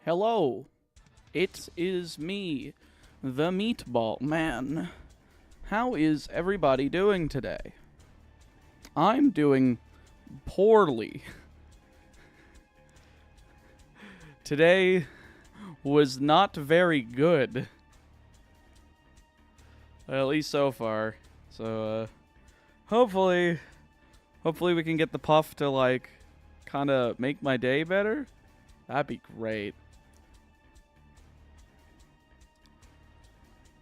Hello, it is me, the Meatball Man. How is everybody doing today? I'm doing poorly. Today was not very good. At least so far. So, hopefully we can get the puff to, like, kind of make my day better. That'd be great.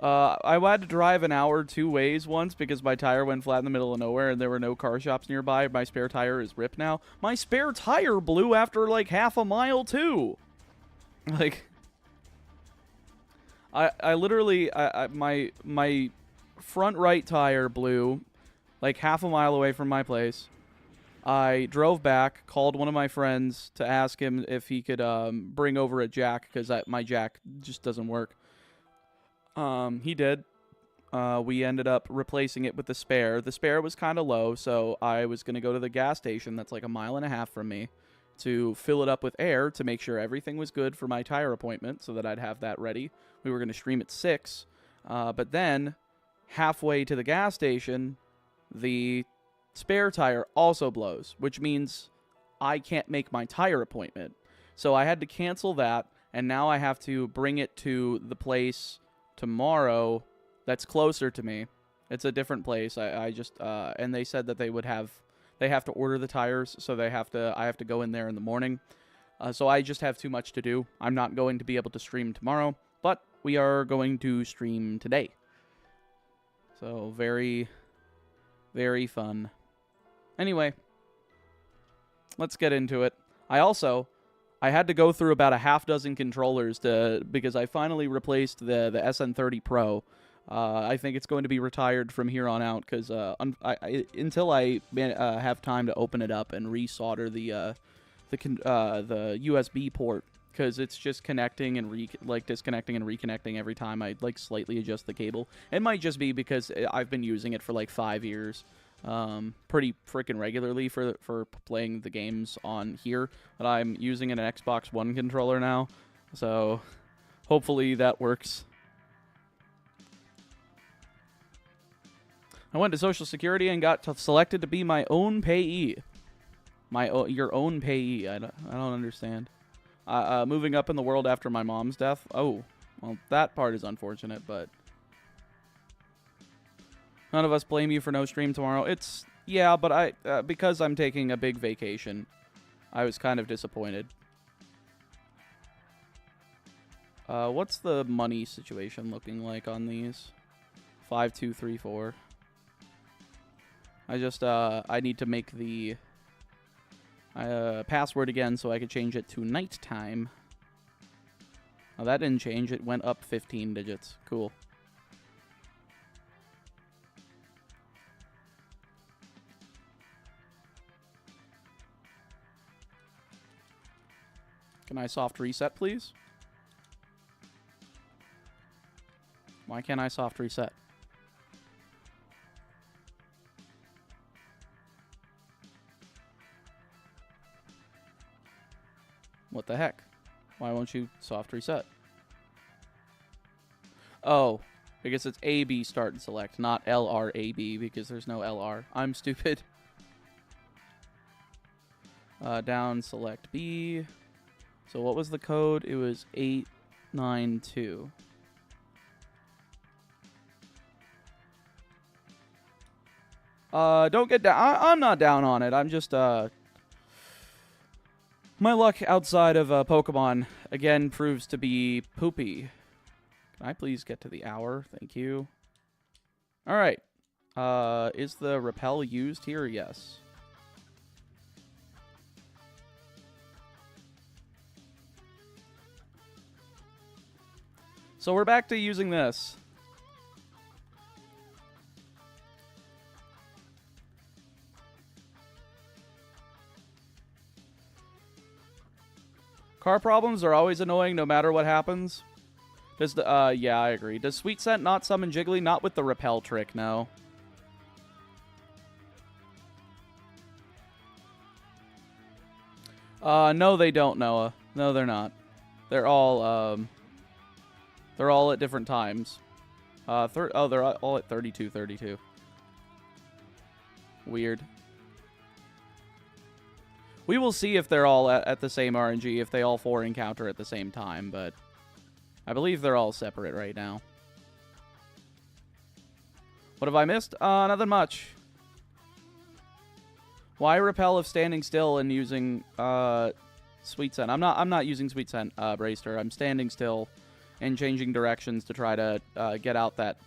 I had to drive an hour two ways once because my tire went flat in the middle of nowhere and there were no car shops nearby. My spare tire is ripped now. My spare tire blew after like half a mile too. Like, I literally, my front right tire blew like half a mile away from my place. I drove back, called one of my friends to ask him if he could bring over a jack because my jack just doesn't work. He did. We ended up replacing it with the spare. The spare was kind of low, so I was going to go to the gas station that's like a mile and a half from me to fill it up with air to make sure everything was good for my tire appointment so that I'd have that ready. We were going to stream at 6, but then halfway to the gas station, the spare tire also blows, which means I can't make my tire appointment. So I had to cancel that, and now I have to bring it to the place tomorrow that's closer to me. It's a different place. I just and they said that they have to order the tires, so I have to go in there in the morning. So I just have too much to do. I'm not going to be able to stream tomorrow, but we are going to stream today. So very, very fun. Anyway, let's get into it. I had to go through about a half dozen controllers because I finally replaced the SN30 Pro. I think it's going to be retired from here on out because until I have time to open it up and resolder the USB port, because it's just connecting and disconnecting and reconnecting every time I slightly adjust the cable. It might just be because I've been using it for like 5 years. Pretty freaking regularly for playing the games on here, but I'm using an Xbox One controller now, so hopefully that works. I went to Social Security and got selected to be my own payee. Your own payee. I don't understand. Moving up in the world after my mom's death. Oh, well, that part is unfortunate, but none of us blame you for no stream tomorrow. Yeah, but because I'm taking a big vacation, I was kind of disappointed. What's the money situation looking like on these? 5, 2, 3, 4. I need to make the password again so I could change it to nighttime. Oh, that didn't change. It went up 15 digits. Cool. Can I soft reset, please? Why can't I soft reset? What the heck? Why won't you soft reset? Oh, because it's AB start and select, not LRAB, because there's no LR. I'm stupid. Down, select B. So what was the code? It was 892. Don't get down. I'm not down on it. I'm just, my luck outside of Pokemon, again, proves to be poopy. Can I please get to the hour? Thank you. Alright. Is the repel used here? Yes. So we're back to using this. Car problems are always annoying no matter what happens. Does the, yeah, I agree. Does Sweet Scent not summon Jiggly? Not with the repel trick, no. No, they don't, Noah. No, they're not. They're all at different times. They're all at 32. Weird. We will see if they're all at the same RNG, if they all 4 encounter at the same time, but I believe they're all separate right now. What have I missed? Nothing much. Why repel if standing still and using Sweet Scent? I'm not using Sweet Scent, Bracer. I'm standing still and changing directions to try to get out that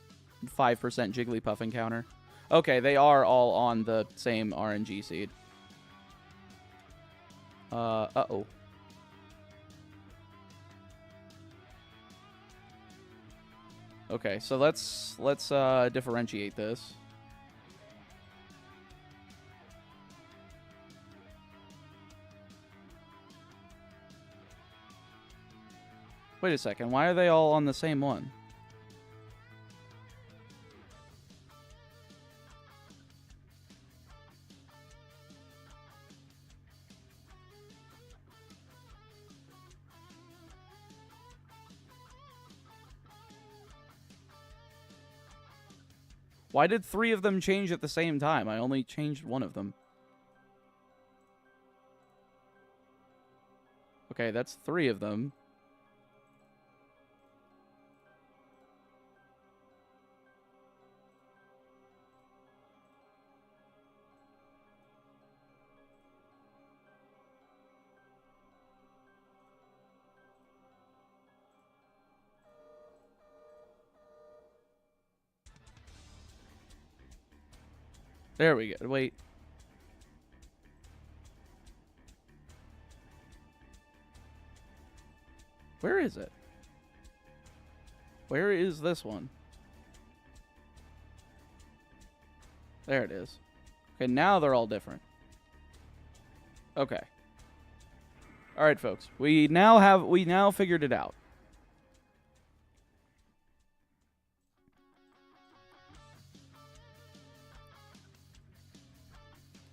5% Jigglypuff encounter. Okay, they are all on the same RNG seed. Uh-oh. Okay, so let's differentiate this. Wait a second, why are they all on the same one? Why did 3 of them change at the same time? I only changed 1 of them. Okay, that's 3 of them. There we go. Wait. Where is it? Where is this one? There it is. Okay, now they're all different. Okay. All right, folks. We now figured it out.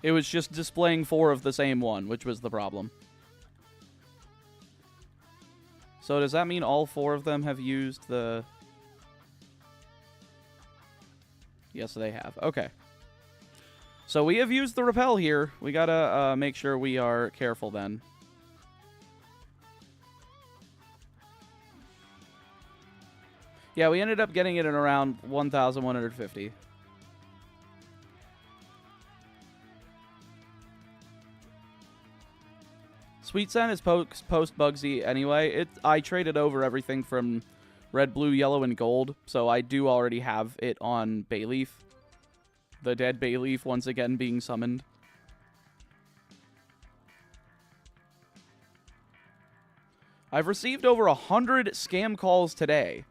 It was just displaying 4 of the same one, which was the problem. So does that mean all 4 of them have used the... Yes, they have. Okay. So we have used the repel here. We gotta make sure we are careful then. Yeah, we ended up getting it in around 1,150. Sweet Scent is post Bugsy anyway. I traded over everything from red, blue, yellow, and gold, so I do already have it on Bayleaf. The dead Bayleaf once again being summoned. I've received over 100 scam calls today.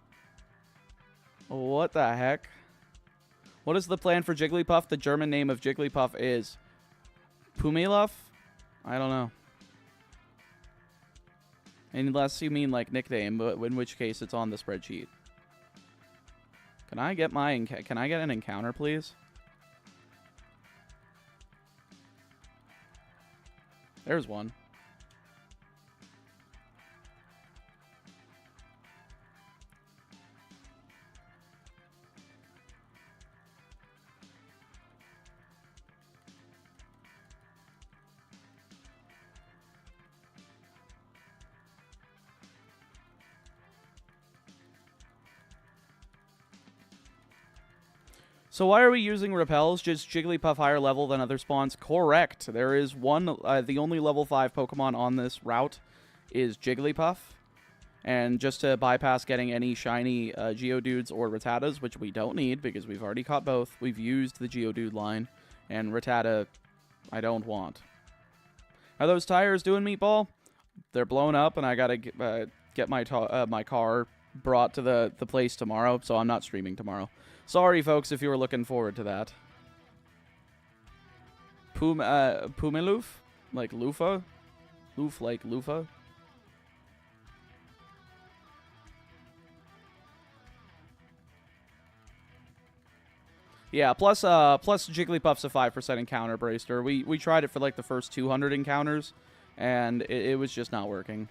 What the heck? What is the plan for Jigglypuff? The German name of Jigglypuff is Pumeluff? I don't know. Unless you mean like nickname, in which case it's on the spreadsheet. Can I get an encounter, please? There's one. So why are we using repels? Just Jigglypuff higher level than other spawns? Correct. There is one, the only level 5 Pokemon on this route is Jigglypuff. And just to bypass getting any shiny Geodudes or Rattatas, which we don't need because we've already caught both, we've used the Geodude line. And Rattata, I don't want. Are those tires doing, Meatball? They're blown up and I gotta get my car brought to the place tomorrow, so I'm not streaming tomorrow. Sorry, folks, if you were looking forward to that. Pumeloof? Like loofah? Loof like loofah? Yeah, plus Jigglypuff's a 5% encounter, Bracer. We tried it for like the first 200 encounters, and it was just not working.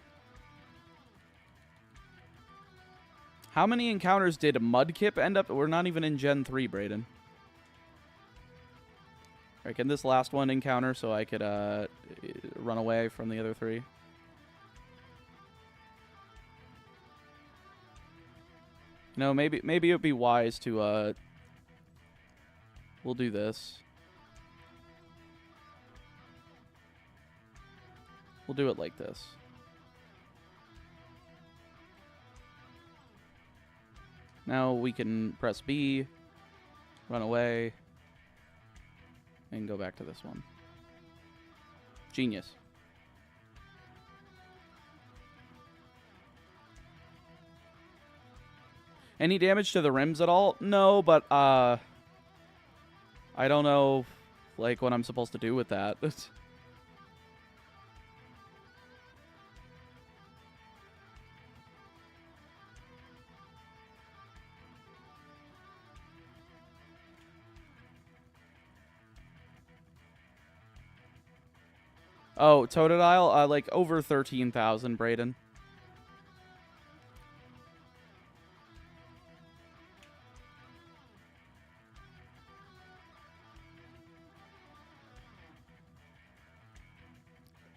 How many encounters did Mudkip end up? We're not even in Gen 3, Brayden. Alright, can this last one encounter so I could run away from the other 3? No, maybe it would be wise to we'll do this. We'll do it like this. Now we can press B, run away, and go back to this one. Genius. Any damage to the rims at all? No, but I don't know like what I'm supposed to do with that. Oh, Totodile? Like over 13,000, Brayden.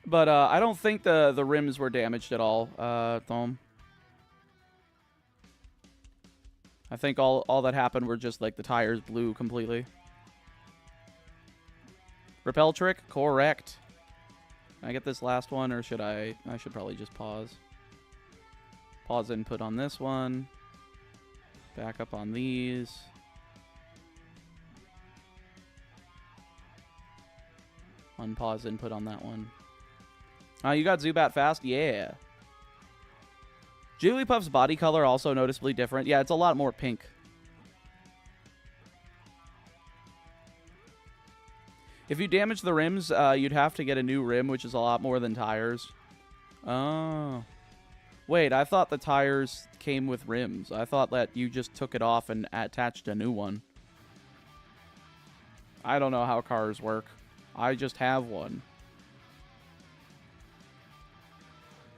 But I don't think the rims were damaged at all, Thom. I think all that happened were just like the tires blew completely. Repel trick? Correct. Can I get this last one, or should I? I should probably just pause. Pause input on this one. Back up on these. Unpause input on that one. You got Zubat fast? Yeah. Jigglypuff's body color also noticeably different. Yeah, it's a lot more pink. If you damage the rims, you'd have to get a new rim, which is a lot more than tires. Oh. Wait, I thought the tires came with rims. I thought that you just took it off and attached a new one. I don't know how cars work. I just have one.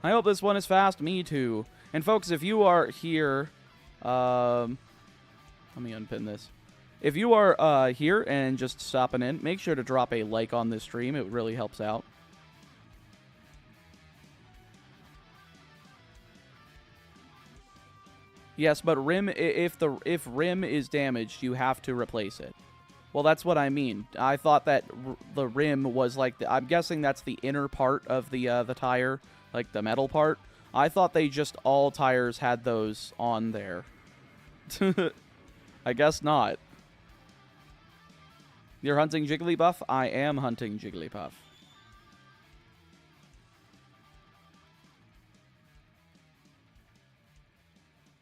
I hope this one is fast. Me too. And folks, if you are here... let me unpin this. If you are here and just stopping in, make sure to drop a like on this stream. It really helps out. Yes, but rim, if rim is damaged, you have to replace it. Well, that's what I mean. I thought that the rim was like I'm guessing that's the inner part of the tire, like the metal part. I thought they just all tires had those on there. I guess not. You're hunting Jigglypuff? I am hunting Jigglypuff.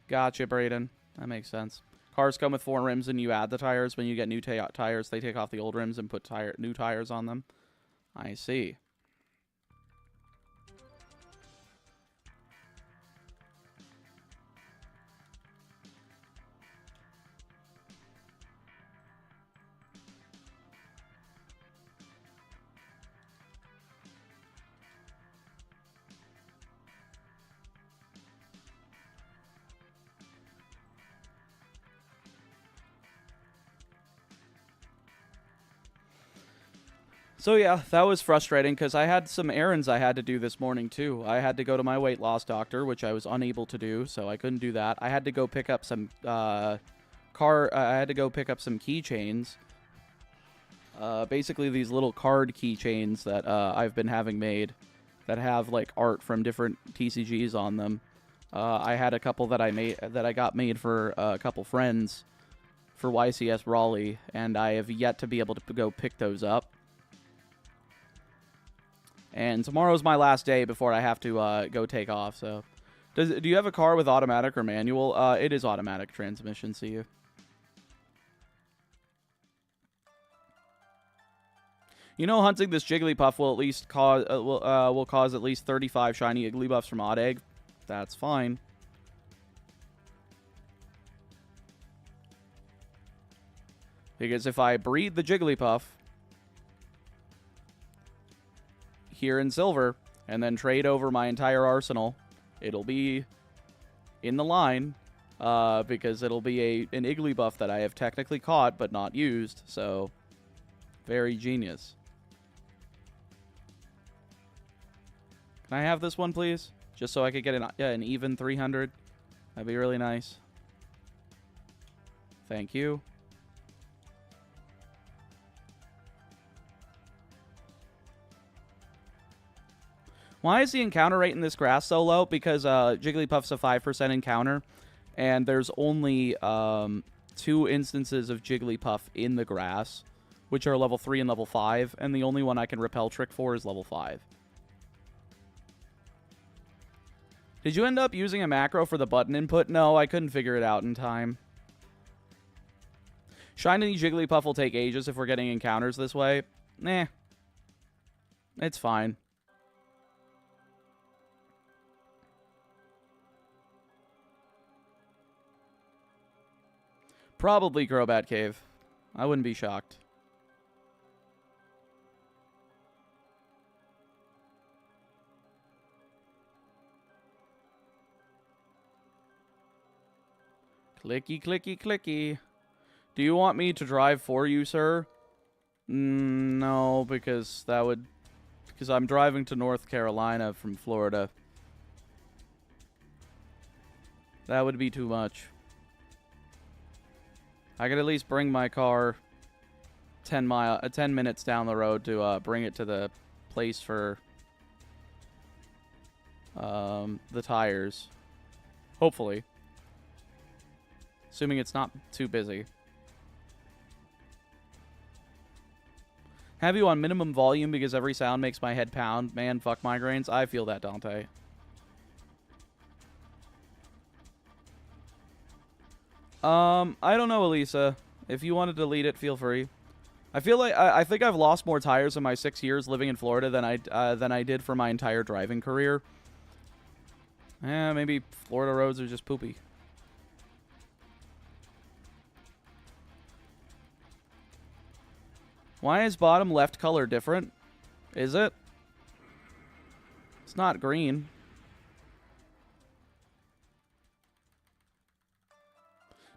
Gotcha, Brayden. That makes sense. Cars come with 4 rims and you add the tires. When you get new tires, they take off the old rims and put new tires on them. I see. So yeah, that was frustrating because I had some errands I had to do this morning too. I had to go to my weight loss doctor, which I was unable to do, so I couldn't do that. I had to go pick up some I had to go pick up some keychains. Basically these little card keychains that I've been having made that have like art from different TCGs on them. I had a couple that I got made for a couple friends for YCS Raleigh, and I have yet to be able to go pick those up. And tomorrow's my last day before I have to go take off. So, do you have a car with automatic or manual? It is automatic transmission. See you. You know, hunting this Jigglypuff will at least cause will cause at least 35 shiny Igglybuffs from Odd Egg. That's fine. Because if I breed the Jigglypuff here in silver and then trade over my entire arsenal, it'll be in the line because it'll be an Igglybuff that I have technically caught but not used. So, very genius. Can I have this one, please? Just so I could get an even 300. That'd be really nice. Thank you. Why is the encounter rate in this grass so low? Because Jigglypuff's a 5% encounter, and there's only 2 instances of Jigglypuff in the grass, which are level 3 and level 5, and the only one I can repel trick for is level 5. Did you end up using a macro for the button input? No, I couldn't figure it out in time. Shiny Jigglypuff will take ages if we're getting encounters this way. Nah. It's fine. Probably Crobat Cave. I wouldn't be shocked. Clicky, clicky, clicky. Do you want me to drive for you, sir? No, because that would... Because I'm driving to North Carolina from Florida. That would be too much. I could at least bring my car 10 minutes down the road to bring it to the place for the tires. Hopefully. Assuming it's not too busy. Have you on minimum volume because every sound makes my head pound? Man, fuck migraines. I feel that, Dante. I don't know, Elisa. If you want to delete it, feel free. I feel like I think I've lost more tires in my 6 years living in Florida than I did for my entire driving career. Maybe Florida roads are just poopy. Why is bottom left color different? Is it? It's not green.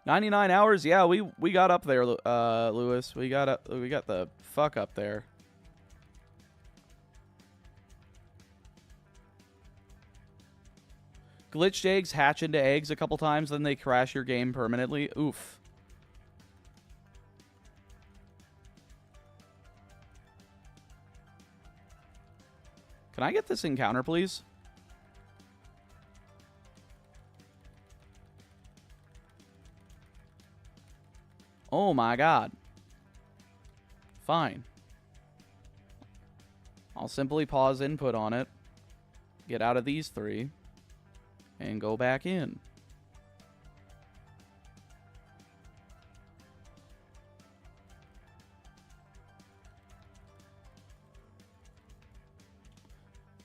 "99 hours? Yeah, we got up there, Lewis. We got the fuck up there. Glitched eggs hatch into eggs a couple times, then they crash your game permanently. Oof. Can I get this encounter, please? Oh my god. Fine. I'll simply pause input on it, get out of these 3, and go back in.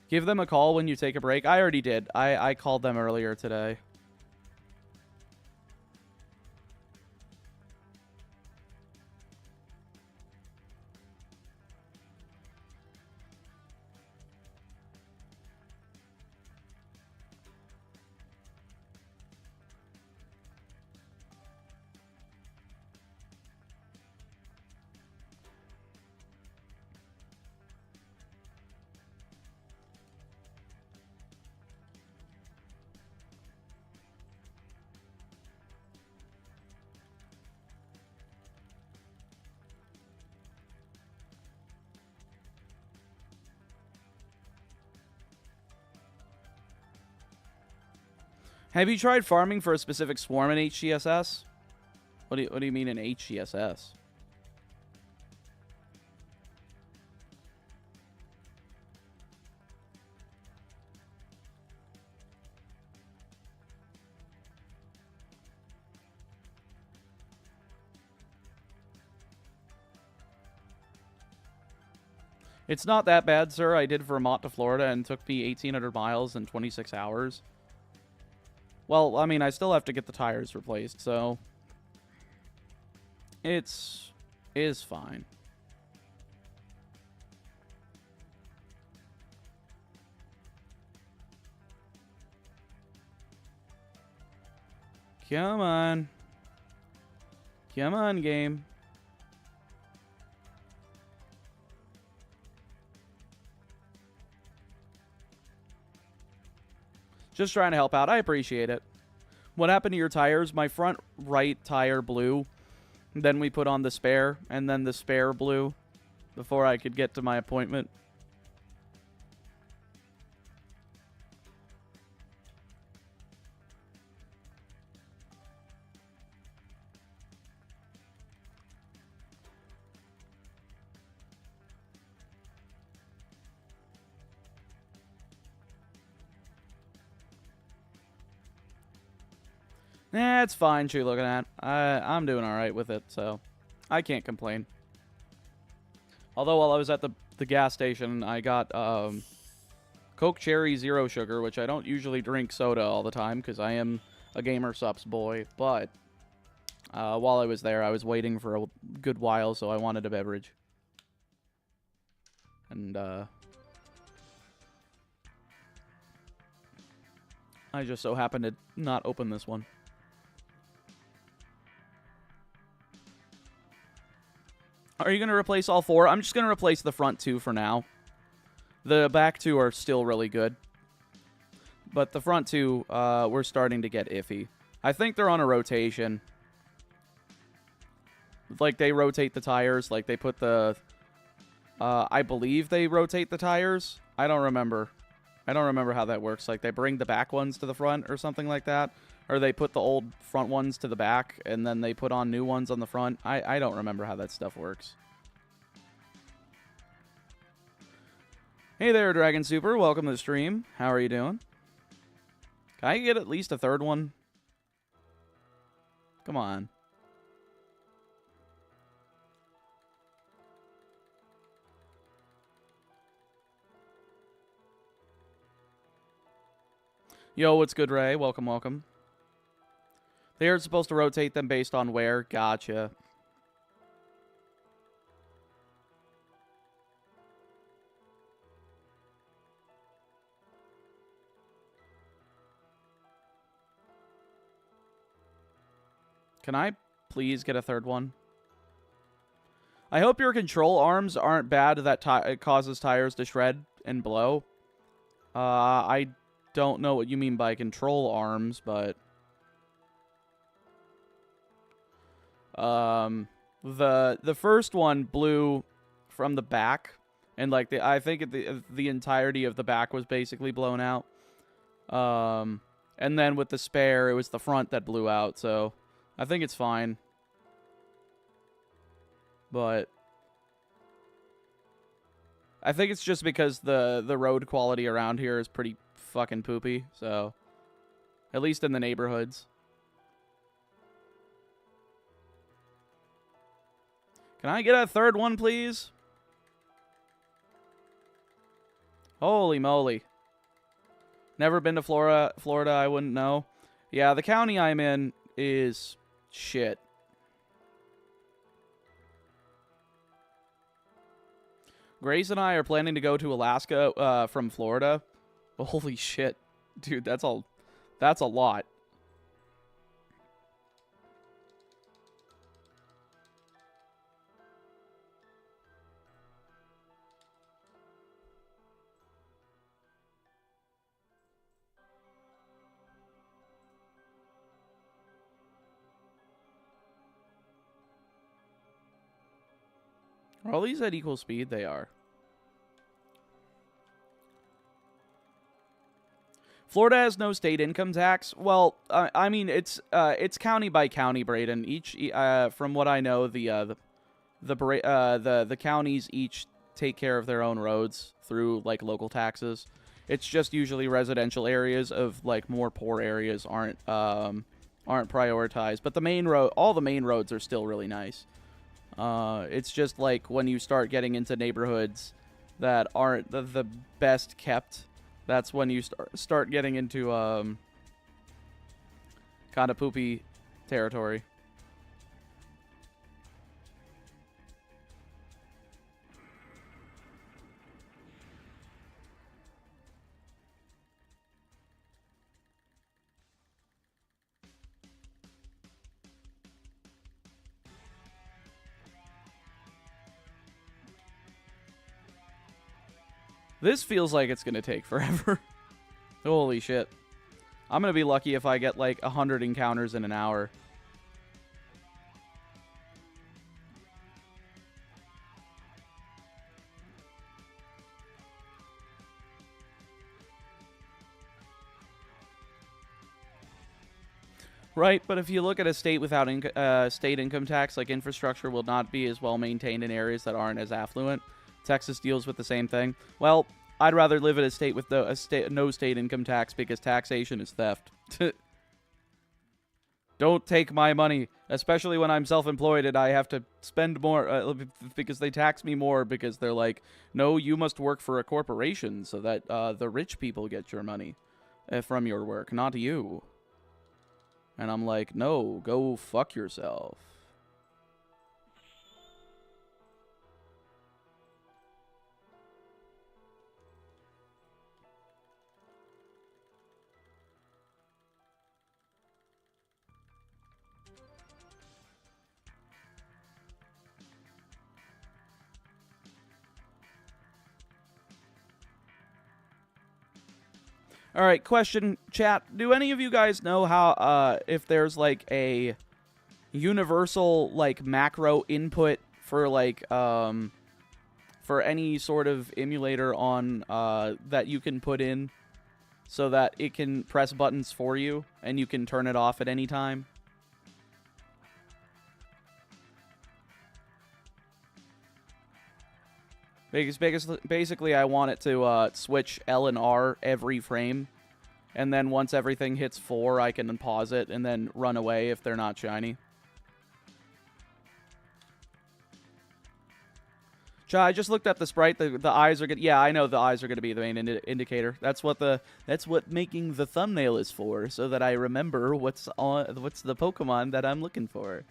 Give them a call when you take a break. I already did. I called them earlier today. Have you tried farming for a specific swarm in HCSS? What do you mean in HCSS? It's not that bad, sir. I did Vermont to Florida and took me 1,800 miles in 26 hours. Well, I mean, I still have to get the tires replaced, so it is fine. Come on. Come on, game. Just trying to help out. I appreciate it. What happened to your tires? My front right tire blew. Then we put on the spare, and then the spare blew before I could get to my appointment. Nah, it's fine, what you're looking at. I'm doing alright with it, so I can't complain. Although while I was at the gas station, I got Coke Cherry Zero Sugar, which I don't usually drink soda all the time because I am a Gamer Sups boy, but while I was there, I was waiting for a good while, so I wanted a beverage. And I just so happened to not open this one. Are you going to replace all four? I'm just going to replace the front two for now. The back two are still really good. But the front two, we're starting to get iffy. I think they're on a rotation. Like, they rotate the tires. Like, they put the... I believe they rotate the tires. I don't remember. I don't remember how that works. Like, they bring the back ones to the front or something like that. Or they put the old front ones to the back, and then they put on new ones on the front. I don't remember how that stuff works. Hey there, Dragon Super. Welcome to the stream. How are you doing? Can I get at least a third one? Come on. Yo, what's good, Ray? Welcome, welcome. They are supposed to rotate them based on where. Gotcha. Can I please get a third one? I hope your control arms aren't bad that it causes tires to shred and blow. I don't know what you mean by control arms, but... The first one blew from the back, and like I think the entirety of the back was basically blown out. And then with the spare, it was the front that blew out. So I think it's fine. But I think it's just because the road quality around here is pretty fucking poopy. So at least in the neighborhoods. Can I get a third one, please? Holy moly. Never been to Florida, I wouldn't know. Yeah, the county I'm in is shit. Grace and I are planning to go to Alaska from Florida. Holy shit. Dude, that's a lot. Are all these at equal speed? They are. Florida has no state income tax. Well, I mean it's county by county, Braden. Each from what I know, the counties each take care of their own roads through like local taxes. It's just usually residential areas of like more poor areas aren't prioritized. But the main road, all the main roads are still really nice. It's just like when you start getting into neighborhoods that aren't the best kept, that's when you start getting into kind of poopy territory. This feels like it's going to take forever. Holy shit. I'm going to be lucky if I get like 100 encounters in an hour. Right, but if you look at a state without state income tax, like infrastructure will not be as well maintained in areas that aren't as affluent. Texas deals with the same thing. Well, I'd rather live in a state with no state income tax because taxation is theft. Don't take my money, especially when I'm self-employed and I have to spend more because they tax me more because they're like, no, you must work for a corporation so that the rich people get your money from your work, not you. And I'm like, no, go fuck yourself. All right, question, chat. Do any of you guys know how, if there's like a universal like macro input for like, for any sort of emulator on, that you can put in so that it can press buttons for you and you can turn it off at any time? Because basically, I want it to switch L and R every frame. And then once everything hits 4, I can pause it and then run away if they're not shiny. I just looked at the sprite. The eyes are good. Yeah, I know the eyes are going to be the main indicator. That's what making the thumbnail is for, so that I remember what's the Pokemon that I'm looking for.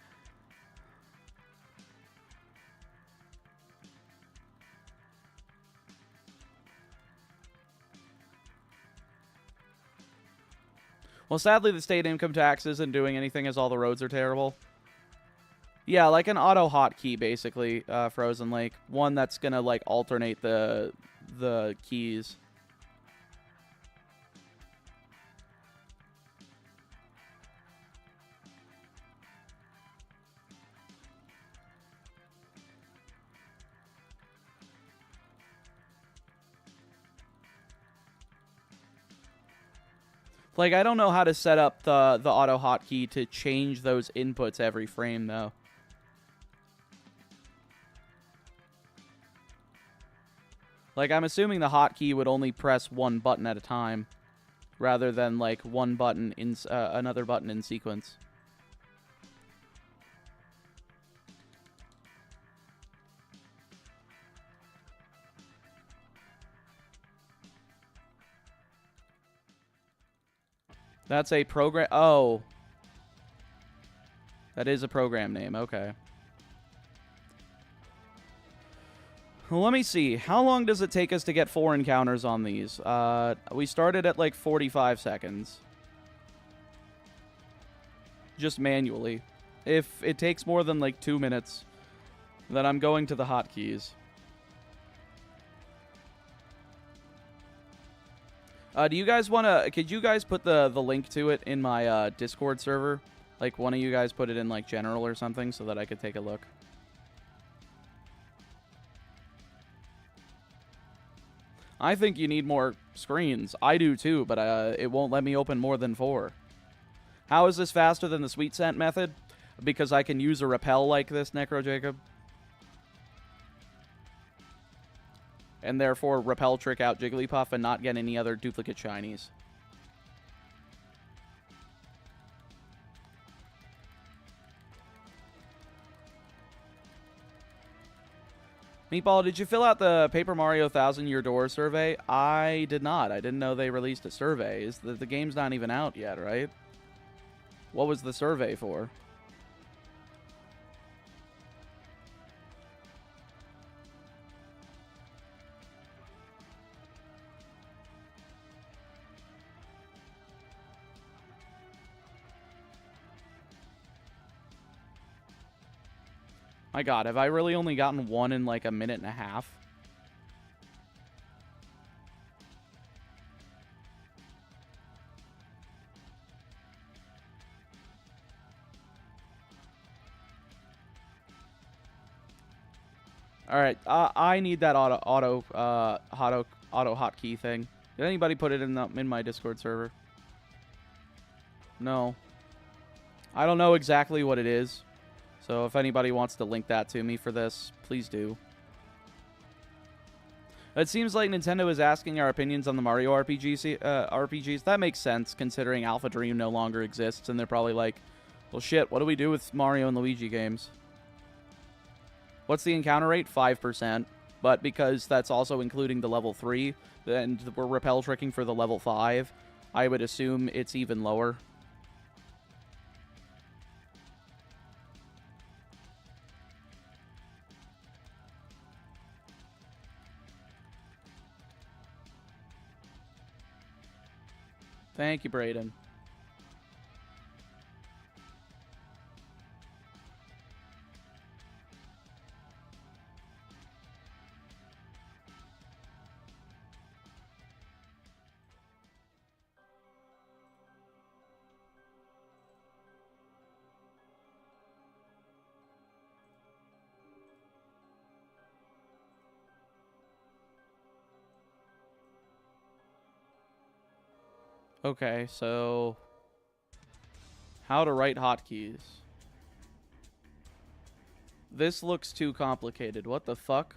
Well, sadly, the state income tax isn't doing anything as all the roads are terrible. Yeah, like an auto hotkey, basically, Frozen Lake. One that's gonna, like, alternate the keys. Like, I don't know how to set up the auto hotkey to change those inputs every frame, though. Like, I'm assuming the hotkey would only press one button at a time, rather than, like, one button in another button in sequence. That's a program. Oh. That is a program name. Okay. Well, let me see. How long does it take us to get 4 encounters on these? We started at like 45 seconds. Just manually. If it takes more than like 2 minutes, then I'm going to the hotkeys. Do you guys want to... Could you guys put the link to it in my Discord server? Like, one of you guys put it in, like, general or something so that I could take a look. I think you need more screens. I do, too, but it won't let me open more than 4. How is this faster than the Sweet Scent method? Because I can use a repel like this, Necro Jacob. And therefore repel trick out Jigglypuff and not get any other duplicate shinies. Meatball, did you fill out the Paper Mario 1000-Year Door survey? I did not. I didn't know they released a survey. The game's not even out yet, right? What was the survey for? My god, have I really only gotten one in like a minute and a half? All right, I need that auto hotkey thing. Did anybody put it in my Discord server? No. I don't know exactly what it is. So if anybody wants to link that to me for this, please do. It seems like Nintendo is asking our opinions on the Mario RPGs. That makes sense, considering Alpha Dream no longer exists, and they're probably like, well, shit, what do we do with Mario and Luigi games? What's the encounter rate? 5%. But because that's also including the level 3, and we're repel tricking for the level 5, I would assume it's even lower. Thank you, Brayden. Okay, so how to write hotkeys. This looks too complicated. What the fuck?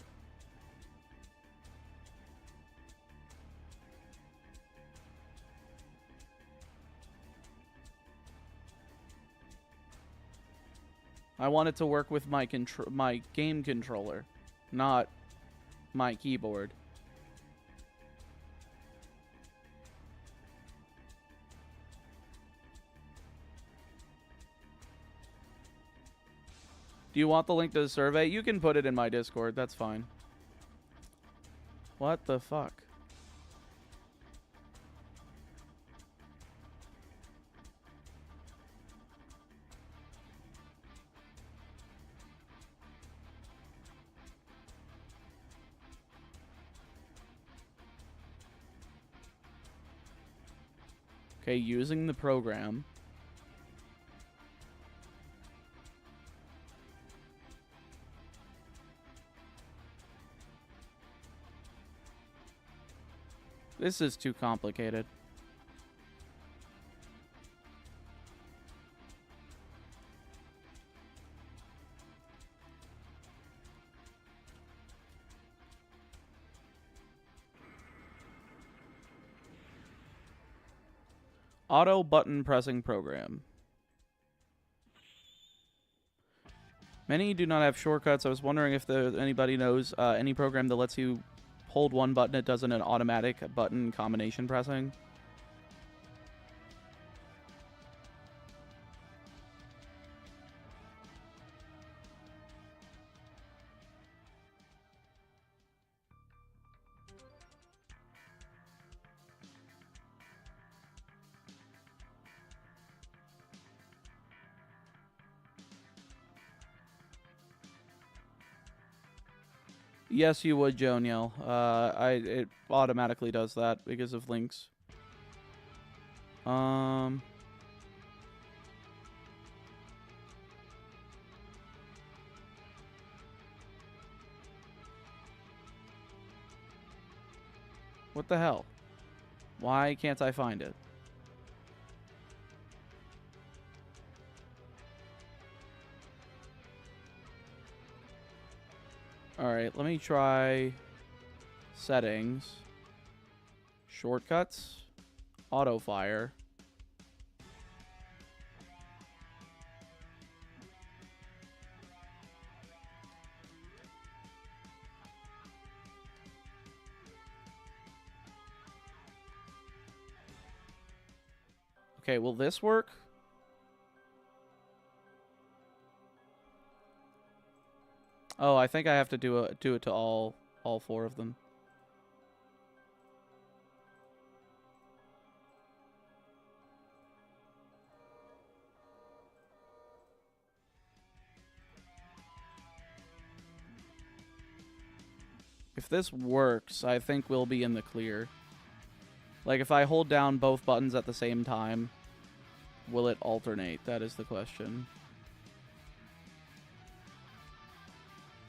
I want it to work with my game controller, not my keyboard. Do you want the link to the survey? You can put it in my Discord. That's fine. What the fuck? Okay, using the program. This is too complicated. Auto button pressing program. Many do not have shortcuts. I was wondering if anybody knows any program that lets you hold one button, it does an automatic button combination pressing. Yes, you would, Joniel. It automatically does that because of links. What the hell? Why can't I find it? Alright, let me try settings, shortcuts, auto fire. Okay, will this work? Oh, I think I have to do it to all 4 of them. If this works, I think we'll be in the clear. Like, if I hold down both buttons at the same time, will it alternate? That is the question.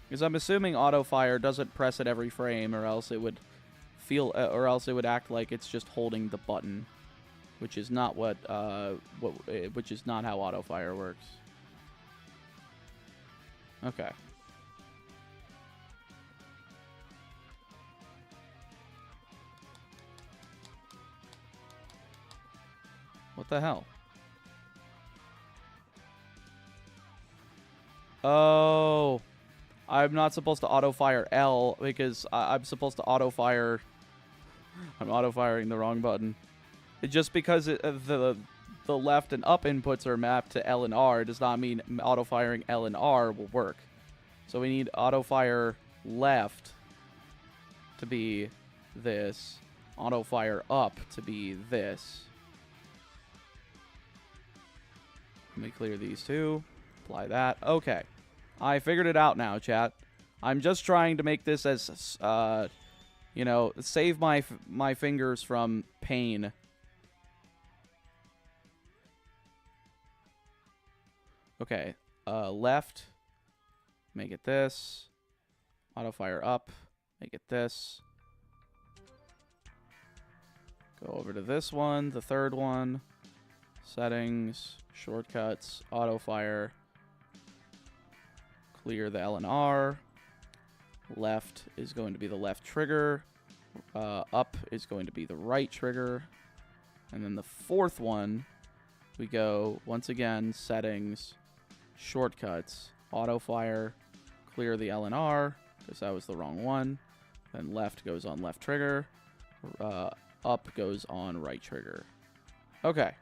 Because I'm assuming auto fire doesn't press at every frame, or else it would or else it would act like it's just holding the button, which is not which is not how auto fire works. Okay. What the hell? Oh, I'm not supposed to auto-fire L because I'm supposed to auto-fire... I'm auto-firing the wrong button. Just because the left and up inputs are mapped to L and R does not mean auto-firing L and R will work. So we need auto-fire left to be this. Auto-fire up to be this. Let me clear these two. Apply that. Okay. I figured it out now, chat. I'm just trying to make this as, you know, save my fingers from pain. Okay. Left. Make it this. Auto fire up. Make it this. Go over to this one, the third one. Settings. Shortcuts. Auto fire. Clear the L and R. Left is going to be the left trigger. Up is going to be the right trigger. And then the fourth one, we go, once again, settings, shortcuts, auto fire, clear the L and R, because that was the wrong one. Then left goes on left trigger. Up goes on right trigger. Okay.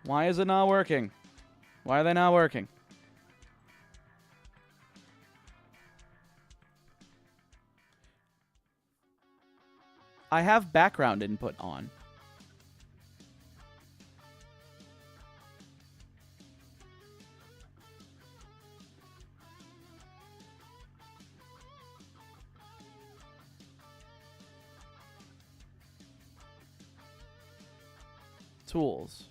Why is it not working? Why are they not working? I have background input on. Tools.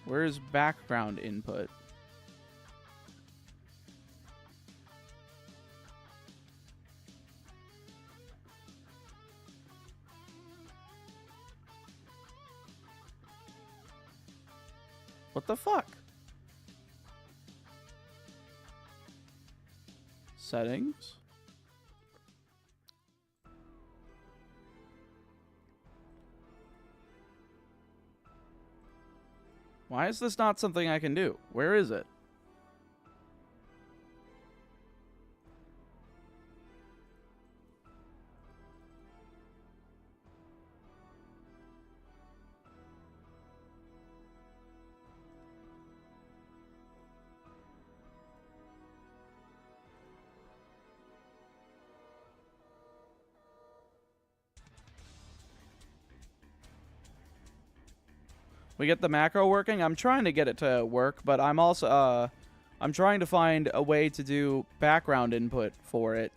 Where's background input? What the fuck? Settings. Why is this not something I can do? Where is it? We get the macro working. I'm trying to get it to work, but I'm also I'm trying to find a way to do background input for it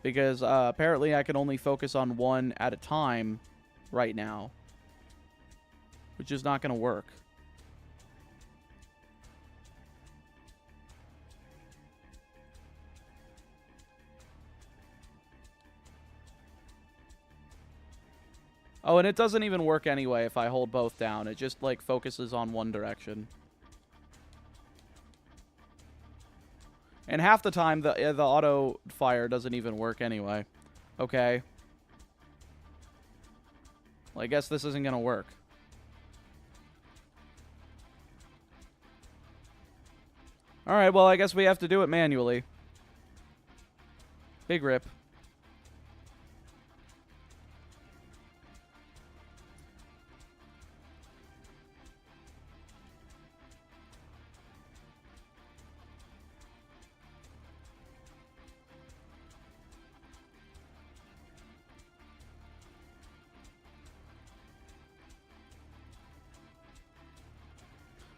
because apparently I can only focus on one at a time right now, which is not going to work. Oh, and it doesn't even work anyway if I hold both down. It just, like, focuses on one direction. And half the time, the auto fire doesn't even work anyway. Okay. Well, I guess this isn't going to work. Alright, well, I guess we have to do it manually. Big rip.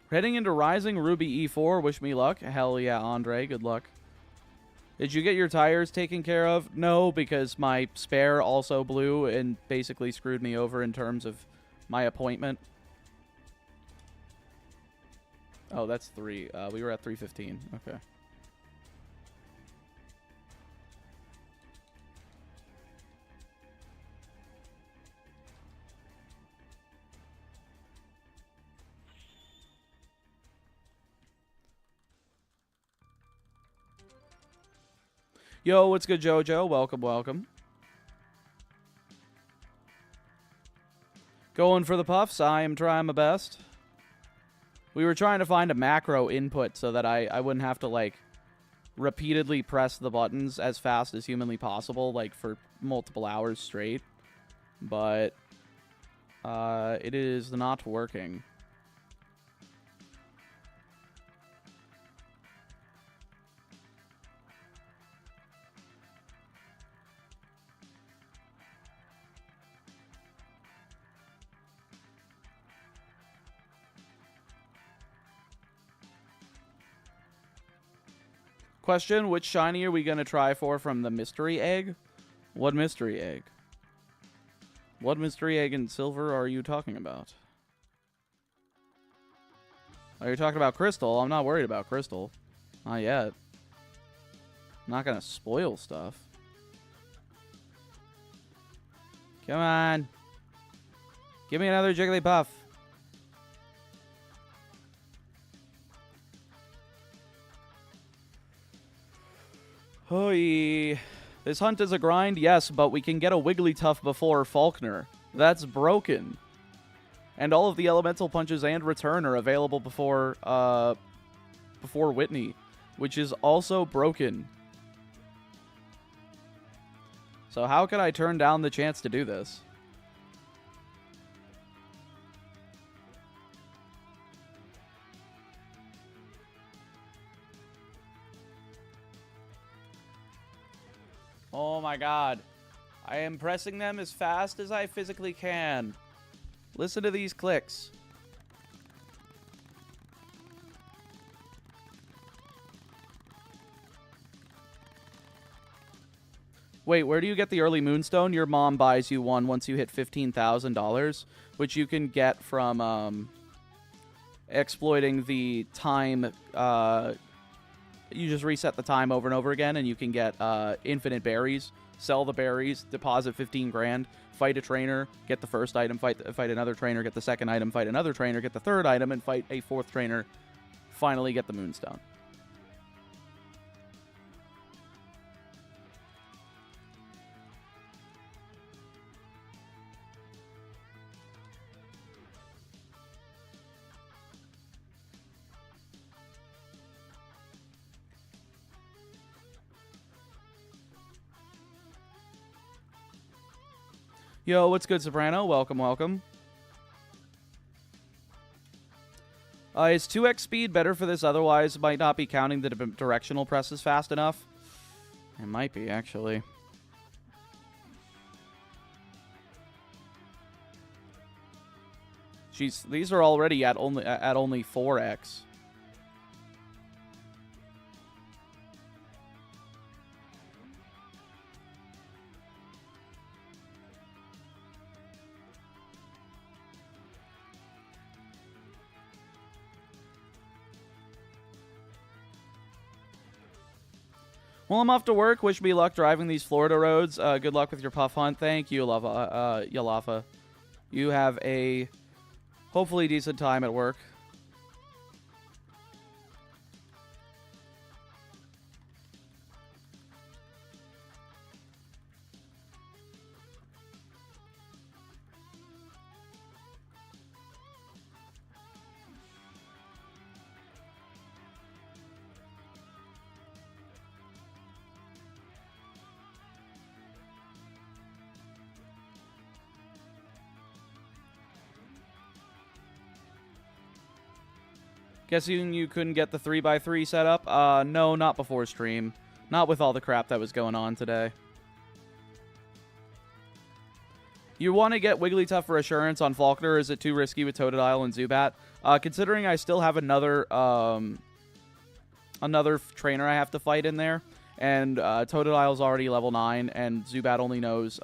Heading into Rising, Ruby E4. Wish me luck. Hell yeah, Andre. Good luck. Did you get your tires taken care of? No, because my spare also blew and basically screwed me over in terms of my appointment. Oh, that's 3. We were at 3:15. Okay. Yo, what's good, Jojo? Welcome, welcome. Going for the puffs. I am trying my best. We were trying to find a macro input so that I wouldn't have to, like, repeatedly press the buttons as fast as humanly possible, like, for multiple hours straight. But it is not working. Question, which shiny are we going to try from the mystery egg? What mystery egg? What mystery egg in silver are you talking about? Are you talking about Crystal? I'm not worried about Crystal. Not yet. I'm not going to spoil stuff. Come on. Give me another Jigglypuff. Hoi. This hunt is a grind, yes, but we can get a Wigglytuff before Faulkner. That's broken. And all of the elemental punches and return are available before Whitney, which is also broken. So how can I turn down the chance to do this? Oh my god. I am pressing them as fast as I physically can. Listen to these clicks. Wait, where do you get the early Moonstone? Your mom buys you one once you hit $15,000, which you can get from exploiting the time. You just reset the time over and over again, and you can get infinite berries. Sell the berries, deposit 15 grand, fight a trainer, get the first item, fight another trainer, get the second item, fight another trainer, get the third item, and fight a fourth trainer. Finally get the Moonstone. Yo, what's good, Soprano? Welcome, welcome. Is 2x speed better for this? Otherwise, might not be counting the directional presses fast enough. It might be, actually. Jeez, these are already at only 4x. Well, I'm off to work. Wish me luck driving these Florida roads. Good luck with your puff hunt. Thank you, Yalafa. You have a hopefully decent time at work. Guessing you couldn't get the 3x3 set up? No, not before stream. Not with all the crap that was going on today. You want to get Wigglytuff for Assurance on Faulkner, or is it too risky with Totodile and Zubat? Considering I still have another trainer I have to fight in there, and Totodile's already level 9, and Zubat only knows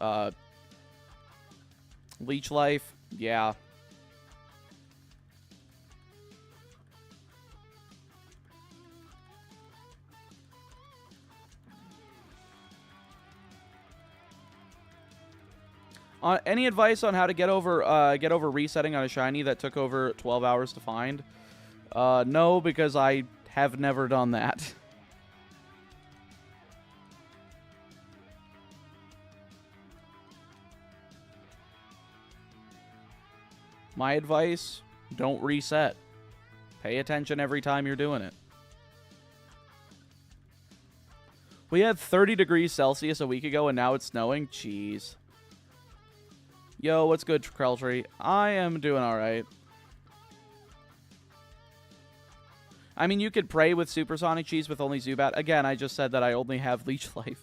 Leech Life. Yeah. Any advice on how to get over resetting on a shiny that took over 12 hours to find? No, because I have never done that. My advice, don't reset. Pay attention every time you're doing it. We had 30 degrees Celsius a week ago, and now it's snowing? Jeez. Yo, what's good, Krelltree? I am doing alright. I mean, you could pray with Supersonic Cheese with only Zubat. Again, I just said that I only have Leech Life.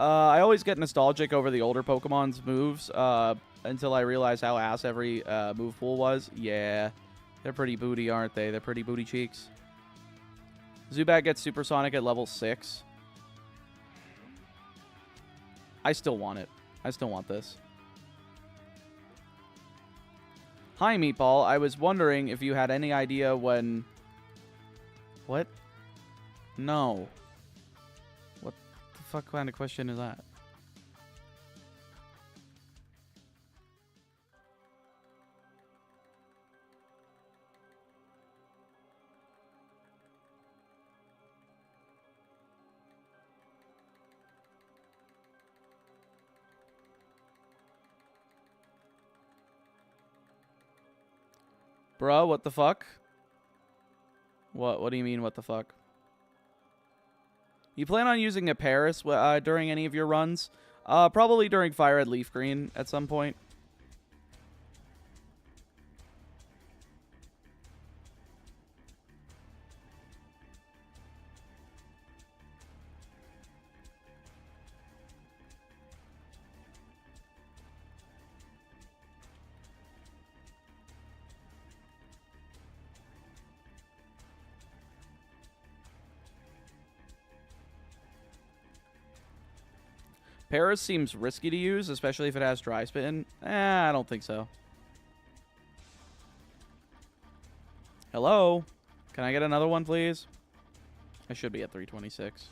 I always get nostalgic over the older Pokemon's moves until I realize how ass every move pool was. Yeah, they're pretty booty, aren't they? They're pretty booty cheeks. Zubat gets Supersonic at level 6. I still want it. I still want this. Hi, Meatball. I was wondering if you had any idea when... What? No. What the fuck kind of question is that? Bruh, what the fuck? What do you mean, what the fuck? You plan on using a Paris during any of your runs? Probably during Fire Red Leaf Green at some point. Paris seems risky to use, especially if it has Dry Spin. I don't think so. Hello? Can I get another one, please? I should be at 326.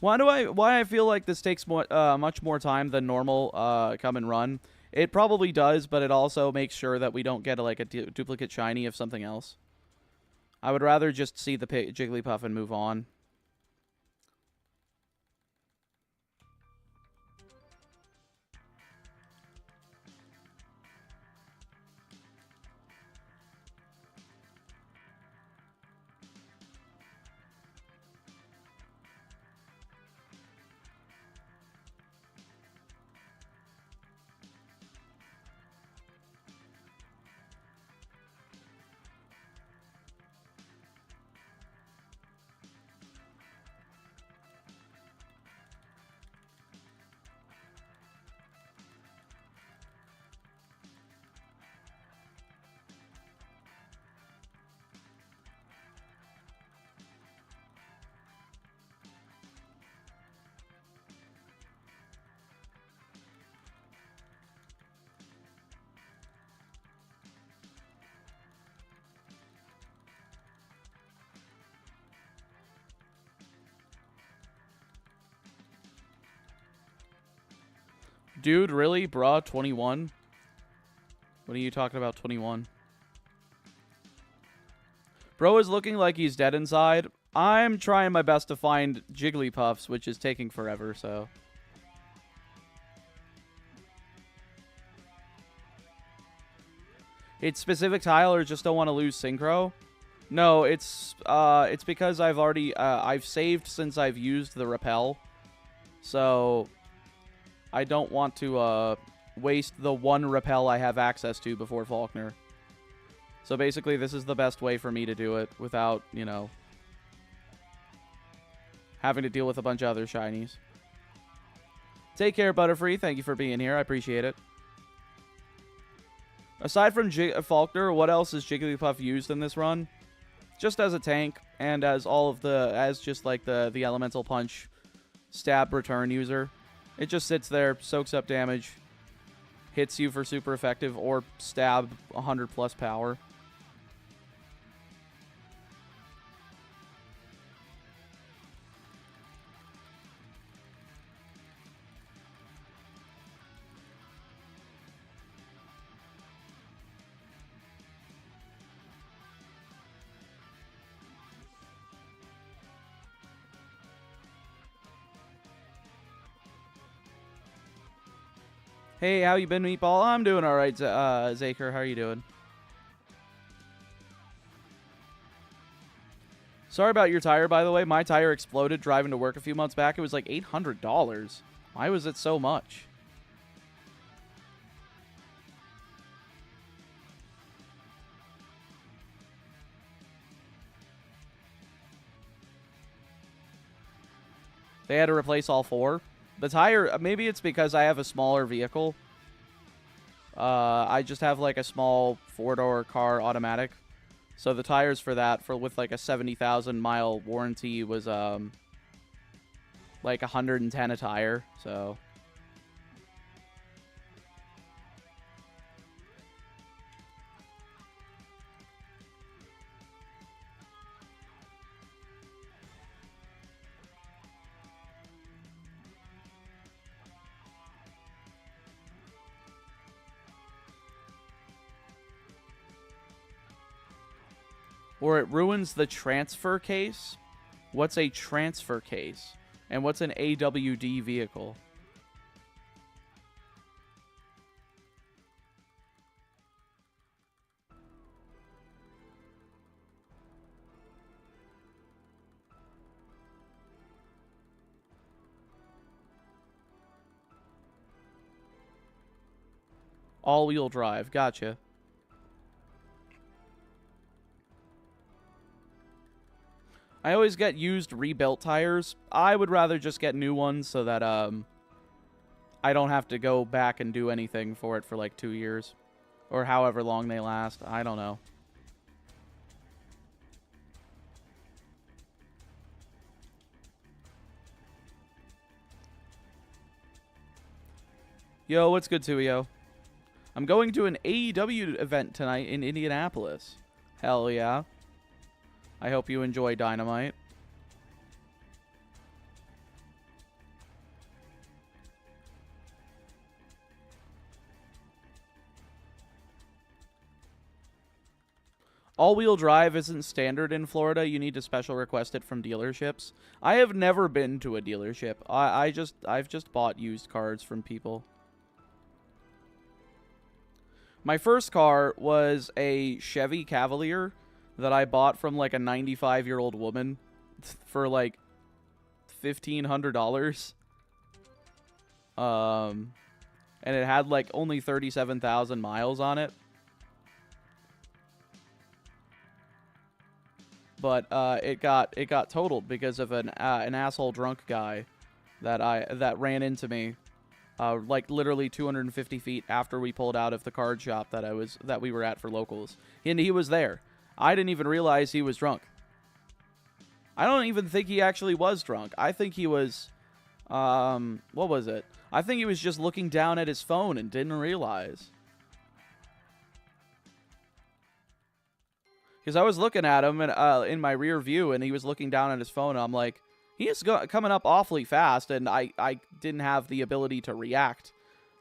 Why I feel like this takes much more time than normal come and run? It probably does, but it also makes sure that we don't get a duplicate shiny of something else. I would rather just see the Jigglypuff and move on. Dude, really? Bruh, 21? What are you talking about, 21? Bro is looking like he's dead inside. I'm trying my best to find Jigglypuffs, which is taking forever, so... It's specific tile or just don't want to lose Synchro? No, it's because I've already, I've saved since I've used the Repel. So... I don't want to waste the one repel I have access to before Faulkner. So basically, this is the best way for me to do it without, you know, having to deal with a bunch of other shinies. Take care, Butterfree. Thank you for being here. I appreciate it. Aside from Faulkner, what else is Jigglypuff used in this run? Just as a tank and as just like the Elemental Punch stab return user. It just sits there, soaks up damage, hits you for super effective, or stab 100 plus power. Hey, how you been, Meatball? I'm doing all right, Zaker. How are you doing? Sorry about your tire, by the way. My tire exploded driving to work a few months back. It was like $800. Why was it so much? They had to replace all 4. The tire, maybe it's because I have a smaller vehicle. I just have like a small 4-door car automatic. So the tires for that, with like a 70,000 mile warranty, was like 110 a tire. So or it ruins the transfer case. What's a transfer case? And what's an AWD vehicle? All-wheel drive. Gotcha. I always get used rebuilt tires. I would rather just get new ones so that I don't have to go back and do anything for it for like 2 years. Or however long they last. I don't know. Yo, what's good, Tuio? I'm going to an AEW event tonight in Indianapolis. Hell yeah. I hope you enjoy Dynamite. All-wheel drive isn't standard in Florida. You need to special request it from dealerships. I have never been to a dealership. I've just bought used cars from people. My first car was a Chevy Cavalier that I bought from like a 95-year-old woman for like $1,500. And it had like only 37,000 miles on it. But it got totaled because of an asshole drunk guy that ran into me. Like literally 250 feet after we pulled out of the card shop that we were at for locals. And he was there. I didn't even realize he was drunk. I don't even think he actually was drunk. I think he was, what was it? I think he was just looking down at his phone and didn't realize. Because I was looking at him in my rear view, and he was looking down at his phone, and I'm like, he is coming up awfully fast, and I didn't have the ability to react.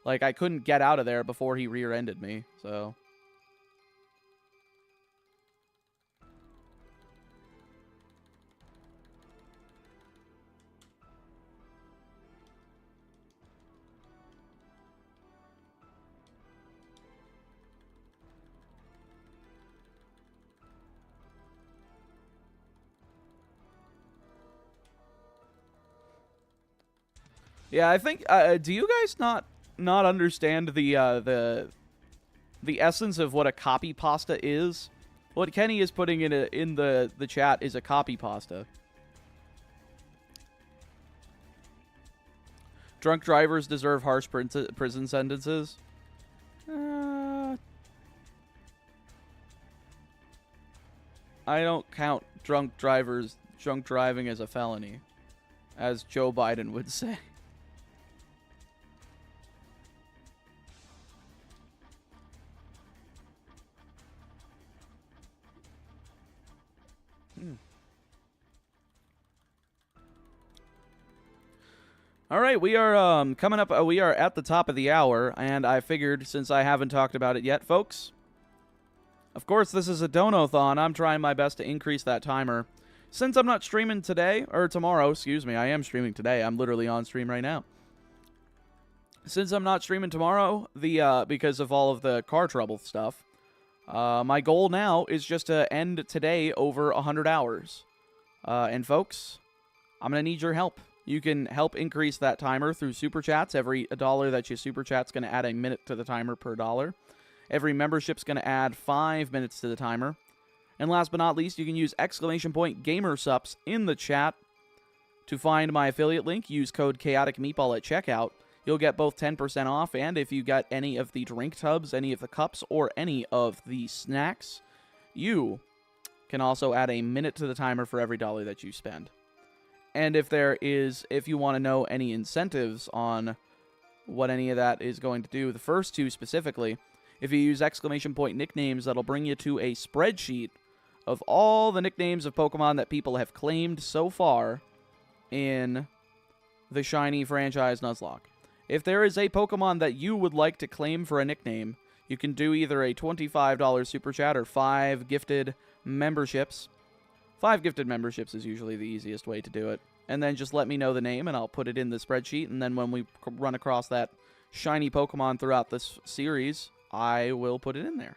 Like, I couldn't get out of there before he rear-ended me, so... Yeah, I think, do you guys not not understand the essence of what a copy pasta is, what Kenny is putting in the chat is a copy pasta. Drunk drivers deserve harsh prison sentences. I don't count drunk driving as a felony, as Joe Biden would say. All right, we are coming up. We are at the top of the hour, and I figured since I haven't talked about it yet, folks. Of course, this is a donothon. I'm trying my best to increase that timer. Since I'm not streaming today or tomorrow, excuse me, I am streaming today. I'm literally on stream right now. Since I'm not streaming tomorrow, because of all of the car trouble stuff, my goal now is just to end today over 100 hours. And folks, I'm gonna need your help. You can help increase that timer through Super Chats. Every $1 that you Super Chat's going to add a minute to the timer per $1. Every membership's going to add 5 minutes to the timer. And last but not least, you can use !GamerSups in the chat to find my affiliate link. Use code ChaoticMeatball at checkout. You'll get both 10% off, and if you got any of the drink tubs, any of the cups, or any of the snacks, you can also add a minute to the timer for every $1 that you spend. And if you want to know any incentives on what any of that is going to do, the first two specifically, if you use !nicknames, that'll bring you to a spreadsheet of all the nicknames of Pokemon that people have claimed so far in the Shiny franchise Nuzlocke. If there is a Pokemon that you would like to claim for a nickname, you can do either a $25 Super Chat or 5 gifted memberships. 5 gifted memberships is usually the easiest way to do it. And then just let me know the name, and I'll put it in the spreadsheet. And then when we run across that shiny Pokemon throughout this series, I will put it in there.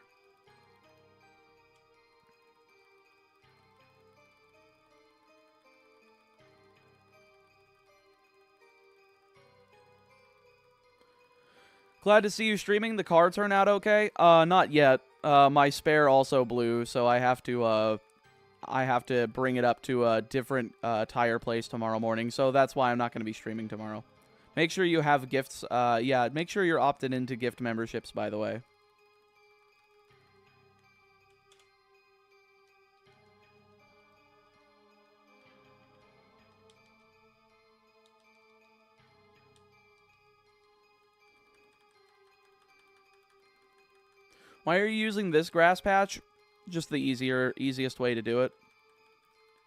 Glad to see you streaming. The car turned out okay? Not yet. My spare also blew, so I have to bring it up to a different tire place tomorrow morning, so that's why I'm not going to be streaming tomorrow. Make sure you have gifts. Yeah, make sure you're opted into gift memberships, by the way. Why are you using this grass patch? Just the easiest way to do it.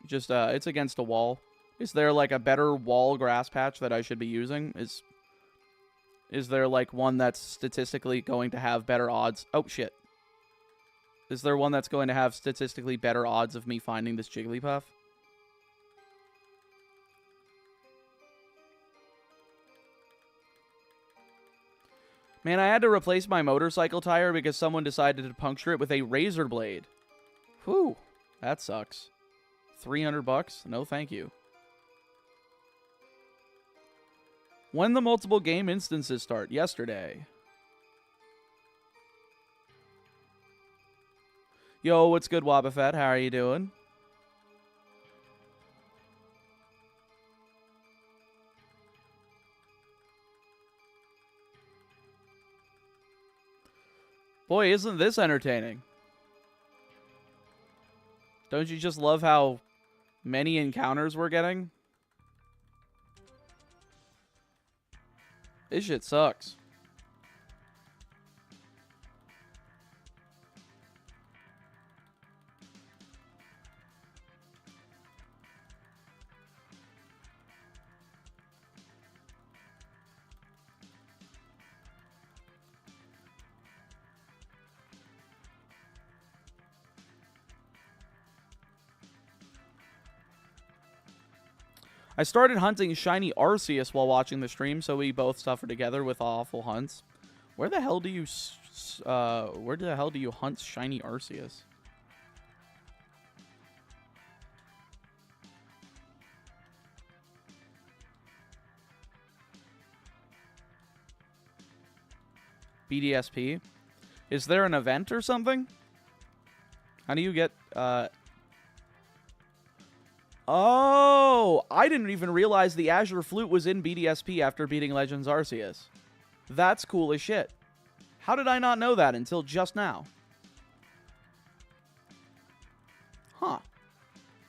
Just, it's against a wall. Is there, like, a better wall grass patch that I should be using? Is there, like, one that's statistically going to have better odds? Oh, shit. Is there one that's going to have statistically better odds of me finding this Jigglypuff? Man, I had to replace my motorcycle tire because someone decided to puncture it with a razor blade. Whew, that sucks. $300? No, thank you. When the multiple game instances start? Yesterday. Yo, what's good, Wobbuffet? How are you doing? Boy, isn't this entertaining? Don't you just love how many encounters we're getting? This shit sucks. I started hunting shiny Arceus while watching the stream, so we both suffer together with awful hunts. Where the hell do you hunt shiny Arceus? BDSP? Is there an event or something? How do you get, Oh! I didn't even realize the Azure Flute was in BDSP after beating Legends Arceus. That's cool as shit. How did I not know that until just now? Huh.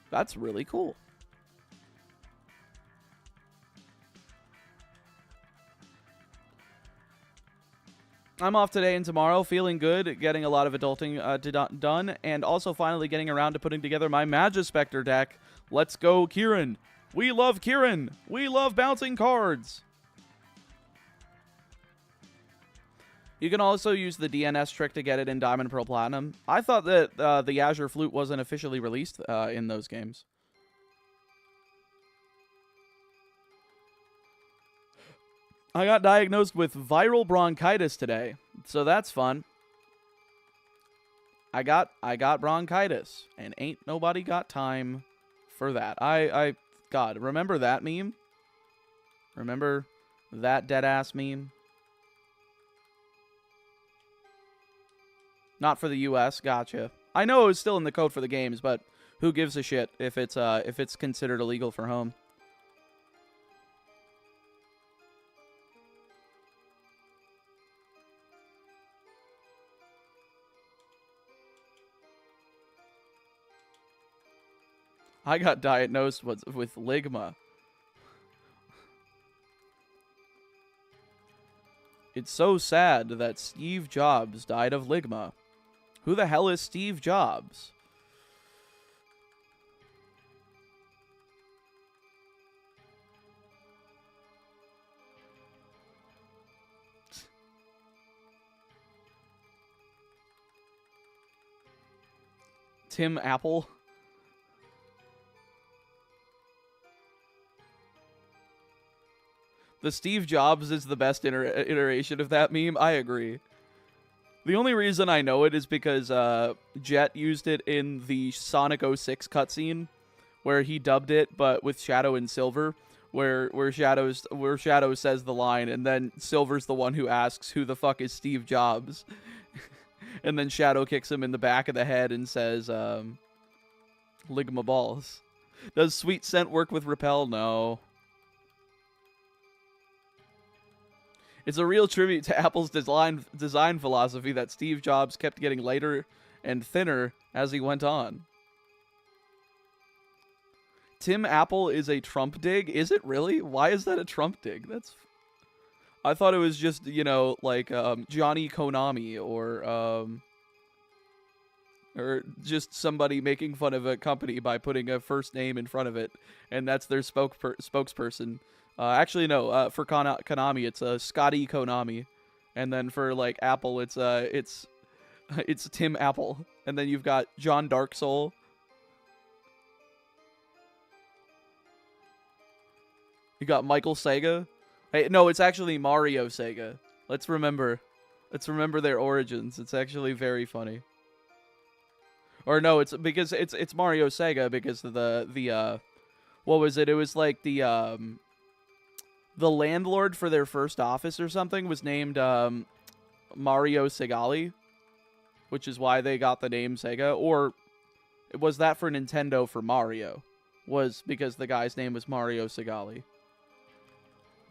That's really cool. I'm off today and tomorrow, feeling good, getting a lot of adulting done, and also finally getting around to putting together my Magispector deck. Let's go, Kieran. We love Kieran. We love bouncing cards. You can also use the DNS trick to get it in Diamond, Pearl, Platinum. I thought that the Azure Flute wasn't officially released in those games. I got diagnosed with viral bronchitis today, so that's fun. I got bronchitis, and ain't nobody got time for that. God, remember that meme? Remember that dead-ass meme? Not for the U.S., gotcha. I know it was still in the code for the games, but who gives a shit if it's considered illegal for home? I got diagnosed with ligma. It's so sad that Steve Jobs died of ligma. Who the hell is Steve Jobs? Tim Apple? The Steve Jobs is the best iteration of that meme. I agree. The only reason I know it is because Jet used it in the Sonic 06 cutscene, where he dubbed it, but with Shadow and Silver, where Shadow says the line, and then Silver's the one who asks, "Who the fuck is Steve Jobs?" And then Shadow kicks him in the back of the head and says, "Ligma balls." Does Sweet Scent work with Repel? No. It's a real tribute to Apple's design philosophy that Steve Jobs kept getting lighter and thinner as he went on. Tim Apple is a Trump dig? Is it really? Why is that a Trump dig? I thought it was just, you know, like Johnny Konami or just somebody making fun of a company by putting a first name in front of it, and that's their spokesperson. Actually, no. For Konami, it's Scotty Konami, and then for like Apple, it's Tim Apple, and then you've got John Darksoul. You got Michael Sega. Hey, no, it's actually Mario Sega. Let's remember their origins. It's actually very funny. Or no, it's because it's Mario Sega because of the what was it? It was like the landlord for their first office or something was named Mario Segali, which is why they got the name Sega. Or was that for Nintendo for Mario? Was because the guy's name was Mario Segali.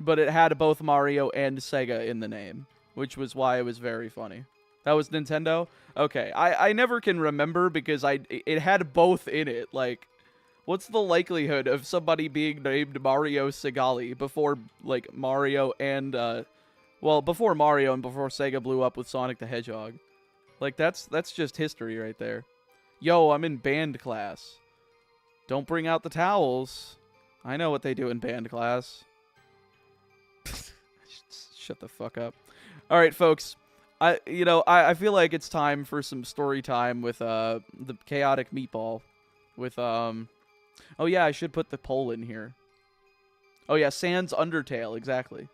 But it had both Mario and Sega in the name, which was why it was very funny. That was Nintendo? Okay, I never can remember because it had both in it. Like, what's the likelihood of somebody being named Mario Segali before, like, Mario and, before Mario and before Sega blew up with Sonic the Hedgehog? Like, that's just history right there. Yo, I'm in band class. Don't bring out the towels. I know what they do in band class. Shut the fuck up. All right, folks. I feel like it's time for some story time with the Chaotic Meatball. With oh yeah, I should put the poll in here. Oh yeah, Sans Undertale, exactly.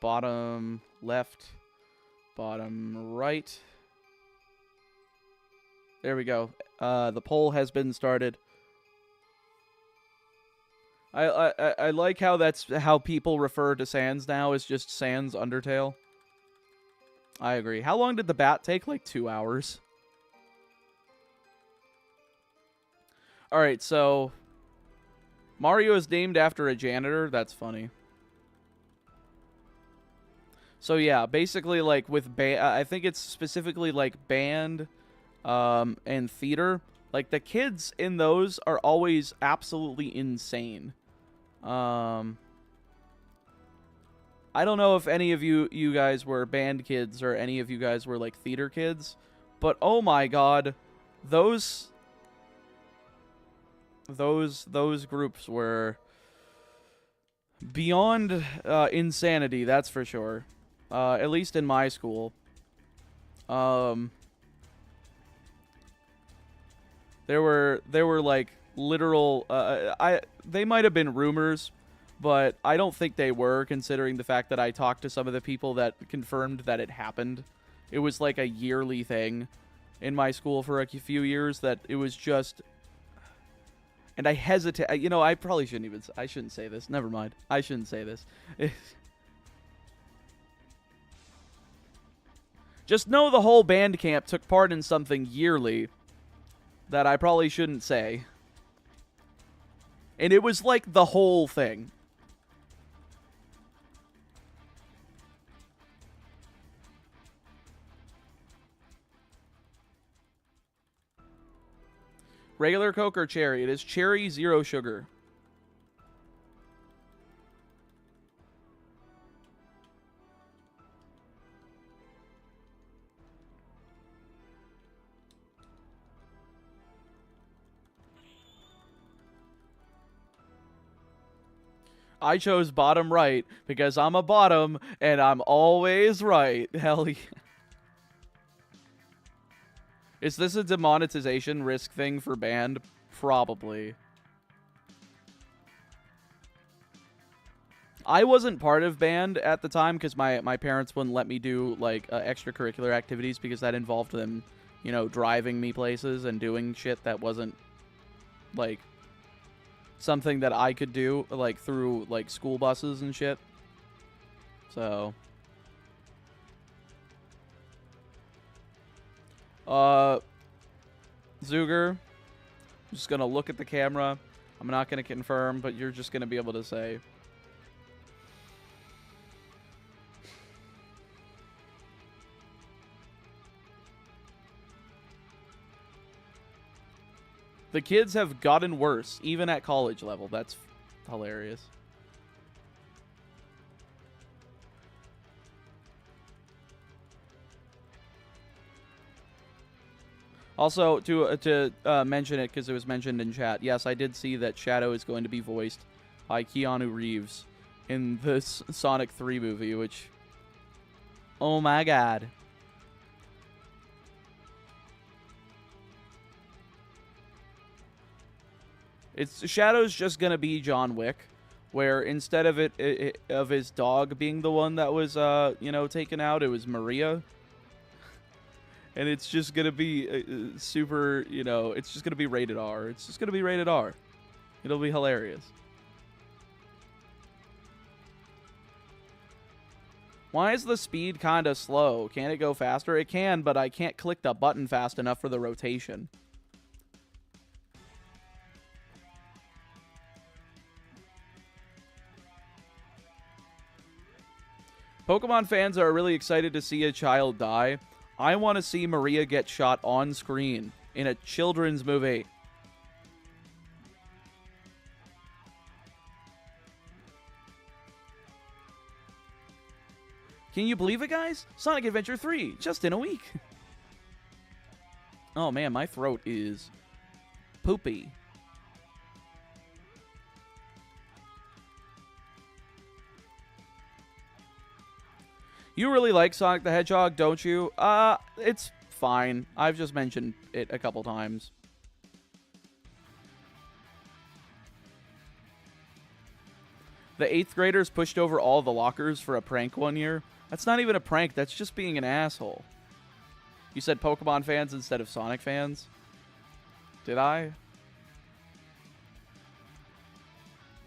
Bottom left bottom right. There we go. The poll has been started. I like how that's how people refer to Sans now, is just Sans Undertale. I agree. How long did the bat take? Like 2 hours. Alright, so Mario is named after a janitor. That's funny. So yeah, basically like with I think it's specifically like band and theater. Like the kids in those are always absolutely insane. I don't know if any of you guys were band kids or any of you guys were like theater kids, but oh my god, those groups were beyond insanity, that's for sure. At least in my school. There were like literal they might have been rumors, but I don't think they were, considering the fact that I talked to some of the people that confirmed that it happened. It was like a yearly thing in my school for a few years, that it was just, and I hesitate, you know, I probably shouldn't even, I shouldn't say this. Never mind. I shouldn't say this. Just know the whole band camp took part in something yearly that I probably shouldn't say. And it was like the whole thing. Regular Coke or cherry? It is cherry, 0 sugar. I chose bottom right because I'm a bottom and I'm always right. Hell yeah. Is this a demonetization risk thing for band? Probably. I wasn't part of band at the time because my parents wouldn't let me do like extracurricular activities because that involved them, you know, driving me places and doing shit that wasn't like something that I could do, like through like school buses and shit. So Zuger, I'm just gonna look at the camera. I'm not gonna confirm, but you're just gonna be able to say. The kids have gotten worse, even at college level. That's hilarious. Also, to mention it, because it was mentioned in chat, yes, I did see that Shadow is going to be voiced by Keanu Reeves in this Sonic 3 movie, which, oh my god. Shadow's just gonna be John Wick, where instead of of his dog being the one that was you know, taken out, it was Maria. And it's just gonna be super, you know, it's just gonna be rated R. It's just gonna be rated R. It'll be hilarious. Why is the speed kinda slow? Can it go faster? It can, but I can't click the button fast enough for the rotation. Pokemon fans are really excited to see a child die. I want to see Maria get shot on screen in a children's movie. Can you believe it, guys? Sonic Adventure 3, just in a week. Oh man, my throat is poopy. You really like Sonic the Hedgehog, don't you? It's fine. I've just mentioned it a couple times. The 8th graders pushed over all the lockers for a prank one year. That's not even a prank. That's just being an asshole. You said Pokemon fans instead of Sonic fans? Did I?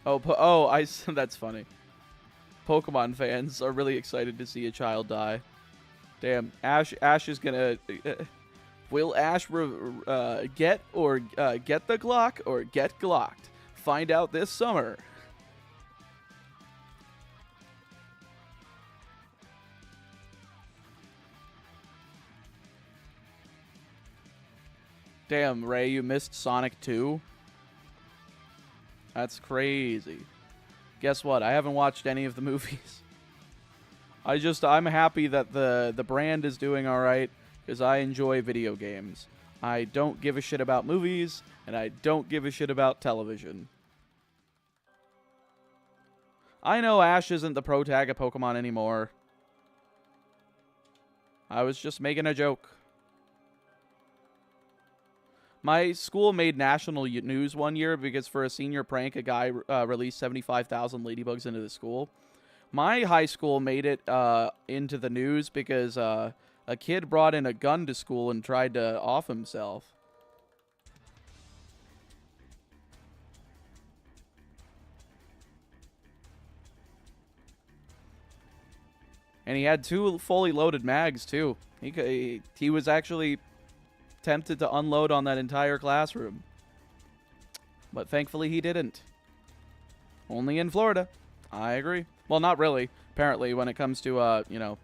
Oh, that's funny. Pokemon fans are really excited to see a child die. Damn, Ash is gonna... will Ash get the Glock or get Glocked? Find out this summer. Damn, Ray, you missed Sonic 2? That's crazy. Guess what? I haven't watched any of the movies. I'm happy that the brand is doing all right because I enjoy video games. I don't give a shit about movies, and I don't give a shit about television. I know Ash isn't the pro tag of Pokemon anymore. I was just making a joke. My school made national news one year because for a senior prank, a guy released 75,000 ladybugs into the school. My high school made it into the news because a kid brought in a gun to school and tried to off himself. And he had 2 fully loaded mags, too. He was actually tempted to unload on that entire classroom. But thankfully he didn't. Only in Florida. I agree. Well, not really. Apparently, when it comes to, you know...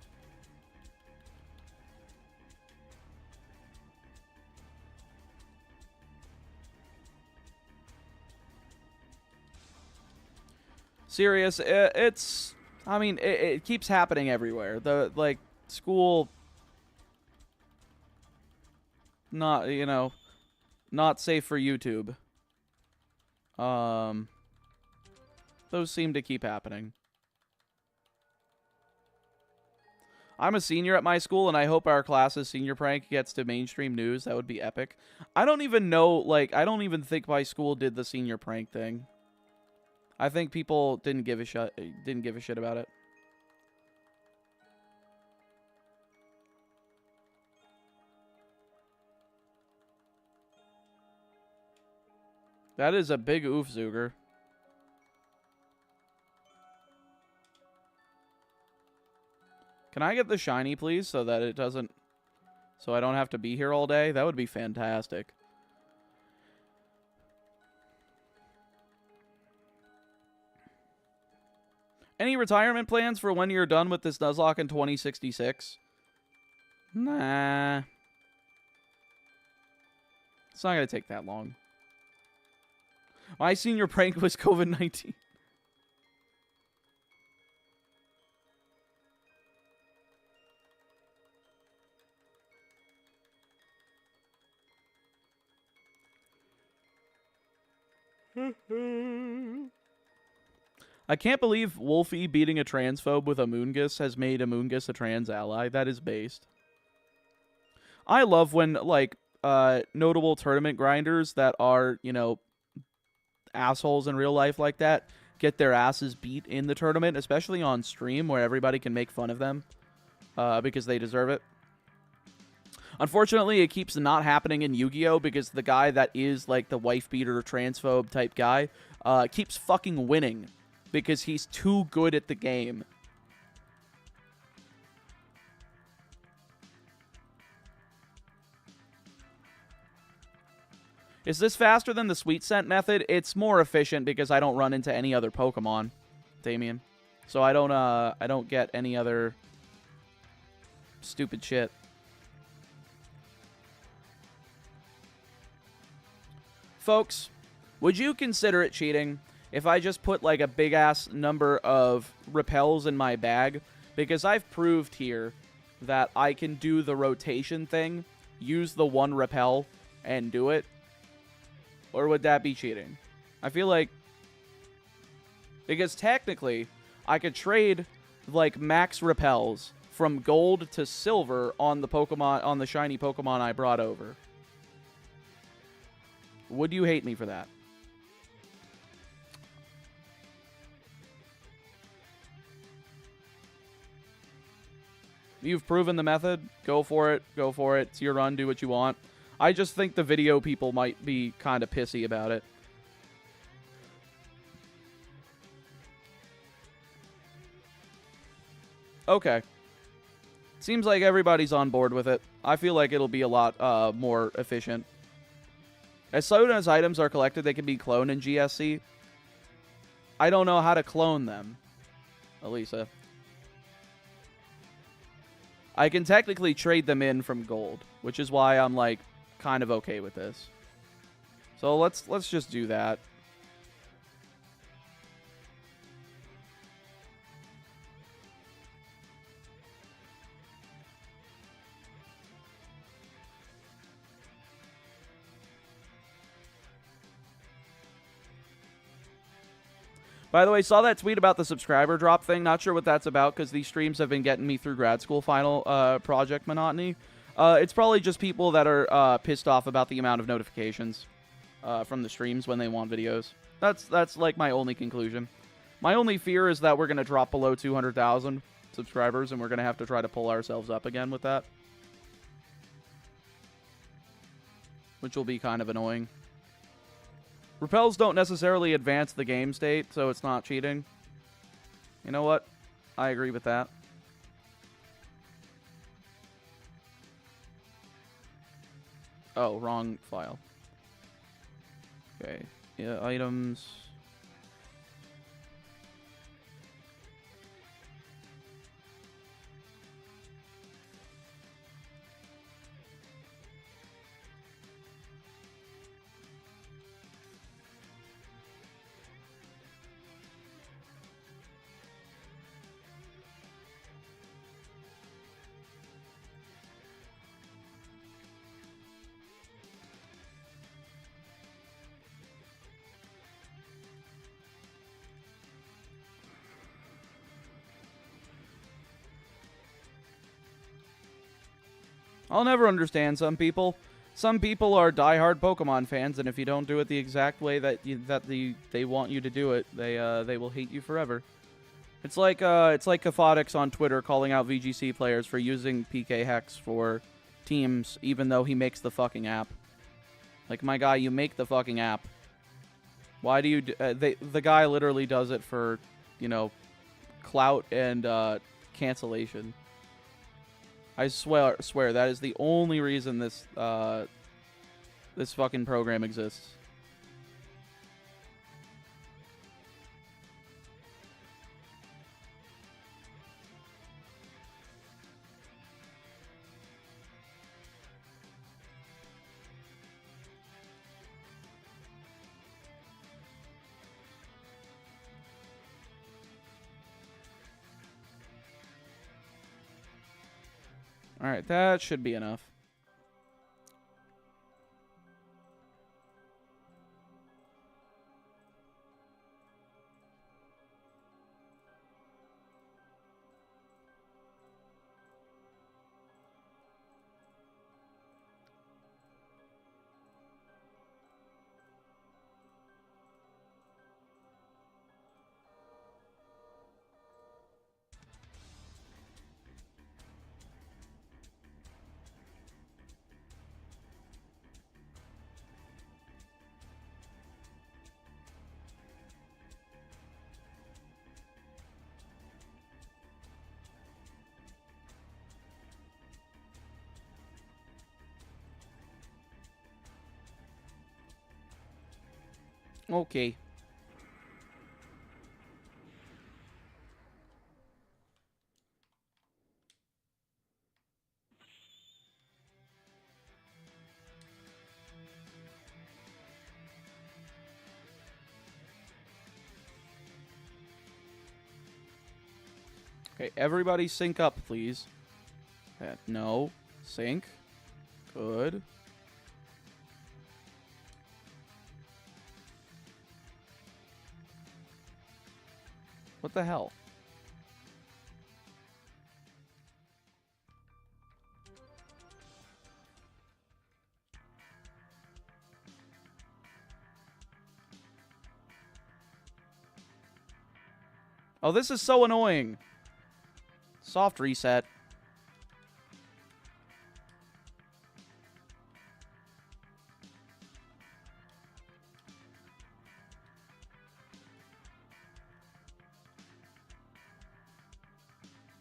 Serious, it's... I mean, it keeps happening everywhere. Like, school... Not, you know, not safe for YouTube. Those seem to keep happening. I'm a senior at my school, and I hope our class's senior prank gets to mainstream news. That would be epic. I don't even know, like, I don't even think my school did the senior prank thing. I think people didn't give a shit about it. That is a big oof, Zuger. Can I get the shiny, please, so that it doesn't... So I don't have to be here all day? That would be fantastic. Any retirement plans for when you're done with this Nuzlocke in 2066? Nah. It's not going to take that long. My senior prank was COVID-19. I can't believe Wolfie beating a transphobe with Amoonguss has made Amoonguss a trans ally. That is based. I love when, like, notable tournament grinders that are, you know, assholes in real life like that get their asses beat in the tournament, especially on stream where everybody can make fun of them because they deserve it. Unfortunately, it keeps not happening in Yu-Gi-Oh! Because the guy that is, like, the wife-beater transphobe type guy keeps fucking winning because he's too good at the game. Is this faster than the sweet scent method? It's more efficient because I don't run into any other Pokemon, Damien. So I don't get any other stupid shit. Folks, would you consider it cheating if I just put like a big ass number of repels in my bag? Because I've proved here that I can do the rotation thing, use the one repel, and do it. Or would that be cheating? I feel like... Because technically, I could trade, like, max repels from gold to silver on the Pokemon, on the shiny Pokemon I brought over. Would you hate me for that? You've proven the method. Go for it. Go for it. It's your run. Do what you want. I just think the video people might be kind of pissy about it. Okay. Seems like everybody's on board with it. I feel like it'll be a lot more efficient. As soon as items are collected, they can be cloned in GSC. I don't know how to clone them, Elisa. I can technically trade them in from gold, which is why I'm, like, kind of okay with this. So let's just do that. By the way, saw that tweet about the subscriber drop thing. Not sure what that's about because these streams have been getting me through grad school final project monotony. It's probably just people that are pissed off about the amount of notifications from the streams when they want videos. That's like my only conclusion. My only fear is that we're going to drop below 200,000 subscribers and we're going to have to try to pull ourselves up again with that. Which will be kind of annoying. Repels don't necessarily advance the game state, so it's not cheating. You know what? I agree with that. Oh, wrong file. Okay. Yeah, items. I'll never understand some people. Some people are diehard Pokemon fans, and if you don't do it the exact way that they want you to do it, they will hate you forever. It's like Cathodix on Twitter calling out VGC players for using PK Hex for teams, even though he makes the fucking app. Like, my guy, you make the fucking app. Why do you? The guy literally does it for, you know, clout and cancellation. I swear that is the only reason this this fucking program exists. Alright, that should be enough. Okay. Okay, everybody sync up, please. No. Sync. Good. What the hell? Oh, this is so annoying. Soft reset.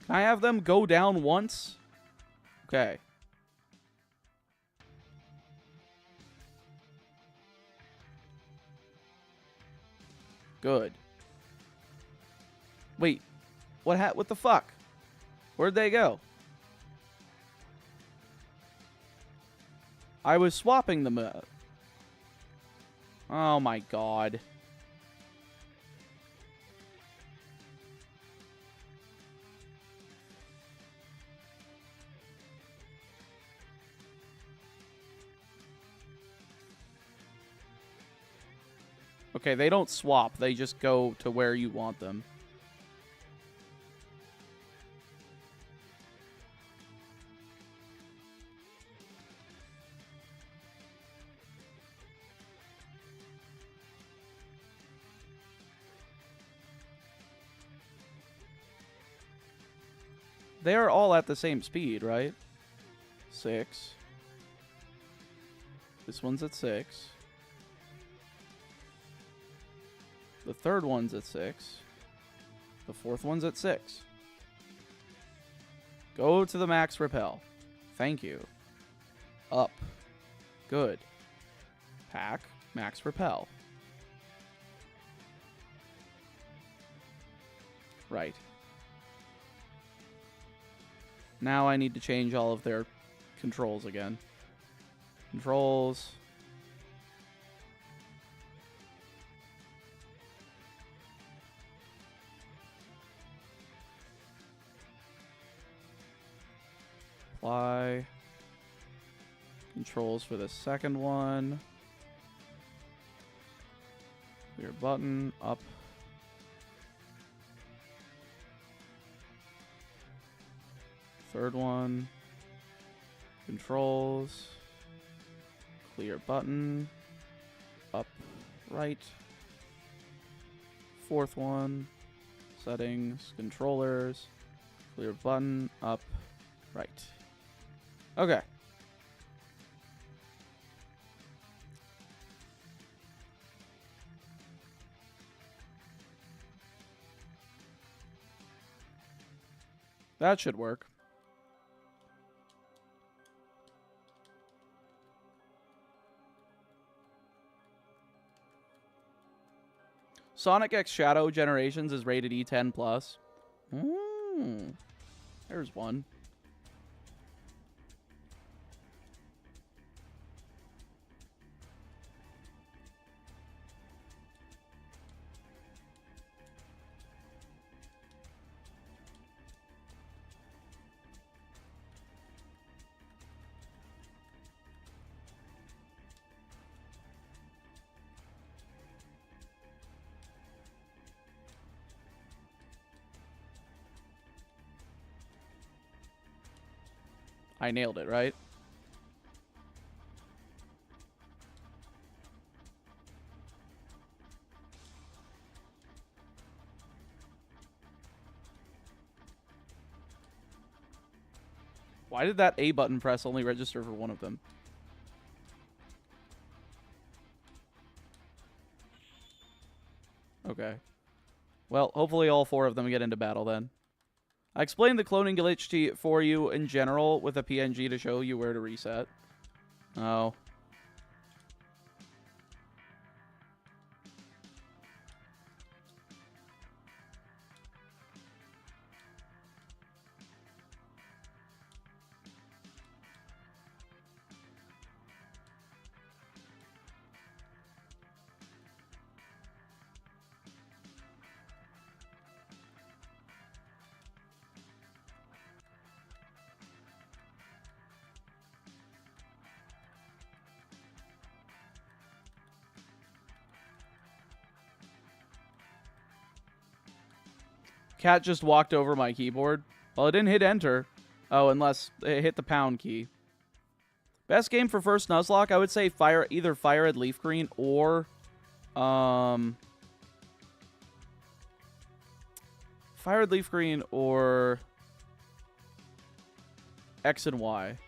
Can I have them go down once? Okay. Good. Wait. What the fuck? Where'd they go? I was swapping them. Oh my god. Okay, they don't swap. They just go to where you want them. They are all at the same speed, right? 6. This one's at 6. The third one's at 6. The fourth one's at 6. Go to the max repel. Thank you. Up. Good. Pack. Max repel. Right. Now I need to change all of their controls again. Controls. Apply. Controls for the second one. Clear button. Up. Third one. Controls. Clear button. Up. Right. Fourth one. Settings. Controllers. Clear button. Up. Right. Okay. That should work. Sonic X Shadow Generations is rated E10+. There's one. I nailed it, right? Why did that A button press only register for one of them? Okay. Well, hopefully all 4 of them get into battle then. I explained the cloning glitch for you in general with a PNG to show you where to reset. Oh. Cat just walked over my keyboard. Well, it didn't hit enter. Oh, unless it hit the pound key. Best game for first Nuzlocke, I would say either Fire Red Leaf Green or Fire Red Leaf Green or X and Y.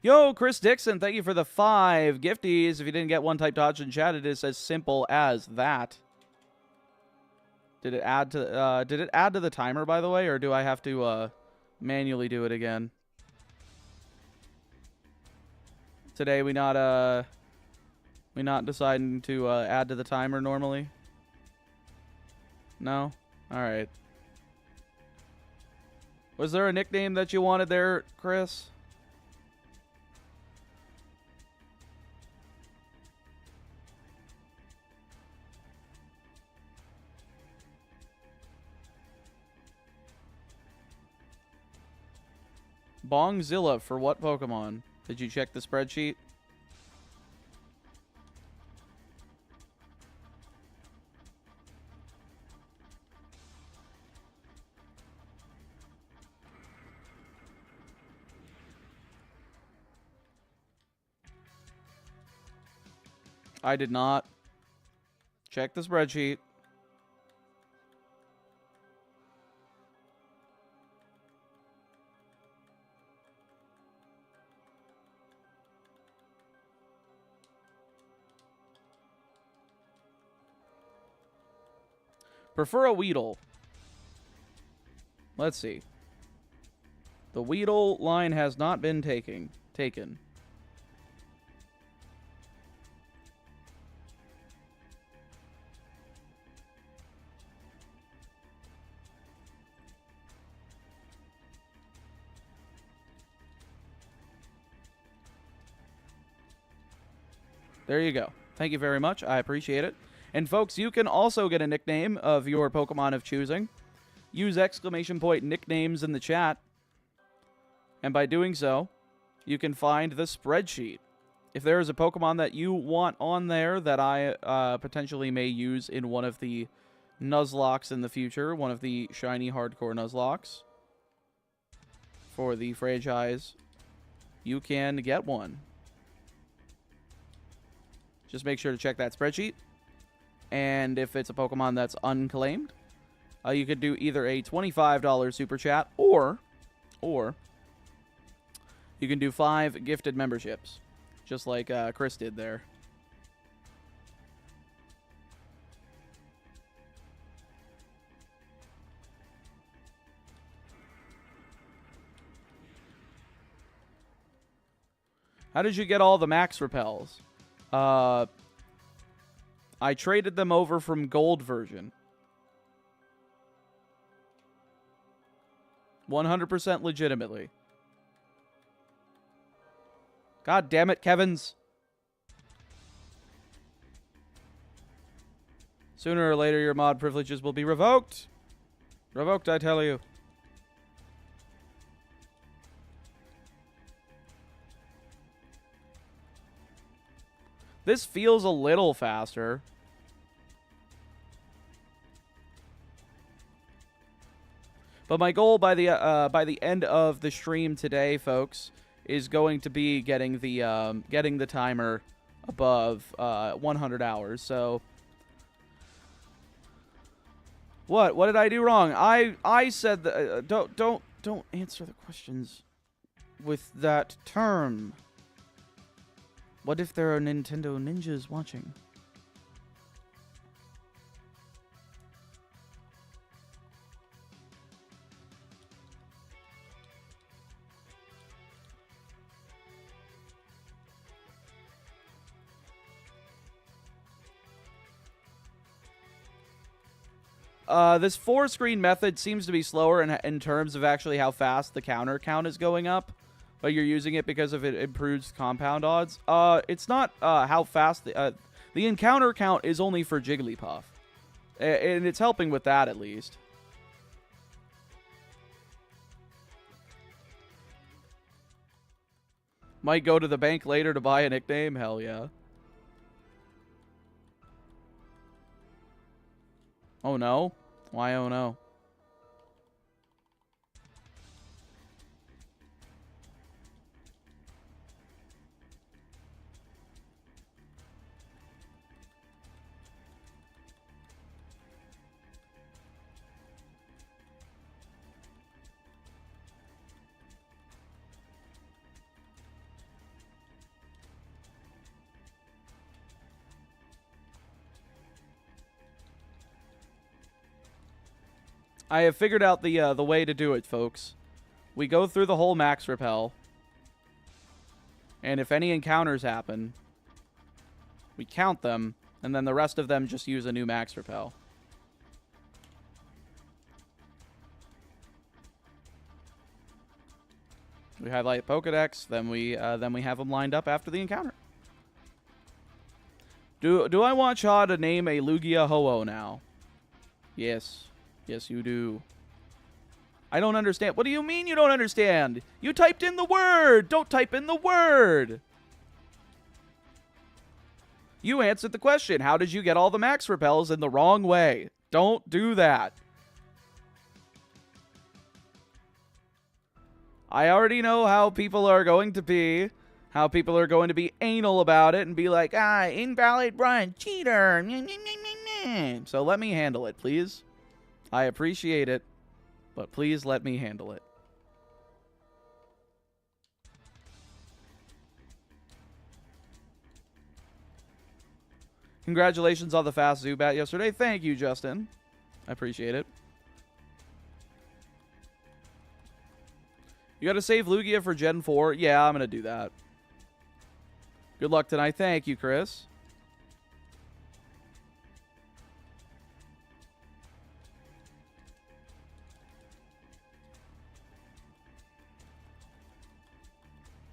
Yo, Chris Dixon, thank you for the 5 gifties. If you didn't get one type dodge in chat, it is as simple as that. Did it add to the timer, by the way, or do I have to manually do it again? Today we not deciding to add to the timer normally? No? Alright. Was there a nickname that you wanted there, Chris? Bongzilla for what Pokemon? Did you check the spreadsheet? I did not. Check the spreadsheet. Prefer a Weedle. Let's see. The Weedle line has not been taken. There you go. Thank you very much. I appreciate it. And folks, you can also get a nickname of your Pokemon of choosing. Use exclamation point nicknames in the chat. And by doing so, you can find the spreadsheet. If there is a Pokemon that you want on there that I potentially may use in one of the Nuzlocks in the future, one of the shiny hardcore Nuzlocks for the franchise, you can get one. Just make sure to check that spreadsheet. And if it's a Pokemon that's unclaimed, you could do either a $25 super chat or you can do 5 gifted memberships, just like Chris did there. How did you get all the max repels? I traded them over from gold version. 100% legitimately. God damn it, Kevins. Sooner or later, your mod privileges will be revoked. Revoked, I tell you. This feels a little faster. But my goal by the end of the stream today, folks, is going to be getting the timer above 100 hours. So what did I do wrong? I said that don't answer the questions with that term. What if there are Nintendo ninjas watching? This 4-screen method seems to be slower in terms of actually how fast the counter count is going up. But you're using it because of it improves compound odds. It's not how fast the encounter count is only for Jigglypuff, and it's helping with that at least. Might go to the bank later to buy a nickname. Hell yeah. Oh no? Why oh no? I have figured out the way to do it, folks. We go through the whole max repel, and if any encounters happen, we count them, and then the rest of them just use a new max repel. We highlight Pokedex, then we have them lined up after the encounter. Do I want Shaw to name a Lugia Ho-Oh now? Yes. Yes, you do. I don't understand. What do you mean you don't understand? You typed in the word! Don't type in the word! You answered the question. How did you get all the max repels in the wrong way? Don't do that. I already know how people are going to be. How people are going to be anal about it and be like, invalid run, cheater. So let me handle it, please. I appreciate it, but please let me handle it. Congratulations on the fast Zubat yesterday. Thank you, Justin. I appreciate it. You gotta save Lugia for Gen 4? Yeah, I'm gonna do that. Good luck tonight. Thank you, Chris.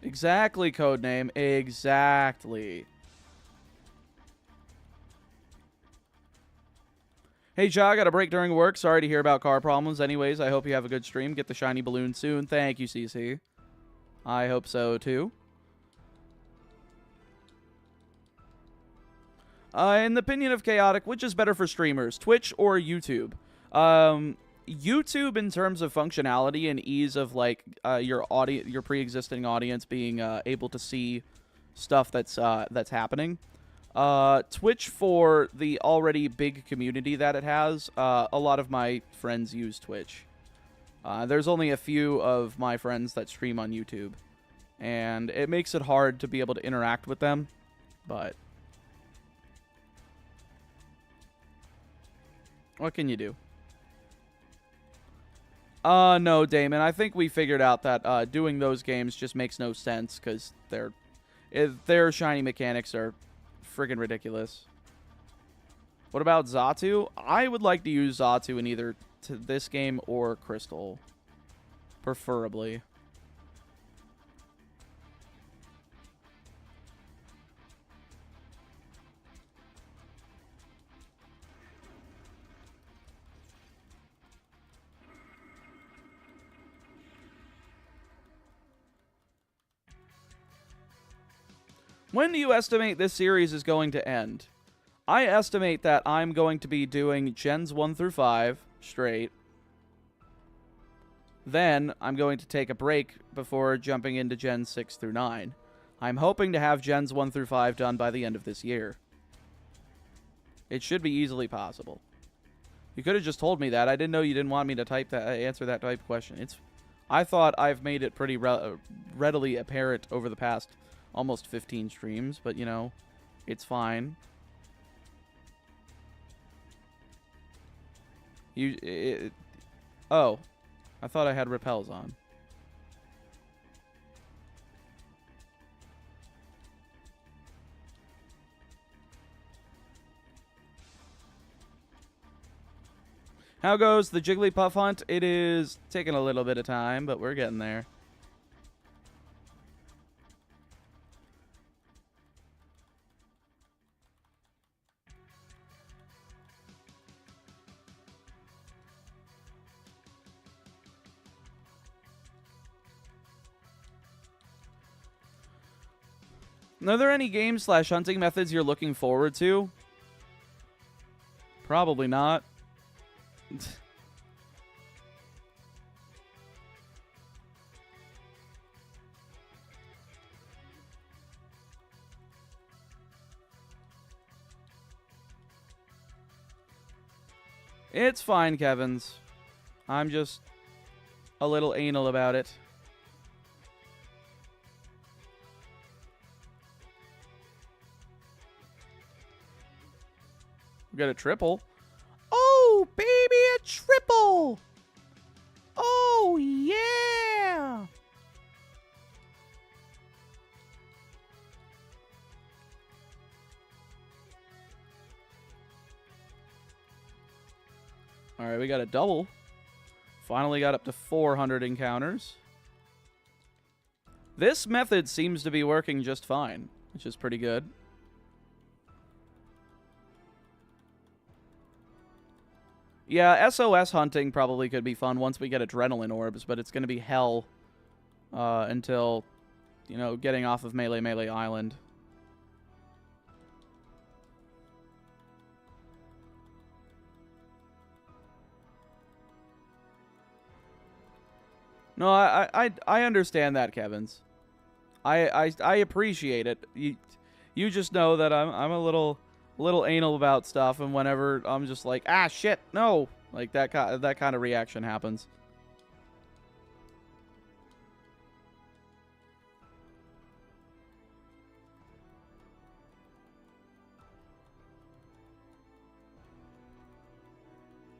Exactly, Codename. Exactly. Hey, Ja, I got a break during work. Sorry to hear about car problems. Anyways, I hope you have a good stream. Get the shiny balloon soon. Thank you, CC. I hope so, too. In the opinion of Chaotic, which is better for streamers, Twitch or YouTube? YouTube, in terms of functionality and ease of like your pre-existing audience being able to see stuff that's happening. Twitch, for the already big community that it has, a lot of my friends use Twitch. There's only a few of my friends that stream on YouTube, and it makes it hard to be able to interact with them, but what can you do? No, Damon. I think we figured out that doing those games just makes no sense because their shiny mechanics are friggin' ridiculous. What about Xatu? I would like to use Xatu in either this game or Crystal, preferably. When do you estimate this series is going to end? I estimate that I'm going to be doing Gens 1 through 5 straight. Then I'm going to take a break before jumping into Gens 6 through 9. I'm hoping to have Gens 1 through 5 done by the end of this year. It should be easily possible. You could have just told me that. I didn't know you didn't want me to answer that type of question. I thought I've made it pretty readily apparent over the past almost 15 streams, but, you know, it's fine. Oh, I thought I had repels on. How goes the Jigglypuff hunt? It is taking a little bit of time, but we're getting there. Are there any games/hunting methods you're looking forward to? Probably not. It's fine, Kevins. I'm just a little anal about it. We got a triple. Oh, Ooh, baby, a triple! Oh, yeah! Alright, we got a double. Finally got up to 400 encounters. This method seems to be working just fine, which is pretty good. Yeah, SOS hunting probably could be fun once we get adrenaline orbs, but it's going to be hell until, you know, getting off of Melee Island. No, I understand that, Kevins. I appreciate it. You just know that I'm a little anal about stuff, and whenever I'm just like, ah, shit, no, like that kind of reaction happens.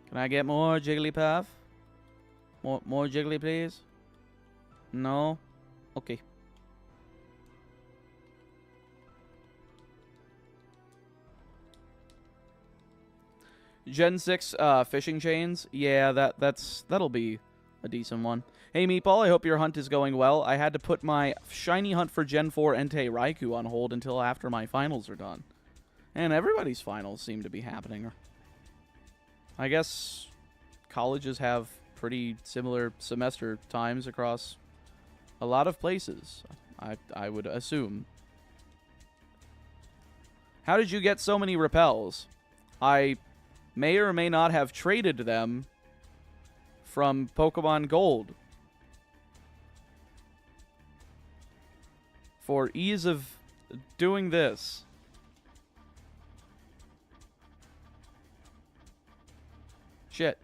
Can I get more Jigglypuff? More Jiggly, please? No? Okay. Gen 6 fishing chains. Yeah, that'll be a decent one. Hey, Meatball, I hope your hunt is going well. I had to put my shiny hunt for Gen 4 Entei Raikou on hold until after my finals are done. And everybody's finals seem to be happening. I guess colleges have pretty similar semester times across a lot of places, I would assume. How did you get so many repels? I may or may not have traded them from Pokemon Gold. For ease of doing this. Shit.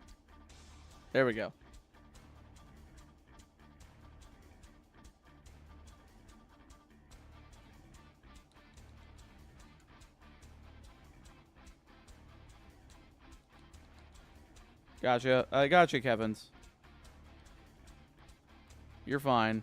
There we go. Gotcha. I gotcha, Kevins. You're fine.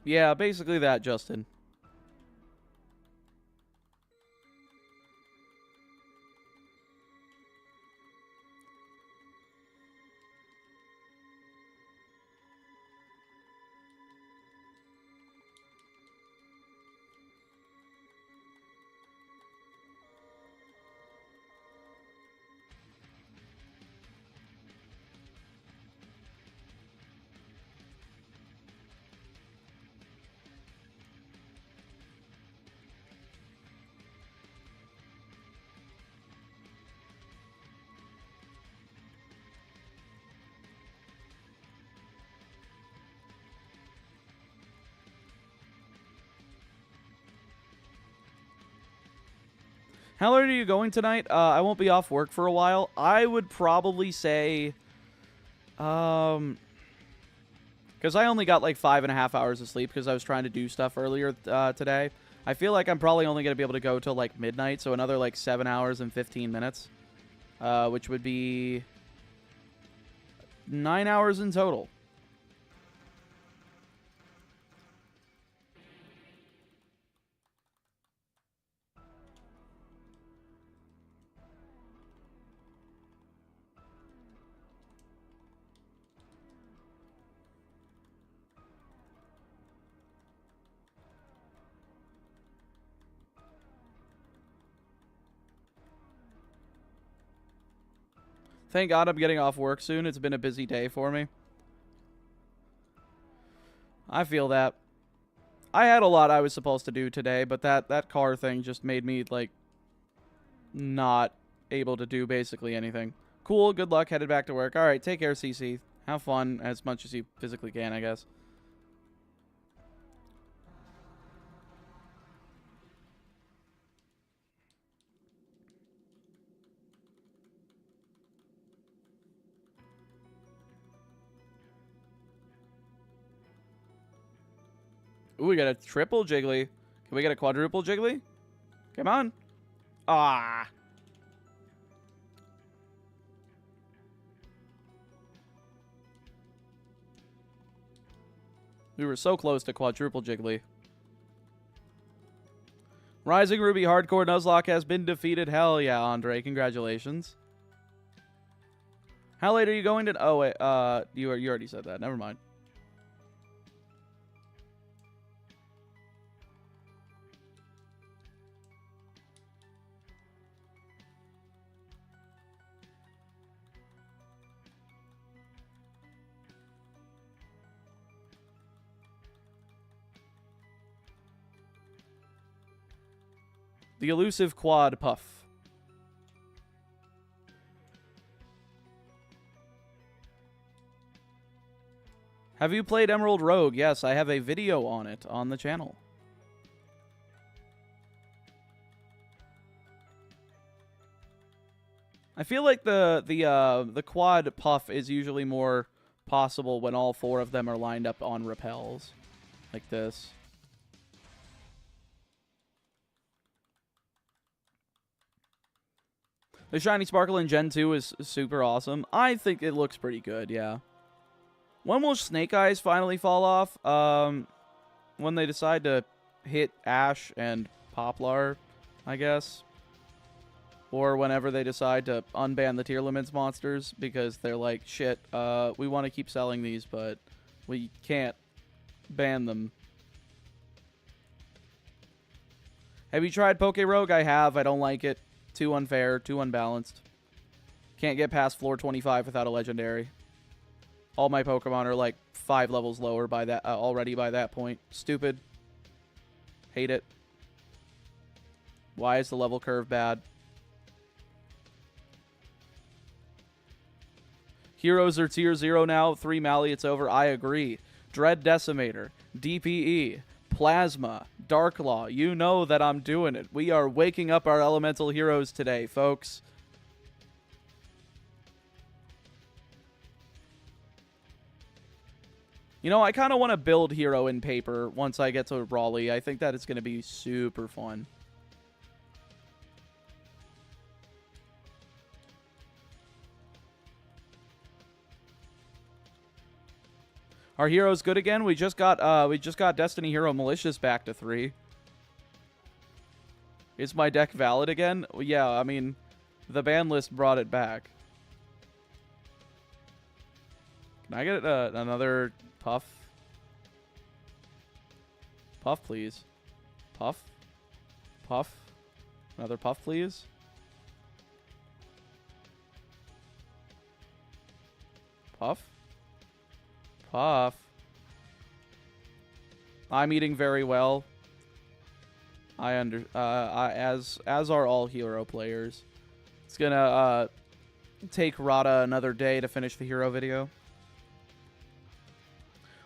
Yeah, basically that, Justin. How late are you going tonight? I won't be off work for a while. I would probably say, because I only got like 5.5 hours of sleep because I was trying to do stuff earlier today. I feel like I'm probably only going to be able to go till like midnight, so another like 7 hours and 15 minutes, which would be 9 hours in total. Thank God I'm getting off work soon. It's been a busy day for me. I feel that. I had a lot I was supposed to do today, but that car thing just made me, like, not able to do basically anything. Cool, good luck, headed back to work. Alright, take care, CC. Have fun as much as you physically can, I guess. Ooh, we got a triple Jiggly. Can we get a quadruple Jiggly? Come on. Ah. We were so close to quadruple Jiggly. Rising Ruby Hardcore Nuzlocke has been defeated. Hell yeah, Andre. Congratulations. How late are you going to... Oh, wait. You already said that. Never mind. The elusive quad puff. Have you played Emerald Rogue? Yes, I have a video on it on the channel. I feel like the quad puff is usually more possible when all 4 of them are lined up on repels, like this. The Shiny Sparkle in Gen 2 is super awesome. I think it looks pretty good, yeah. When will Snake Eyes finally fall off? When they decide to hit Ash and Poplar, I guess. Or whenever they decide to unban the tier limits monsters, because they're like, shit, we want to keep selling these, but we can't ban them. Have you tried Poke Rogue? I have. I don't like it. Too unfair, too unbalanced. Can't get past floor 25 without a legendary. All my Pokemon are like 5 levels lower by that already by that point. Stupid. Hate it. Why is the level curve bad? Heroes are tier 0 now. 3 Mally, it's over. I agree. Dread Decimator. DPE. Plasma, Darklaw, you know that I'm doing it. We are waking up our elemental heroes today, folks. You know, I kind of want to build hero in paper once I get to Raleigh. I think that it's going to be super fun. Are heroes good again? We just got Destiny Hero Malicious back to 3. Is my deck valid again? Well, yeah, I mean, the ban list brought it back. Can I get another puff? Puff, please. Puff. Puff. Another puff, please. Puff. Puff. I'm eating very well. As are all hero players. It's gonna take Rada another day to finish the hero video.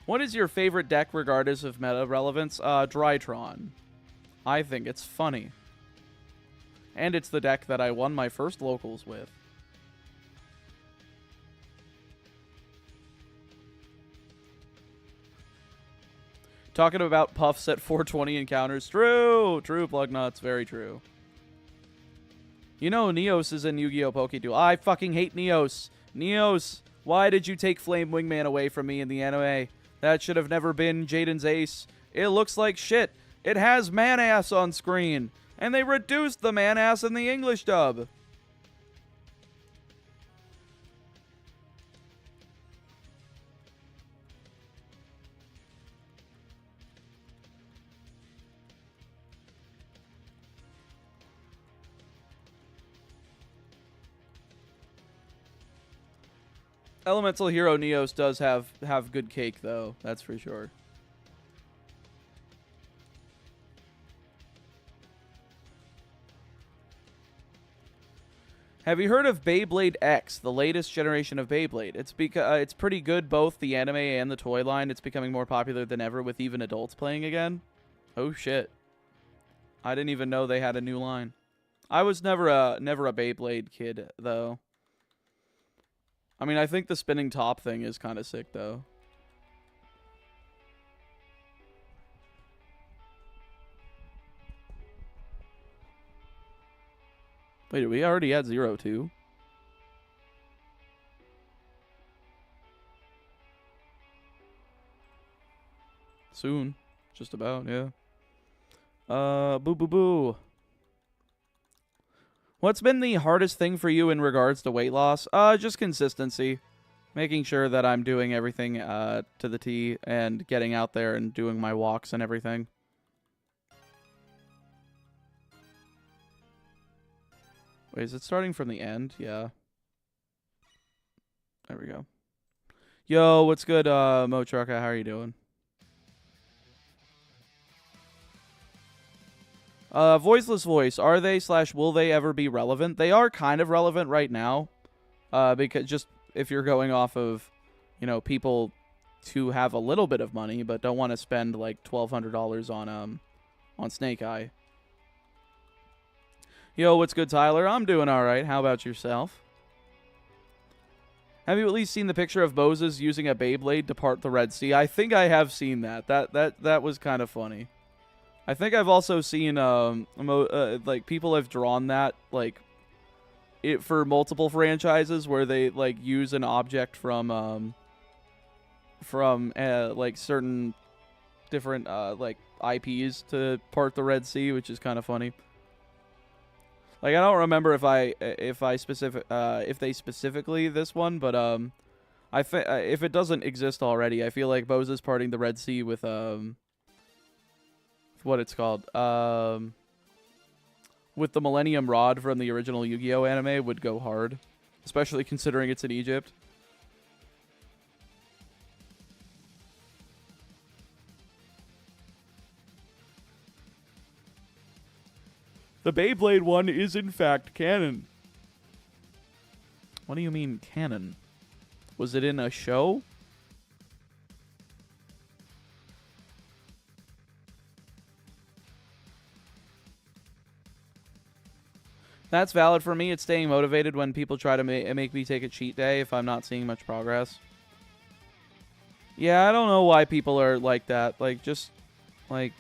What is your favorite deck regardless of meta relevance? Drytron. I think it's funny. And it's the deck that I won my first locals with. Talking about puffs at 420 encounters. True! True, Plugnuts. Very true. You know Neos is in Yu-Gi-Oh! Pokéduel. I fucking hate Neos. Neos, why did you take Flame Wingman away from me in the anime? That should have never been Jaden's ace. It looks like shit. It has man-ass on screen. And they reduced the man-ass in the English dub. Elemental Hero Neos does have good cake, though. That's for sure. Have you heard of Beyblade X, the latest generation of Beyblade? It's pretty good, both the anime and the toy line. It's becoming more popular than ever, with even adults playing again. Oh shit! I didn't even know they had a new line. I was never a Beyblade kid, though. I mean, I think the spinning top thing is kind of sick, though. Wait, we already had 0 too? Soon. Just about, yeah. Boo boo boo. What's been the hardest thing for you in regards to weight loss? Just consistency. Making sure that I'm doing everything to the T and getting out there and doing my walks and everything. Wait, is it starting from the end? Yeah. There we go. Yo, what's good, Mo Trucka? How are you doing? Voiceless voice. Are they / will they ever be relevant? They are kind of relevant right now. Because just if you're going off of, you know, people to have a little bit of money but don't want to spend like $1,200 on Snake Eye. Yo, what's good, Tyler? I'm doing all right. How about yourself? Have you at least seen the picture of Moses using a Beyblade to part the Red Sea? I think I have seen that. That was kind of funny. I think I've also seen like people have drawn that like it for multiple franchises where they like use an object from like certain different like IPs to part the Red Sea, which is kind of funny. Like I don't remember if they specifically this one, but if it doesn't exist already, I feel like Moses parting the Red Sea with what it's called with the Millennium Rod from the original Yu-Gi-Oh anime would go hard, especially considering it's in Egypt. The Beyblade one is in fact canon. What do you mean canon? Was it in a show? That's valid for me. It's staying motivated when people try to make me take a cheat day if I'm not seeing much progress. Yeah, I don't know why people are like that. Like, just, like,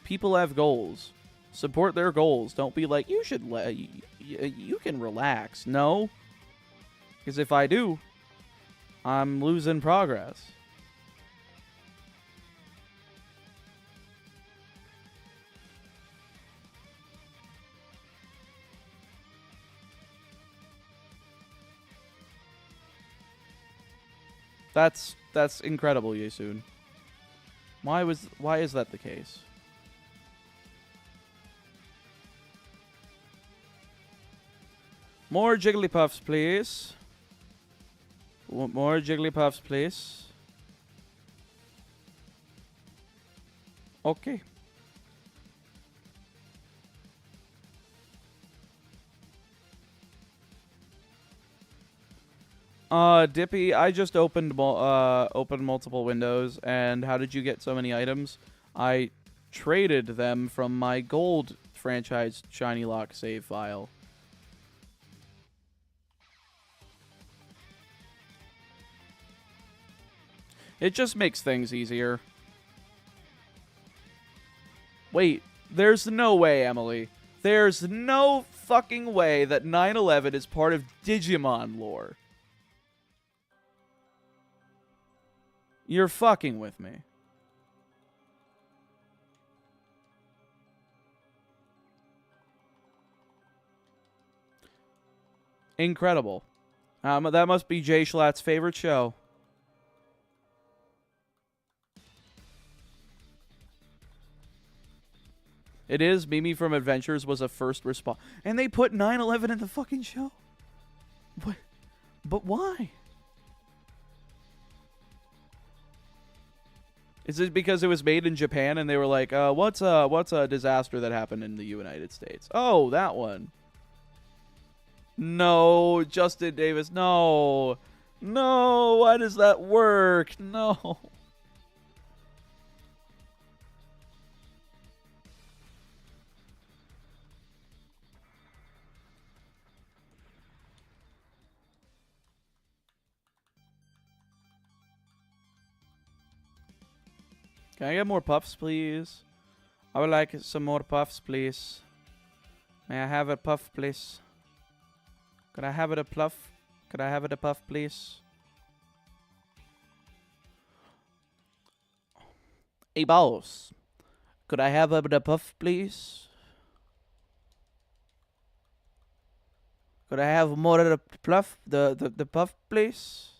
people have goals. Support their goals. Don't be like, you can relax. No. Because if I do, I'm losing progress. That's incredible, Yesun. Why is that the case? More Jigglypuffs, please. More Jigglypuffs, please. Okay. Dippy, I just opened multiple windows, and how did you get so many items? I traded them from my gold franchise shiny lock save file. It just makes things easier. Wait, there's no way, Emily. There's no fucking way that 9/11 is part of Digimon lore. You're fucking with me. Incredible. That must be Jay Schlatt's favorite show. It is. Mimi from Adventures was a first response. And they put 9/11 in the fucking show? What? But why? Is it because it was made in Japan and they were like, what's a disaster that happened in the United States? Oh, that one. No, Justin Davis, no. No, why does that work? No. Can I get more puffs, please? I would like some more puffs, please. May I have a puff, please? Could I have it a pluff? Could I have it a puff, please? Hey, boss. Could I have a puff, please? Could I have more of the pluff? The puff, please?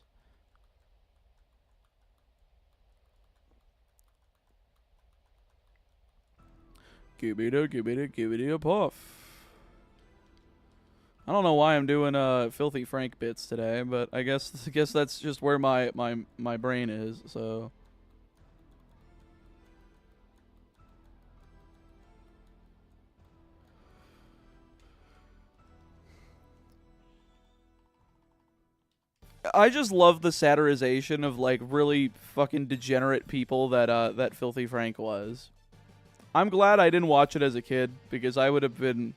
Give me a puff. I don't know why I'm doing filthy Frank bits today, but I guess that's just where my brain is. So I just love the satirization of like really fucking degenerate people that filthy Frank was. I'm glad I didn't watch it as a kid because I would have been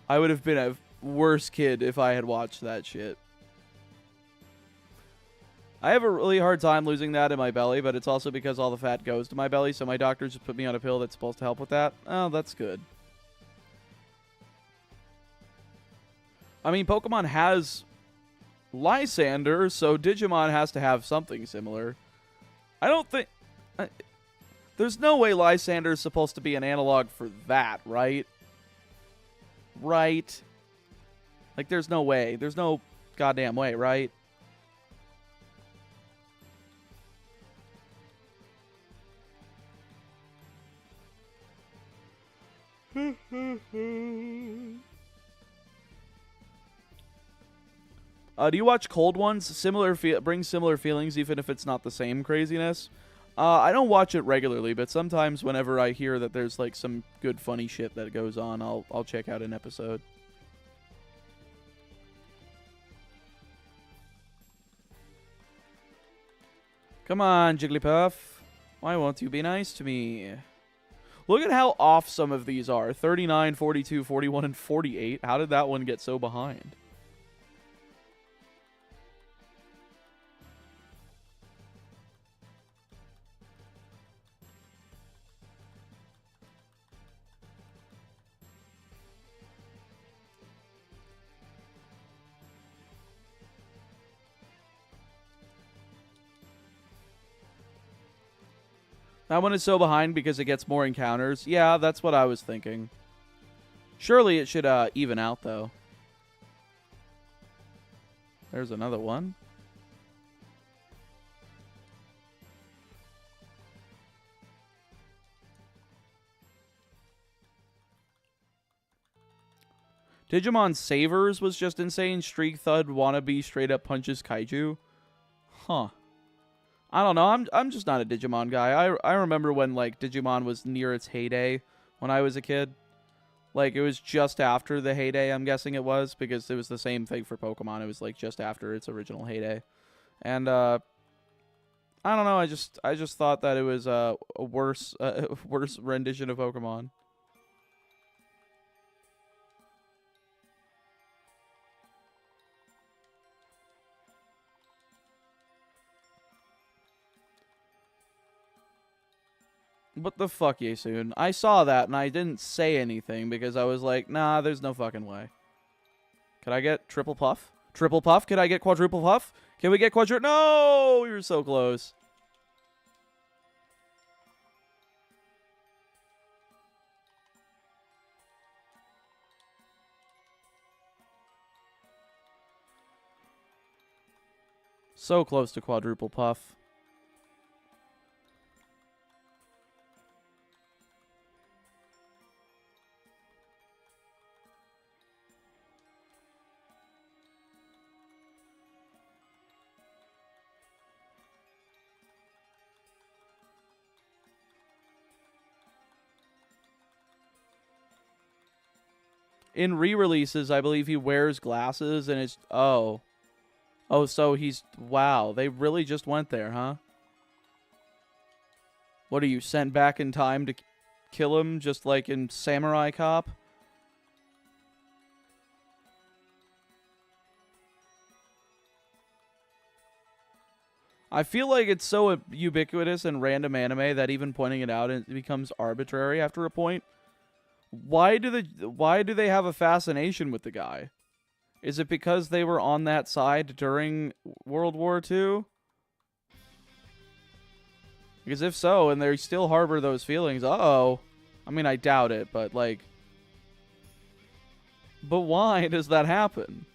a worse kid if I had watched that shit. I have a really hard time losing that in my belly, but it's also because all the fat goes to my belly, so my doctor just put me on a pill that's supposed to help with that. Oh, that's good. I mean, Pokemon has Lysander, so Digimon has to have something similar. I don't think... there's no way Lysander is supposed to be an analog for that, right? Right? Like, there's no way. There's no goddamn way, right? Do you watch Cold Ones? Brings similar feelings, even if it's not the same craziness. I don't watch it regularly, but sometimes whenever I hear that there's like some good funny shit that goes on, I'll check out an episode. Come on, Jigglypuff. Why won't you be nice to me? Look at how off some of these are. 39, 42, 41, and 48. How did that one get so behind? That one is so behind because it gets more encounters. Yeah, that's what I was thinking. Surely it should even out, though. There's another one. Digimon Savers was just insane. Streak Thud Wannabe straight up punches Kaiju. Huh. I don't know. I'm just not a Digimon guy. I remember when like Digimon was near its heyday when I was a kid. Like it was just after the heyday, I'm guessing it was, because it was the same thing for Pokemon. It was like just after its original heyday. And I don't know, I just thought that it was a worse worse rendition of Pokemon. What the fuck, Yesoon? I saw that and I didn't say anything because I was like, nah, there's no fucking way. Could I get triple puff? Triple puff? Could I get quadruple puff? Can we get quadruple? No! We were so close. So close to quadruple puff. In re-releases, I believe he wears glasses and it's... Oh. Oh, so he's... Wow, they really just went there, huh? What are you, sent back in time to kill him just like in Samurai Cop? I feel like it's so ubiquitous in random anime that even pointing it out it becomes arbitrary after a point. why do they have a fascination with the guy? Is it because they were on that side during World War II? Because if so, and they still harbor those feelings, uh-oh. I mean, I doubt it, but like... But why does that happen?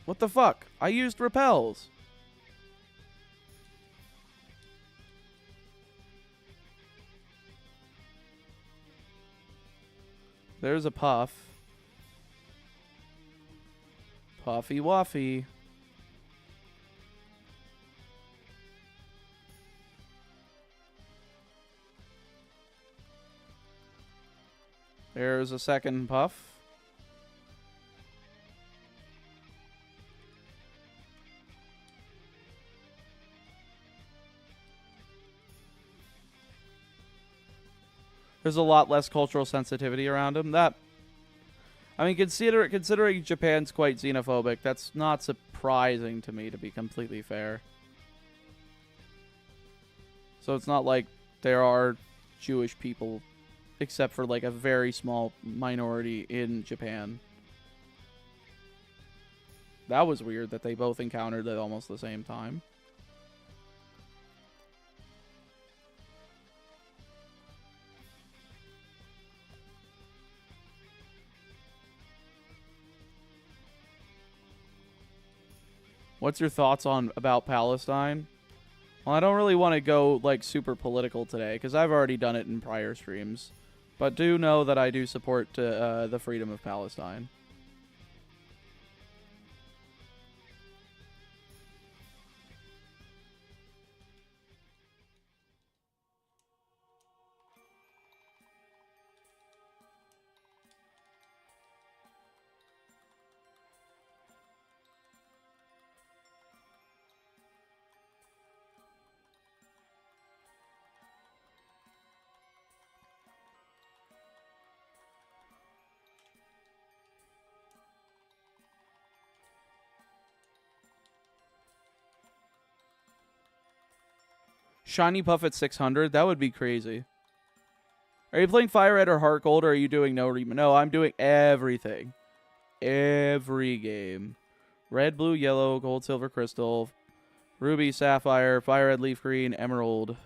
What the fuck? I used repels. There's a puff. Puffy Waffy. There's a second puff. There's a lot less cultural sensitivity around him. That, I mean, considering Japan's quite xenophobic, that's not surprising to me, to be completely fair. So it's not like there are Jewish people, except for like a very small minority in Japan. That was weird that they both encountered at almost the same time. What's your thoughts about Palestine? Well, I don't really want to go like super political today because I've already done it in prior streams, but do know that I do support the freedom of Palestine. Shiny Puff at 600? That would be crazy. Are you playing Fire Red or Heart Gold, or are you doing no Rema? No, I'm doing everything. Every game. Red, Blue, Yellow, Gold, Silver, Crystal, Ruby, Sapphire, Fire Red, Leaf Green, Emerald.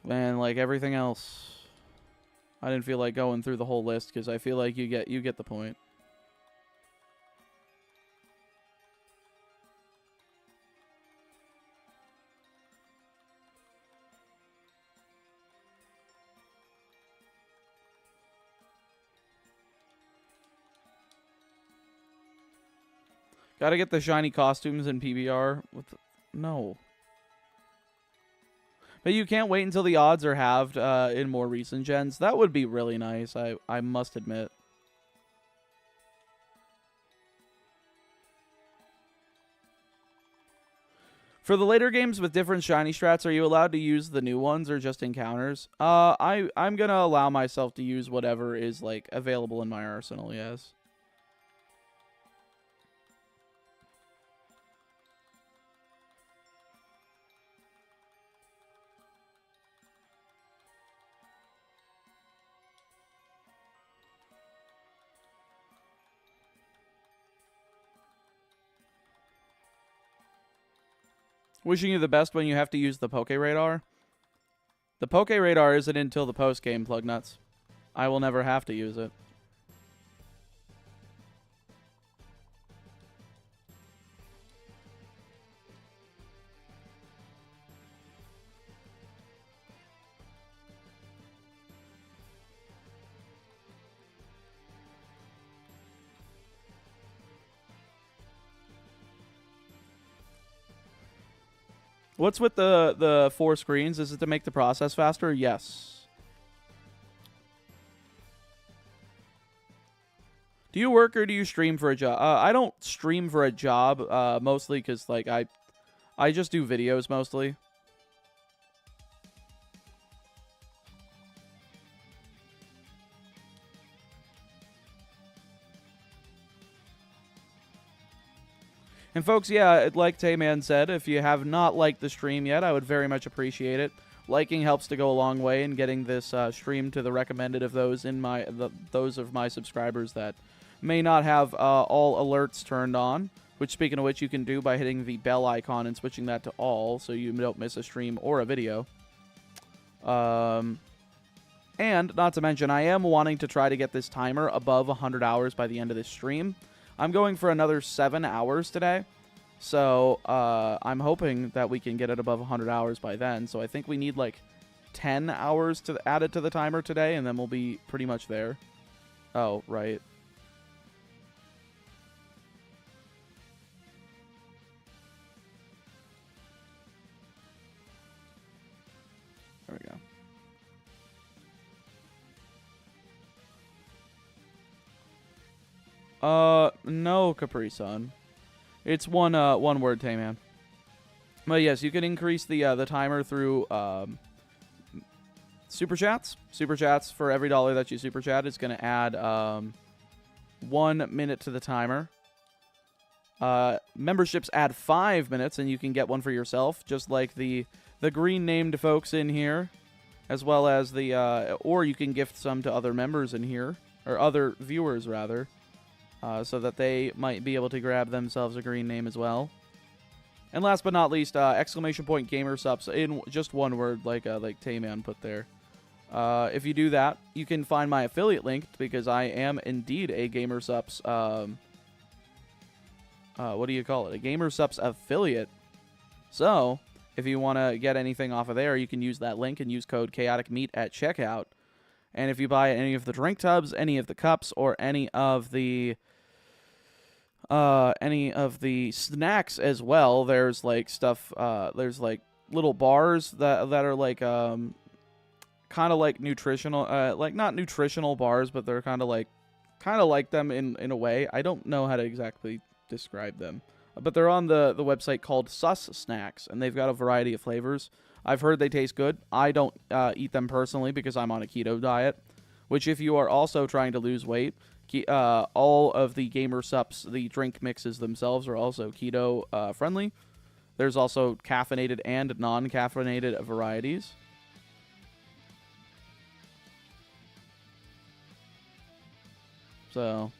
And like everything else. I didn't feel like going through the whole list because I feel like you get the point. Gotta get the shiny costumes in PBR. No. But you can't wait until the odds are halved in more recent gens. That would be really nice, I must admit. For the later games with different shiny strats, are you allowed to use the new ones or just encounters? I'm gonna allow myself to use whatever is like available in my arsenal, yes. Wishing you the best when you have to use the Poke Radar. The Poke Radar isn't until the post game, plug nuts. I will never have to use it. What's with the 4 screens? Is it to make the process faster? Yes. Do you work or do you stream for a job? I don't stream for a job, mostly because like I just do videos mostly. And folks, yeah, like Tayman said, if you have not liked the stream yet, I would very much appreciate it. Liking helps to go a long way in getting this stream to the recommended of those those of my subscribers that may not have all alerts turned on. Which, speaking of which, you can do by hitting the bell icon and switching that to all, so you don't miss a stream or a video. And not to mention, I am wanting to try to get this timer above 100 hours by the end of this stream. I'm going for another 7 hours today. So, I'm hoping that we can get it above 100 hours by then. So I think we need like 10 hours to add it to the timer today, and then we'll be pretty much there. Oh, right. There we go. No, Capri-Sun. It's one word, Tayman. But yes, you can increase the timer through super chats. Super chats, for every $1 that you super chat, is going to add 1 minute to the timer. Memberships add 5 minutes, and you can get one for yourself, just like the green named folks in here, as well as or you can gift some to other members in here, or other viewers rather. So that they might be able to grab themselves a green name as well. And last but not least, exclamation point gamer subs in just one word, like Tayman put there. If you do that, you can find my affiliate link, because I am indeed a gamer subs. What do you call it? A gamer subs affiliate. So if you want to get anything off of there, you can use that link and use code chaoticmeat at checkout. And if you buy any of the drink tubs, any of the cups, or any of the snacks as well, there's like stuff. There's like little bars that are like kind of like nutritional, like not nutritional bars, but they're kind of like them in a way. I don't know how to exactly describe them, but they're on the website called Sus Snacks, and they've got a variety of flavors. I've heard they taste good. I don't eat them personally because I'm on a keto diet, which if you are also trying to lose weight, all of the gamer sups, the drink mixes themselves, are also keto friendly. There's also caffeinated and non-caffeinated varieties. So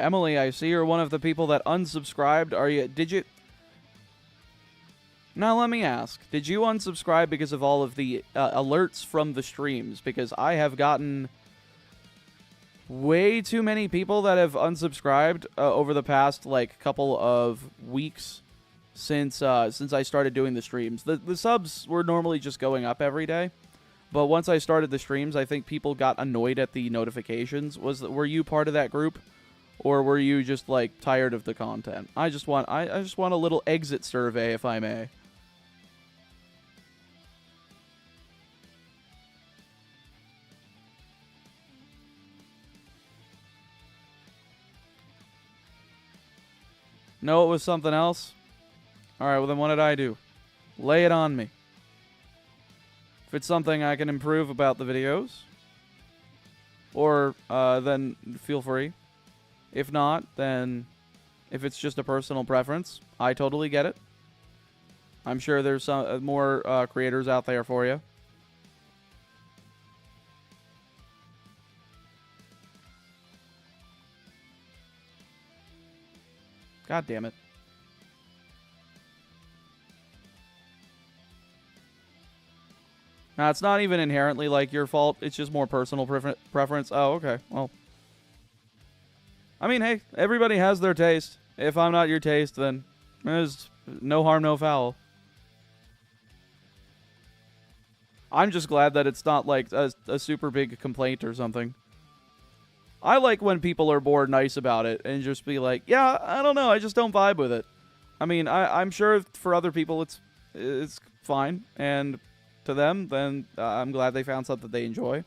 Emily, I see you're one of the people that unsubscribed. Did you... Now, let me ask. Did you unsubscribe because of all of the alerts from the streams? Because I have gotten way too many people that have unsubscribed over the past, like, couple of weeks since I started doing the streams. The subs were normally just going up every day. But once I started the streams, I think people got annoyed at the notifications. Were you part of that group? Or were you just, like, tired of the content? I just want a little exit survey, if I may. No, it was something else? Alright, well then what did I do? Lay it on me. If it's something I can improve about the videos, or then feel free. If not, then if it's just a personal preference, I totally get it. I'm sure there's some more creators out there for you. God damn it. Now, it's not even inherently like your fault. It's just more personal preference. Oh, okay. Well, I mean, hey, everybody has their taste. If I'm not your taste, then there's no harm, no foul. I'm just glad that it's not like a super big complaint or something. I like when people are more nice about it and just be like, yeah, I don't know, I just don't vibe with it. I mean, I'm sure for other people it's fine and to them, then I'm glad they found something they enjoy.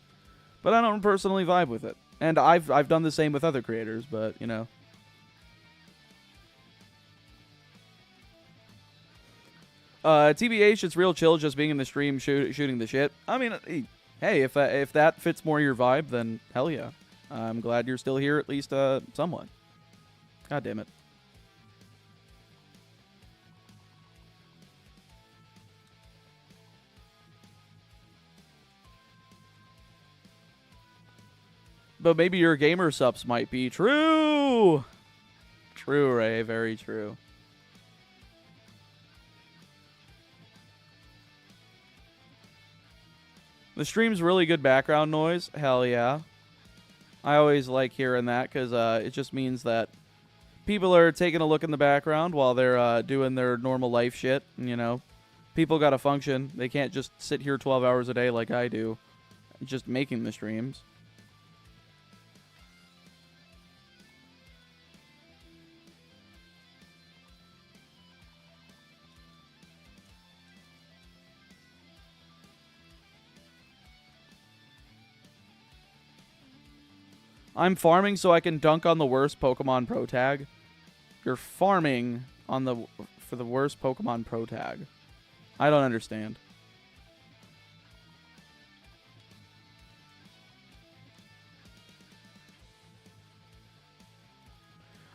But I don't personally vibe with it. And I've done the same with other creators, but, you know. TBH, it's real chill just being in the stream shooting the shit. I mean, hey, if that fits more your vibe, then hell yeah. I'm glad you're still here, at least somewhat. God damn it. But maybe your gamer subs might be true. True, Ray. Very true. The stream's really good background noise. Hell yeah. I always like hearing that because it just means that people are taking a look in the background while they're doing their normal life shit. And, you know, people got to function. They can't just sit here 12 hours a day like I do, just making the streams. I'm farming so I can dunk on the worst Pokemon Pro Tag. You're farming on for the worst Pokemon Pro Tag. I don't understand.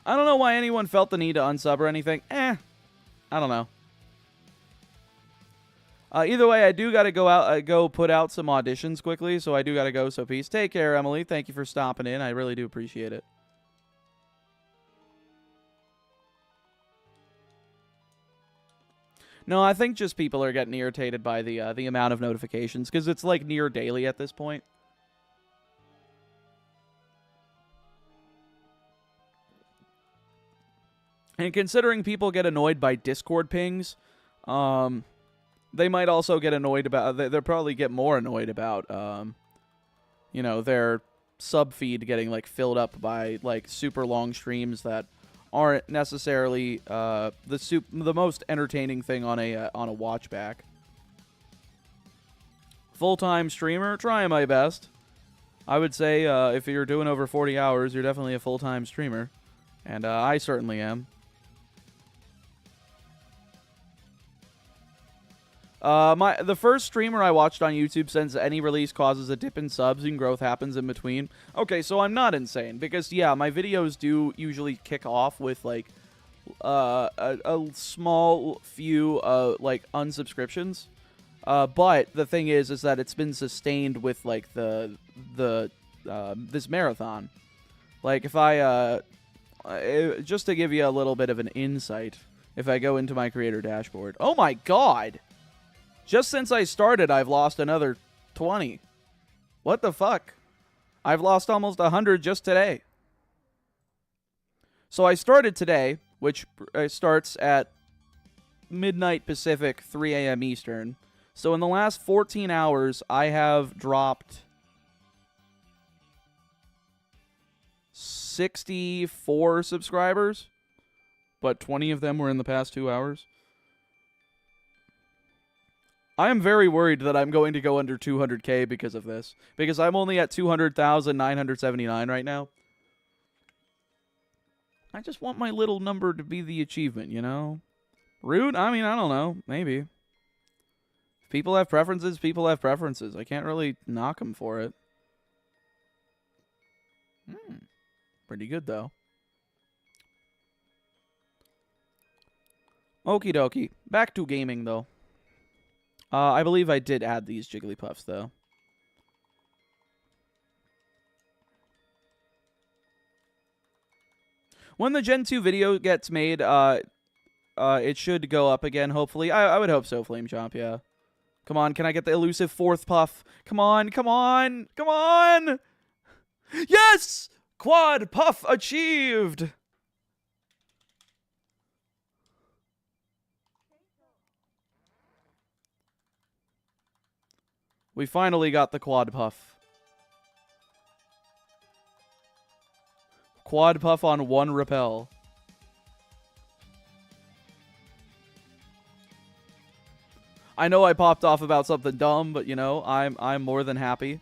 I don't know why anyone felt the need to unsub or anything. I don't know. Either way, I do got to go put out some auditions quickly, so I do got to go. So peace. Take care, Emily. Thank you for stopping in. I really do appreciate it. No, I think just people are getting irritated by the amount of notifications because it's like near daily at this point. And considering people get annoyed by Discord pings, they might also get annoyed about... They'll probably get more annoyed about, you know, their sub feed getting, like, filled up by, like, super long streams that aren't necessarily the most entertaining thing on a watch back. Full-time streamer, trying my best. I would say if you're doing over 40 hours, you're definitely a full-time streamer. And I certainly am. The first streamer I watched on YouTube since any release causes a dip in subs and growth happens in between. Okay, so I'm not insane because yeah, my videos do usually kick off with like a small few like unsubscriptions. But the thing is that it's been sustained with like this marathon. Like if I just to give you a little bit of an insight, if I go into my creator dashboard. Oh my god. Just since I started, I've lost another 20. What the fuck? I've lost almost 100 just today. So I started today, which starts at midnight Pacific, 3 a.m. Eastern. So in the last 14 hours, I have dropped 64 subscribers, but 20 of them were in the past 2 hours. I am very worried that I'm going to go under 200K because of this. Because I'm only at 200,979 right now. I just want my little number to be the achievement, you know? Rude? I mean, I don't know. Maybe. If people have preferences, people have preferences. I can't really knock them for it. Pretty good, though. Okie dokie. Back to gaming, though. I believe I did add these Jigglypuffs, though. When the Gen 2 video gets made, it should go up again, hopefully. I would hope so, Flame Chomp, yeah. Come on, can I get the elusive 4th puff? Come on, come on, come on! Yes! Quad puff achieved! We finally got the quad puff. Quad puff on 1 repel. I know I popped off about something dumb, but you know, I'm more than happy.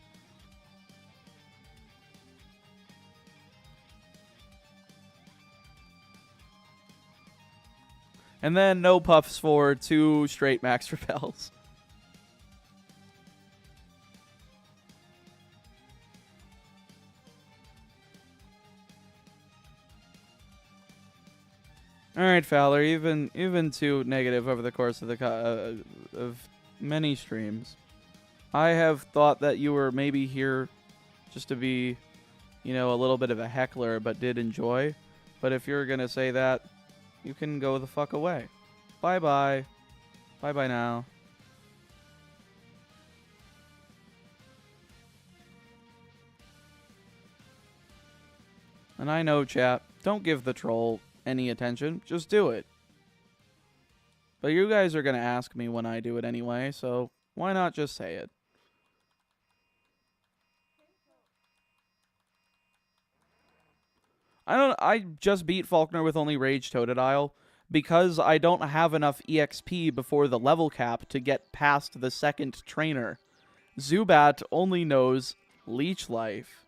And then no puffs for 2 straight max repels. All right, Fowler, you've been too negative over the course of of many streams. I have thought that you were maybe here just to be, you know, a little bit of a heckler, but did enjoy. But if you're gonna say that, you can go the fuck away. Bye-bye. Bye-bye now. And I know, chat, don't give the troll any attention. Just do it. But you guys are going to ask me when I do it anyway, so why not just say it? I just beat Faulkner with only Rage Totodile because I don't have enough EXP before the level cap to get past the second trainer. Zubat only knows Leech Life.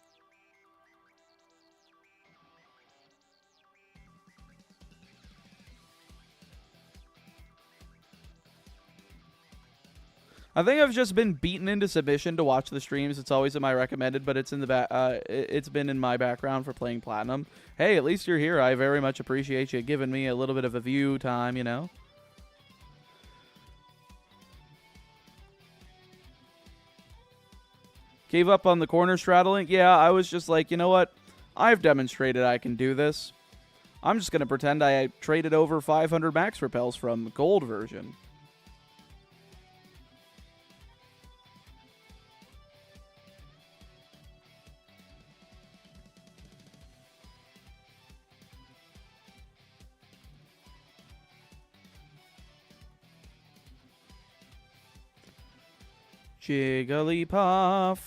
I think I've just been beaten into submission to watch the streams. It's always in my recommended, but it's in the it's been in my background for playing Platinum. Hey, at least you're here. I very much appreciate you giving me a little bit of a view time, you know. Gave up on the corner straddling? Yeah, I was just like, you know what? I've demonstrated I can do this. I'm just going to pretend I traded over 500 max repels from gold version. Jigglypuff,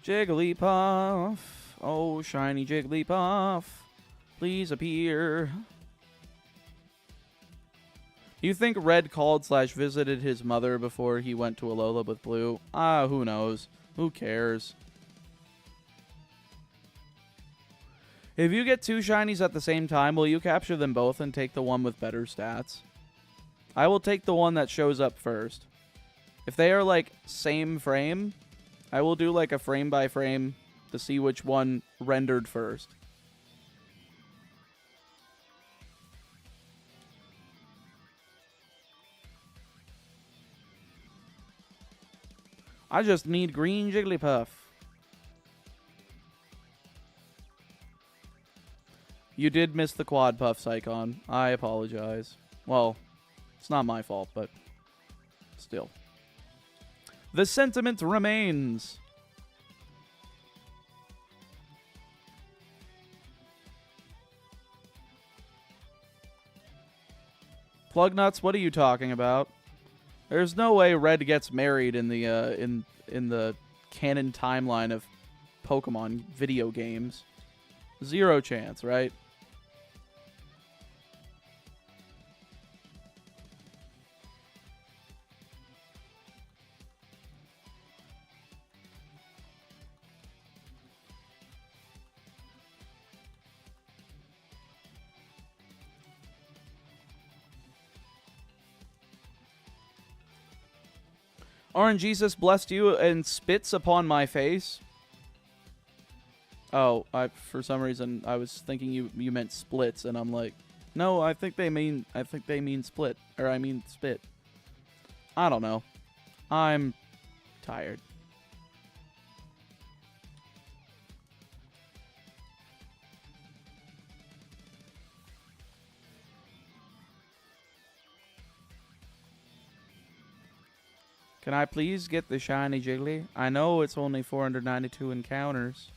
Jigglypuff, oh shiny Jigglypuff, please appear. Do you think Red called/visited his mother before he went to Alola with Blue? Who knows? Who cares? If you get 2 shinies at the same time, will you capture them both and take the one with better stats? I will take the one that shows up first. If they are, like, same frame, I will do, like, a frame by frame to see which one rendered first. I just need green Jigglypuff. You did miss the quad puffs icon. I apologize. Well, it's not my fault, but still. The sentiment remains. Plug nuts, what are you talking about? There's no way Red gets married in the in the canon timeline of Pokemon video games. 0 chance, right? Orange Jesus blessed you and spits upon my face. Oh, for some reason I was thinking you meant splits, and I'm like, no, I think they mean split, or I mean spit. I don't know. I'm tired. Can I please get the shiny Jiggly? I know it's only 492 encounters.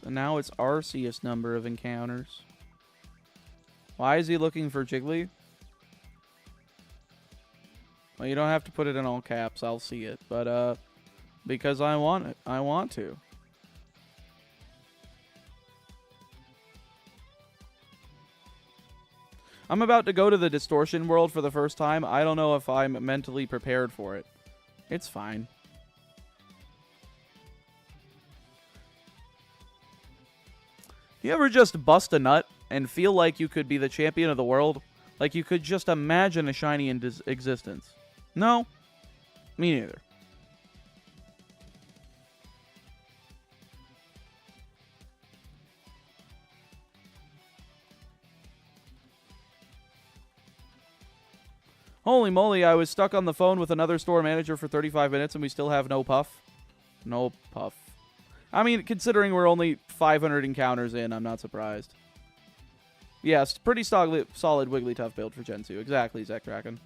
And now it's Arceus number of encounters. Why is he looking for Jiggly? Well, you don't have to put it in all caps. I'll see it. But, because I want it. I want to. I'm about to go to the distortion world for the first time. I don't know if I'm mentally prepared for it. It's fine. You ever just bust a nut and feel like you could be the champion of the world? Like you could just imagine a shiny in existence? No? Me neither. Holy moly, I was stuck on the phone with another store manager for 35 minutes and we still have no puff. No puff. I mean, considering we're only 500 encounters in, I'm not surprised. Yes, pretty solid Wigglytuff build for Gen 2. Exactly, Zach Kraken.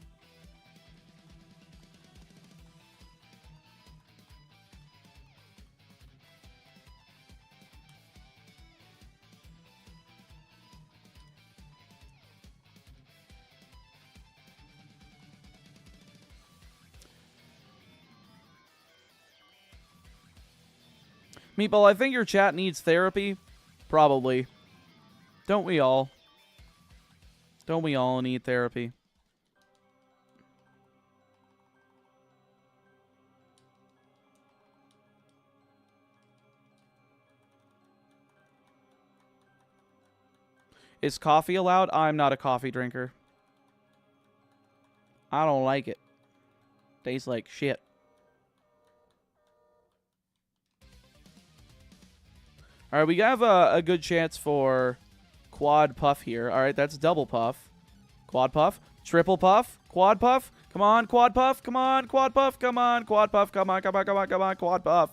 Meatball, I think your chat needs therapy. Probably. Don't we all? Don't we all need therapy? Is coffee allowed? I'm not a coffee drinker. I don't like it. Tastes like shit. Alright, we have a good chance for quad puff here. Alright, that's double puff. Quad puff. Triple puff. Quad puff. Come on, quad puff. Come on, quad puff. Come on, quad puff. Come on, come on, come on, come on, quad puff.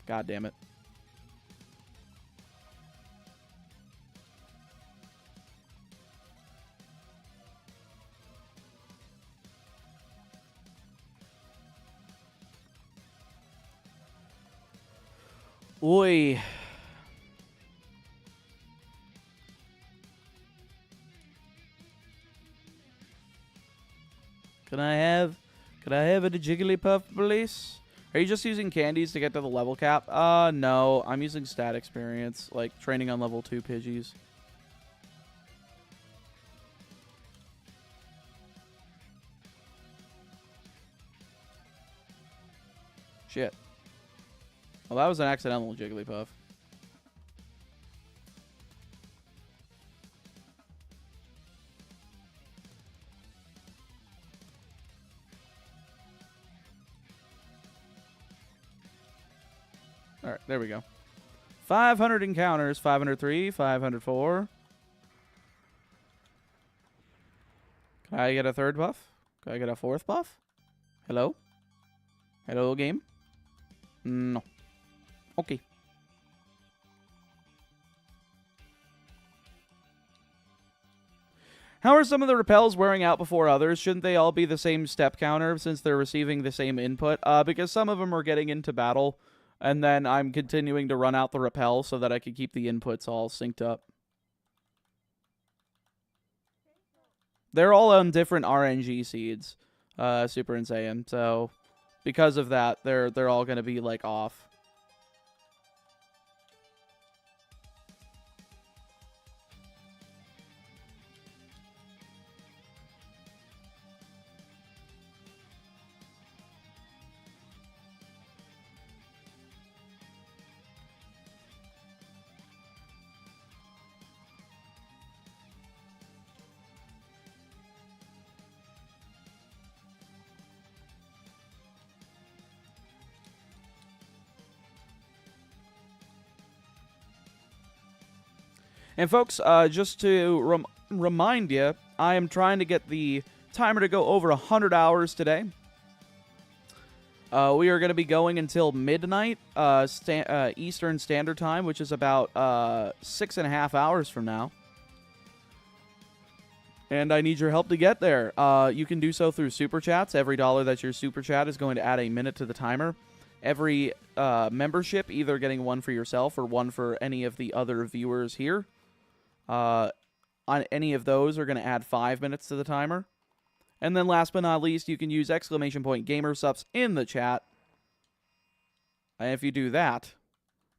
God damn it. Oi. Can I have a Jigglypuff, please? Are you just using candies to get to the level cap? No. I'm using stat experience, like training on level 2 Pidgeys. Shit. Well, that was an accidental Jigglypuff. Alright, there we go. 500 encounters, 503, 504. Can I get a third buff? Can I get a fourth buff? Hello? Hello, game? No. Okay. How are some of the repels wearing out before others? Shouldn't they all be the same step counter since they're receiving the same input? Because some of them are getting into battle, and then I'm continuing to run out the repel so that I can keep the inputs all synced up. They're all on different RNG seeds, Super Insane. So because of that, they're all going to be like off. And folks, just to remind you, I am trying to get the timer to go over 100 hours today. We are going to be going until midnight Eastern Standard Time, which is about 6.5 hours from now. And I need your help to get there. You can do so through Super Chats. Every dollar that's your Super Chat is going to add a minute to the timer. Every membership, either getting one for yourself or one for any of the other viewers here, on any of those are going to add 5 minutes to the timer. And then last but not least, you can use !GamerSups in the chat. And if you do that,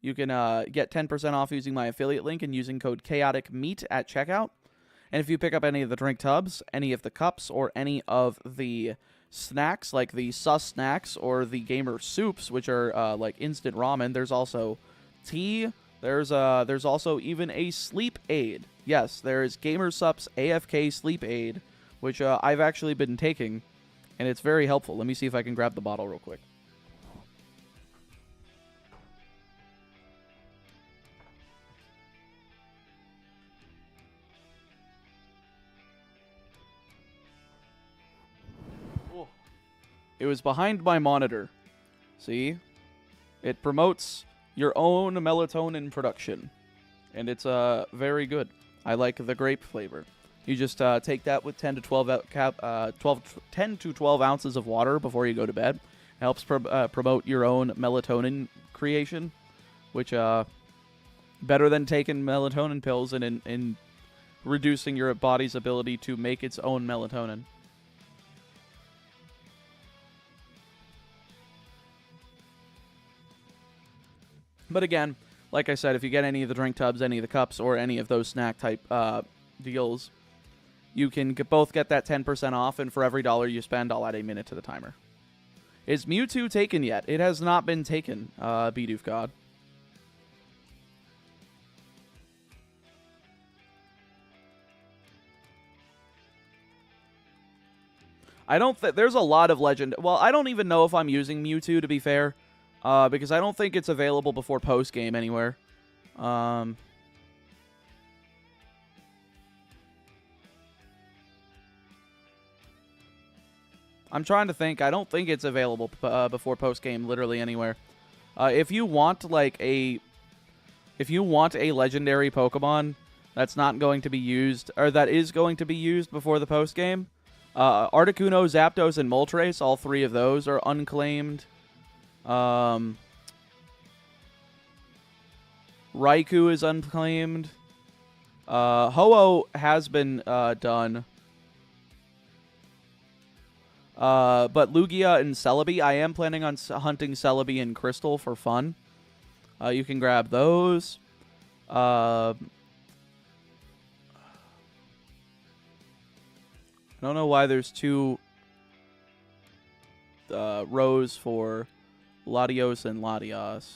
You can get 10% off using my affiliate link and using code ChaoticMeat at checkout. And if you pick up any of the drink tubs, any of the cups, or any of the snacks, like the sus snacks or the gamer soups, which are like instant ramen, there's also tea. There's also even a sleep aid. Yes, there is Gamer Sup's AFK sleep aid, which I've actually been taking, and it's very helpful. Let me see if I can grab the bottle real quick. Oh. It was behind my monitor. See? It promotes your own melatonin production, and it's very good. I like the grape flavor. You just take that with 10 to 12 ounces of water before you go to bed. It helps promote your own melatonin creation, which better than taking melatonin pills and in reducing your body's ability to make its own melatonin. But again, like I said, if you get any of the drink tubs, any of the cups, or any of those snack type deals, you can both get that 10% off, and for every $1 you spend, I'll add a minute to the timer. Is Mewtwo taken yet? It has not been taken, Bidoof God. I don't think there's a lot of legend. Well, I don't even know if I'm using Mewtwo, to be fair. Because I don't think it's available before post-game anywhere. I'm trying to think. I don't think it's available before post-game literally anywhere. If you want a legendary Pokemon that's not going to be used, or that is going to be used before the post-game, Articuno, Zapdos, and Moltres, all three of those are unclaimed. Raikou is unclaimed. Ho-Oh has been done. But Lugia and Celebi, I am planning on hunting Celebi and Crystal for fun. You can grab those. I don't know why there's two rows for Latios and Latias.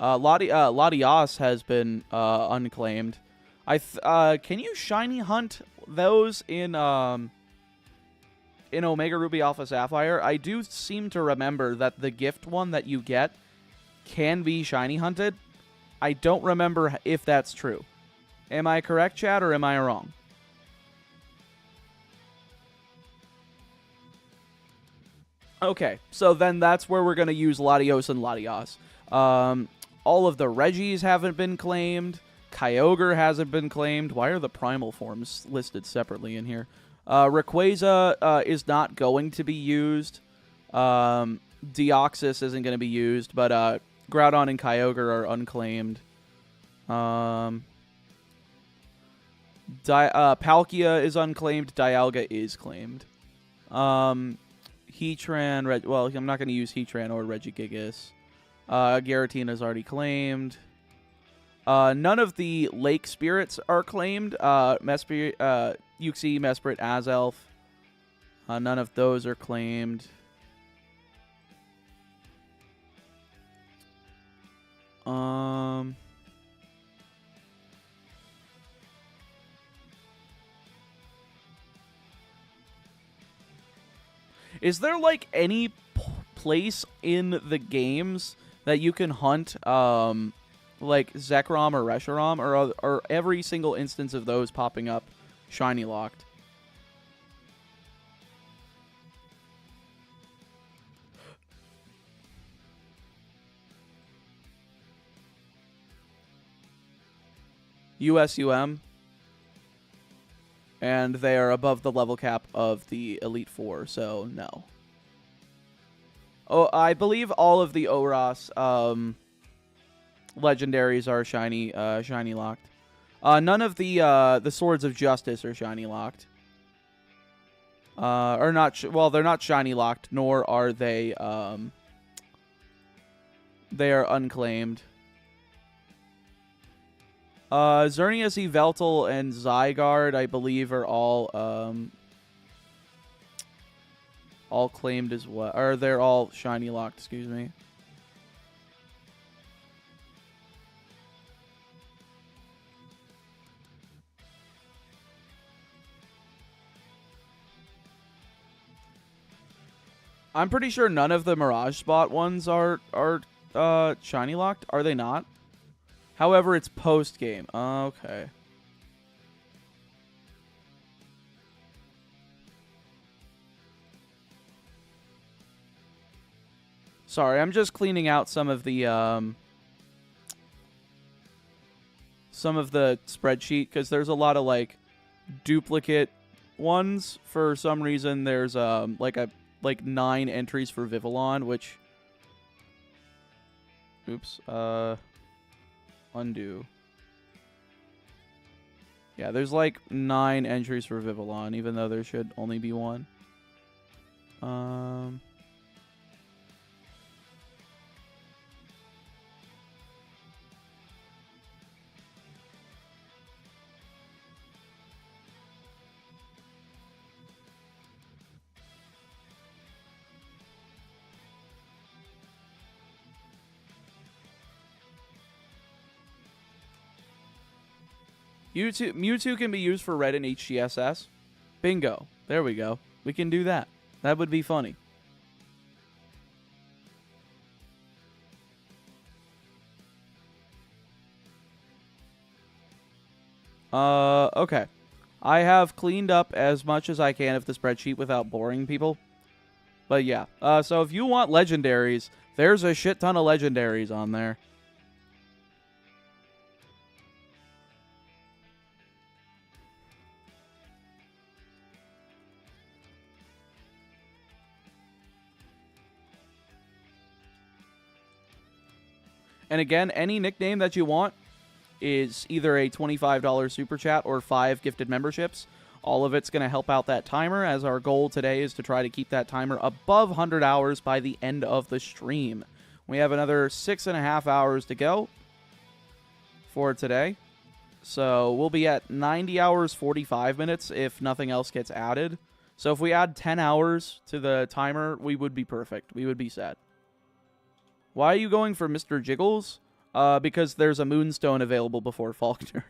Latias has been unclaimed. Can you shiny hunt those in Omega Ruby Alpha Sapphire? I do seem to remember that the gift one that you get can be shiny hunted. I don't remember if that's true. Am I correct, chat, or am I wrong? Okay, so then that's where we're going to use Latios and Latias. All of the Reggies haven't been claimed. Kyogre hasn't been claimed. Why are the primal forms listed separately in here? Rayquaza is not going to be used. Deoxys isn't going to be used, but Groudon and Kyogre are unclaimed. Palkia is unclaimed. Dialga is claimed. Heatran, well, I'm not going to use Heatran or Regigigas. Giratina is already claimed. None of the Lake Spirits are claimed. Uxie, Mesprit, Azelf. None of those are claimed. Is there, like, any place in the games that you can hunt, like, Zekrom or Reshiram, or are every single instance of those popping up shiny locked? USUM. And they are above the level cap of the Elite Four, so no. Oh, I believe all of the Oras legendaries are shiny locked. None of the Swords of Justice are shiny locked. Or not. Well, they're not shiny locked, nor are they They are unclaimed. Xerneas, Yveltal, and Zygarde, I believe, are all claimed as well. Or they're all shiny locked, excuse me. I'm pretty sure none of the Mirage Spot ones are shiny locked. Are they not? However, it's post game. Okay. Sorry, I'm just cleaning out some of the spreadsheet because there's a lot of like duplicate ones. For some reason, there's like 9 entries for Vivillon, which oops, undo. Yeah, there's like 9 entries for Vivillon, even though there should only be 1. Mewtwo can be used for red and HGSS. Bingo. There we go. We can do that. That would be funny. Okay. I have cleaned up as much as I can of the spreadsheet without boring people. But yeah. So if you want legendaries, there's a shit ton of legendaries on there. And again, any nickname that you want is either a $25 super chat or 5 gifted memberships. All of it's going to help out that timer, as our goal today is to try to keep that timer above 100 hours by the end of the stream. We have another 6.5 hours to go for today. So we'll be at 90 hours, 45 minutes if nothing else gets added. So if we add 10 hours to the timer, we would be perfect. We would be set. Why are you going for Mr. Jiggles? Because there's a Moonstone available before Faulkner.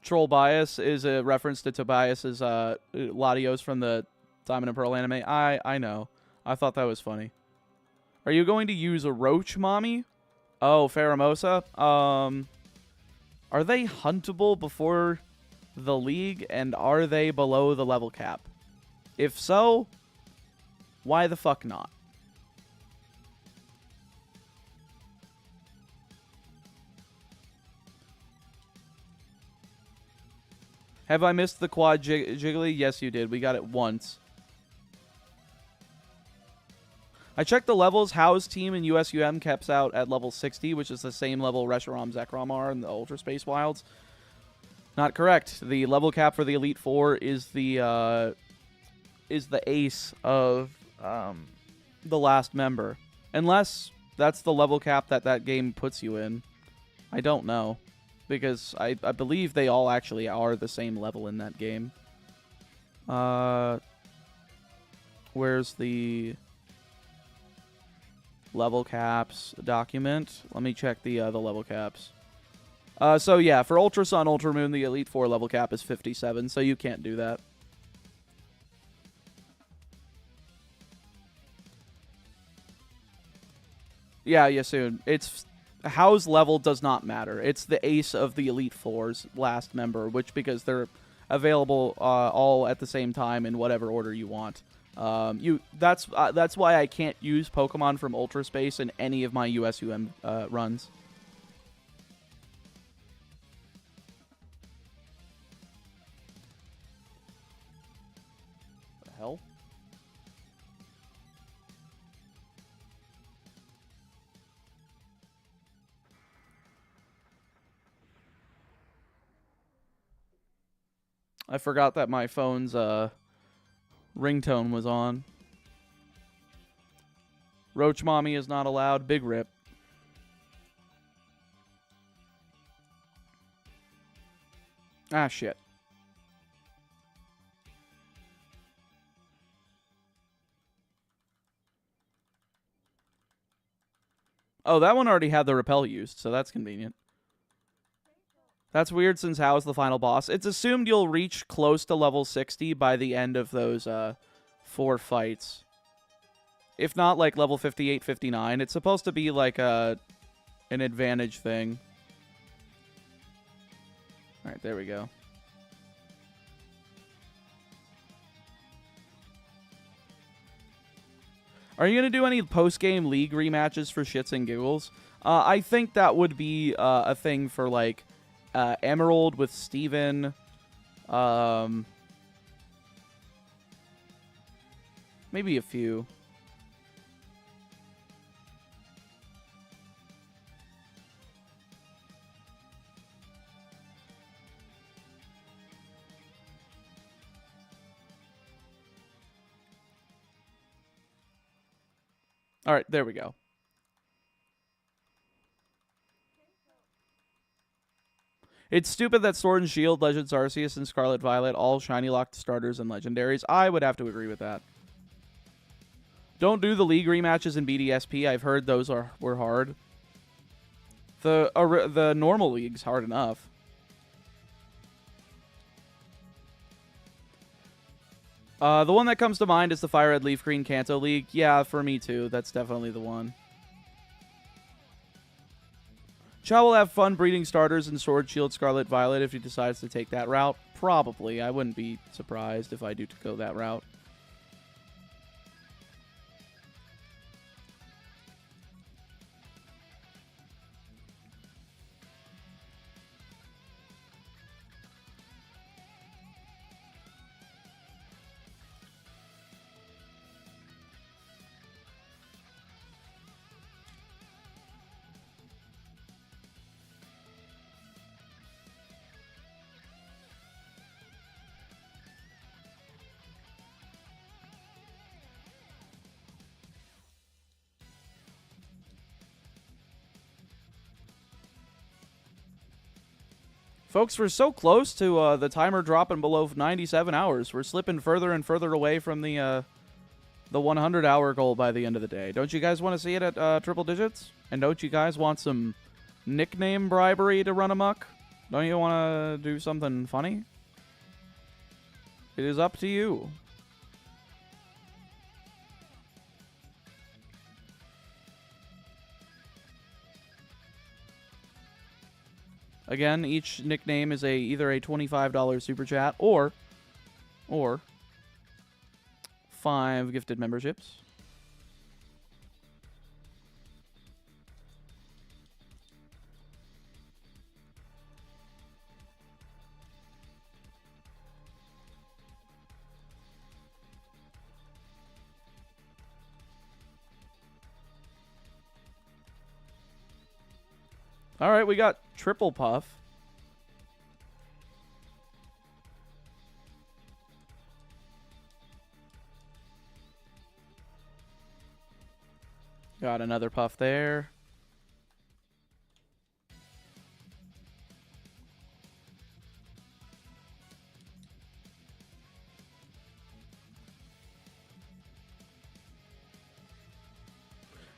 Troll Bias is a reference to Tobias's Latios from the Diamond and Pearl anime. I know. I thought that was funny. Are you going to use a Roach, Mommy? Oh, Pheromosa? Are they huntable before the league, and are they below the level cap? If so, why the fuck not? Have I missed the quad Jiggly? Yes, you did. We got it once. I checked the levels. Howe's team in USUM caps out at level 60, which is the same level Reshiram Zekrom are in the Ultra Space Wilds. Not correct. The level cap for the Elite Four is the ace of the last member. Unless that's the level cap that game puts you in. I don't know. Because I believe they all actually are the same level in that game. Where's the level caps document? Let me check the level caps. So yeah, for Ultra Sun, Ultra Moon, the Elite Four level cap is 57, so you can't do that. Yeah, Yasoon. It's Howe's level does not matter. It's the ace of the Elite Four's last member, which because they're available all at the same time in whatever order you want. That's why I can't use Pokemon from Ultra Space in any of my USUM runs. What the hell? I forgot that my phone's ringtone was on. Roach Mommy is not allowed. Big rip. Ah, shit. Oh, that one already had the repel used, so that's convenient. That's weird since how is the final boss? It's assumed you'll reach close to level 60 by the end of those 4 fights. If not, like, level 58, 59. It's supposed to be, like, an advantage thing. Alright, there we go. Are you going to do any post-game league rematches for shits and giggles? I think that would be a thing for, like, Emerald with Steven. Maybe a few. All right, there we go. It's stupid that Sword and Shield, Legends Arceus, and Scarlet Violet all shiny locked starters and legendaries. I would have to agree with that. Don't do the league rematches in BDSP. I've heard those were hard. The normal league's hard enough. The one that comes to mind is the Fire Red Leaf Green Kanto League. Yeah, for me too. That's definitely the one. Chow will have fun breeding starters in Sword, Shield, Scarlet, Violet if he decides to take that route. Probably. I wouldn't be surprised if I do go that route. Folks, we're so close to the timer dropping below 97 hours. We're slipping further and further away from the 100-hour goal by the end of the day. Don't you guys want to see it at triple digits? And don't you guys want some nickname bribery to run amok? Don't you want to do something funny? It is up to you. Again, each nickname is either a $25 super chat or 5 gifted memberships. All right, we got triple puff. Got another puff there.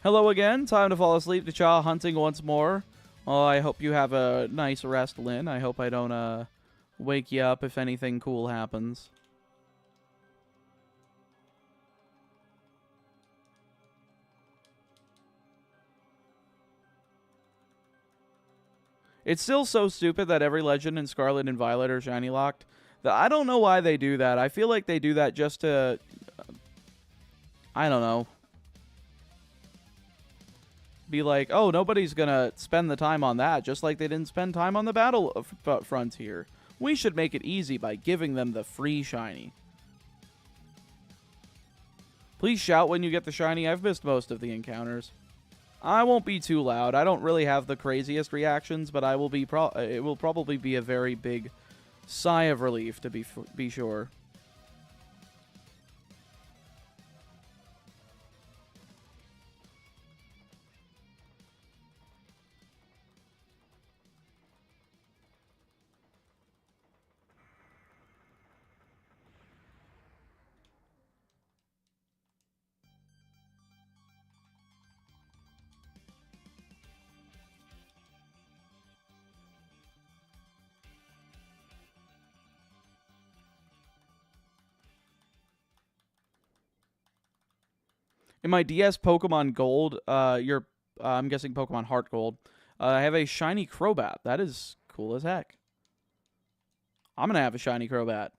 Hello again. Time to fall asleep to Cha hunting once more. Well, I hope you have a nice rest, Lynn. I hope I don't wake you up if anything cool happens. It's still so stupid that every legend in Scarlet and Violet are shiny locked. I don't know why they do that. I feel like they do that just to... I don't know. Be like, oh, nobody's gonna spend the time on that, just like they didn't spend time on the battle frontier. We should make it easy by giving them the free shiny. Please shout when you get the shiny. I've missed most of the encounters. I won't be too loud. I don't really have the craziest reactions, but I will be. It will probably be a very big sigh of relief, to be sure. In my DS Pokemon Gold, I'm guessing Pokemon Heart Gold, I have a shiny Crobat. That is cool as heck. I'm gonna have a shiny Crobat.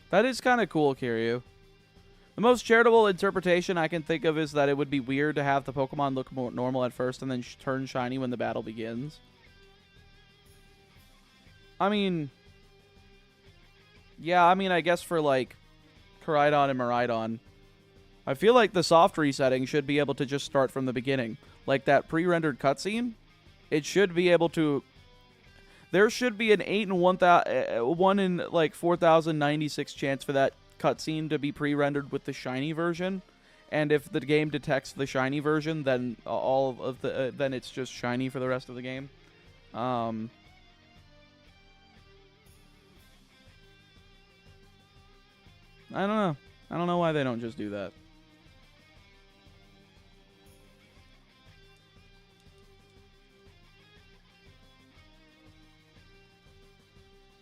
That is kind of cool, Kiryu. The most charitable interpretation I can think of is that it would be weird to have the Pokemon look more normal at first and then turn shiny when the battle begins. I mean, yeah, I guess for, like, Koraidon and Miraidon, I feel like the soft resetting should be able to just start from the beginning. Like that pre-rendered cutscene, it should be able to... There should be an 8 in 1 in, like, 4,096 chance for that cutscene to be pre-rendered with the shiny version, and if the game detects the shiny version, then then it's just shiny for the rest of the game. I don't know. I don't know why they don't just do that.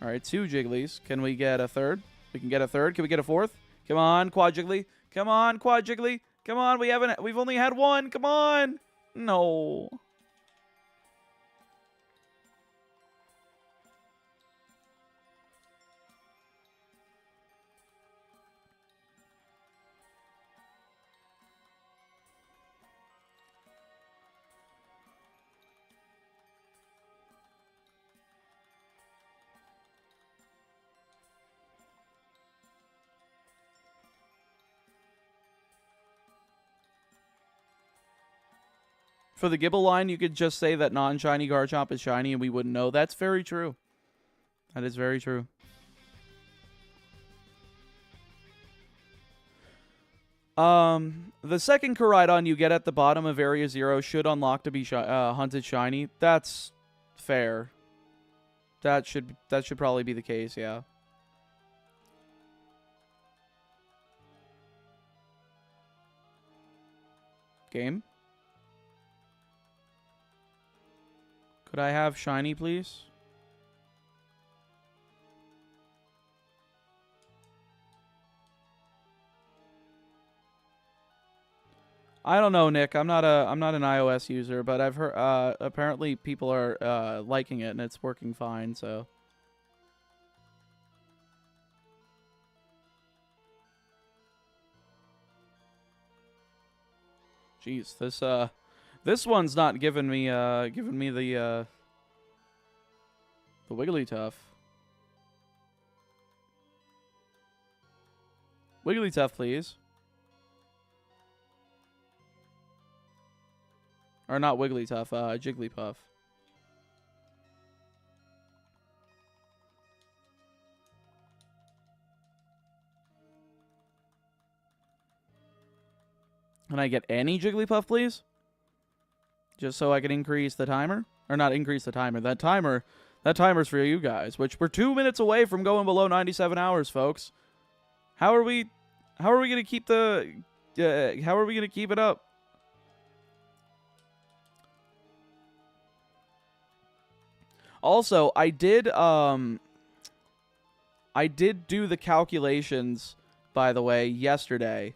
All right, 2 Jigglies. Can we get a third? We can get a third. Can we get a fourth? Come on, Quad Jiggly. Come on, Quad Jiggly. Come on, we've only had one. Come on. No. For the Gibble line, you could just say that non-shiny Garchomp is shiny and we wouldn't know. That's very true. That is very true. The second Koraidon you get at the bottom of Area 0 should unlock to be hunted shiny. That's fair. That should probably be the case, yeah. Game? Could I have shiny, please? I don't know, Nick. I'm not an iOS user, but I've heard apparently people are liking it and it's working fine, so. Jeez, this one's not giving me the Wigglytuff. Wigglytuff, please. Or not Wigglytuff, Jigglypuff. Can I get any Jigglypuff, please? Just so I can increase the timer? Or not increase the timer. That timer's for you guys, which we're 2 minutes away from going below 97 hours, folks. How are we gonna keep the how are we gonna keep it up? Also, I did do the calculations, by the way, yesterday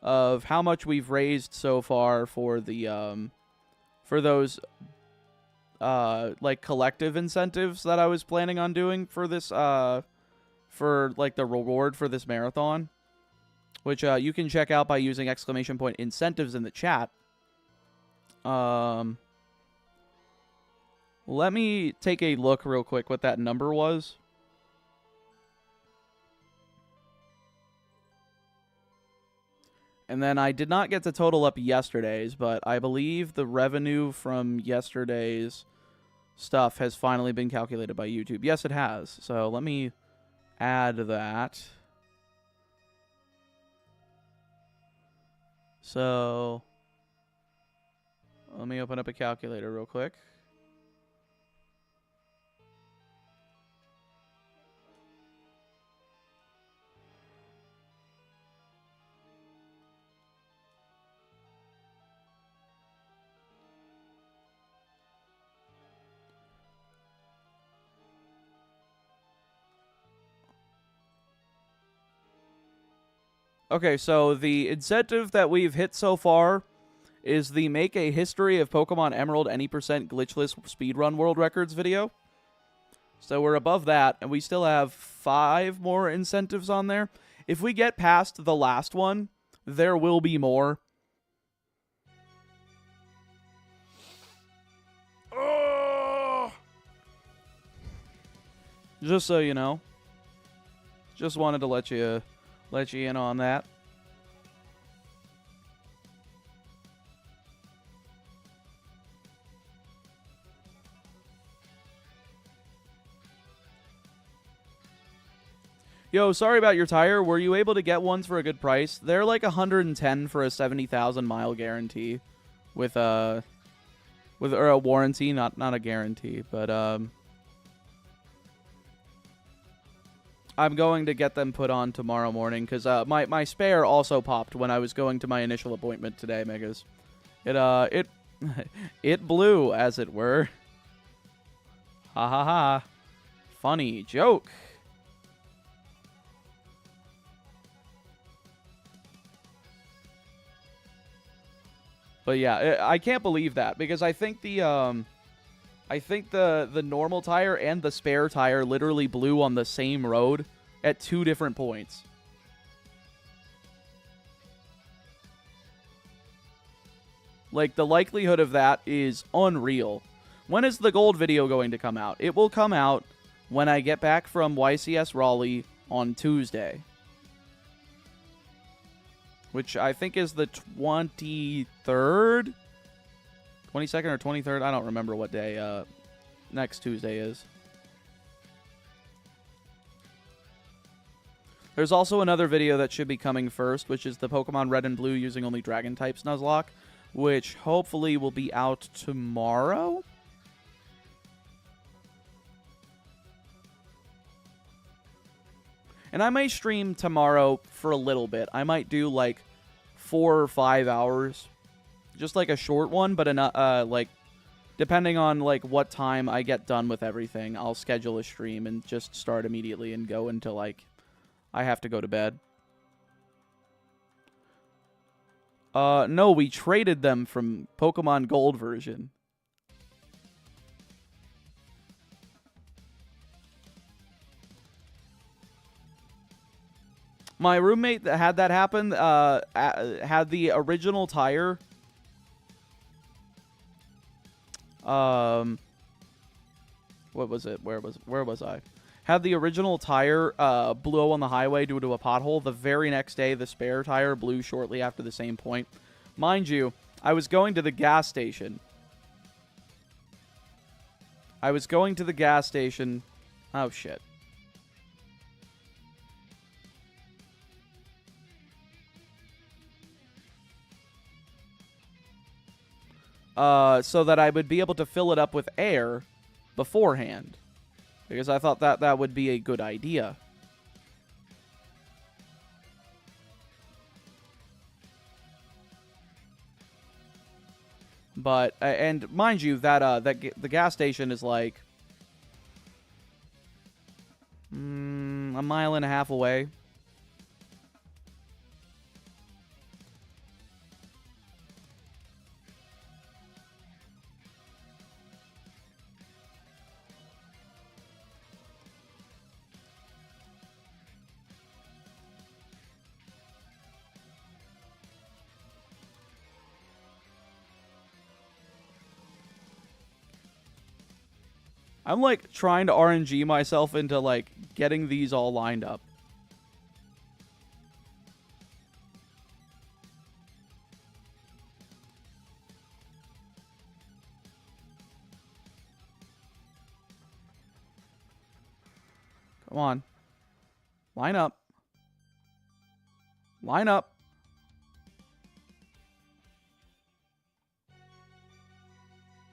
of how much we've raised so far for the for those like collective incentives that I was planning on doing for this for like the reward for this marathon, which you can check out by using !! incentives in the chat. Let me take a look real quick what that number was. And then I did not get to total up yesterday's, but I believe the revenue from yesterday's stuff has finally been calculated by YouTube. Yes, it has. So let me add that. So let me open up a calculator real quick. Okay, so the incentive that we've hit so far is the Make a History of Pokemon Emerald Any Percent Glitchless Speedrun World Records video. So we're above that, and we still have 5 more incentives on there. If we get past the last one, there will be more. Just so you know. Just wanted to let you in on that. Yo, sorry about your tire. Were you able to get ones for a good price? They're like 110 for a 70,000 mile guarantee with a warranty, not a guarantee, but I'm going to get them put on tomorrow morning because my spare also popped when I was going to my initial appointment today, Megas. It it blew, as it were. Ha ha ha. Funny joke. But yeah, I can't believe that because I think the normal tire and the spare tire literally blew on the same road at 2 different points. Like, the likelihood of that is unreal. When is the gold video going to come out? It will come out when I get back from YCS Raleigh on Tuesday. Which I think is the 23rd? 22nd or 23rd? I don't remember what day next Tuesday is. There's also another video that should be coming first, which is the Pokemon Red and Blue using only Dragon types Nuzlocke, which hopefully will be out tomorrow. And I may stream tomorrow for a little bit. I might do like 4 or 5 hours. Just like a short one, but like depending on like what time I get done with everything, I'll schedule a stream and just start immediately and go until like I have to go to bed. No, we traded them from Pokemon Gold version. My roommate that had that happen had the original tire. What was it? Where was I? Had the original tire blow on the highway due to a pothole. The very next day, the spare tire blew shortly after the same point. Mind you, I was going to the gas station. Oh, shit. So that I would be able to fill it up with air beforehand. Because I thought that would be a good idea. But, and mind you, that the gas station is like a mile and a half away. I'm, like, trying to RNG myself into, like, getting these all lined up. Come on. Line up. Line up.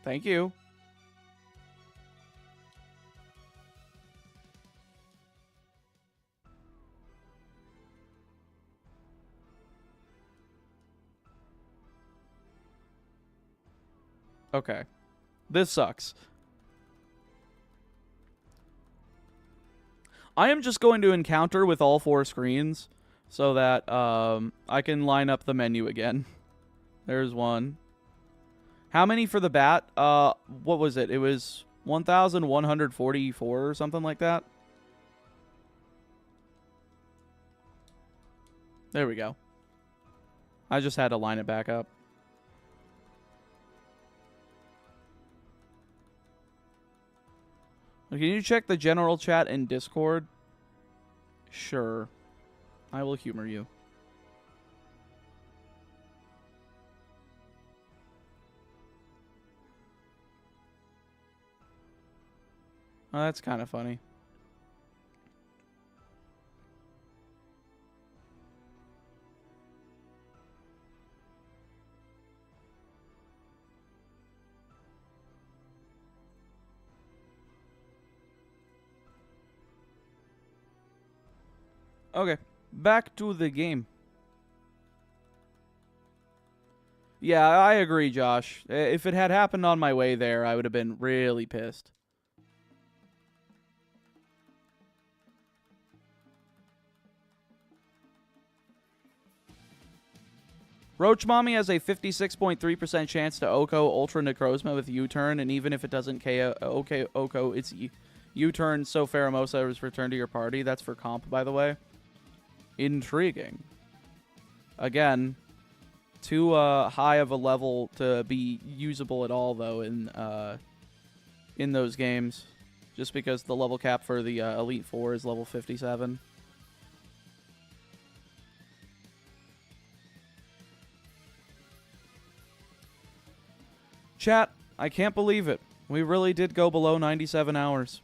Thank you. Okay. This sucks. I am just going to encounter with all 4 screens so that I can line up the menu again. There's one. How many for the bat? What was it? It was 1,144 or something like that. There we go. I just had to line it back up. Can you check the general chat in Discord? Sure. I will humor you. Oh, that's kind of funny. Okay, back to the game. Yeah, I agree, Josh. If it had happened on my way there, I would have been really pissed. Roach Mommy has a 56.3% chance to Oko Ultra Necrozma with U-turn, and even if it doesn't KO Oko, it's U-turn, so Pheromosa is returned to your party. That's for comp, by the way. Intriguing. Again, too high of a level to be usable at all, though, in those games. Just because the level cap for the Elite Four is level 57. Chat, I can't believe it. We really did go below 97 hours.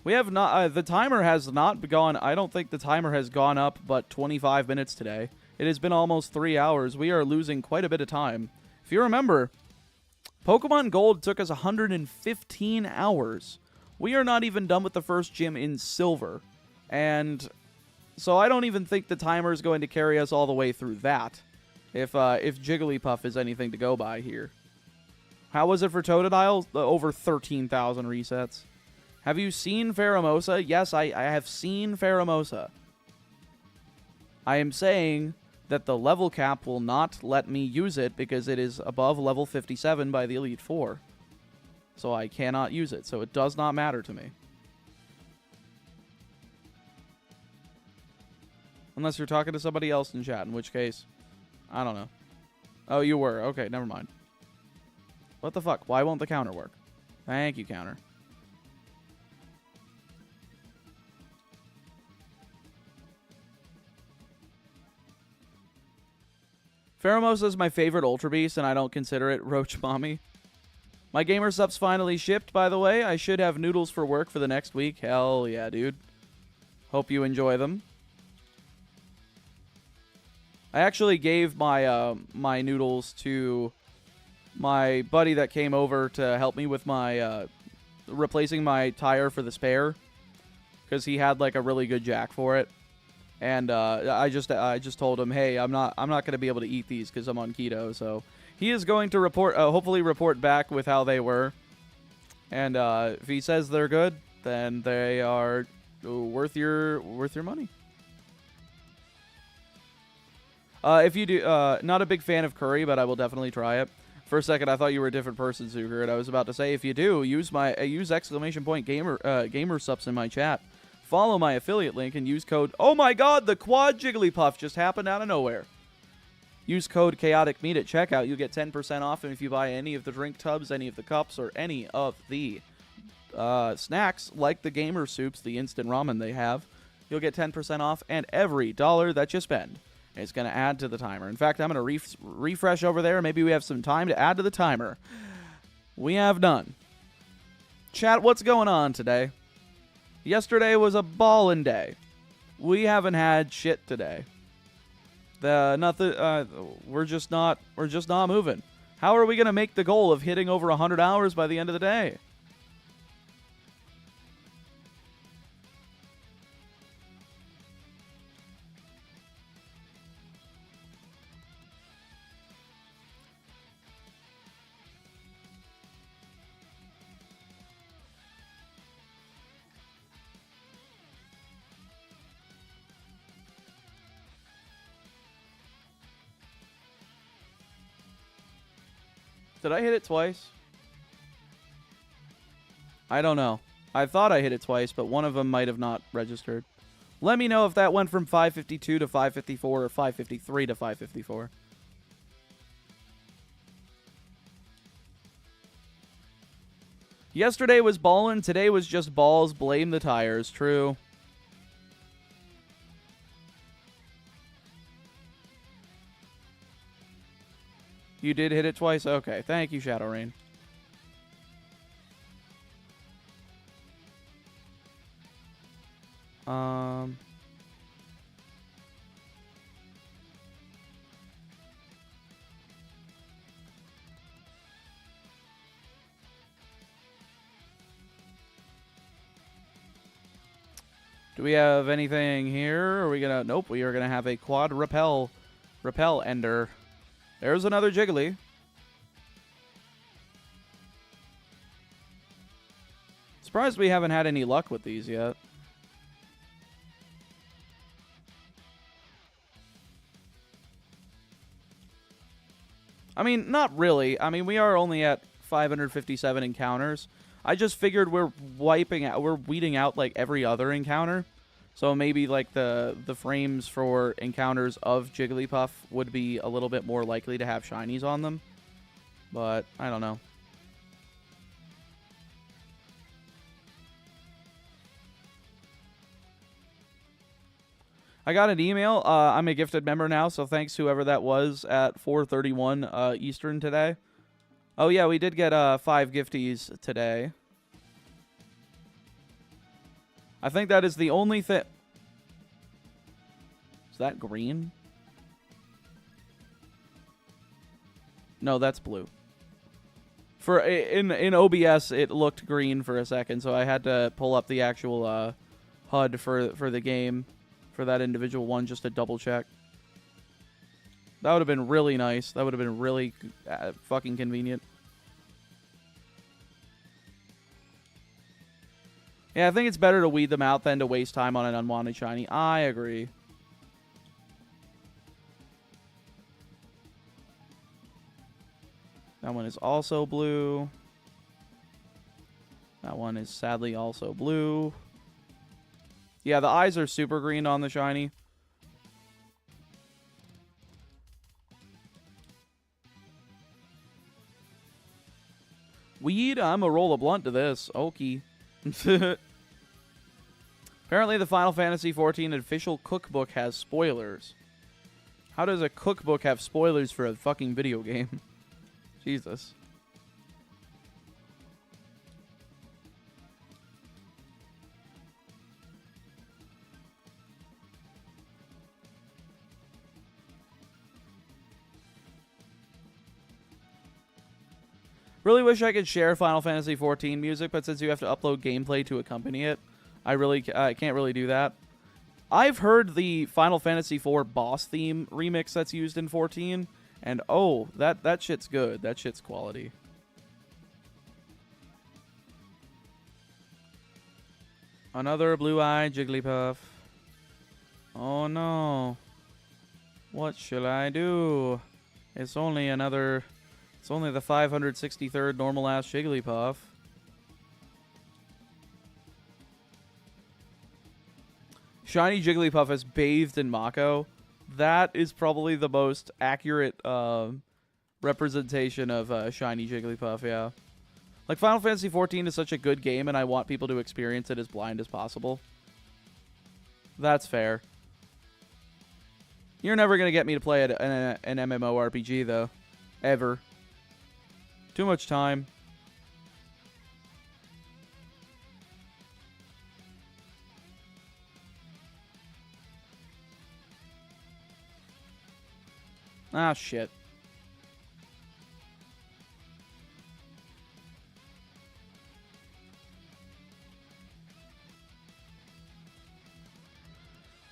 We have not, the timer has not gone, I don't think the timer has gone up but 25 minutes today. It has been almost 3 hours. We are losing quite a bit of time. If you remember, Pokemon Gold took us 115 hours. We are not even done with the first gym in Silver. And so I don't even think the timer is going to carry us all the way through that. If Jigglypuff is anything to go by here. How was it for Totodile? Over 13,000 resets. Have you seen Pheromosa? Yes, I have seen Pheromosa. I am saying that the level cap will not let me use it because it is above level 57 by the Elite Four. So I cannot use it, so it does not matter to me. Unless you're talking to somebody else in chat, in which case, I don't know. Oh, you were. Okay, never mind. What the fuck? Why won't the counter work? Thank you, counter. Pheromosa is my favorite Ultra Beast, and I don't consider it Roach Mommy. My gamer sub's finally shipped, by the way. I should have noodles for work for the next week. Hell yeah, dude. Hope you enjoy them. I actually gave my my noodles to my buddy that came over to help me with my replacing my tire for the spare, because he had like a really good jack for it. And I just told him, hey, I'm not going to be able to eat these because I'm on keto. So he is going to report, hopefully report back with how they were. And if he says they're good, then they are worth your money. If you do, not a big fan of curry, but I will definitely try it. For a second, I thought you were a different person, Zucker, and I was about to say, if you do, use exclamation point gamer subs in my chat. Follow my affiliate link and use code... Oh my god, the quad Jigglypuff just happened out of nowhere. Use code ChaoticMeat at checkout. You'll get 10% off if you buy any of the drink tubs, any of the cups, or any of the snacks, like the gamer soups, the instant ramen they have. You'll get 10% off, and every dollar that you spend is going to add to the timer. In fact, I'm going to refresh over there. Maybe we have some time to add to the timer. We have none. Chat, what's going on today? Yesterday was a ballin' day. We haven't had shit today. Nothing. We're just not moving. How are we gonna make the goal of hitting over 100 hours by the end of the day? Did I hit it twice? I don't know. I thought I hit it twice, but one of them might have not registered. Let me know if that went from 552 to 554 or 553 to 554. Yesterday was ballin', today was just balls. Blame the tires. True. You did hit it twice? Okay. Thank you, Shadow Rain. Do we have anything here? Are we gonna... Nope, we are gonna have a quad repel ender. There's another Jiggly. Surprised we haven't had any luck with these yet. I mean, not really. I mean, we are only at 557 encounters. I just figured we're weeding out like every other encounter. So maybe like the frames for encounters of Jigglypuff would be a little bit more likely to have shinies on them. But I don't know. I got an email. I'm a gifted member now, so thanks whoever that was at 4:31 Eastern today. Oh yeah, we did get 5 gifties today. I think that is the only thing. Is that green? No, that's blue. For in OBS, it looked green for a second, so I had to pull up the actual HUD for the game for that individual one just to double check. That would have been really nice. That would have been really fucking convenient. Yeah, I think it's better to weed them out than to waste time on an unwanted shiny. I agree. That one is also blue. That one is sadly also blue. Yeah, the eyes are super green on the shiny. Weed? I'm a roll a blunt to this. Okay. Apparently the Final Fantasy XIV official cookbook has spoilers. How does a cookbook have spoilers for a fucking video game? Jesus. Really wish I could share Final Fantasy XIV music, but since you have to upload gameplay to accompany it, I can't really do that. I've heard the Final Fantasy IV boss theme remix that's used in 14, and oh, that shit's good. That shit's quality. Another blue-eyed Jigglypuff. Oh no. What shall I do? It's only the 563rd normal-ass Jigglypuff. Shiny Jigglypuff is bathed in Mako. That is probably the most accurate representation of Shiny Jigglypuff, yeah. Like, Final Fantasy XIV is such a good game, and I want people to experience it as blind as possible. That's fair. You're never going to get me to play an MMORPG, though. Ever. Too much time. Ah, shit.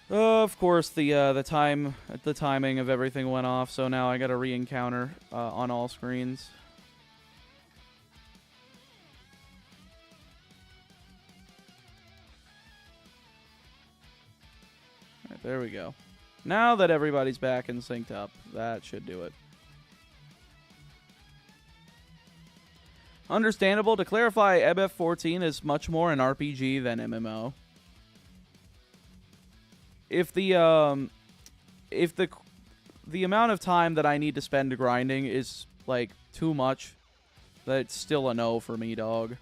Of course, the timing of everything went off, so now I got to re-encounter on all screens. All right, there we go. Now that everybody's back and synced up, that should do it. Understandable. To clarify, MF14 is much more an RPG than MMO. If the amount of time that I need to spend grinding is like too much, that's still a no for me, dog.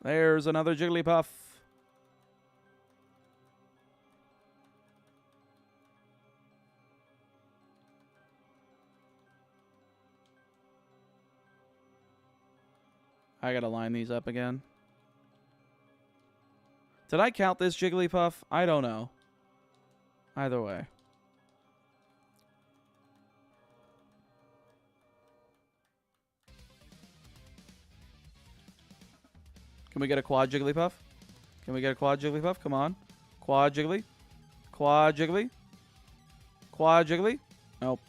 There's another Jigglypuff. I gotta line these up again. Did I count this Jigglypuff? I don't know. Either way. Can we get a quad Jigglypuff? Can we get a quad Jigglypuff? Come on. Quad Jiggly. Quad Jiggly. Quad Jiggly. Nope.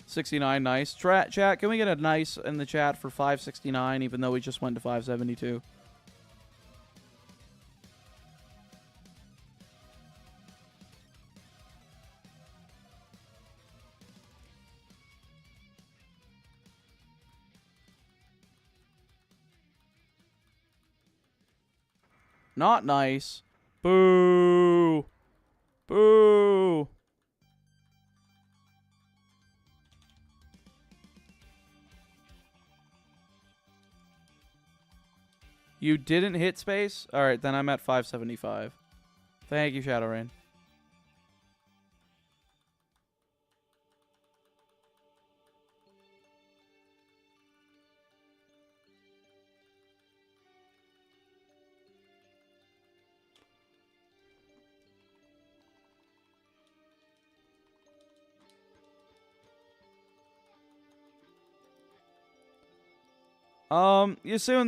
$69, nice. Chat, can we get a nice in the chat for $569, even though we just went to $572? Not nice. Boo. Boo. You didn't hit space? Alright, then I'm at 575. Thank you, Shadowrain.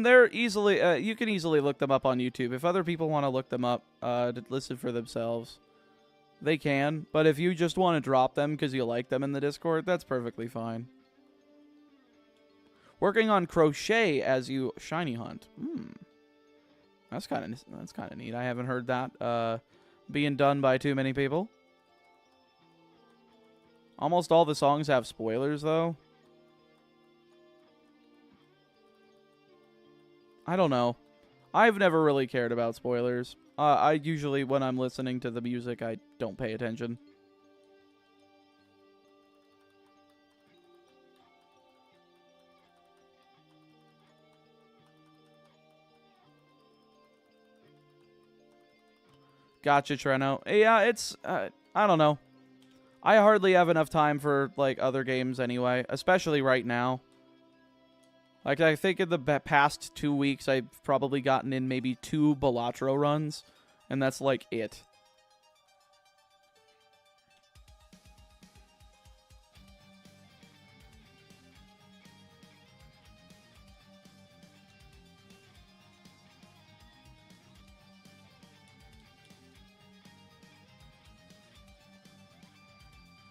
They're easily, you can easily look them up on YouTube. If other people want to look them up, to listen for themselves, they can. But if you just want to drop them because you like them in the Discord, that's perfectly fine. Working on crochet as you shiny hunt. That's kind of neat. I haven't heard that, being done by too many people. Almost all the songs have spoilers, though. I don't know. I've never really cared about spoilers. I usually, when I'm listening to the music, I don't pay attention. Gotcha, Treno. Yeah, it's, I don't know. I hardly have enough time for, like, other games anyway, especially right now. Like, I think in the past 2 weeks, I've probably gotten in maybe 2 Balatro runs, and that's, like, it.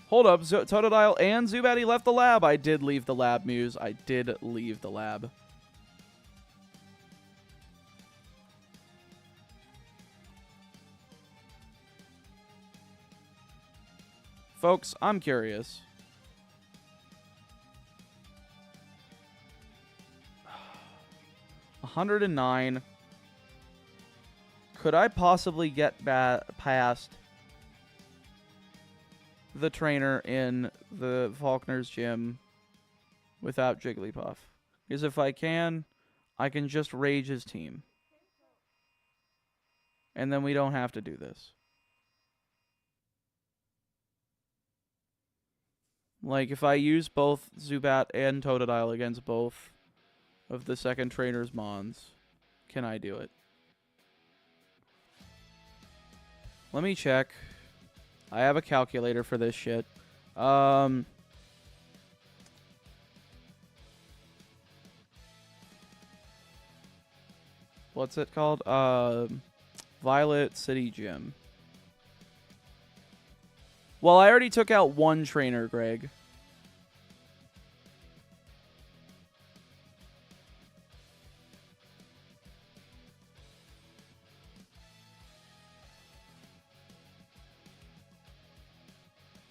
Hold up, Totodile and Zubatty left the lab. I did leave the lab, Muse. I did leave the lab. Folks, I'm curious. $109. Could I possibly get past the trainer in the Faulkner's gym without Jigglypuff? Because if I can just rage his team. And then we don't have to do this. Like, if I use both Zubat and Totodile against both of the second trainer's Mons, can I do it? Let me check. I have a calculator for this shit. What's it called? Violet City Gym. Well, I already took out one trainer, Greg.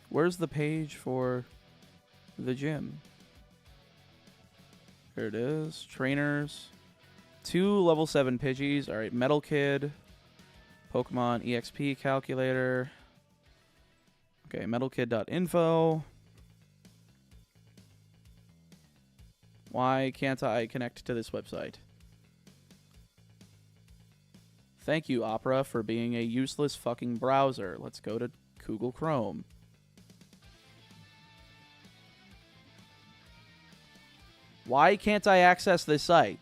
Where's the page for the gym? There it is. Trainers. 2 level 7 Pidgeys. Alright, Metal Kid. Pokemon EXP calculator. Okay, metalkid.info. Why can't I connect to this website? Thank you, Opera, for being a useless fucking browser. Let's go to Google Chrome. Why can't I access this site?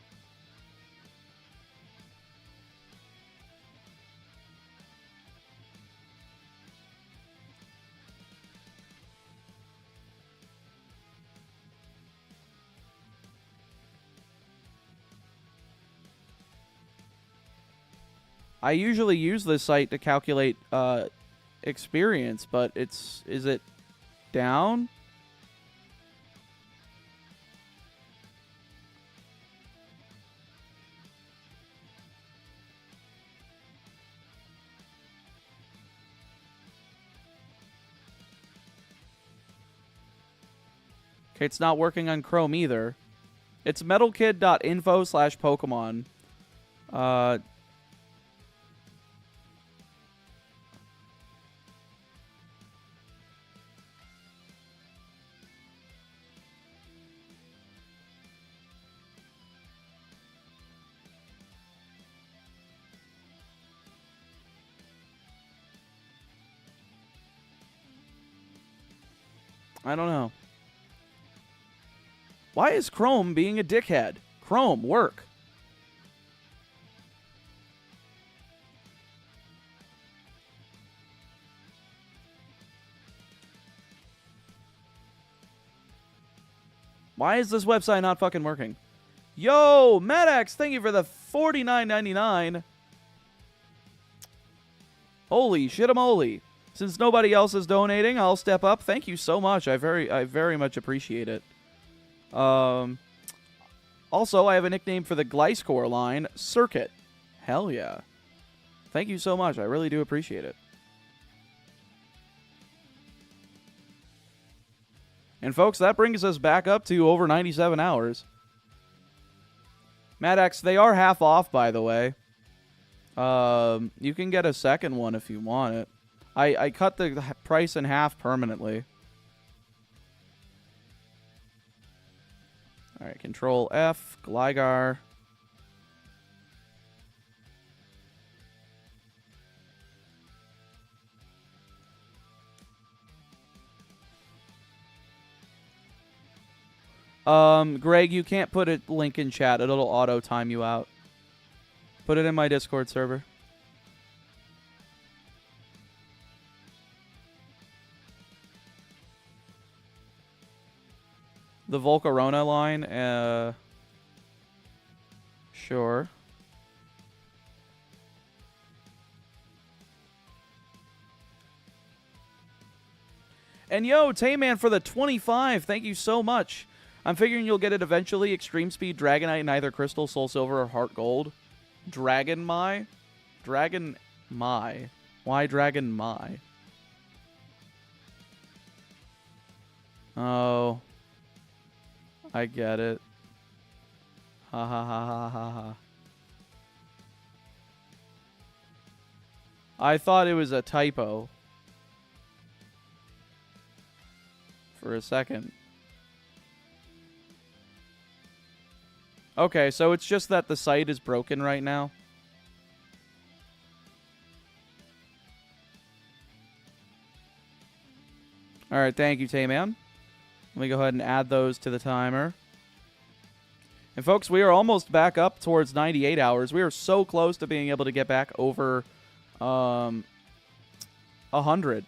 I usually use this site to calculate experience, but is it down? Okay, it's not working on Chrome either. It's metalkid.info/Pokemon. I don't know. Why is Chrome being a dickhead? Chrome, work. Why is this website not fucking working? Yo, Maddox, thank you for the $49.99. Holy shit-a-moly. Since nobody else is donating, I'll step up. Thank you so much. I very much appreciate it. Also, I have a nickname for the Gliscor line, Circuit. Hell yeah. Thank you so much. I really do appreciate it. And folks, that brings us back up to over 97 hours. Maddox, they are half off, by the way. You can get a second one if you want it. I cut the price in half permanently. Alright, Control F, Gligar. Greg, you can't put a link in chat. It'll auto time you out. Put it in my Discord server. The Volcarona line, sure. And yo, Tayman for the 25. Thank you so much. I'm figuring you'll get it eventually. Extreme Speed, Dragonite, and either Crystal, Soul Silver, or Heart Gold. Dragon Mai? Dragon Mai. Why Dragon Mai? Oh. I get it. Ha ha ha ha ha ha. I thought it was a typo. For a second. Okay, so it's just that the site is broken right now. Alright, thank you, Tayman. Let me go ahead and add those to the timer. And folks, we are almost back up towards 98 hours. We are so close to being able to get back over 100.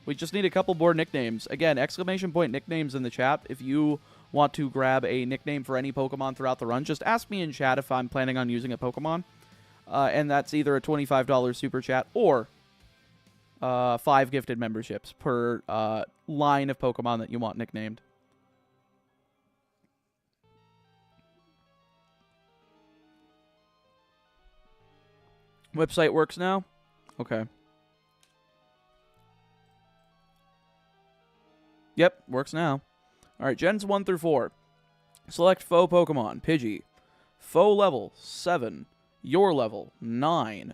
We just need a couple more nicknames. Again, exclamation point nicknames in the chat. If you want to grab a nickname for any Pokemon throughout the run, just ask me in chat if I'm planning on using a Pokemon. And that's either a $25 super chat or 5 gifted memberships per line of Pokemon that you want nicknamed. Website works now? Okay. Yep, works now. Alright, Gens 1 through 4. Select Faux Pokemon. Pidgey. Faux level, 7. Your level, 9.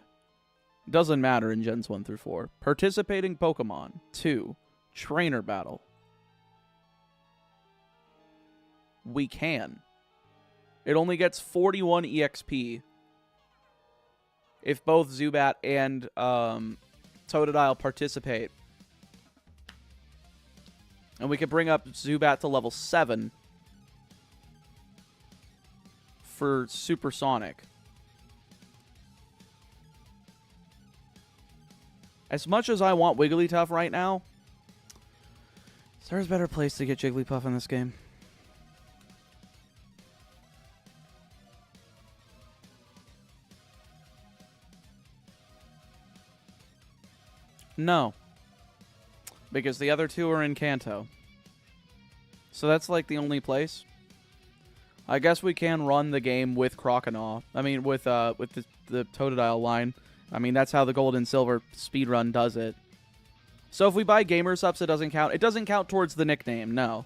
Doesn't matter in Gens 1 through 4. Participating Pokemon, 2. Trainer Battle. We can. It only gets 41 EXP if both Zubat and Totodile participate. And we could bring up Zubat to level 7 for Supersonic. As much as I want Wigglytuff right now, is there a better place to get Jigglypuff in this game? No. Because the other two are in Kanto. So that's like the only place. I guess we can run the game with Croconaw. I mean, with the Totodile line. I mean, that's how the Gold and Silver speedrun does it. So if we buy Gamer Subs, it doesn't count. It doesn't count towards the nickname, no.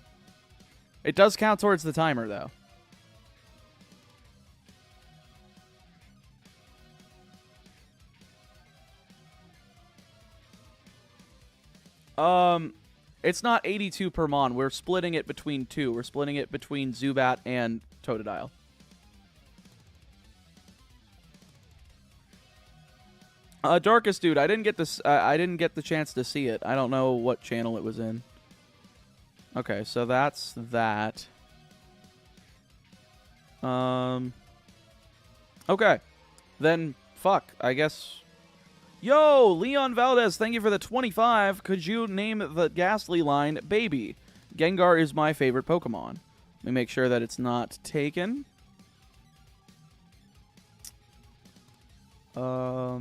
It does count towards the timer, though. It's not 82 per mon. We're splitting it between 2. We're splitting it between Zubat and Totodile. Darkest dude, I didn't get this. I didn't get the chance to see it. I don't know what channel it was in. Okay, so that's that. Okay, then fuck. I guess. Yo, Leon Valdez, thank you for the 25. Could you name the Ghastly line Baby? Gengar is my favorite Pokemon. Let me make sure that it's not taken. Let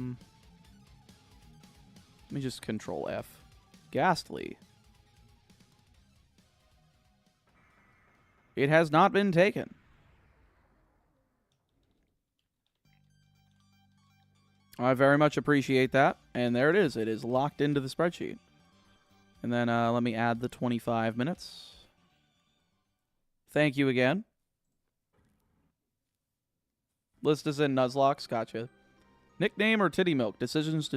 me just Control F. Ghastly. It has not been taken. I very much appreciate that. And there it is. It is locked into the spreadsheet. And then let me add the 25 minutes. Thank you again. List is in Nuzlocks. Gotcha. Nickname or titty milk? Decisions.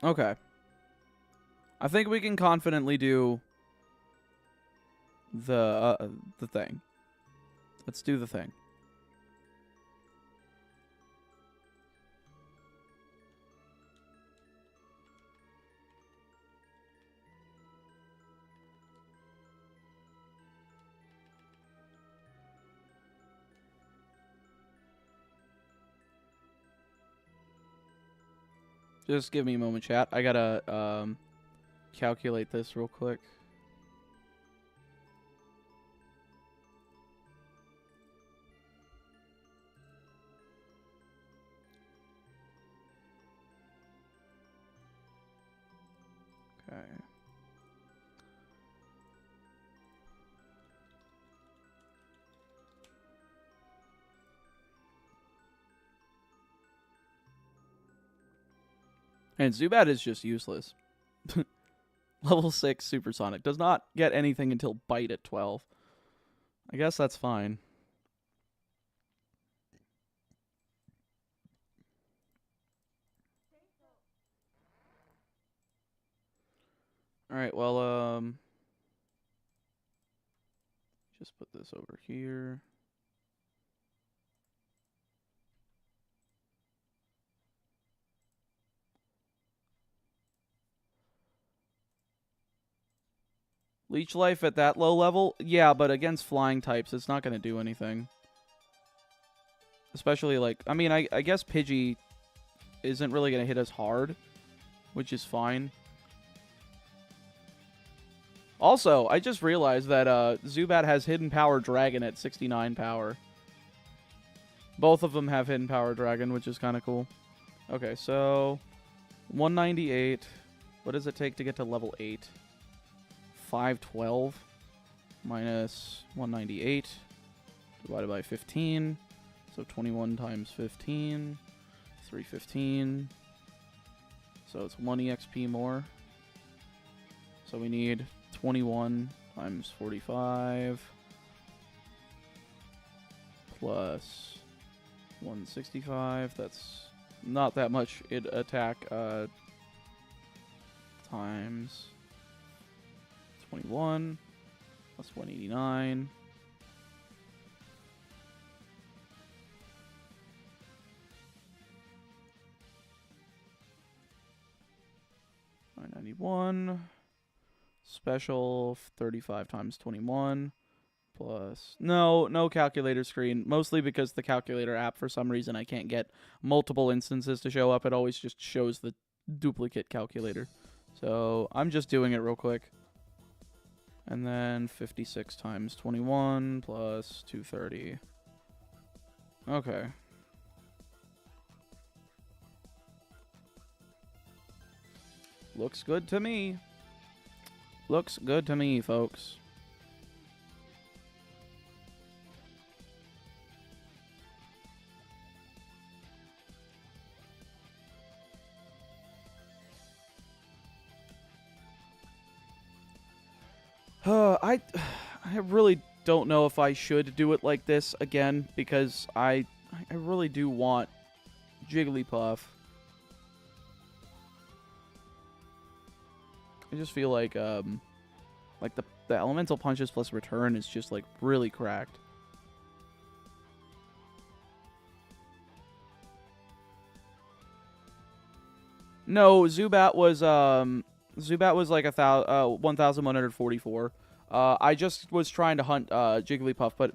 Okay. I think we can confidently do the thing. Let's do the thing. Just give me a moment, chat. I gotta calculate this real quick. Okay. And Zubat is just useless. Level 6 Supersonic. Does not get anything until Bite at 12. I guess that's fine. Alright, well, just put this over here. Leech Life at that low level? Yeah, but against flying types, it's not going to do anything. Especially, like... I mean, I guess Pidgey isn't really going to hit us hard, which is fine. Also, I just realized that Zubat has Hidden Power Dragon at 69 power. Both of them have Hidden Power Dragon, which is kind of cool. Okay, so 198. What does it take to get to level 8? 512 minus 198 divided by 15. So 21 times 15. 315. So it's 1 EXP more. So we need 21 times 45 plus 165. That's not that much attack times 21 plus 189. $991. Special 35 times 21 plus... No calculator screen. Mostly because the calculator app, for some reason, I can't get multiple instances to show up. It always just shows the duplicate calculator. So I'm just doing it real quick. And then 56 times 21 plus 230. Okay. Looks good to me. Looks good to me, folks. I really don't know if I should do it like this again, because I really do want Jigglypuff. I just feel like the elemental punches plus return is just like really cracked. No, Zubat was like 1,144. I just was trying to hunt Jigglypuff, but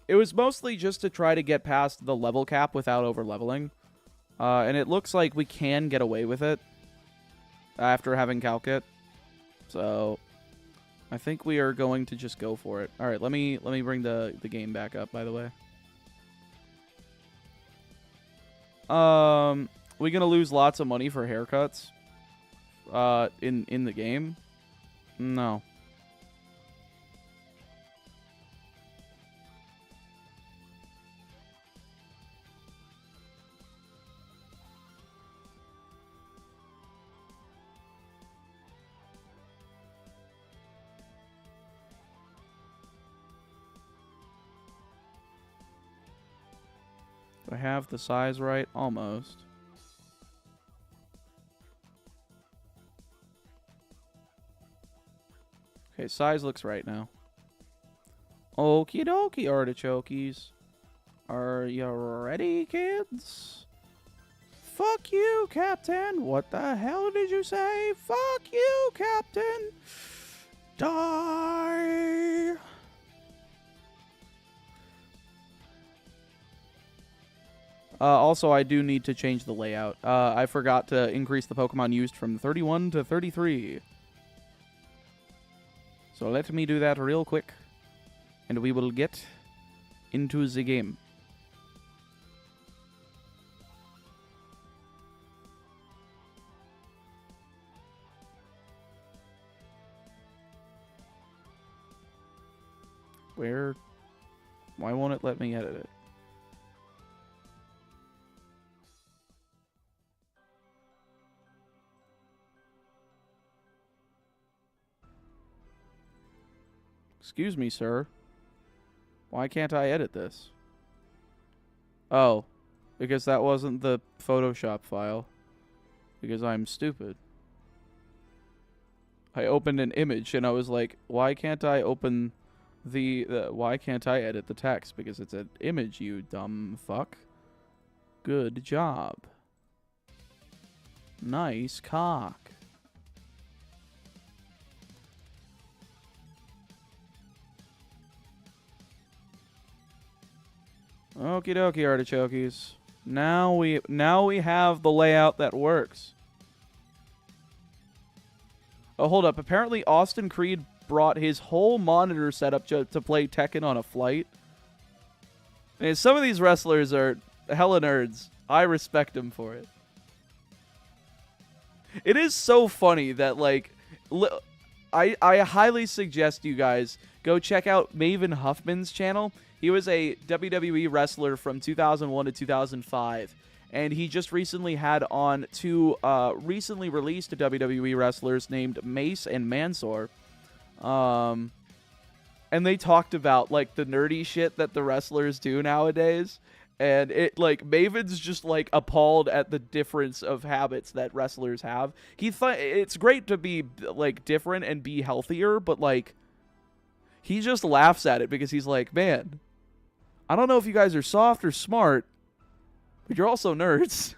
it was mostly just to try to get past the level cap without over leveling. And it looks like we can get away with it after having Calcut. So I think we are going to just go for it. All right, let me bring the game back up, by the way. We gonna lose lots of money for haircuts in the game? No. Do I have the size right? Almost. Okay, size looks right now. Okie dokie, artichokes. Are you ready, kids? Fuck you, Captain. What the hell did you say? Fuck you, Captain. Die. Also, I do need to change the layout. I forgot to increase the Pokemon used from 31 to 33. So let me do that real quick, and we will get into the game. Where? Why won't it let me edit it? Excuse me, sir. Why can't I edit this? Oh, because that wasn't the Photoshop file. Because I'm stupid. I opened an image and I was like, why can't I open why can't I edit the text? Because it's an image, you dumb fuck. Good job. Nice cock. Okie dokie, artichokes. Now we have the layout that works. Oh, hold up. Apparently, Austin Creed brought his whole monitor setup to play Tekken on a flight. And some of these wrestlers are hella nerds. I respect them for it. It is so funny that, like, I highly suggest you guys go check out Maven Huffman's channel. He was a WWE wrestler from 2001 to 2005. And he just recently had on two recently released WWE wrestlers named Mace and Mansoor. And they talked about, like, the nerdy shit that the wrestlers do nowadays. And it, like, Maven's just, like, appalled at the difference of habits that wrestlers have. He thought it's great to be, like, different and be healthier, but, like, he just laughs at it because he's like, man, I don't know if you guys are soft or smart, but you're also nerds.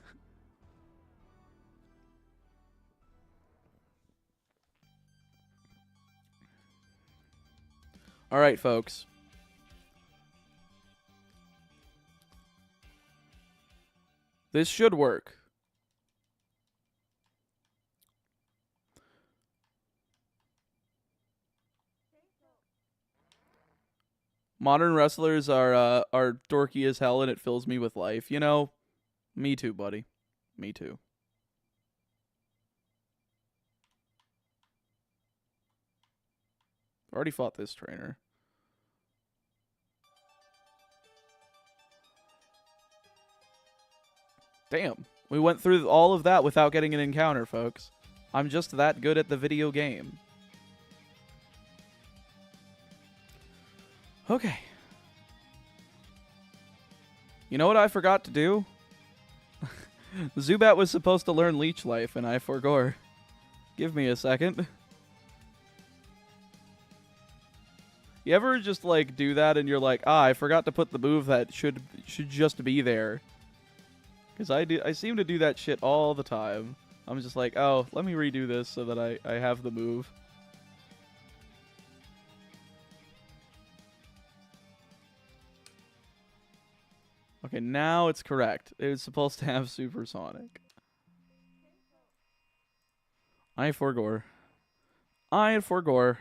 All right, folks. This should work. Modern wrestlers are dorky as hell, and it fills me with life. You know, me too, buddy. Me too. Already fought this trainer. Damn. We went through all of that without getting an encounter, folks. I'm just that good at the video game. Okay. You know what I forgot to do? Zubat was supposed to learn Leech Life, and I forgot. Give me a second. You ever just, like, do that and you're like, I forgot to put the move that should just be there. Because I seem to do that shit all the time. I'm just like, oh, let me redo this so that I have the move. Okay, now it's correct. It was supposed to have Supersonic. I forgot. I forgot.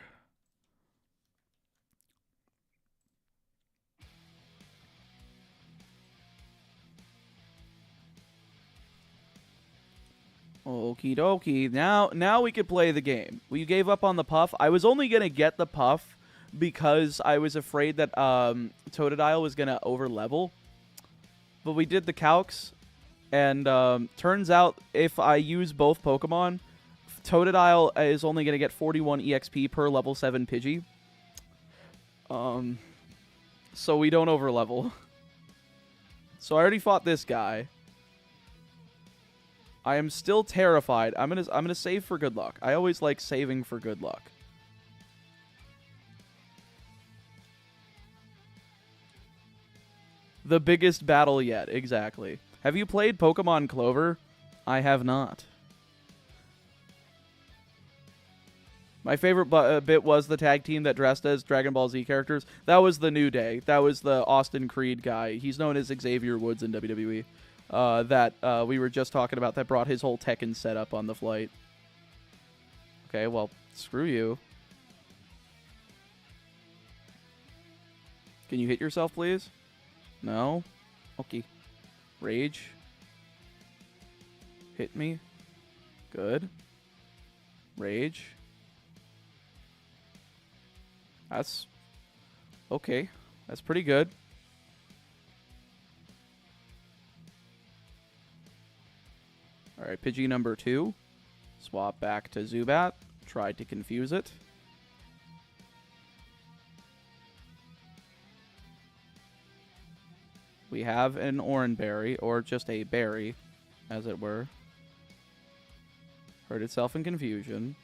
Okie dokie. Now we could play the game. We gave up on the puff. I was only going to get the puff because I was afraid that Totodile was going to over-level. But we did the calcs, and turns out if I use both Pokemon, Totodile is only going to get 41 EXP per level 7 Pidgey. So we don't over-level. So I already fought this guy. I am still terrified. I'm gonna save for good luck. I always like saving for good luck. The biggest battle yet, exactly. Have you played Pokemon Clover? I have not. My favorite bit was the tag team that dressed as Dragon Ball Z characters. That was the New Day. That was the Austin Creed guy. He's known as Xavier Woods in WWE. That we were just talking about that brought his whole Tekken setup on the flight. Okay, well, screw you. Can you hit yourself, please? No? Okay. Rage. Hit me. Good. Rage. That's okay. That's pretty good. Alright, Pidgey number 2. Swap back to Zubat. Tried to confuse it. We have an Oranberry, or just a berry, as it were. Hurt itself in confusion.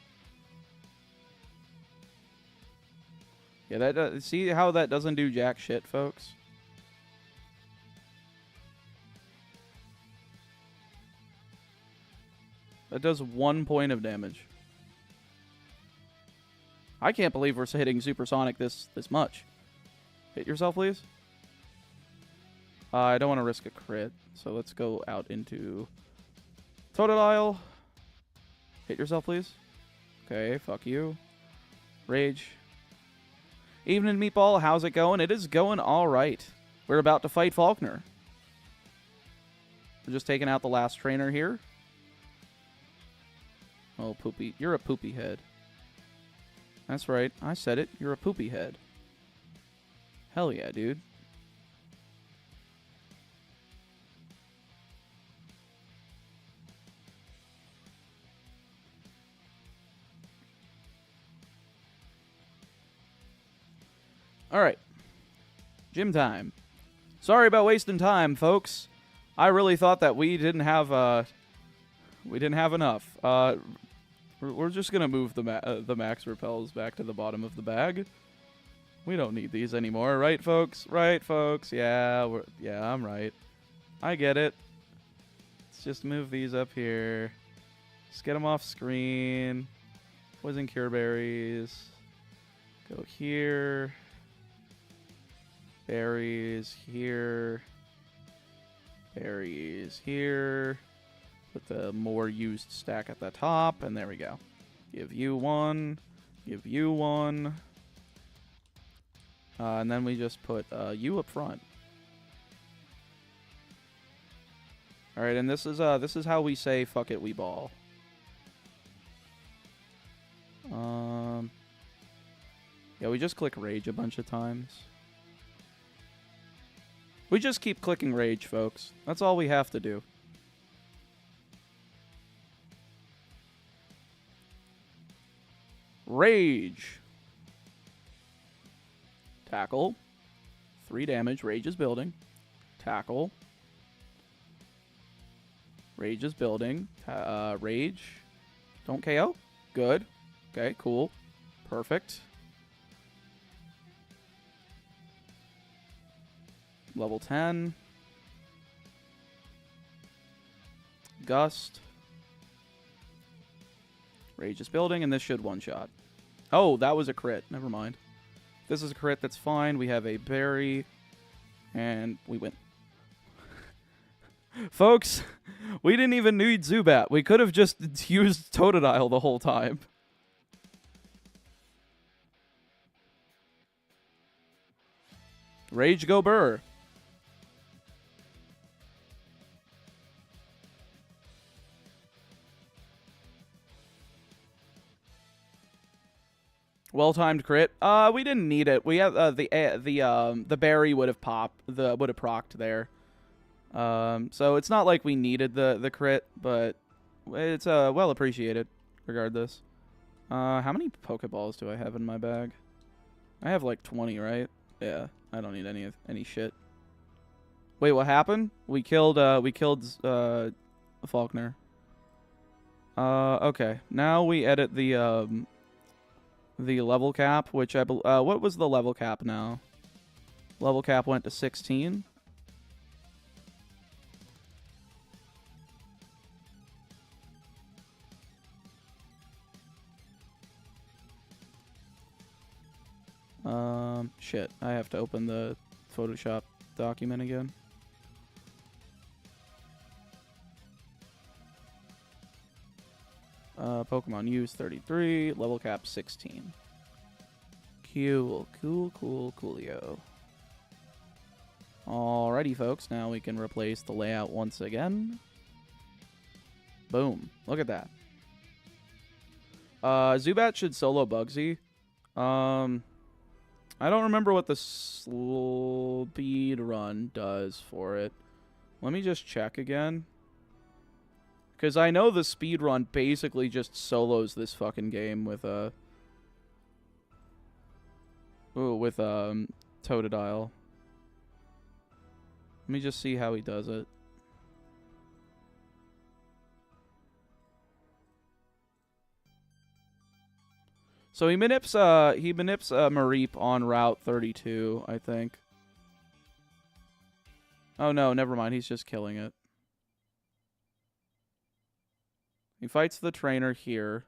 Yeah, see how that doesn't do jack shit, folks? That does 1 point of damage. I can't believe we're hitting Supersonic this much. Hit yourself, please. I don't want to risk a crit, so let's go out into Totodile. Hit yourself, please. Okay, fuck you. Rage. Evening, Meatball. How's it going? It is going all right. We're about to fight Faulkner. We're just taking out the last trainer here. Oh, poopy. You're a poopy head. That's right. I said it. You're a poopy head. Hell yeah, dude. All right. Gym time. Sorry about wasting time, folks. I really thought that we didn't have enough. We're just gonna move the max repels back to the bottom of the bag. We don't need these anymore, right, folks? Right, folks? Yeah, I'm right. I get it. Let's just move these up here. Just get them off screen. Poison cure berries. Go here. Berries here. Berries here. Put the more used stack at the top, and there we go. Give you one. Give you one. And then we just put you up front. All right, and this is how we say "fuck it, we ball." Yeah, we just click rage a bunch of times. We just keep clicking rage, folks. That's all we have to do. Rage. Tackle. 3 damage. Rage is building. Tackle. Rage is building. Rage. Don't KO. Good. Okay, cool. Perfect. Level 10. Gust. Rage is building, and this should one-shot. Oh, that was a crit. Never mind. This is a crit. That's fine. We have a berry, and we win. Folks, we didn't even need Zubat. We could have just used Totodile the whole time. Rage go burr. Well-timed crit. We didn't need it. We have the berry would have procced there. So it's not like we needed the crit, but it's well appreciated regardless. How many Pokeballs do I have in my bag? I have like 20, right? Yeah, I don't need any shit. Wait, what happened? We killed Faulkner. Okay. Now we edit the level cap, which what was the level cap now? Level cap went to 16. Shit. I have to open the Photoshop document again. Pokemon use 33, level cap 16. Coolio. Alrighty, folks. Now we can replace the layout once again. Boom. Look at that. Zubat should solo Bugsy. I don't remember what the speed run does for it. Let me just check again. Because I know the speed run basically just solos this fucking game with Totodile. Let me just see how he does it. So he manips Mareep on Route 32, I think. Oh no, never mind. He's just killing it. He fights the trainer here.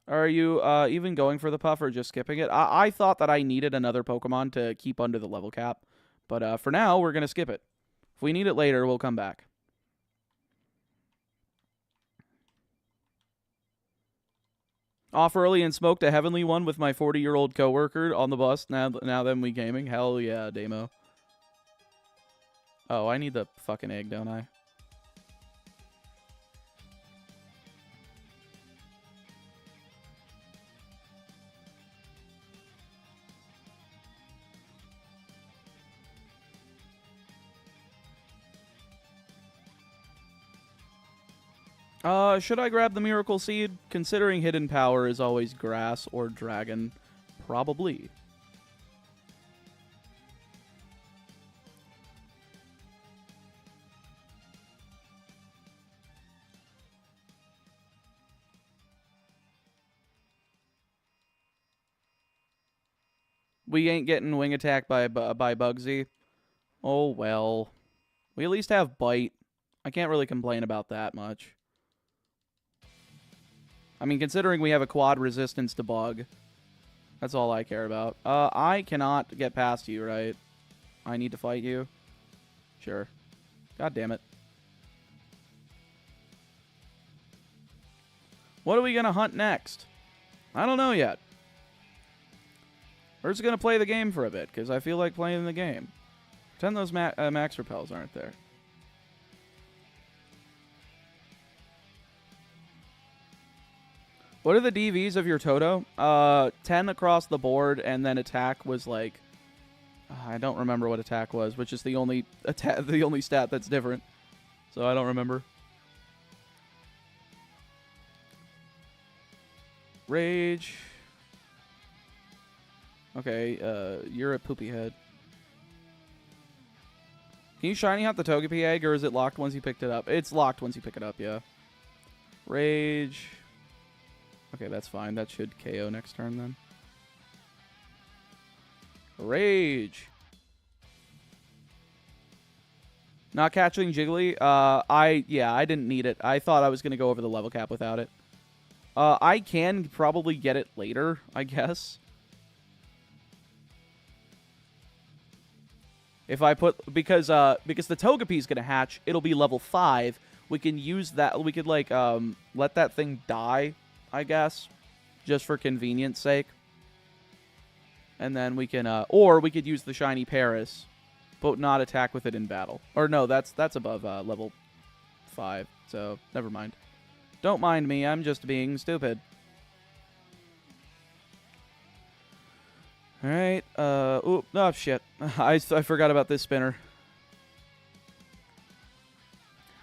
Are you even going for the puff or just skipping it? I thought that I needed another Pokemon to keep under the level cap. But for now, we're going to skip it. If we need it later, we'll come back. Off early and smoked a heavenly one with my 40-year-old coworker on the bus. Now then we gaming. Hell yeah, Damo. Oh, I need the fucking egg, don't I? Should I grab the Miracle Seed? Considering hidden power is always grass or dragon. Probably. We ain't getting wing attack by Bugsy. Oh, well. We at least have bite. I can't really complain about that much. I mean, considering we have a quad resistance to bug, that's all I care about. I cannot get past you, right? I need to fight you? Sure. God damn it. What are we going to hunt next? I don't know yet. We're just going to play the game for a bit, because I feel like playing the game. Pretend those max repels aren't there. What are the DVs of your Toto? 10 across the board, and then attack was like... I don't remember what attack was, which is the only stat that's different. So I don't remember. Rage. Okay, you're a poopy head. Can you shiny out the Togepi egg, or is it locked once you picked it up? It's locked once you pick it up, yeah. Rage. Okay, that's fine. That should KO next turn then. Rage. Not catching Jiggly. I didn't need it. I thought I was going to go over the level cap without it. I can probably get it later, I guess. If I put... Because the Togepi is going to hatch, it'll be level 5. We can use that... We could, like, let that thing die, I guess. Just for convenience sake. And then we can... or we could use the Shiny Paris, but not attack with it in battle. Or no, that's above level 5, so never mind. Don't mind me, I'm just being stupid. Alright, oh shit. I forgot about this spinner.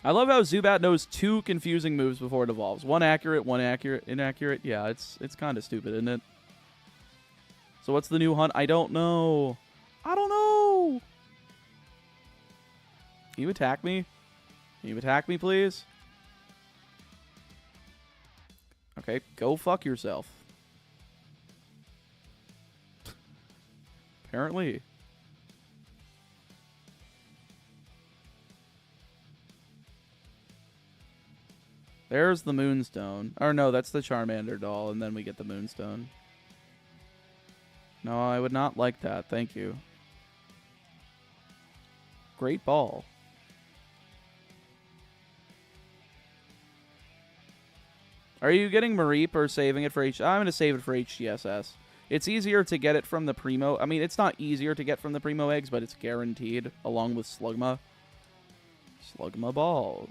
I love how Zubat knows 2 confusing moves before it evolves. One accurate, inaccurate. Yeah, it's kind of stupid, isn't it? So what's the new hunt? I don't know. I don't know. Can you attack me? Can you attack me, please? Okay, go fuck yourself. Apparently. There's the Moonstone. Or no, that's the Charmander doll, and then we get the Moonstone. No, I would not like that. Thank you. Great ball. Are you getting Mareep or saving it for H... I'm going to save it for HGSS. It's easier to get it from the Primo... I mean, it's not easier to get from the Primo eggs, but it's guaranteed, along with Slugma. Slugma balls.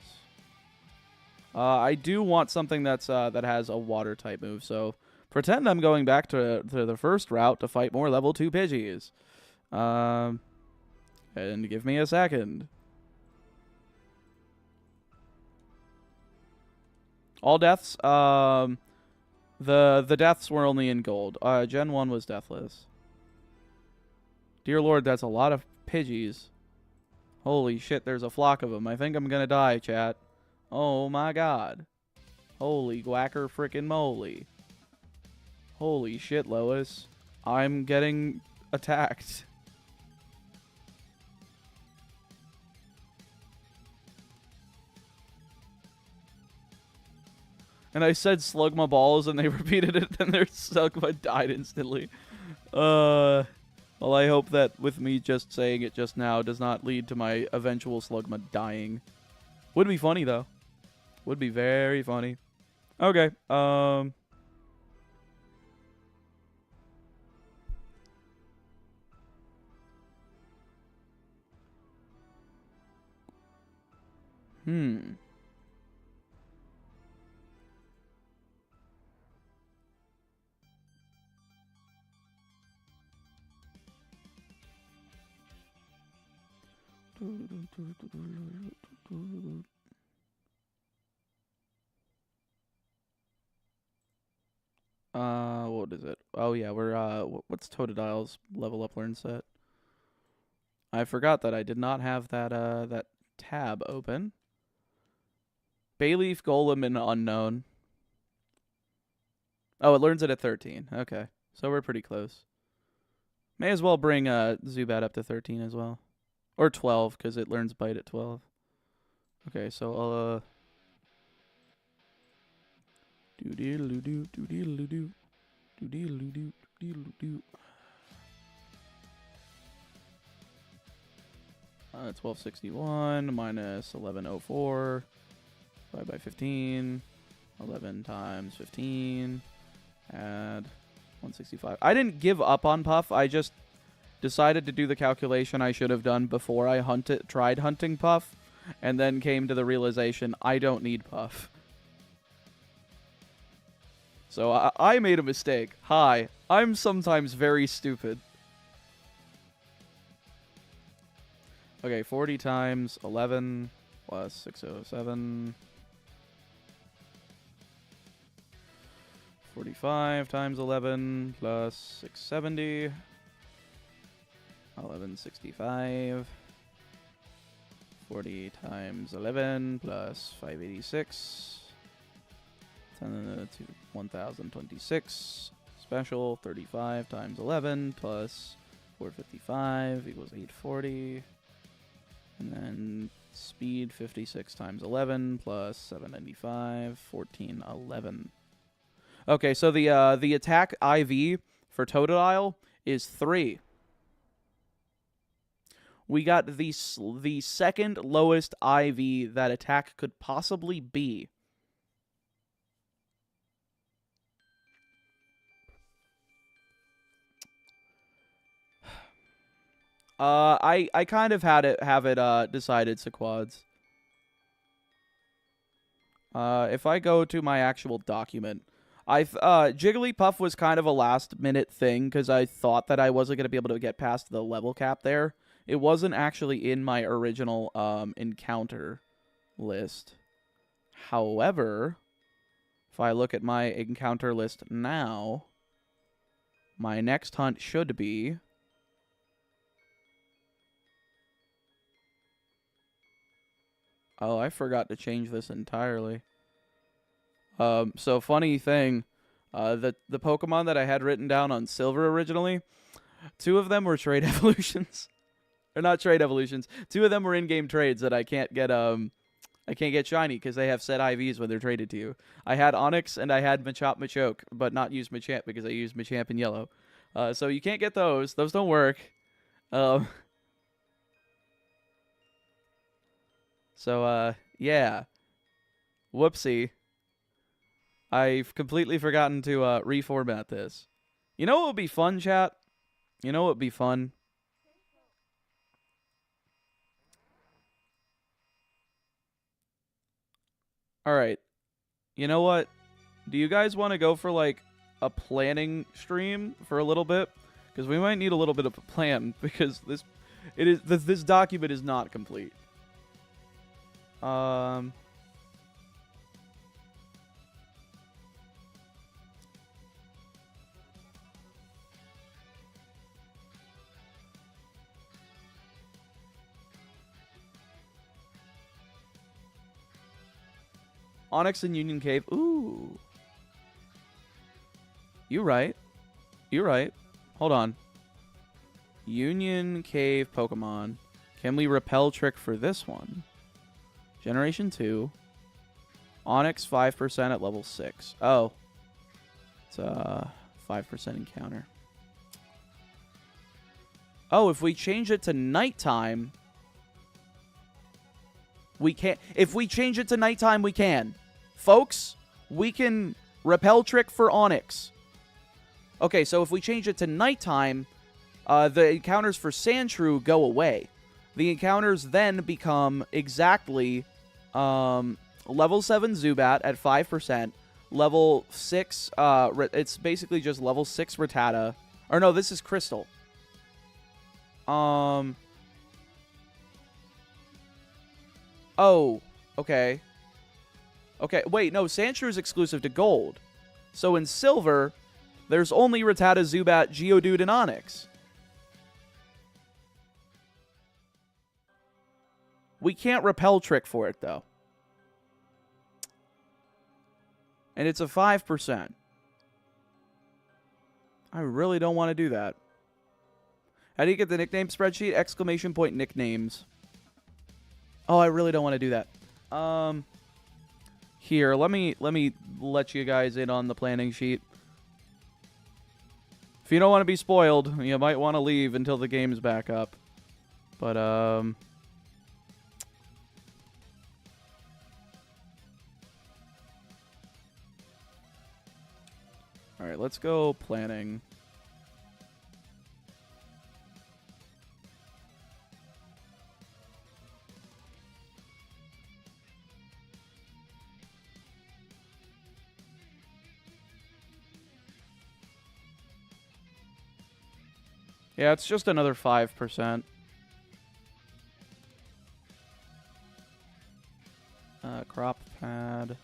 I do want something that's that has a water-type move, so... Pretend I'm going back to the first route to fight more level 2 Pidgeys. And give me a second. All deaths? The deaths were only in gold. Gen 1 was deathless. Dear Lord, that's a lot of Pidgeys. Holy shit, there's a flock of them. I think I'm gonna die, chat. Oh my god. Holy guacker frickin' moly. Holy shit, Lois. I'm getting attacked. And I said Slugma balls, and they repeated it, and their Slugma died instantly. Well, I hope that with me just saying it just now does not lead to my eventual Slugma dying. Would be funny, though. Would be very funny. Okay, what is it? Oh yeah, we're what's Totodile's level up learn set? I forgot that I did not have that tab open. Bayleaf, Golem, and Unknown. Oh, it learns it at 13. Okay, so we're pretty close. May as well bring Zubat up to 13 as well. Or 12, because it learns Bite at 12. Okay, so I'll, do-diddle-doo, do-diddle-doo, do-diddle-doo, do-diddle-doo. 1261 minus 1104. Divided by 15. 11 times 15. Add 165. I didn't give up on Puff. I just decided to do the calculation I should have done before I tried hunting Puff, and then came to the realization I don't need Puff. So I made a mistake. Hi, I'm sometimes very stupid. Okay, 40 times 11 plus 607. 45 times 11 plus 670. 1165. 40 times 11 plus 586. 10 to 1026. Special 35 times 11 plus 455 equals 840. And then speed 56 times 11 plus 795, 1411. Okay, so the attack IV for Totodile is 3. We got the second lowest IV that attack could possibly be. I kind of have it decided Sequads. If I go to my actual document, Jigglypuff was kind of a last minute thing because I thought that I wasn't gonna be able to get past the level cap there. It wasn't actually in my original encounter list. However, if I look at my encounter list now, my next hunt should be oh, I forgot to change this entirely. So funny thing, the Pokemon that I had written down on Silver originally, 2 of them were trade evolutions. Or not trade evolutions. 2 of them were in-game trades that I can't get shiny because they have set IVs when they're traded to you. I had Onix and I had Machop Machoke, but not used Machamp because I used Machamp in yellow. So you can't get those. Those don't work. So, yeah. Whoopsie. I've completely forgotten to reformat this. You know what would be fun, chat? You know what would be fun? Alright. You know what? Do you guys want to go for, like, a planning stream for a little bit? Because we might need a little bit of a plan, because this document is not complete. Onyx and Union Cave. Ooh. You right. You're right. Hold on. Union Cave Pokemon. Can we repel trick for this one? Generation 2. Onyx 5% at level 6. Oh. It's a 5% encounter. Oh, if we change it to nighttime, we can't. If we change it to nighttime, we can. Folks, we can repel trick for Onyx. Okay, so if we change it to nighttime, the encounters for Sandshrew go away. The encounters then become exactly level 7 Zubat at 5%, level 6, it's basically just level 6 Rattata. Or no, this is Crystal. Oh, okay. Okay, wait, no, Sandshrew is exclusive to Gold. So in Silver, there's only Rattata, Zubat, Geodude, and Onyx. We can't repel trick for it, though. And it's a 5%. I really don't want to do that. How do you get the nickname spreadsheet? Exclamation point nicknames. Oh, I really don't want to do that. Here, let me let you guys in on the planning sheet. If you don't want to be spoiled, you might want to leave until the game's back up. But, alright, let's go planning. Yeah, it's just another 5%. Crop pad.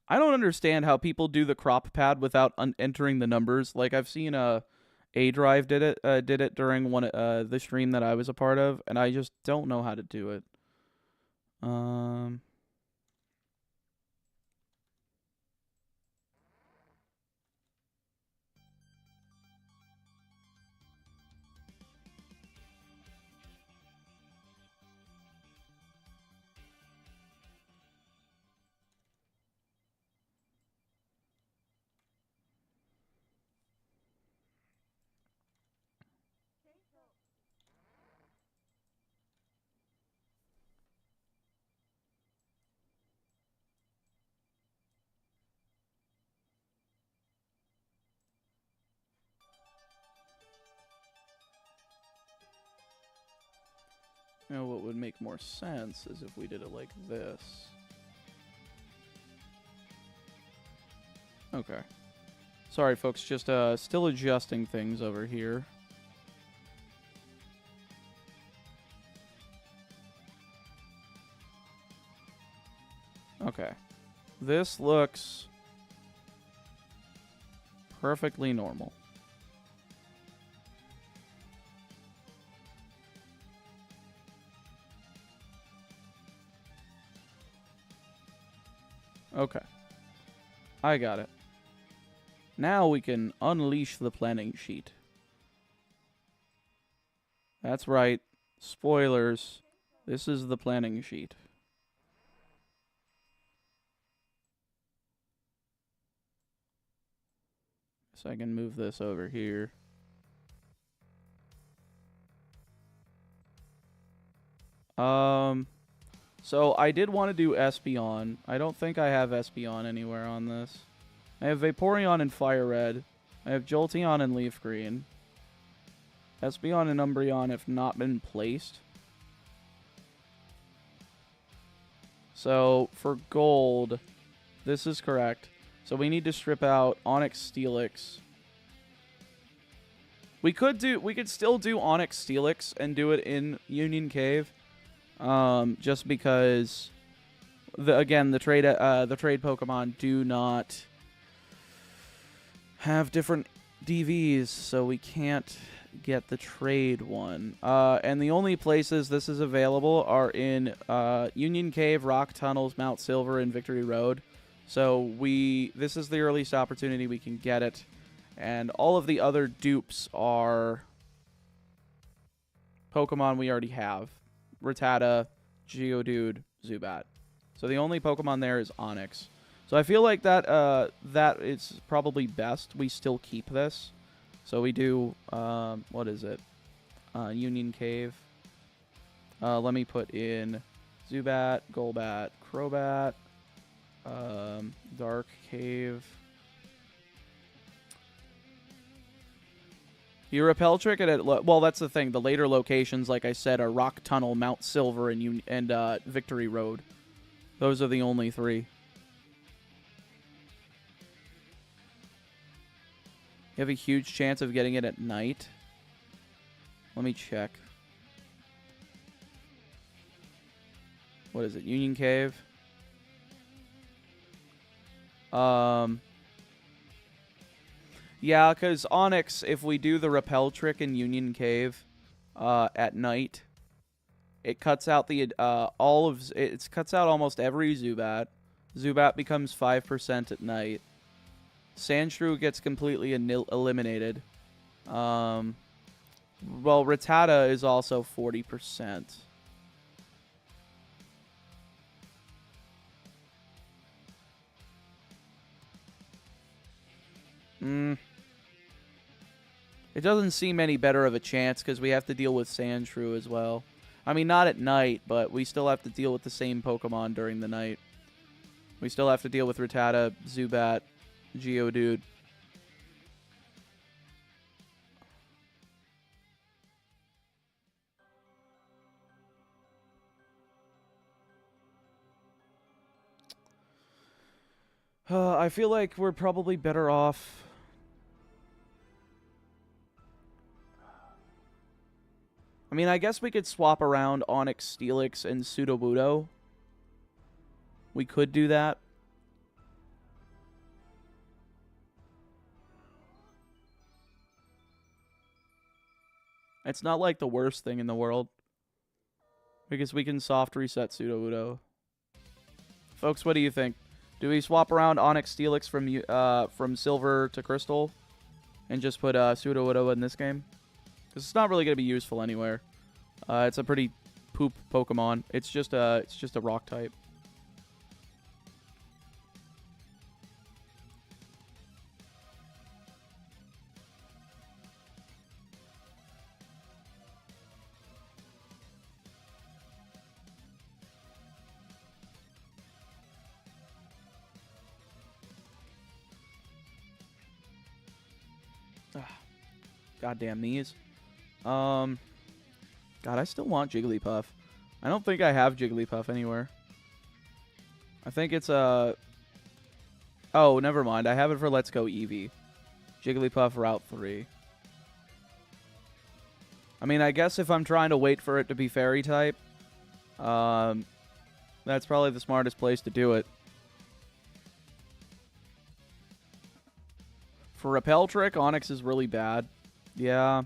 I don't understand how people do the crop pad without entering the numbers. Like, I've seen A-Drive did it during one the stream that I was a part of, and I just don't know how to do it. You know, what would make more sense is if we did it like this. Okay. Sorry, folks, just still adjusting things over here. Okay. This looks perfectly normal. Okay. I got it. Now we can unleash the planning sheet. That's right. Spoilers. This is the planning sheet. So I can move this over here. So I did want to do Espeon. I don't think I have Espeon anywhere on this. I have Vaporeon and Fire Red. I have Jolteon and Leaf Green. Espeon and Umbreon have not been placed. So for gold, this is correct. So we need to strip out Onyx Steelix. We could still do Onyx Steelix and do it in Union Cave. Just because the trade Pokemon do not have different DVs, so we can't get the trade one. And the only places this is available are in Union Cave, Rock Tunnels, Mount Silver, and Victory Road. So this is the earliest opportunity we can get it. And all of the other dupes are Pokemon we already have. Rattata, Geodude, Zubat. So the only Pokemon there is Onix. So I feel like that is probably best. We still keep this. So we do, what is it? Union Cave. Let me put in Zubat, Golbat, Crobat, Dark Cave. You repel trick it at well, that's the thing. The later locations, like I said, are Rock Tunnel, Mount Silver, and Victory Road. Those are the only three. You have a huge chance of getting it at night. Let me check. What is it? Union Cave. Yeah, because Onix, if we do the repel trick in Union Cave at night, it cuts out the it cuts out almost every Zubat. Zubat becomes 5% at night. Sandshrew gets completely eliminated. Well, Rattata is also 40%. It doesn't seem any better of a chance because we have to deal with Sandshrew as well. I mean, not at night, but we still have to deal with the same Pokemon during the night. We still have to deal with Rattata, Zubat, Geodude. I feel like we're probably better off. I mean, I guess we could swap around Onix, Steelix, and Sudowoodo. We could do that. It's not like the worst thing in the world. Because we can soft reset Sudowoodo. Folks, what do you think? Do we swap around Onix, Steelix from Silver to Crystal? And just put Sudowoodo in this game? Because it's not really going to be useful anywhere. It's a pretty poop Pokemon. It's just a rock type. Goddamn these. God, I still want Jigglypuff. I don't think I have Jigglypuff anywhere. I think it's a... Oh, never mind. I have it for Let's Go Eevee. Jigglypuff Route 3. I mean, I guess if I'm trying to wait for it to be Fairy type, that's probably the smartest place to do it. For Repel Trick, Onix is really bad. Yeah.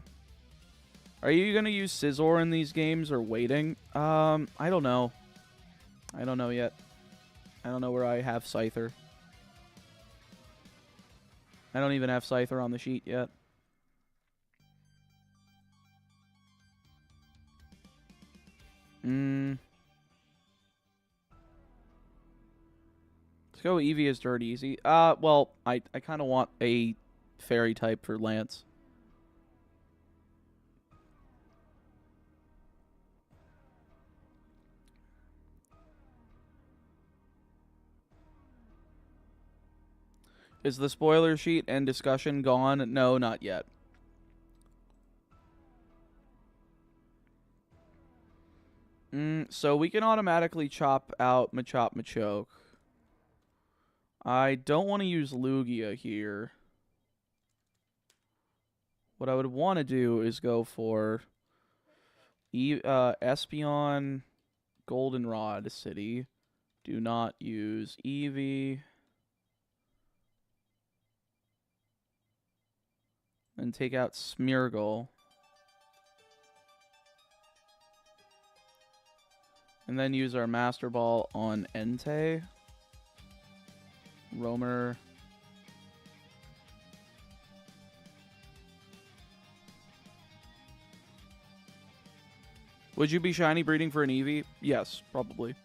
Are you going to use Scizor in these games or waiting? I don't know. I don't know yet. I don't know where I have Scyther. I don't even have Scyther on the sheet yet. Let's go Eevee as dirt easy. Well, I kind of want a Fairy type for Lance. Is the spoiler sheet and discussion gone? No, not yet. So we can automatically chop out Machop Machoke. I don't want to use Lugia here. What I would want to do is go for Espeon, Goldenrod City. Do not use Eevee. And take out Smeargle. And then use our Master Ball on Entei. Roamer. Would you be shiny breeding for an Eevee? Yes, probably.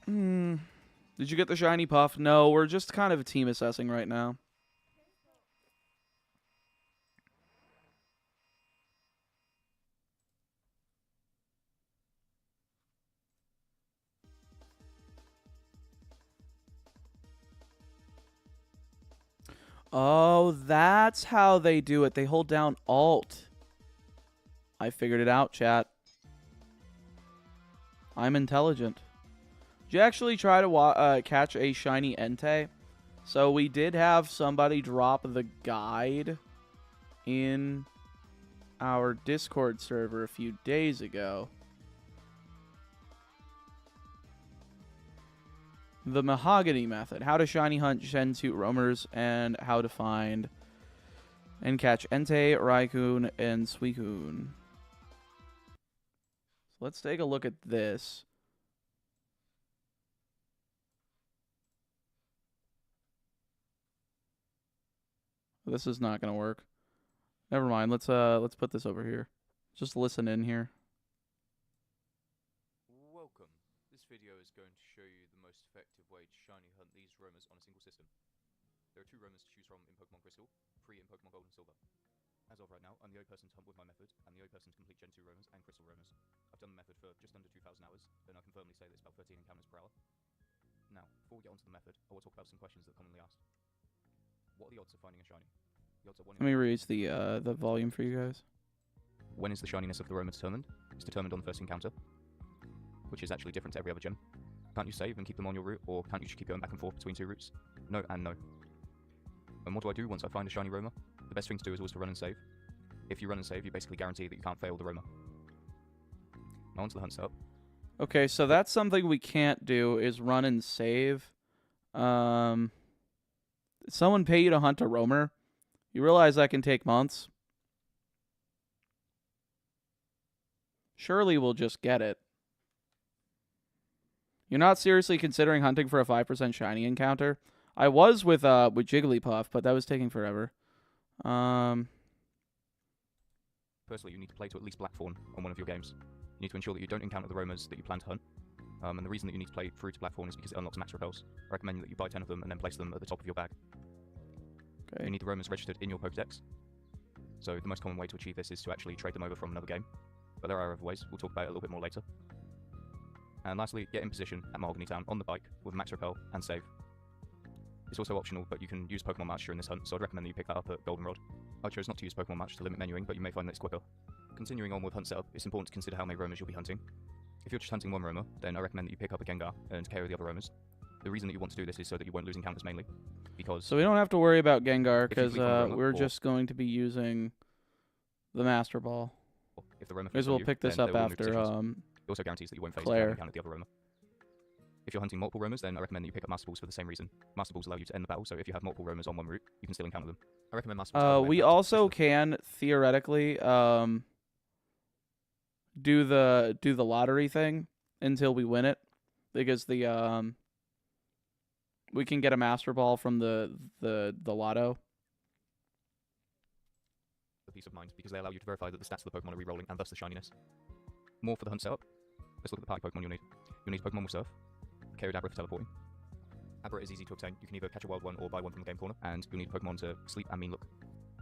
Did you get the shiny puff? No, we're just kind of team assessing right now. Oh, that's how they do it. They hold down Alt. I figured it out, chat. I'm intelligent. Did you actually try to catch a shiny Entei? So we did have somebody drop the guide in our Discord server a few days ago. The Mahogany Method. How to shiny hunt Gen 2 roamers and how to find and catch Entei, Raikkoon, and Suicune. So let's take a look at this. This is not going to work. Never mind. Let's put this over here. Just listen in here. Welcome. This video is going to show you the most effective way to shiny hunt these roamers on a single system. There are 2 roamers to choose from in Pokemon Crystal, 3 in Pokemon Gold and Silver. As of right now, I'm the only person to hunt with my method, and the only person to complete Gen 2 roamers and Crystal roamers. I've done the method for just under 2,000 hours, and I can firmly say that it's about 13 encounters per hour. Now, before we get onto the method, I will talk about some questions that are commonly asked. What are the odds of finding a shiny? The odds are 1 in... Let me raise the volume for you guys. When is the shininess of the roamer determined? It's determined on the first encounter, which is actually different to every other gem. Can't you save and keep them on your route, or can't you just keep going back and forth between 2 routes? No and no. And what do I do once I find a shiny roamer? The best thing to do is always to run and save. If you run and save, you basically guarantee that you can't fail the roamer. Now onto the hunt setup. Okay, so that's something we can't do is run and save. Someone pay you to hunt a roamer. You realize that can take months. Surely we'll just get it. You're not seriously considering hunting for a 5% shiny encounter? I was with Jigglypuff, but that was taking forever. Firstly, you need to play to at least Blackthorn on one of your games. You need to ensure that you don't encounter the roamers that you plan to hunt. And the reason that you need to play through to Blackthorn is because it unlocks max repels. I recommend that you buy 10 of them and then place them at the top of your bag. Okay. You need the roamers registered in your Pokédex. So the most common way to achieve this is to actually trade them over from another game. But there are other ways, we'll talk about it a little bit more later. And lastly, get in position at Mahogany Town on the bike with max repel and save. It's also optional, but you can use Pokemon Match during this hunt, so I'd recommend that you pick that up at Goldenrod. I chose not to use Pokemon Match to limit menuing, but you may find that it's quicker. Continuing on with hunt setup, it's important to consider how many roamers you'll be hunting. If you're just hunting one roamer, then I recommend that you pick up a Gengar and KO the other roamers. The reason that you want to do this is so that you won't lose encounters mainly, because... So we don't have to worry about Gengar, because we're just going to be using the Master Ball. If the roamer because we'll pick this up after it also guarantees that you won't face Claire. the encounter the other roamer. If you're hunting multiple roamers, then I recommend that you pick up Master Balls for the same reason. Master Balls allow you to end the battle, so if you have multiple roamers on one route, you can still encounter them. I recommend Master Balls. We also can theoretically do the lottery thing until we win it, because the we can get a Master Ball from the lotto. Peace of mind, because they allow you to verify that the stats of the Pokemon are re-rolling and thus the shininess. More for the hunt setup. Let's look at the party Pokemon you'll need. You'll need Pokemon with Surf, Kyodabra for teleporting. Abra is easy to obtain. You can either catch a wild one or buy one from the game corner, and you'll need Pokemon to sleep and mean look.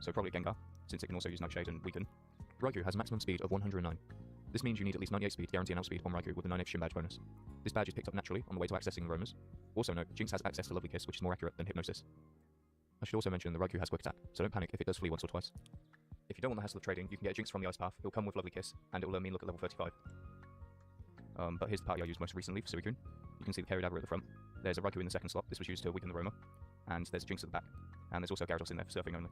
So probably a Gengar, since it can also use Nightshade and Weaken. Raikou has maximum speed of 109. This means you need at least 98 speed to guarantee an outspeed on Raikou with a 9 Shin badge bonus. This badge is picked up naturally on the way to accessing the roamers. Also note, Jinx has access to Lovely Kiss, which is more accurate than Hypnosis. I should also mention that Raikou has Quick Attack, so don't panic if it does flee once or twice. If you don't want the hassle of trading, you can get a Jinx from the Ice Path. It'll come with Lovely Kiss, and it will mean look at level 35. But here's the party I used most recently for Suicune. You can see the Kyodabra at the front. There's a Raikou in the second slot. This was used to weaken the roamer. And there's a Jinx at the back. And there's also Gyarados in there for surfing only.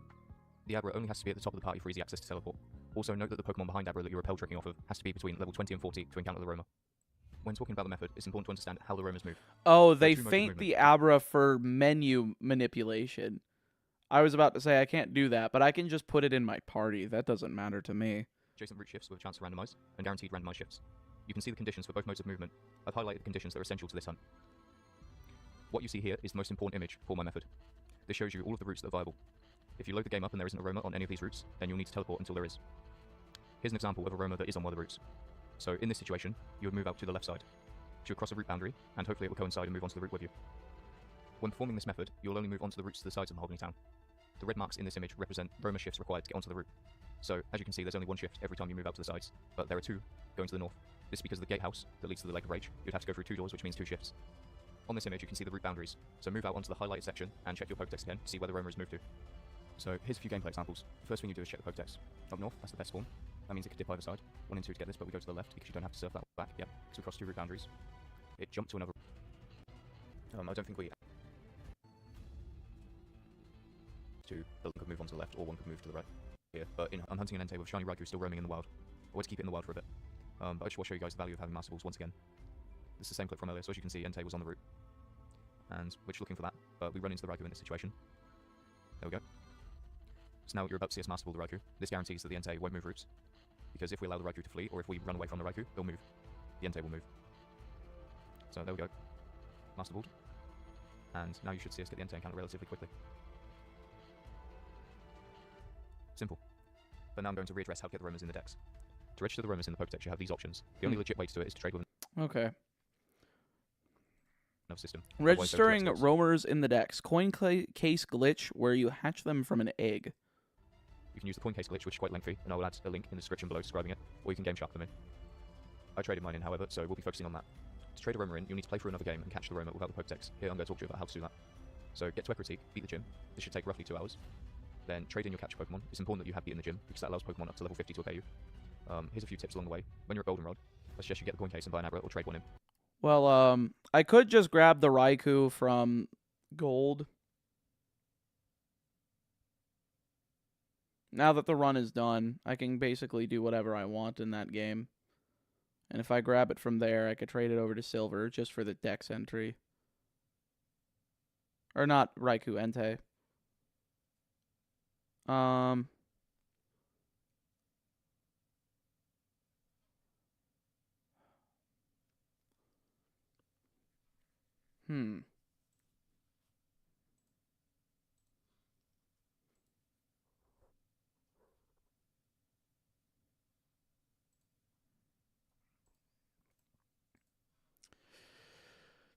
The Abra only has to be at the top of the party for easy access to teleport. Also note that the Pokemon behind Abra that you're repel tricking off of has to be between level 20 and 40 to encounter the roamer. When talking about the method, it's important to understand how the roamers move. Oh, they feint the Abra for menu manipulation. I was about to say I can't do that, but I can just put it in my party. That doesn't matter to me. Adjacent route shifts with a chance to randomize, and guaranteed randomized shifts. You can see the conditions for both modes of movement. I've highlighted the conditions that are essential to this hunt. What you see here is the most important image for my method. This shows you all of the routes that are viable. If you load the game up and there isn't a roamer on any of these routes, then you'll need to teleport until there is. Here's an example of a roamer that is on one of the routes. So in this situation, you would move out to the left side. You would cross a route boundary, and hopefully it will coincide and move onto the route with you. When performing this method, you'll only move onto the routes to the sides of Mahogany Town. The red marks in this image represent roamer shifts required to get onto the route. So, as you can see, there's only one shift every time you move out to the sides, but there are two going to the north. This is because of the gatehouse that leads to the Lake of Rage. You'd have to go through 2 doors, which means 2 shifts. On this image, you can see the route boundaries, so move out onto the highlighted section and check your Pokédex again to see where the roamer is moved to. So, here's a few gameplay examples. The first thing you do is check the Pokédex. Up north, that's the best spawn. That means it could dip either side. 1 and 2 to get this, but we go to the left because you don't have to surf that back. Yep, so we cross 2 route boundaries. It jumped to another. I don't think we. 2, the could move on to the left, or 1 could move to the right. Here, but I'm hunting an Entei with shiny Raikou still roaming in the wild. I want to keep it in the wild for a bit. But I just want to show you guys the value of having Master Balls once again. This is the same clip from earlier, so as you can see, Entei was on the route. And we're just looking for that, but we run into the Raikou in this situation. There we go. So now you're about to see us Master Ball the Raikou. This guarantees that the Entei won't move routes. Because if we allow the Raikou to flee, or if we run away from the Raikou, they'll move. The Entei will move. So there we go. Master Balled. And now you should see us get the Entei encounter relatively quickly. Simple. But now I'm going to readdress how to get the roamers in the decks. To register the roamers in the Pokédex, you have these options. The only legit way to do it is to trade with Okay. another system. Registering roamers in the decks. Coin case glitch where you hatch them from an egg. You can use the coin case glitch, which is quite lengthy, and I will add a link in the description below describing it, or you can game shark them in. I traded mine in, however, so we'll be focusing on that. To trade a roamer in, you'll need to play through another game and catch the roamer without the Pokédex. Here I'm going to talk to you about how to do that. So get to Equity, beat the gym. This should take roughly 2 hours. Then trade in your capture Pokemon. It's important that you have beaten the gym, because that allows Pokemon up to level 50 to obey you. Here's a few tips along the way. When you're at Goldenrod, I suggest you get the coin case and buy an Abra, or trade one in. Well, I could just grab the Raikou from Gold. Now that the run is done, I can basically do whatever I want in that game. And if I grab it from there, I could trade it over to Silver just for the Dex entry. Or not Raikou, Entei.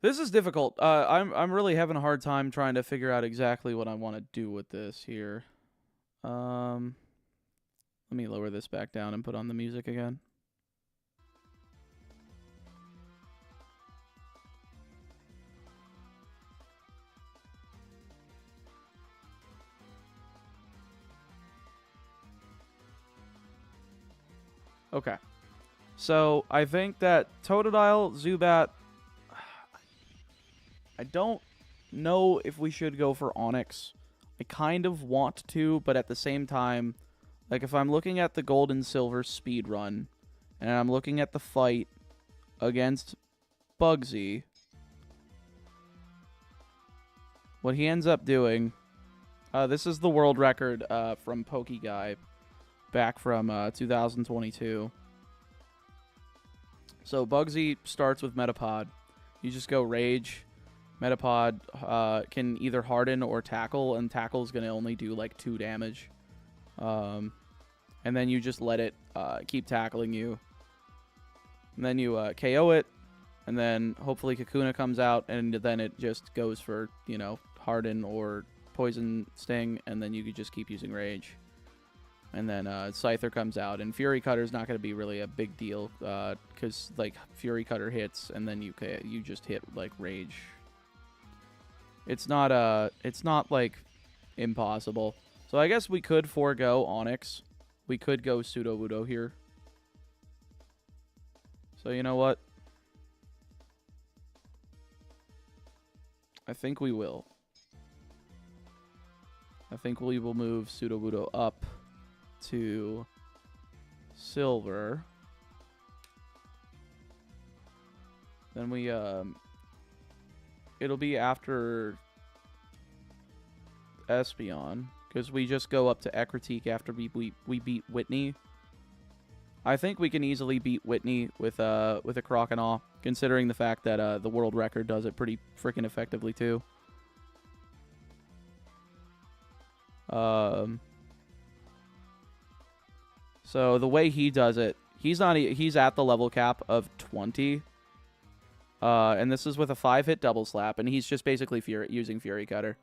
This is difficult. I'm really having a hard time trying to figure out exactly what I want to do with this here. Let me lower this back down and put on the music again. Okay. So, I think that Totodile, Zubat... I don't know if we should go for Onix. I kind of want to, but at the same time, like if I'm looking at the Gold and Silver speed run, and I'm looking at the fight against Bugsy, what he ends up doing, this is the world record from PokeGuy back from 2022. So Bugsy starts with Metapod. You just go Rage. Metapod can either harden or tackle, and tackle is going to only do like 2 damage. And then you just let it keep tackling you. And then you KO it, and then hopefully Kakuna comes out, and then it just goes for, you know, harden or poison sting, and then you could just keep using Rage. And then Scyther comes out, and Fury Cutter is not going to be really a big deal, because like Fury Cutter hits, and then you just hit like Rage. It's not like impossible. So I guess we could forego Onix. We could go Sudowoodo here. So you know what? I think we will. I think we will move Sudowoodo up to Silver. Then we it'll be after Espeon, because we just go up to Ekritique after we beat Whitney. I think we can easily beat Whitney with a Croconaw. considering the fact that the world record does it pretty freaking effectively too. So the way he does it, he's at the level cap of 20. And this is with a 5-hit double slap, and he's just basically using Fury Cutter.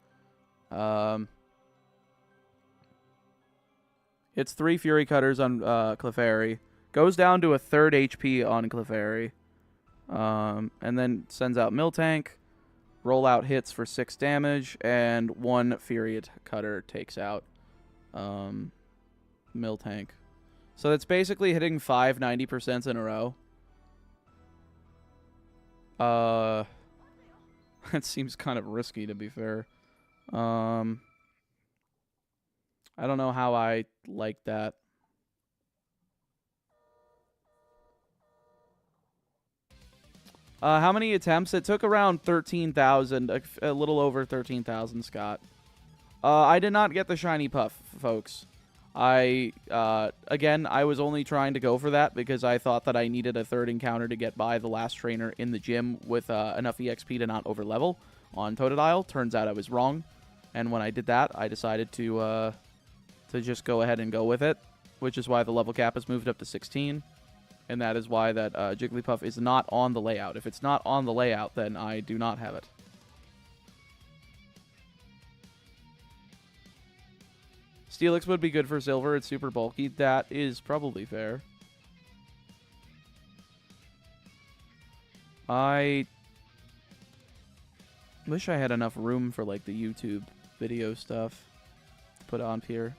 Hits 3 Fury Cutters on Clefairy. Goes down to a 3rd HP on Clefairy. And then sends out Miltank. Rollout hits for 6 damage, and 1 Fury Cutter takes out Miltank. So that's basically hitting 5 90% in a row. That seems kind of risky, to be fair. I don't know how I like that. How many attempts? It took around 13,000, a little over 13,000, Scott. I did not get the shiny puff, folks. Again, I was only trying to go for that because I thought that I needed a 3rd encounter to get by the last trainer in the gym with enough EXP to not overlevel on Totodile. Turns out I was wrong. And when I did that, I decided to just go ahead and go with it, which is why the level cap has moved up to 16. And that is why that Jigglypuff is not on the layout. If it's not on the layout, then I do not have it. Steelix would be good for silver. It's super bulky. That is probably fair. I wish I had enough room for, like, the YouTube video stuff to put on here.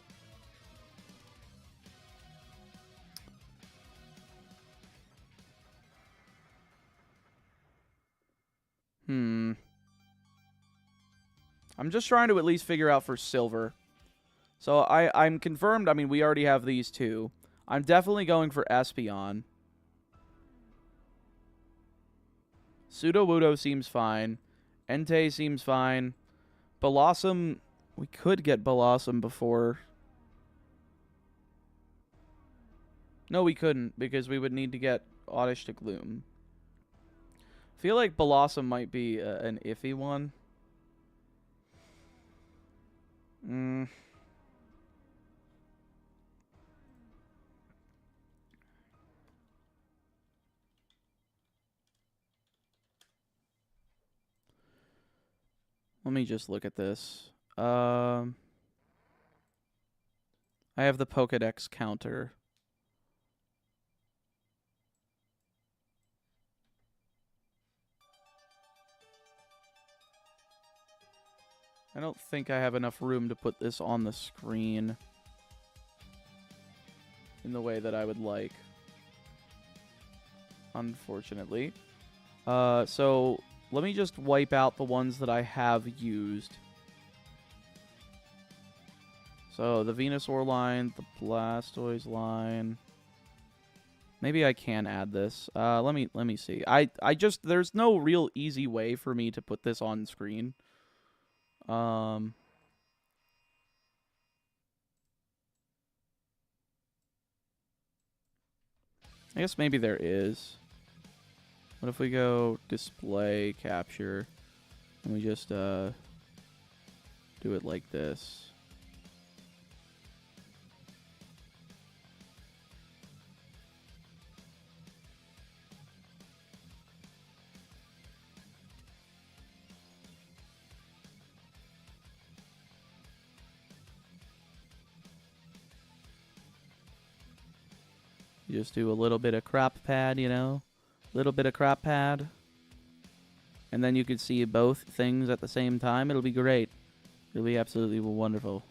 I'm just trying to at least figure out for silver. So I'm confirmed. I mean, we already have these two. I'm definitely going for Espeon. Sudowoodo seems fine. Entei seems fine. Blossom, we could get Blossom before. No, we couldn't, because we would need to get Oddish to Gloom. I feel like Blossom might be an iffy one. Let me just look at this. I have the Pokédex counter. I don't think I have enough room to put this on the screen in the way that I would like, unfortunately. So let me just wipe out the ones that I have used. So the Venusaur line, the Blastoise line. Maybe I can add this. Let me see. I just, there's no real easy way for me to put this on screen. I guess maybe there is. What if we go display capture and we just do it like this? You just do a little bit of crop pad, you know? Little bit of crop pad. And then you can see both things at the same time. It'll be great. It'll be absolutely wonderful.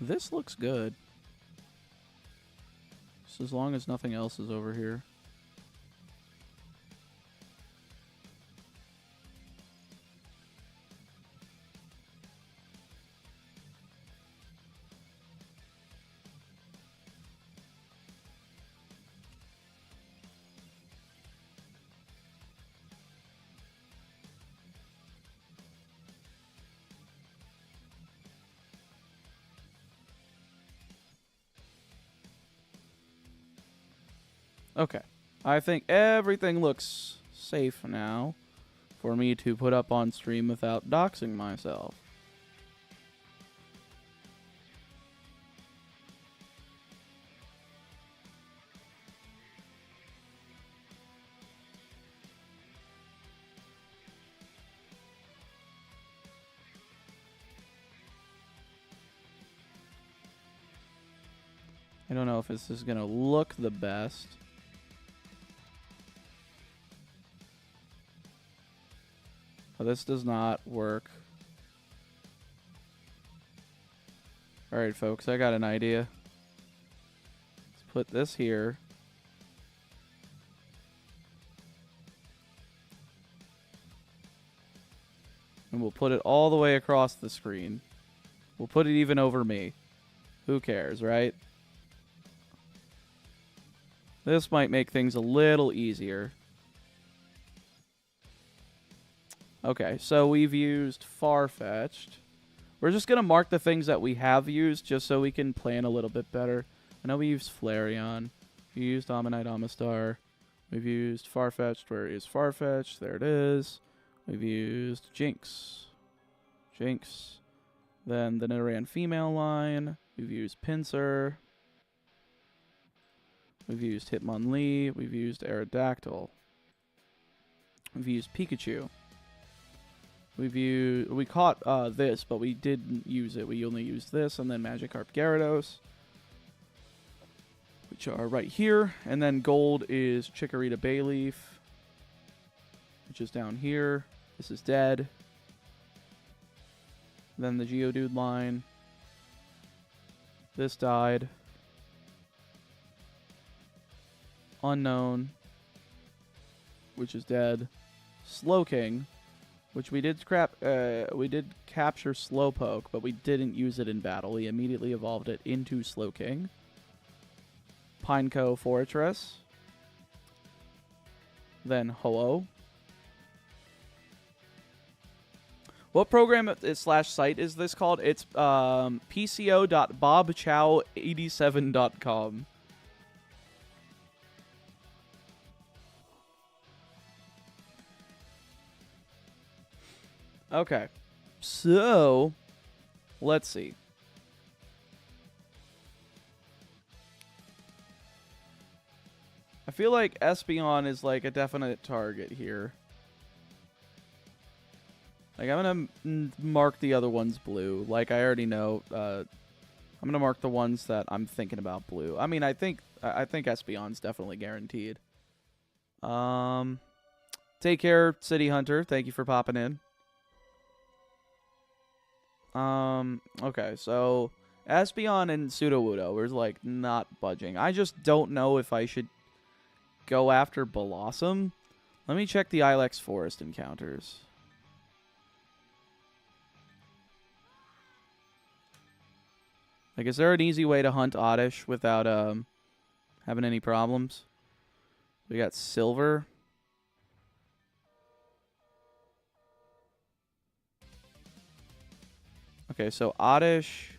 This looks good. Just as long as nothing else is over here. Okay. I think everything looks safe now for me to put up on stream without doxing myself. I don't know if this is going to look the best. Oh, this does not work. Alright, folks, I got an idea. Let's put this here. And we'll put it all the way across the screen. We'll put it even over me. Who cares, right? This might make things a little easier. Okay, so we've used Farfetch'd. We're just going to mark the things that we have used just so we can plan a little bit better. I know we used Flareon. We used Ammonite Amistar. We've used Farfetch'd. Where is Farfetch'd? There it is. We've used Jinx. Jinx. Then the Nidoran female line. We've used Pinsir. We've used Hitmonlee. We've used Aerodactyl. We've used Pikachu. We caught this, but we didn't use it. We only used this, and then Magikarp Gyarados, which are right here. And then gold is Chikorita Bayleaf, which is down here. This is dead. Then the Geodude line. This died. Unknown, which is dead. Slowking, which we did capture Slowpoke, but we didn't use it in battle. We immediately evolved it into Slowking. Pineco Fortress. Then Ho-Oh. What program slash site is this called? It's pco.bobchow87.com. Okay, so let's see. I feel like Espeon is like a definite target here. Like, I'm gonna mark the other ones blue. Like, I already know. I'm gonna mark the ones that I'm thinking about blue. I mean, I think Espeon's definitely guaranteed. Take care, City Hunter. Thank you for popping in. Okay, so Espeon and Sudowoodo is like not budging. I just don't know if I should go after Blossom. Let me check the Ilex Forest encounters. Like, is there an easy way to hunt Oddish without having any problems? We got Silver. Okay, so Oddish.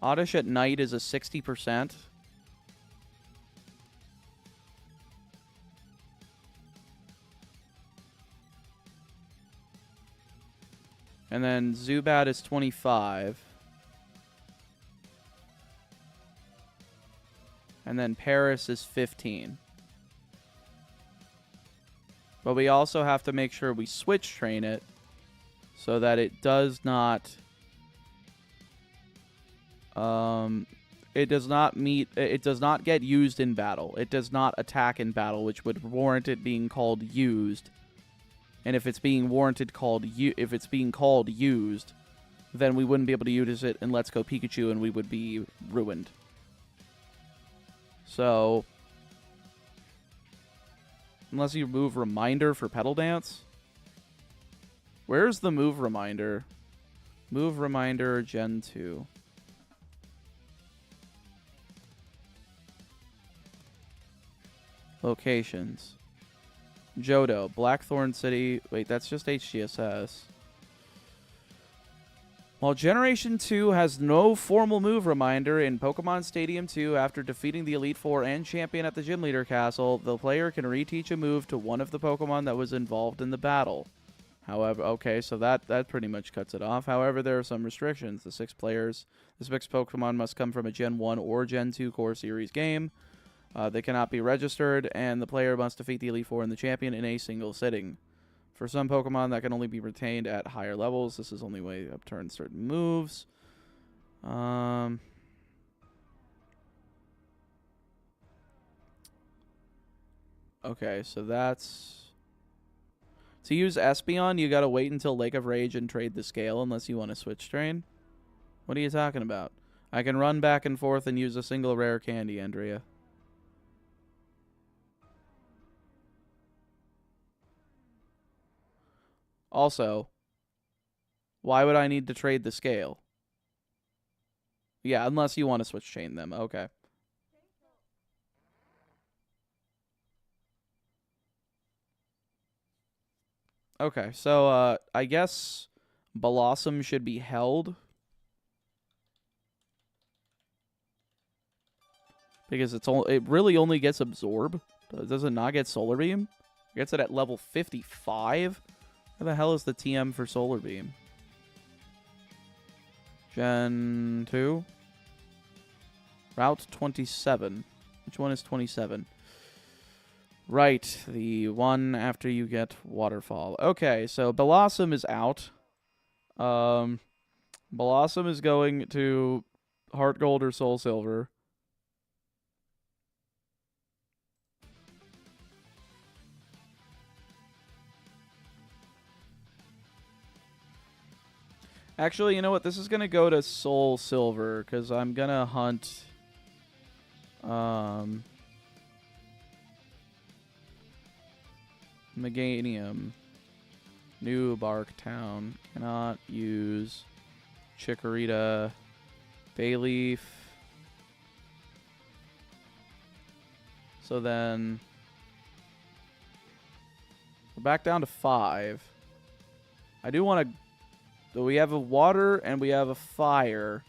Oddish at night is a 60%. And then Zubat is 25. And then Paris is 15. But we also have to make sure we switch train it so that it does not it does not get used in battle. It does not attack in battle, which would warrant it being called used. And if it's being called used, then we wouldn't be able to use it in Let's Go Pikachu and we would be ruined. So unless you move Reminder for Petal Dance. Where's the move Reminder? Move Reminder Gen 2. Locations. Johto, Blackthorn City. Wait, that's just HGSS. While Generation 2 has no formal move reminder in Pokemon Stadium 2, after defeating the Elite Four and Champion at the Gym Leader Castle, the player can reteach a move to one of the Pokemon that was involved in the battle. However, okay, so that pretty much cuts it off. However, there are some restrictions. The six Pokemon must come from a Gen 1 or Gen 2 core series game. They cannot be registered, and the player must defeat the Elite Four and the Champion in a single sitting. For some Pokemon that can only be retained at higher levels, this is the only way to upturn certain moves. Okay, so that's... To use Espeon, you gotta wait until Lake of Rage and trade the scale unless you want to switch train. What are you talking about? I can run back and forth and use a single rare candy, Andrea. Also, why would I need to trade the scale? Yeah, unless you want to switch chain them. Okay. Okay, so I guess Blossom should be held. Because it really only gets Absorb. Does it not get Solar Beam? It gets it at level 55? Where the hell is the TM for Solar Beam? Gen 2? Route 27. Which one is 27? Right, the one after you get Waterfall. Okay, so Blossom is out. Blossom is going to Heart Gold or Soul Silver. Actually, you know what? This is going to go to Soul Silver, because I'm going to hunt... Meganium. New Bark Town. Cannot use Chikorita. Bayleaf. So then... We're back down to 5. I do want to... So we have a water and we have a fire.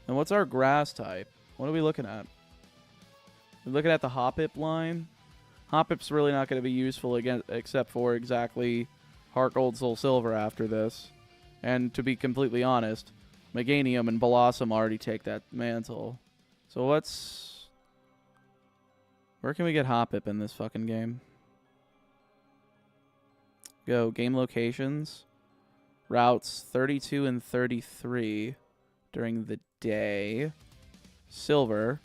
And what's our grass type? What are we looking at? We're looking at the Hoppip line. Hoppip's really not going to be useful again, except for exactly Heart Gold, Soul Silver after this. And to be completely honest, Meganium and Blossom already take that mantle. So let's... Where can we get Hoppip in this fucking game? Go game locations. Routes 32 and 33 during the day. Silver.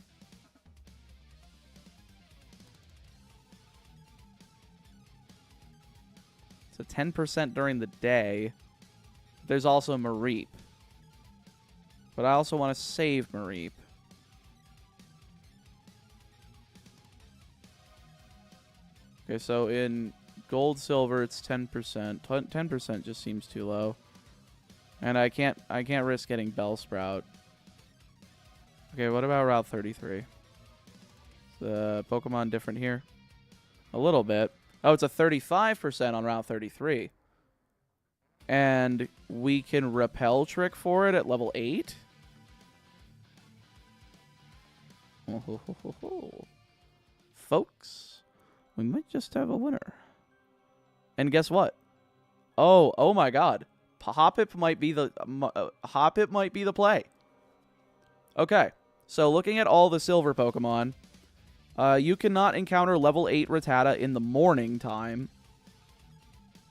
So 10% during the day. There's also Mareep. But I also want to save Mareep. Okay, so in gold, silver, it's 10%. 10% just seems too low. And I can't risk getting Bellsprout. Okay, what about Route 33? Is the Pokemon different here? A little bit. Oh, it's a 35% on Route 33. And we can Repel Trick for it at level 8? Folks, we might just have a winner. And guess what? Oh my god. Hoppip might be the play. Okay. So looking at all the silver Pokemon, you cannot encounter level 8 Rattata in the morning time.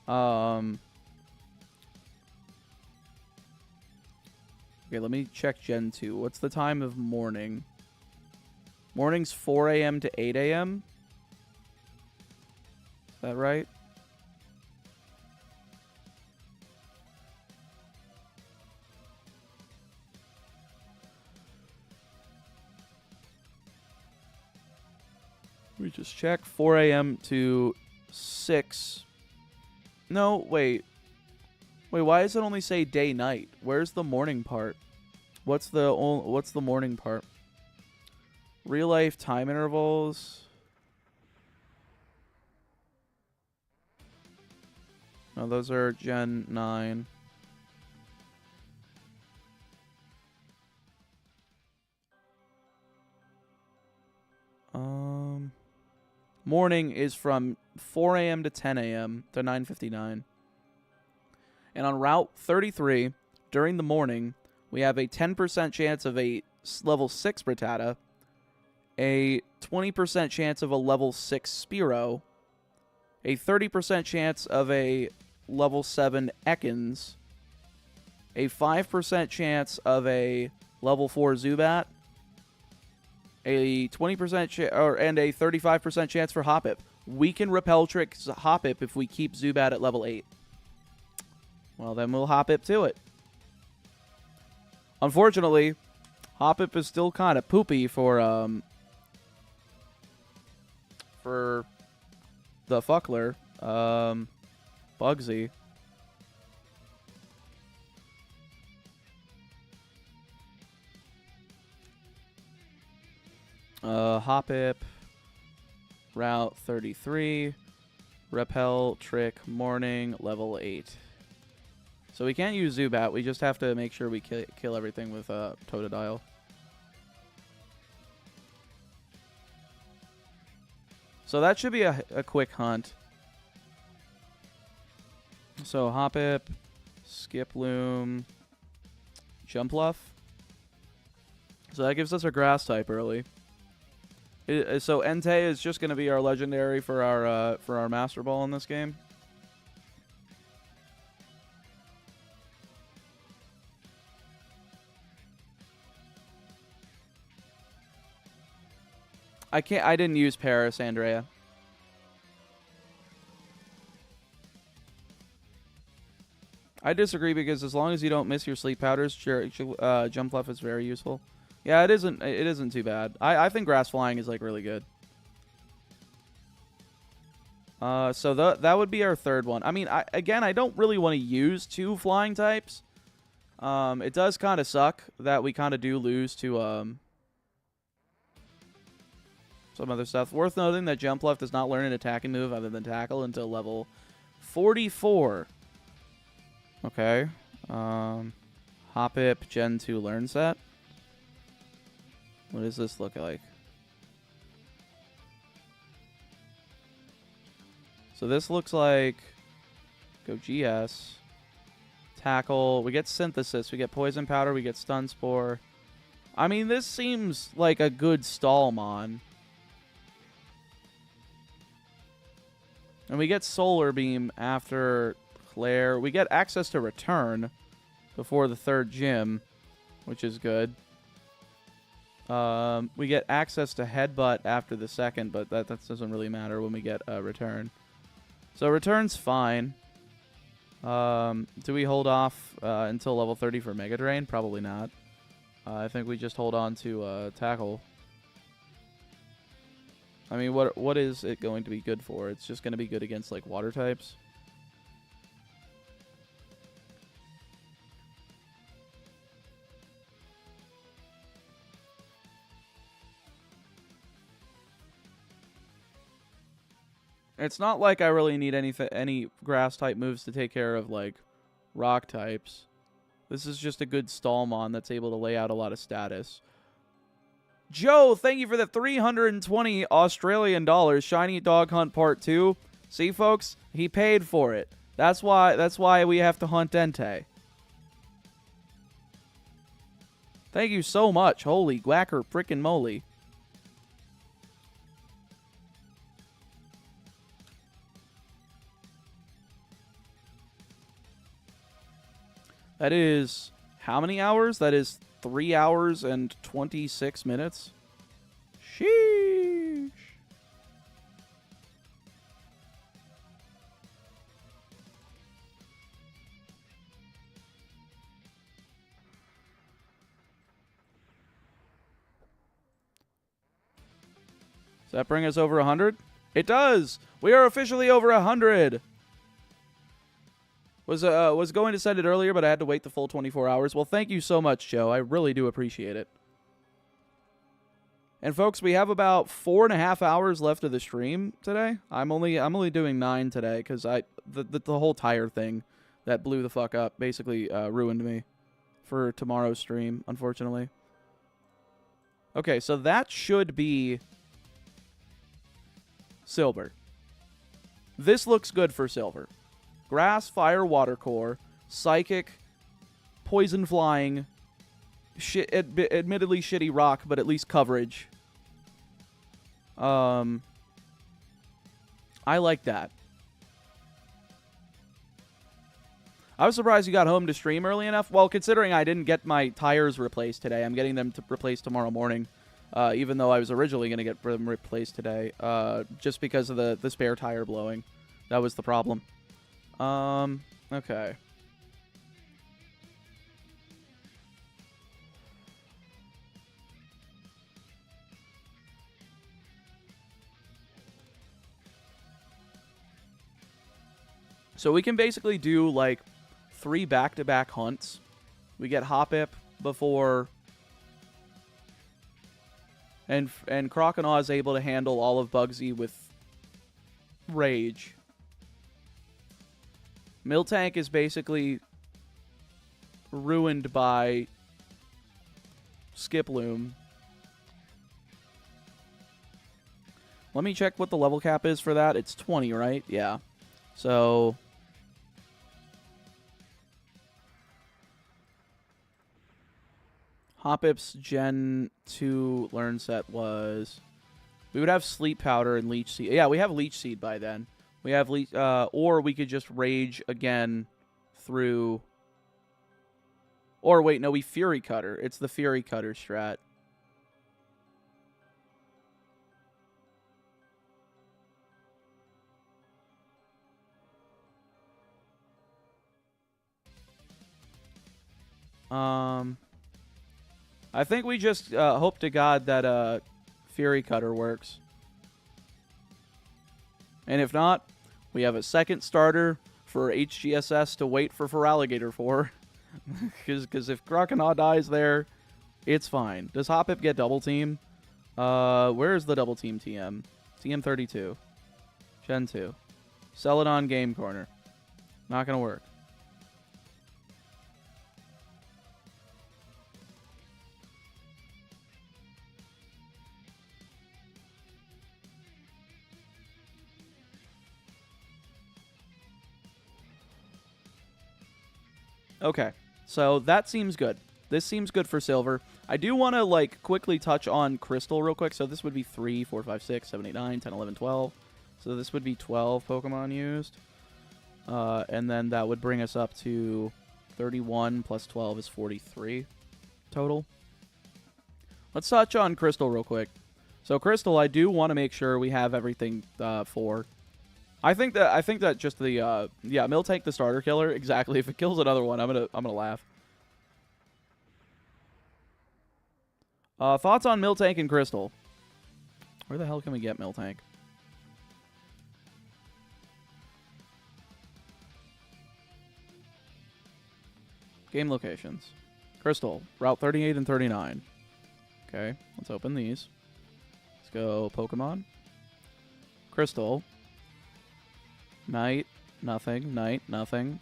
Okay, let me check Gen 2. What's the time of morning? Morning's 4 a.m. to 8 a.m. Is that right? Let me just check. 4 a.m. to 6. No, wait. Wait, why does it only say day-night? Where's the morning part? What's the morning part? Real life time intervals. No, those are Gen 9. Morning is from 4 a.m. to 10 a.m. to 9:59. And on Route 33, during the morning, we have a 10% chance of a level 6 Rattata, a 20% chance of a level 6 Spearow, a 30% chance of a level 7 Ekans, a 5% chance of a level 4 Zubat, a 20% and a 35% chance for Hoppip. We can Repel Trick Hoppip if we keep Zubat at level 8. Well, then we'll Hoppip to it. Unfortunately, Hoppip is still kind of poopy for the Fuckler, Bugsy. Hoppip, Route 33, Repel Trick Morning, level 8. So we can't use Zubat. We just have to make sure we kill everything with Totodile. So that should be a quick hunt. So Hoppip, Skiploom, Jumpluff. So that gives us our Grass type early. So Entei is just going to be our legendary for our Master Ball in this game. I didn't use Paris, Andrea. I disagree because as long as you don't miss your sleep powders, Jumpluff is very useful. Yeah, it isn't too bad. I think Grass Flying is like really good. So that would be our third one. I mean, I don't really want to use 2 flying types. It does kind of suck that we kind of do lose to some other stuff. Worth noting that Jumpluff does not learn an attacking move other than Tackle until level 44. Okay. Hoppip Gen 2 Learn Set. What does this look like? So this looks like go GS. Tackle. We get Synthesis. We get Poison Powder. We get Stun Spore. I mean, this seems like a good Stallmon. And we get Solar Beam after Claire. We get access to Return before the 3rd gym, which is good. We get access to Headbutt after the 2nd, but that doesn't really matter when we get Return. So Return's fine. Do we hold off until level 30 for Mega Drain? Probably not. I think we just hold on to Tackle. I mean, what is it going to be good for? It's just going to be good against, like, water types. It's not like I really need any grass-type moves to take care of, like, rock types. This is just a good Stallmon that's able to lay out a lot of status. Joe, thank you for the 320 Australian dollars. Shiny Dog Hunt Part 2. See, folks? He paid for it. That's why we have to hunt Entei. Thank you so much. Holy guacker frickin' moly. That is how many hours? That is 3 hours and 26 minutes. Sheesh. Does that bring us over 100? It does! We are officially over 100! Was going to send it earlier, but I had to wait the full 24 hours. Well, thank you so much, Joe. I really do appreciate it. And folks, we have about 4.5 hours left of the stream today. I'm only doing 9 today because the whole tire thing that blew the fuck up basically ruined me for tomorrow's stream, unfortunately. Okay, so that should be Silver. This looks good for Silver. Grass, Fire, Water Core, Psychic, Poison Flying, admittedly shitty Rock, but at least coverage. I like that. I was surprised you got home to stream early enough. Well, considering I didn't get my tires replaced today, I'm getting them replaced tomorrow morning. Even though I was originally going to get them replaced today, just because of the spare tire blowing. That was the problem. Okay. So we can basically do, like, 3 back-to-back hunts. We get Hoppip before... And Croconaw is able to handle all of Bugsy with Rage. Miltank is basically ruined by Skiploom. Let me check what the level cap is for that. It's 20, right? Yeah. So... Hoppip's Gen 2 learn set was... We would have Sleep Powder and Leech Seed. Yeah, we have Leech Seed by then. We have Leech... or we could just Rage again through... Or wait, no, we Fury Cutter. It's the Fury Cutter strat. I think we just hope to God that Fury Cutter works. And if not, we have a second starter for HGSS to wait for Feraligatr for. Because if Croconaw dies there, it's fine. Does Hoppip get double team? Where is the double team TM? TM32. Gen 2. Celadon Game Corner. Not going to work. Okay, so that seems good. This seems good for Silver. I do want to, like, quickly touch on Crystal real quick. So this would be 3, 4, 5, 6, 7, 8, 9, 10, 11, 12. So this would be 12 Pokemon used. And then that would bring us up to 31 plus 12 is 43 total. Let's touch on Crystal real quick. So Crystal, I do want to make sure we have everything for... I think that just the yeah, Miltank the starter killer, exactly. If it kills another one, I'm gonna laugh. Thoughts on Miltank and Crystal? Where the hell can we get Miltank? Game locations. Crystal, Route 38 and 39. Okay, let's open these. Let's go Pokemon. Crystal. Night, nothing. Night, nothing.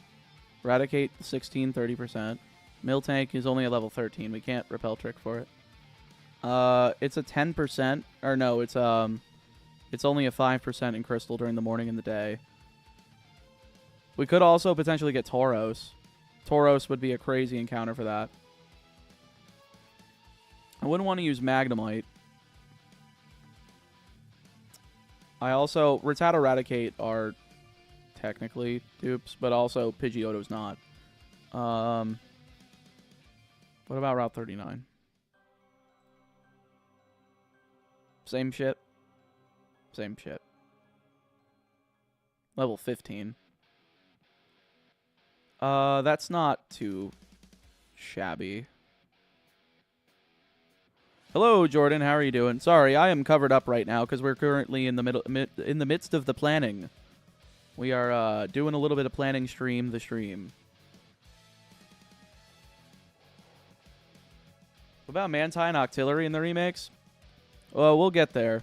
Eradicate 16, 30%. Miltank is only a level 13. We can't Repel Trick for it. It's a 10%. Or no, it's only a 5% in Crystal during the morning and the day. We could also potentially get Tauros. Tauros would be a crazy encounter for that. I wouldn't want to use Magnemite. I also... Rattata Eradicate are... technically dupes, but also Pidgeotto's not. What about Route 39? Same shit. Same shit. Level 15. That's not too shabby. Hello, Jordan. How are you doing? Sorry, I am covered up right now because we're currently in the midst of the planning. We are doing a little bit of planning the stream. What about Mantine and Octillery in the remakes? Well, we'll get there.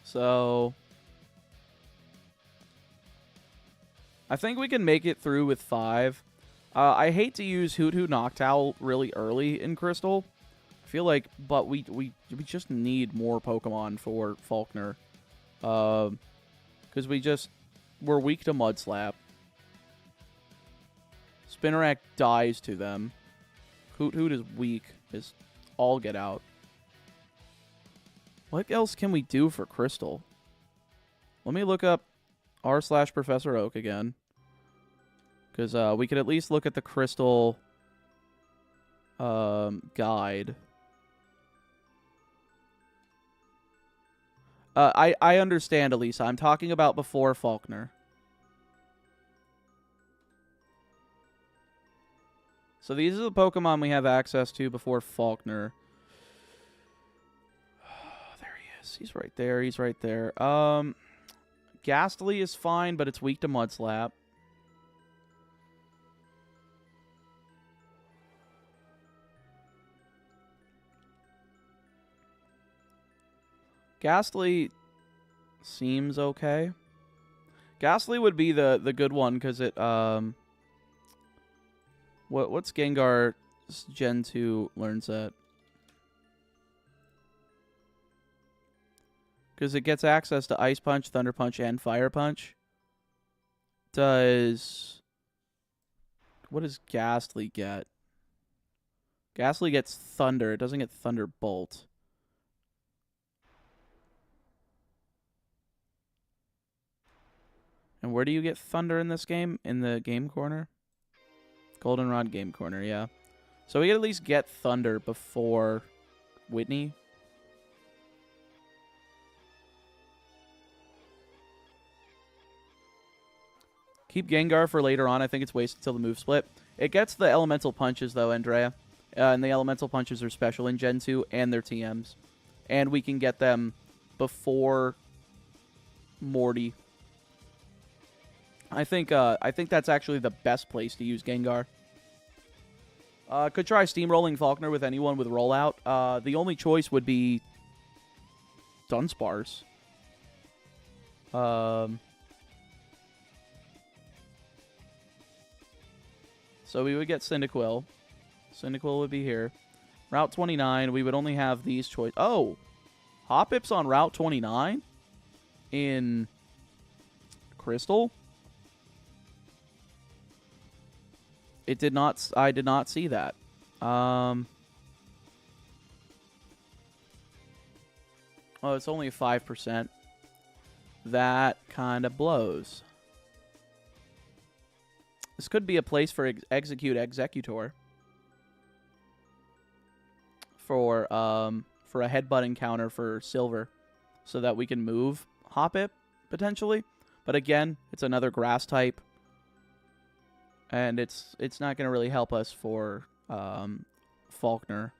So... I think we can make it through with 5. I hate to use Hoot Hoot Noctowl really early in Crystal. I feel like, but we just need more Pokemon for Faulkner. Because we're weak to Mud Slap. Spinarak dies to them. Hoot Hoot is weak. Is all get out. What else can we do for Crystal? Let me look up r/Professor Oak again. Because we could at least look at the Crystal guide. I understand, Elisa. I'm talking about before Faulkner. So these are the Pokemon we have access to before Faulkner. There he is. He's right there. He's right there. Ghastly is fine, but it's weak to Mud Slap. Ghastly seems okay. Ghastly would be the good one because it what's Gengar's Gen 2 learn set? Because it gets access to Ice Punch, Thunder Punch, and Fire Punch. What does Ghastly get? Ghastly gets Thunder. It doesn't get Thunderbolt. And where do you get Thunder in this game? In the game corner? Goldenrod game corner, yeah. So we can at least get Thunder before Whitney. Keep Gengar for later on. I think it's wasted till the move split. It gets the Elemental Punches, though, Andrea. And the Elemental Punches are special in Gen 2 and their TMs. And we can get them before Morty. I think that's actually the best place to use Gengar. Could try Steamrolling Faulkner with anyone with Rollout. The only choice would be Dunsparce. So we would get Cyndaquil. Cyndaquil would be here. Route 29, we would only have these choices. Oh! Hoppip's on Route 29? In Crystal? I did not see that. Oh, it's only 5%. That kind of blows. This could be a place for Execute Executor. For a headbutt encounter for Silver. So that we can move Hoppip, potentially. But again, it's another grass type. And it's not going to really help us for Faulkner.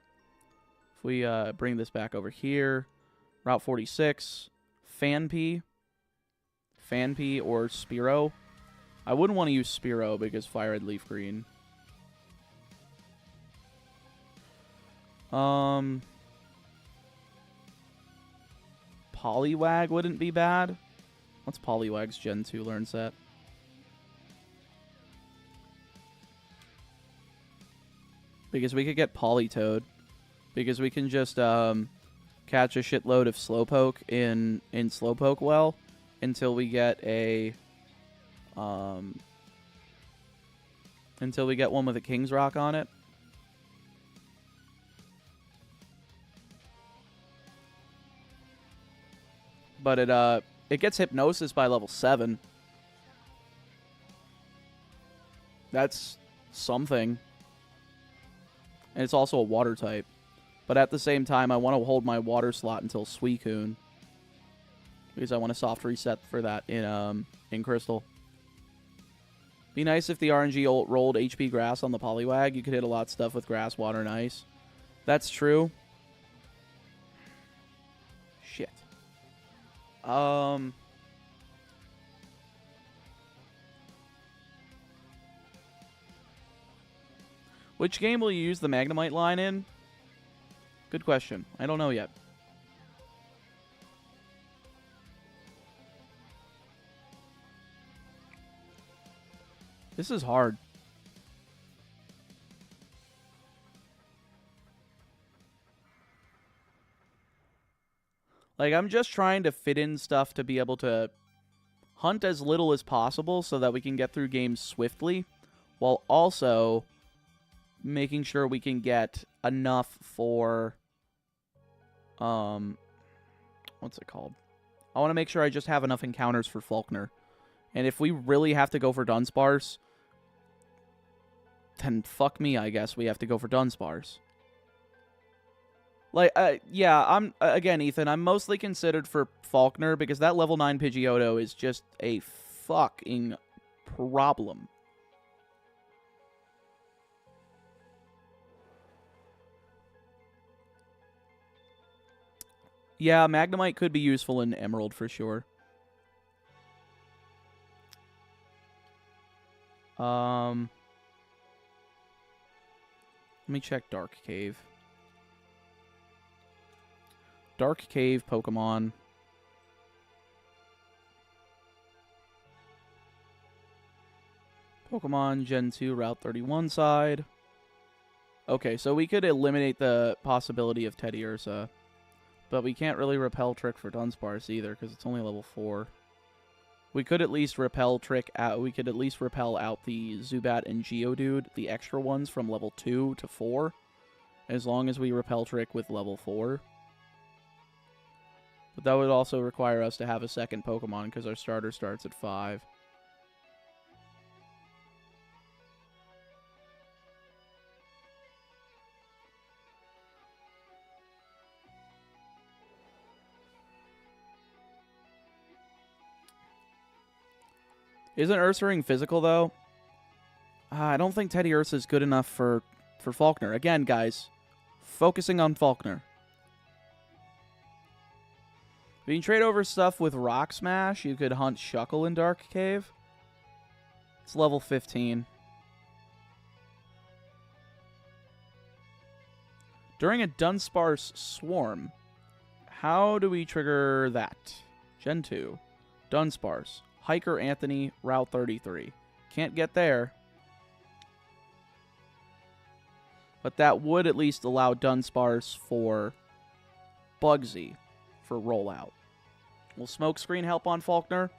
If we bring this back over here. Route 46. Phanpy or Spearow. I wouldn't want to use Spearow because Fire Red Leaf Green. Poliwag wouldn't be bad. What's Poliwag's Gen 2 learn set? Because we could get Politoed. Because we can just catch a shitload of Slowpoke in Slowpoke Well until we get a until we get one with a King's Rock on it. But it gets Hypnosis by level 7. That's something. And it's also a water type. But at the same time, I want to hold my water slot until Suicune. Because I want a soft reset for that in Crystal. Be nice if the RNG rolled HP Grass on the Poliwag. You could hit a lot of stuff with Grass, Water, and Ice. That's true. Shit. Which game will you use the Magnemite line in? Good question. I don't know yet. This is hard. Like, I'm just trying to fit in stuff to be able to hunt as little as possible so that we can get through games swiftly, while also making sure we can get enough for, what's it called? I want to make sure I just have enough encounters for Faulkner. And if we really have to go for Dunsparce, then fuck me, I guess we have to go for Dunsparce. Like, yeah, again, Ethan, I'm mostly considered for Faulkner because that level 9 Pidgeotto is just a fucking problem. Yeah, Magnemite could be useful in Emerald for sure. Let me check Dark Cave. Dark Cave Pokemon. Pokemon Gen 2 Route 31 side. Okay, so we could eliminate the possibility of Teddiursa. But we can't really Repel Trick for Dunsparce either, because it's only level 4. We could at least Repel Trick out. We could at least repel out the Zubat and Geodude, the extra ones from level 2 to 4, as long as we Repel Trick with level 4. But that would also require us to have a second Pokemon, because our starter starts at 5. Isn't Ursaring physical, though? I don't think Teddiursa is good enough for Faulkner. Again, guys, focusing on Faulkner. If you can trade over stuff with Rock Smash, you could hunt Shuckle in Dark Cave. It's level 15. During a Dunsparce Swarm, how do we trigger that? Gen 2. Dunsparce. Hiker Anthony, Route 33. Can't get there. But that would at least allow Dunsparce for Bugsy for rollout. Will Smokescreen help on Faulkner?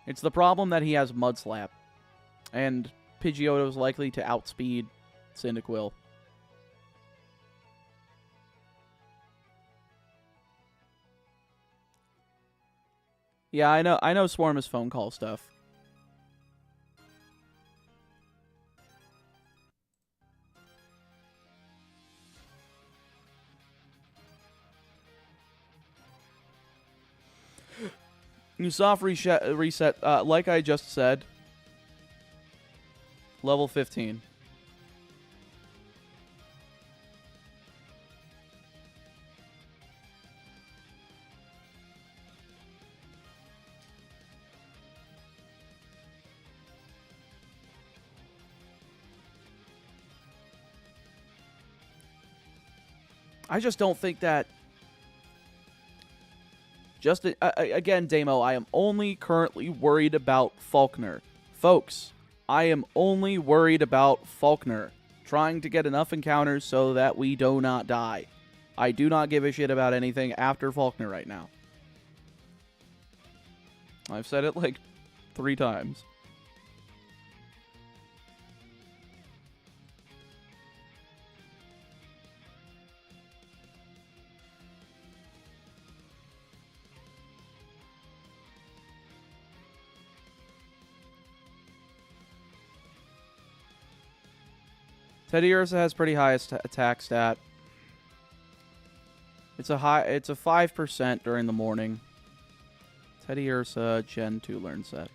It's the problem that he has Mudslap. And Pidgeotto is likely to outspeed Cyndaquil. Yeah, I know Swarm is phone call stuff. New soft reset, like I just said, level 15. I just don't think that... Again, Damo, I am only currently worried about Faulkner. Folks, I am only worried about Faulkner. Trying to get enough encounters so that we do not die. I do not give a shit about anything after Faulkner right now. I've said it like 3 times. Teddiursa has pretty high attack stat. It's a 5% during the morning. Teddiursa Gen 2 learn set.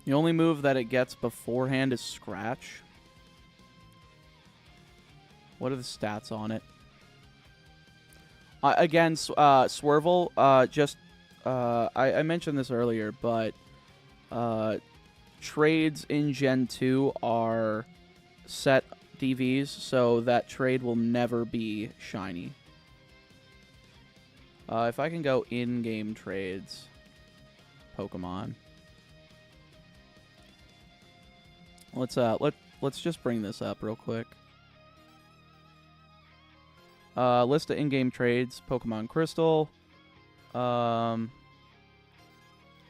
The only move that it gets beforehand is Scratch. What are the stats on it? Again, Swervel, I mentioned this earlier, but trades in Gen 2 are set DVs, so that trade will never be shiny. If I can go in-game trades, Pokemon. Let's just bring this up real quick. List of in-game trades, Pokemon Crystal,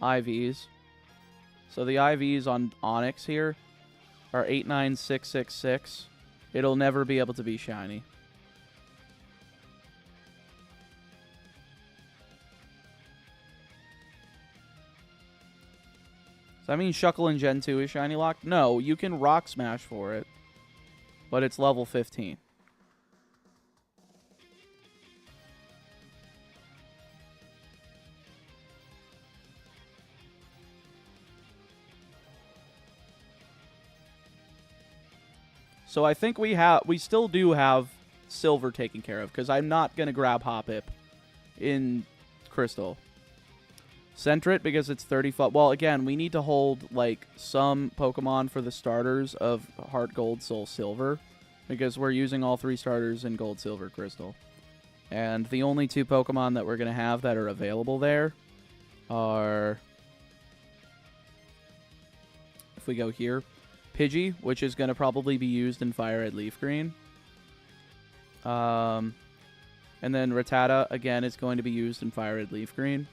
IVs. So the IVs on Onyx here are 89666. It'll never be able to be shiny. Does that mean Shuckle in Gen 2 is shiny locked? No, you can Rock Smash for it, but it's level 15. So I think we still do have Silver taken care of, because I'm not going to grab Hoppip in Crystal. Sentret, because it's 35. Well, again, we need to hold, like, some Pokemon for the starters of Heart Gold, Soul Silver, because we're using all 3 starters in Gold, Silver, Crystal. And the only 2 Pokemon that we're going to have that are available there are, if we go here, Pidgey, which is going to probably be used in Fire Red Leaf Green. And then Rattata, again, is going to be used in Fire Red Leaf Green.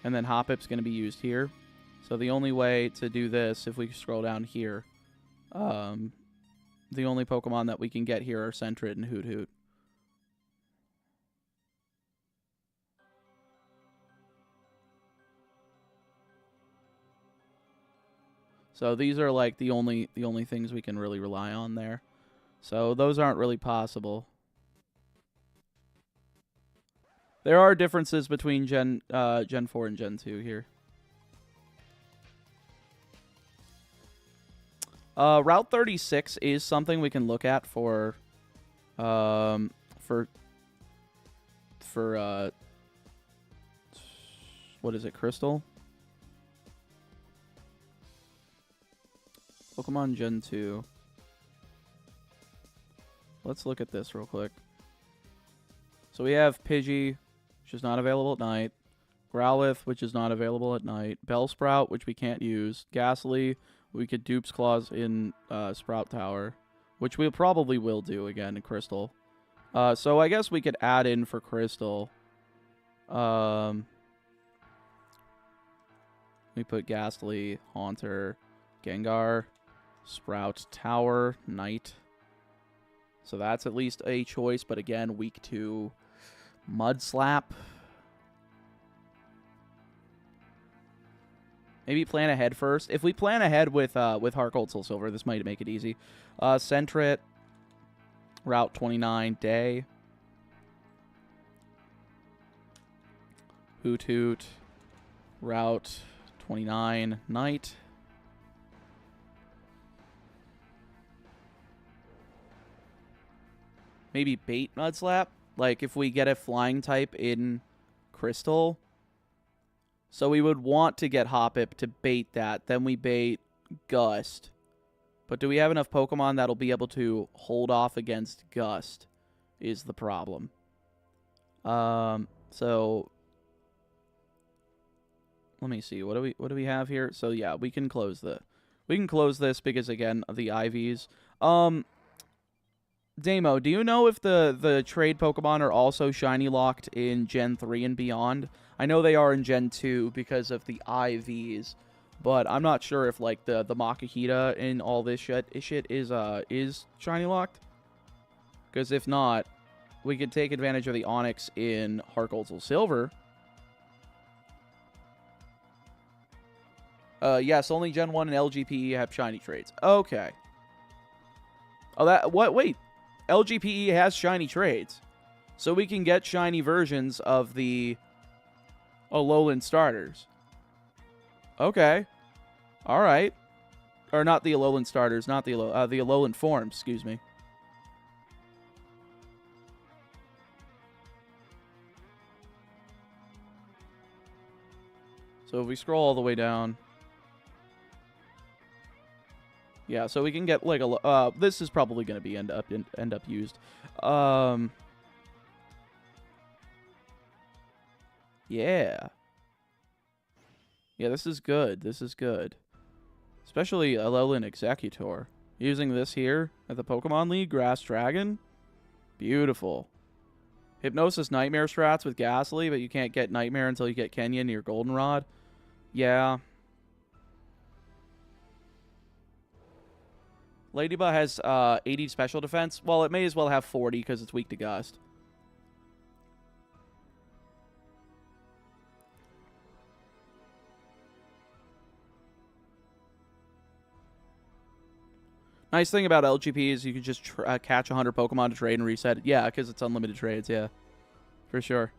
And then Hoppip's going to be used here. So the only way to do this, if we scroll down here, the only Pokemon that we can get here are Sentret and Hoot Hoot. So these are like the only things we can really rely on there. So those aren't really possible. There are differences between Gen 4 and Gen 2 here. Route 36 is something we can look at for what is it, Crystal? Pokemon Gen 2. Let's look at this real quick. So we have Pidgey, which is not available at night. Growlithe, which is not available at night. Bellsprout, which we can't use. Ghastly, we could Dupe's Claws in Sprout Tower, which we probably will do again in Crystal. So I guess we could add in for Crystal. We put Ghastly, Haunter, Gengar, Sprout Tower, Night. So that's at least a choice, but again, weak to Mud Slap. Maybe plan ahead first. If we plan ahead with Heart Gold, Soul Silver, this might make it easy. Sentret, Route 29, Day. Hoot Hoot, Route 29, Night. Maybe bait Mudslap. Like, if we get a flying type in Crystal. So we would want to get Hoppip to bait that. Then we bait Gust. But do we have enough Pokemon that'll be able to hold off against Gust is the problem. So let me see. What do we have here? So yeah, we can close this because again, the IVs. Damo, do you know if the trade Pokemon are also shiny locked in Gen 3 and beyond? I know they are in Gen 2 because of the IVs, but I'm not sure if like the Makahita and all this shit is shiny locked. Because if not, we could take advantage of the Onix in Heart Gold Soul Silver. Yes, only Gen 1 and LGPE have shiny trades. Okay. Oh, wait. LGPE has shiny trades. So we can get shiny versions of the Alolan starters. Okay. Alright. Or not the Alolan starters, not the Alolan forms, excuse me. So if we scroll all the way down. Yeah, so we can get like a this is probably going to be end up used. Yeah. Yeah, this is good. This is good. Especially Alolan Executor. Using this here at the Pokemon League, Grass Dragon. Beautiful. Hypnosis Nightmare strats with Ghastly, but you can't get Nightmare until you get Kenyon your Goldenrod. Yeah. Ladybug has 80 special defense. Well, it may as well have 40 because it's weak to Gust. Nice thing about LGP is you can just catch 100 Pokemon to trade and reset it. Yeah, because it's unlimited trades, yeah. For sure.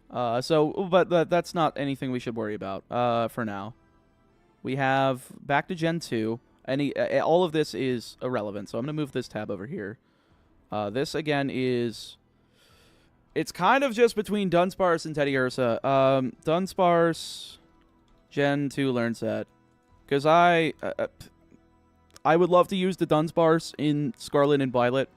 But that's not anything we should worry about for now. We have back to Gen 2. All of this is irrelevant, so I'm going to move this tab over here. This, again, is... It's kind of just between Dunsparce and Teddiursa. Dunsparce, Gen 2 learn set. Because I would love to use the Dunsparce in Scarlet and Violet.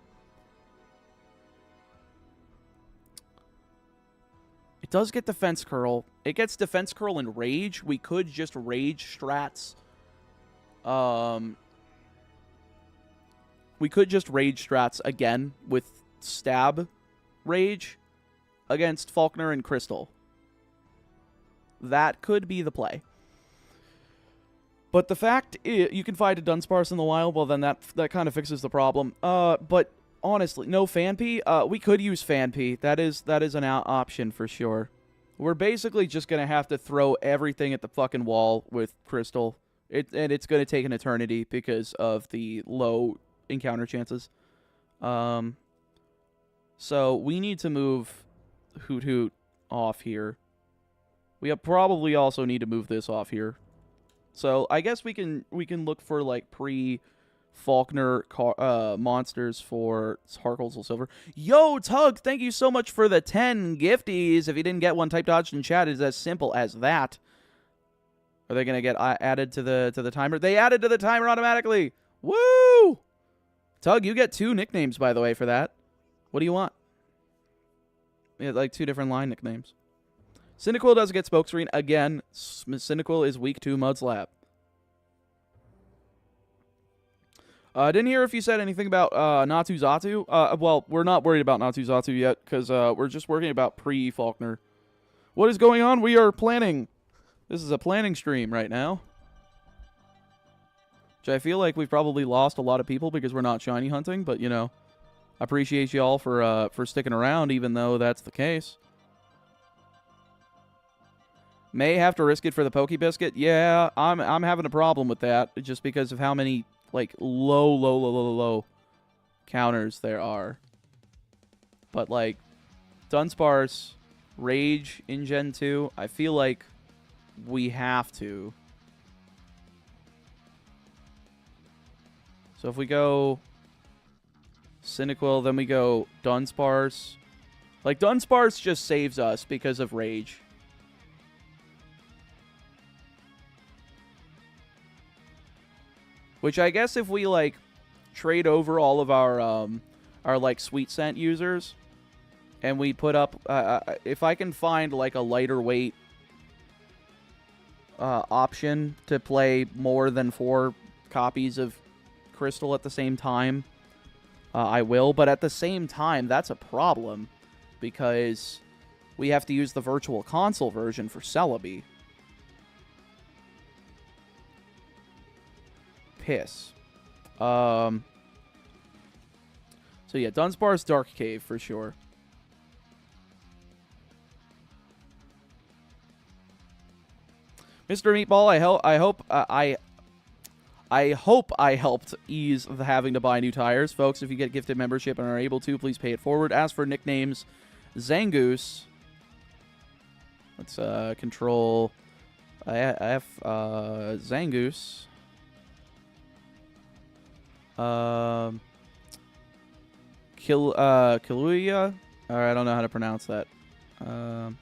It does get Defense Curl. It gets Defense Curl and Rage. We could just Rage strats. We could just Rage strats again with Stab Rage against Falkner and Crystal. That could be the play. But the fact you can fight a Dunsparce in the wild, well, then that kind of fixes the problem. But honestly, no Phanpy. We could use Phanpy. That is an option for sure. We're basically just gonna have to throw everything at the fucking wall with Crystal. And it's gonna take an eternity because of the low encounter chances. So we need to move Hoot Hoot off here. We probably also need to move this off here. So I guess we can look for like pre-Falkner monsters for Harkle's Silver. Yo, Tug, thank you so much for the 10 gifties. If you didn't get one, type dodge in chat. It's as simple as that. Are they gonna get added to the timer? They added to the timer automatically. Woo! Tug, you get 2 nicknames by the way for that. What do you want? Yeah, like 2 different line nicknames. Cyndaquil does get Smokescreen. Again, Cyndaquil is weak to Mudslap. I didn't hear if you said anything about Natuzatu. Well, we're not worried about Natuzatu yet, because we're just worrying about pre-Falkner. What is going on? We are planning. This is a planning stream right now. Which I feel like we've probably lost a lot of people because we're not shiny hunting, but, you know, I appreciate you all for sticking around, even though that's the case. May have to risk it for the Pokebiscuit. Yeah, I'm having a problem with that just because of how many like low counters there are. But like Dunsparce, Rage in Gen 2, I feel like we have to. So if we go Cyndaquil, then we go Dunsparce. Like Dunsparce just saves us because of Rage. Which I guess if we, like, trade over all of our like, Sweet Scent users, and we put up, if I can find, like, a lighter weight option to play more than 4 copies of Crystal at the same time, I will. But at the same time, that's a problem, because we have to use the Virtual Console version for Celebi. Piss. So yeah, Dunsparce Dark Cave for sure. Mr. Meatball, I hope I helped ease the having to buy new tires. Folks, if you get gifted membership and are able to, please pay it forward. As for nicknames, Zangoose. Let's control F Zangoose. Kiluia? Alright, I don't know how to pronounce that. And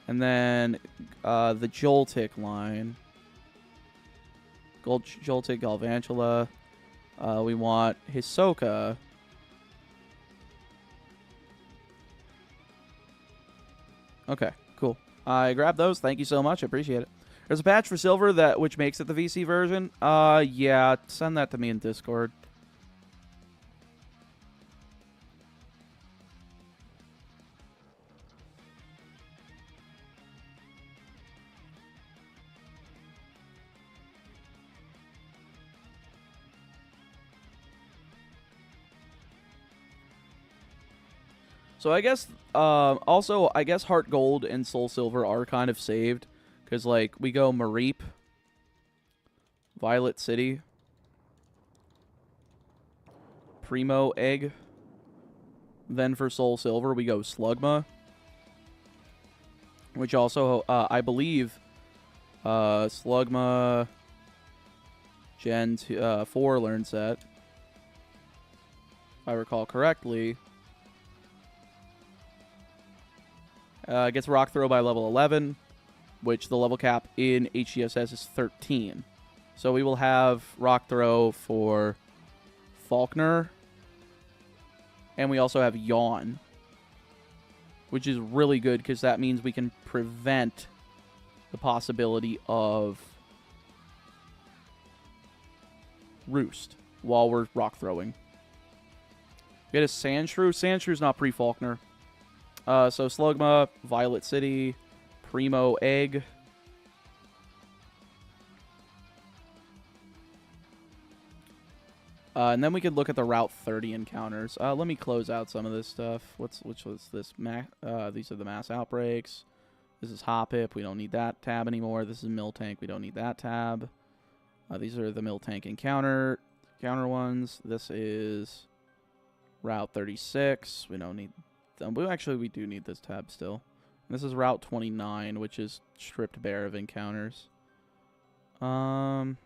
then, the Joltik line. Joltik, Galvantula. We want Hisoka. Okay, cool. I grabbed those. Thank you so much. I appreciate it. There's a patch for silver which makes it the VC version. Yeah, send that to me in Discord. So I guess, also, I guess Heart Gold and Soul Silver are kind of saved. Because, like, we go Mareep, Violet City, Primo Egg. Then for Soul Silver, we go Slugma. Which also, I believe, Slugma Gen 4 learn set. If I recall correctly. Gets Rock Throw by level 11, which the level cap in HGSS is 13. So we will have Rock Throw for Faulkner, and we also have Yawn, which is really good because that means we can prevent the possibility of Roost while we're Rock Throwing. We get a Sandshrew. Sandshrew's not pre-Faulkner. So Slugma, Violet City, Primo Egg. And then we could look at the Route 30 encounters. Let me close out some of this stuff. Which was this? These are the mass outbreaks. This is Hoppip. We don't need that tab anymore. This is Miltank. We don't need that tab. These are the Miltank counter ones. This is Route 36. We don't need them. Actually, we do need this tab still. This is Route 29, which is stripped bare of encounters. Grinding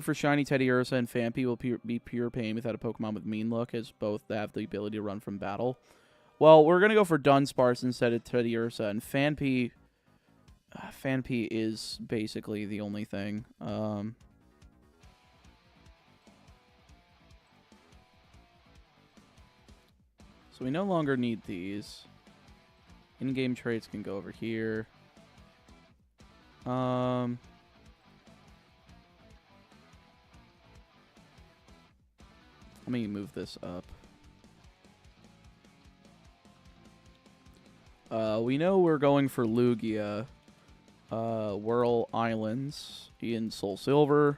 for Shiny Teddy Ursa and Phanpy will be pure pain without a Pokemon with Mean Look, as both have the ability to run from battle. Well, we're going to go for Dunsparce instead of Teddy Ursa, and Phanpy is basically the only thing. So we no longer need these. In-game traits can go over here. Let me move this up. We know we're going for Lugia. Whirl Islands in Soul Silver.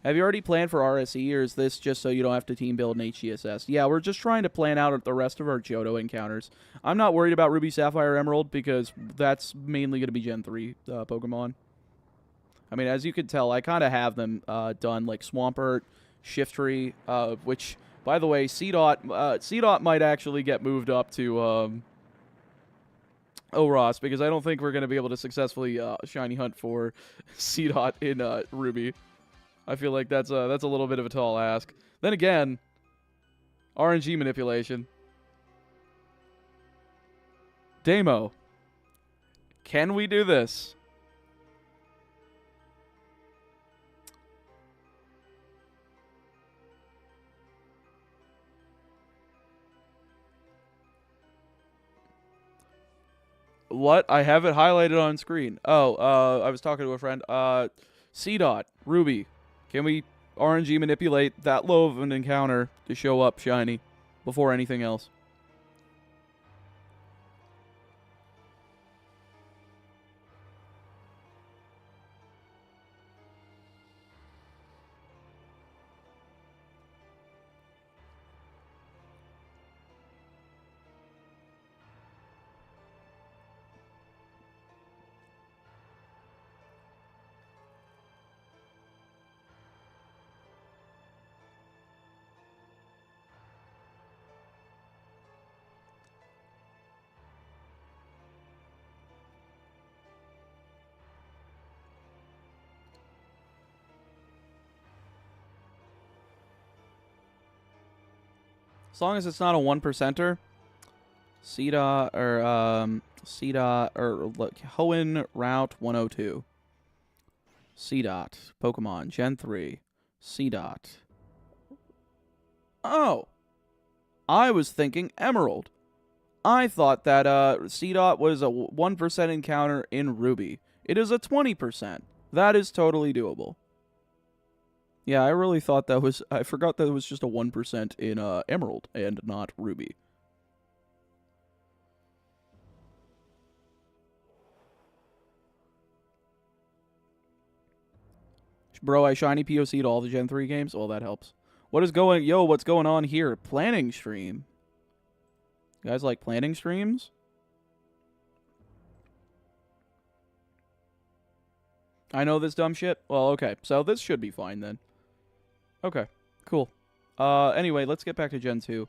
Have you already planned for RSE, or is this just so you don't have to team build in HGSS? Yeah, we're just trying to plan out the rest of our Johto encounters. I'm not worried about Ruby, Sapphire, Emerald, because that's mainly going to be Gen 3 Pokemon. I mean, as you can tell, I kind of have them done, like Swampert, Shiftry, which, by the way, C-Dot might actually get moved up to Ross, because I don't think we're going to be able to successfully shiny hunt for C-Dot in Ruby. I feel like that's a little bit of a tall ask. Then again, RNG manipulation. Demo. Can we do this? What? I have it highlighted on screen. Oh, I was talking to a friend. C-Dot, Ruby. Can we RNG manipulate that low of an encounter to show up shiny before anything else? As long as it's not a 1%er. C-Dot or look, Hoenn Route 102. C-Dot, Pokemon, Gen 3. C-Dot. Oh. I was thinking Emerald. I thought that C-Dot was a 1% encounter in Ruby. It is a 20%. That is totally doable. Yeah, I really thought that was... I forgot that it was just a 1% in Emerald and not Ruby. Bro, I shiny POC'd all the Gen 3 games. Well, that helps. What's going on here? Planning stream. You guys like planning streams? I know this dumb shit. Well, okay. So this should be fine then. Okay, cool. Anyway, let's get back to Gen 2.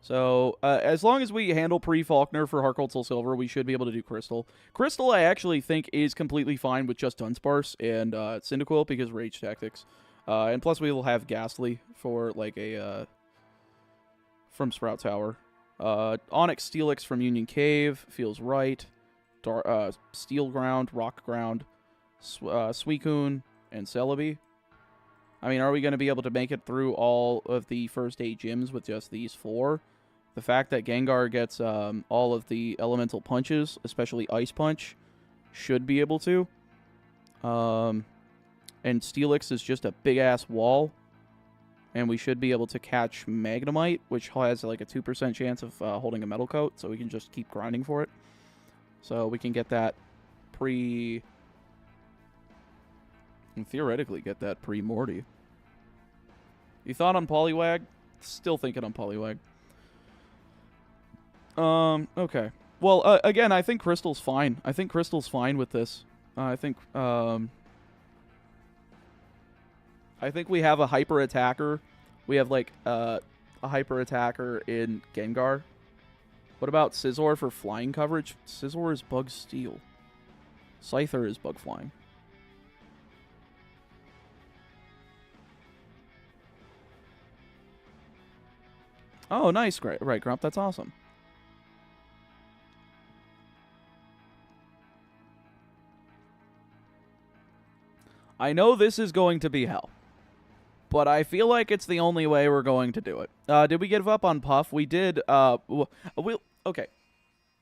So, as long as we handle pre-Faulkner for Heart Soul Silver, we should be able to do Crystal. Crystal, I actually think, is completely fine with just Dunsparce and Cyndaquil because Rage Tactics. And plus, we will have Ghastly for, like, a, from Sprout Tower. Onyx Steelix from Union Cave feels right. Steel Ground, Rock Ground, Suicune, and Celebi. I mean, are we going to be able to make it through all of the first 8 gyms with just these 4? The fact that Gengar gets all of the elemental punches, especially Ice Punch, should be able to. And Steelix is just a big-ass wall. And we should be able to catch Magnemite, which has like a 2% chance of holding a Metal Coat, so we can just keep grinding for it. So we can get that and theoretically get that pre-Morty. You thought on Poliwag? Still thinking on Poliwag. Okay. Well, again, I think Crystal's fine. I think Crystal's fine with this. I think we have a hyper attacker. We have like a hyper attacker in Gengar. What about Scizor for flying coverage? Scizor is bug steel. Scyther is bug flying. Oh, nice. Right, Grump. That's awesome. I know this is going to be hell, but I feel like it's the only way we're going to do it. Did we give up on Puff? We did. Okay.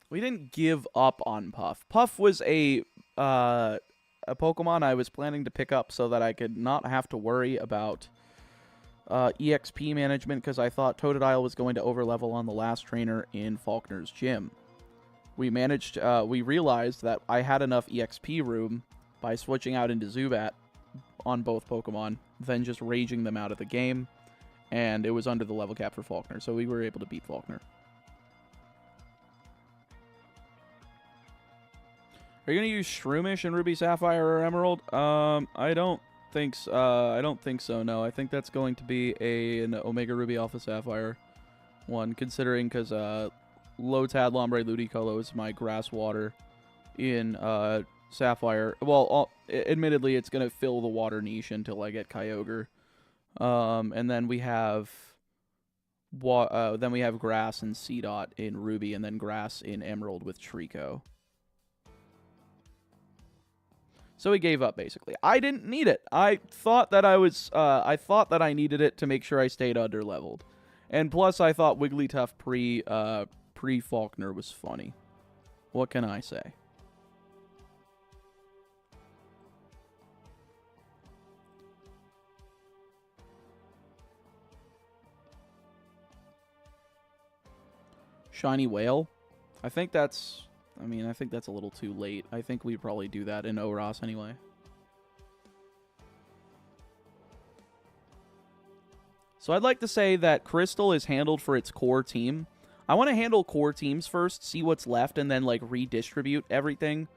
We didn't give up on Puff. Puff was a Pokemon I was planning to pick up so that I could not have to worry about EXP management because I thought Totodile was going to overlevel on the last trainer in Faulkner's gym. We realized that I had enough EXP room by switching out into Zubat on both Pokemon, then just raging them out of the game, and it was under the level cap for Faulkner, so we were able to beat Faulkner. Are you going to use Shroomish in Ruby Sapphire or Emerald? I don't think so, no. I think that's going to be an Omega Ruby Alpha Sapphire one, considering because Lotad Lombre Ludicolo is my grass water in Sapphire. Well, admittedly, it's going to fill the water niche until I get Kyogre. And then we have grass and Seedot in Ruby, and then grass in Emerald with Trico. So he gave up, basically. I didn't need it. I thought that I needed it to make sure I stayed under-leveled. And plus, I thought Wigglytuff pre-Faulkner was funny. What can I say? Shiny Whale? I think that's a little too late. I think we'd probably do that in ORAS anyway. So I'd like to say that Crystal is handled for its core team. I want to handle core teams first, see what's left, and then, like, redistribute everything,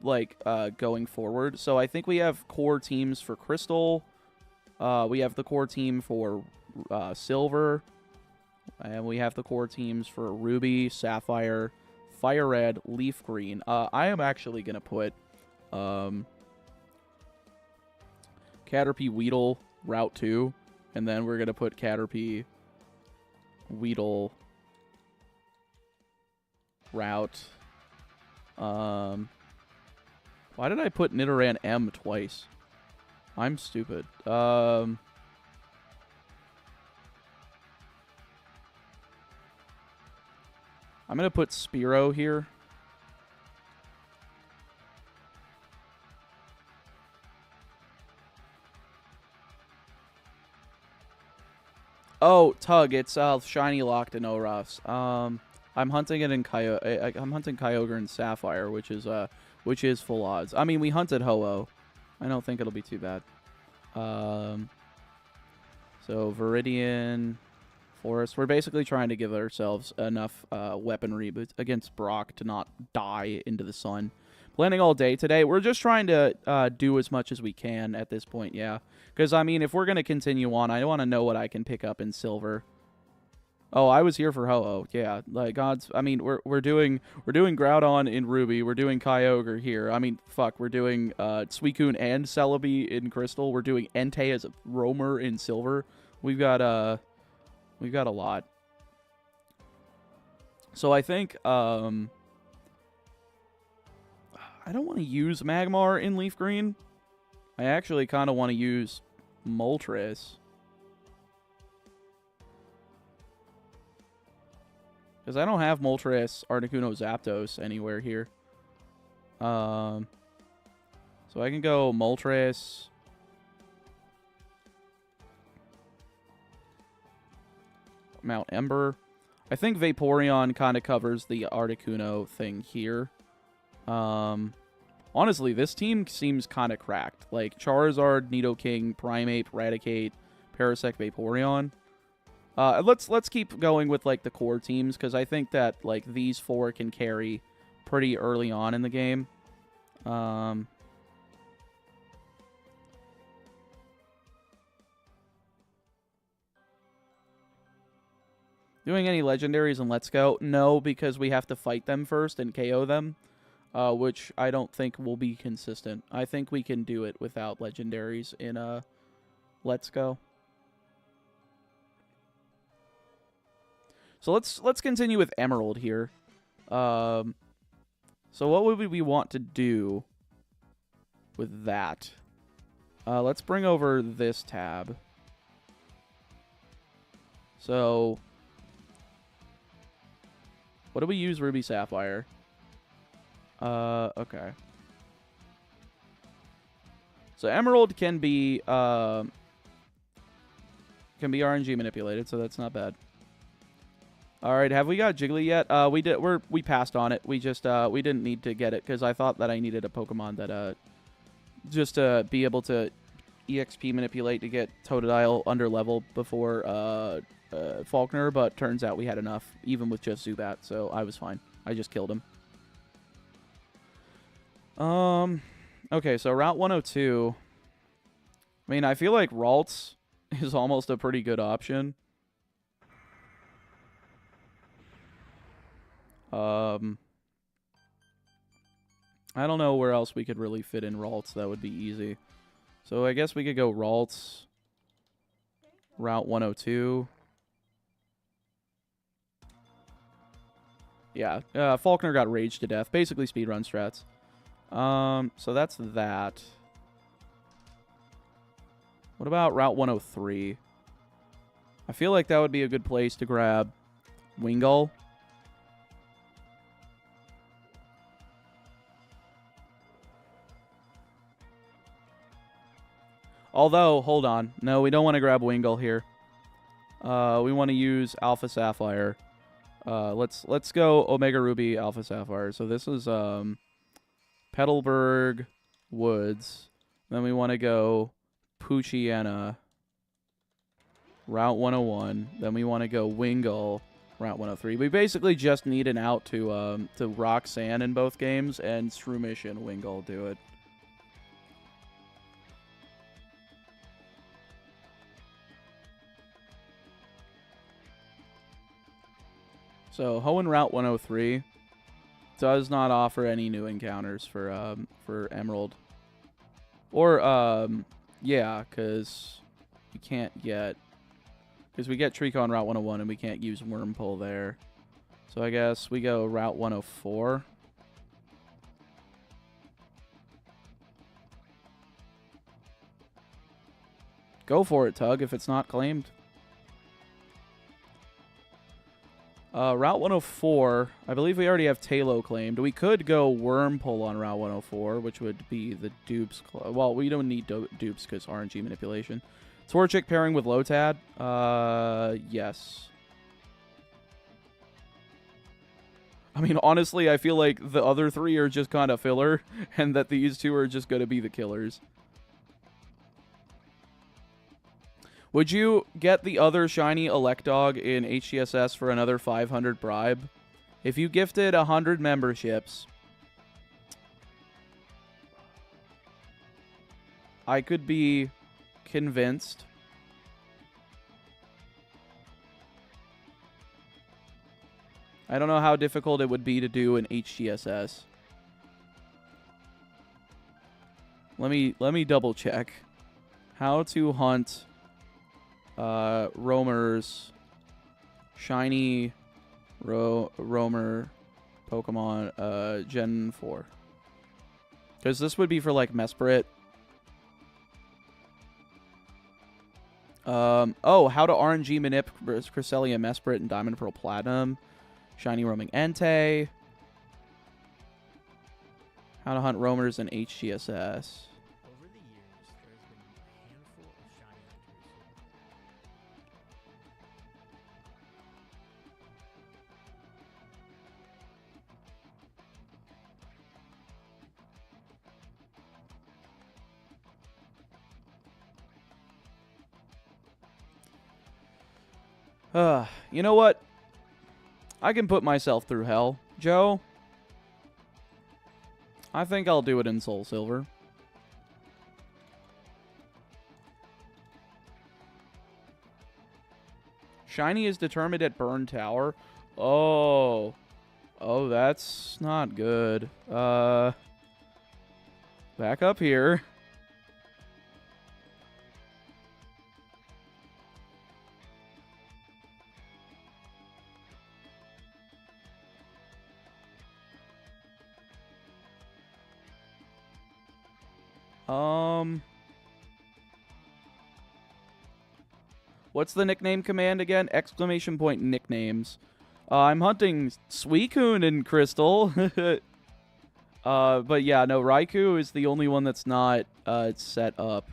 like, going forward. So I think we have core teams for Crystal. We have the core team for Silver. And we have the core teams for Ruby, Sapphire, Fire Red, Leaf Green. I am actually going to put Caterpie, Weedle, Route 2. And then we're going to put Caterpie, Weedle, Route. Why did I put Nidoran M twice? I'm stupid. I'm going to put Spearow here. Oh, Tug, it's shiny locked in Orofs. I'm hunting it in I'm hunting Kyogre and Sapphire, which is full odds. I mean, we hunted Ho-Oh. I don't think it'll be too bad. So Viridian, Forest. We're basically trying to give ourselves enough weaponry against Brock to not die into the sun. Planning all day today. We're just trying to do as much as we can at this point, yeah. Because, I mean, if we're going to continue on, I want to know what I can pick up in silver. Oh, I was here for Ho-Oh. Yeah, like I mean, we're doing Groudon in Ruby. We're doing Kyogre here. I mean, fuck, we're doing Suicune and Celebi in Crystal. We're doing Entei as a roamer in silver. We've got a lot. So I think I don't want to use Magmar in Leaf Green. I actually kind of want to use Moltres. Because I don't have Moltres, Articuno, Zapdos anywhere here. So I can go Moltres. Mount Ember. I think Vaporeon kind of covers the Articuno thing here. Honestly, this team seems kind of cracked. Like Charizard, Nidoking, Primeape, Raticate, Parasect, Vaporeon. Let's keep going with like the core teams because I think that like these four can carry pretty early on in the game. Doing any legendaries in Let's Go? No, because we have to fight them first and KO them, which I don't think will be consistent. I think we can do it without legendaries in Let's Go. So let's continue with Emerald here. So what would we want to do with that? Let's bring over this tab. So what do we use Ruby Sapphire? Okay. So Emerald can be RNG manipulated, so that's not bad. All right, have we got Jiggly yet? We passed on it. We just we didn't need to get it because I thought that I needed a Pokemon that just to be able to EXP manipulate to get Totodile under level before Faulkner, but turns out we had enough even with just Zubat, so I was fine. I just killed him. Okay, so Route 102. I mean, I feel like Ralts is almost a pretty good option. I don't know where else we could really fit in Ralts that would be easy. So I guess we could go Ralts, Route 102. Yeah, Faulkner got raged to death. Basically speedrun strats. So that's that. What about Route 103? I feel like that would be a good place to grab Wingull. Although, hold on. No, we don't want to grab Wingull here. We want to use Alpha Sapphire. Let's go Omega Ruby, Alpha Sapphire. So this is Petalburg Woods. Then we want to go Poochyena, Route 101. Then we want to go Wingull, Route 103. We basically just need an out to Roxanne in both games, and Shroomish and Wingull do it. So Hoenn Route 103 does not offer any new encounters for Emerald. Or yeah, because we can't get, because we get Treecko on Route 101 and we can't use Wurmple there. So I guess we go Route 104. Go for it, Tug, if it's not claimed. Route 104, I believe we already have Talo claimed. We could go Wurmple on Route 104, which would be the dupes. Well, we don't need dupes because RNG manipulation. Torchic pairing with Lotad? Yes. I mean, honestly, I feel like the other three are just kind of filler, and that these two are just going to be the killers. Would you get the other shiny Elecdog in HCSS for another 500 bribe? If you gifted 100 memberships, I could be convinced. I don't know how difficult it would be to do in HCSS. Let me double check. How to hunt roamers, shiny roamer Pokemon Gen 4. Because this would be for like Mesprit. Oh, how to RNG Manip Cresselia Mesprit and Diamond Pearl Platinum. Shiny roaming Entei. How to hunt roamers in HCSS. Over the years, there's been a handful of shiny hunters. You know what? I can put myself through hell. Joe, I think I'll do it in Soul Silver. Shiny is determined at Burn Tower. Oh. Oh, that's not good. Back up here. What's the nickname command again? Exclamation point nicknames. I'm hunting Suicune in Crystal. But yeah, no, Raikou is the only one that's not set up.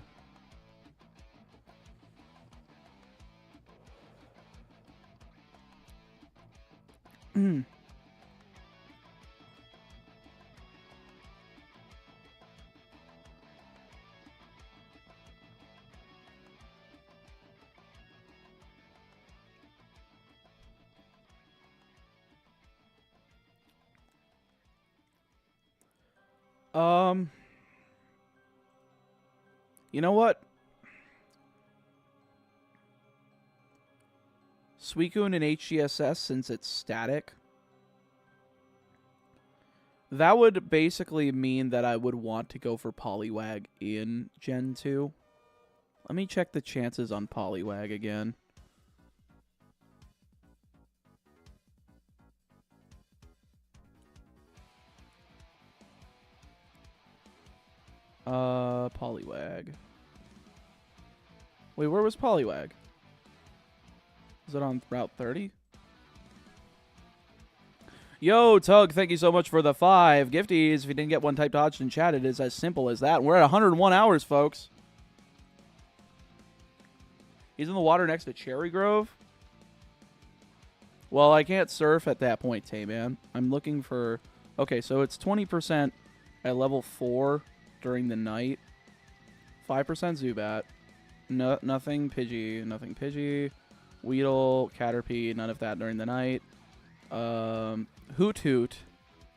You know what? Suicune in HCSS, since it's static, that would basically mean that I would want to go for Poliwag in Gen 2. Let me check the chances on Poliwag again. Poliwag. Wait, where was Poliwag? Is it on Route 30? Yo, Tug, thank you so much for the 5 gifties. If you didn't get one type dodged in chat, it is as simple as that. We're at 101 hours, folks. He's in the water next to Cherry Grove? Well, I can't surf at that point, Tay-Man. I'm looking for... Okay, so it's 20% at level 4 during the night. 5% Zubat. No, nothing Pidgey. Nothing Pidgey. Weedle, Caterpie, none of that during the night. Hoot Hoot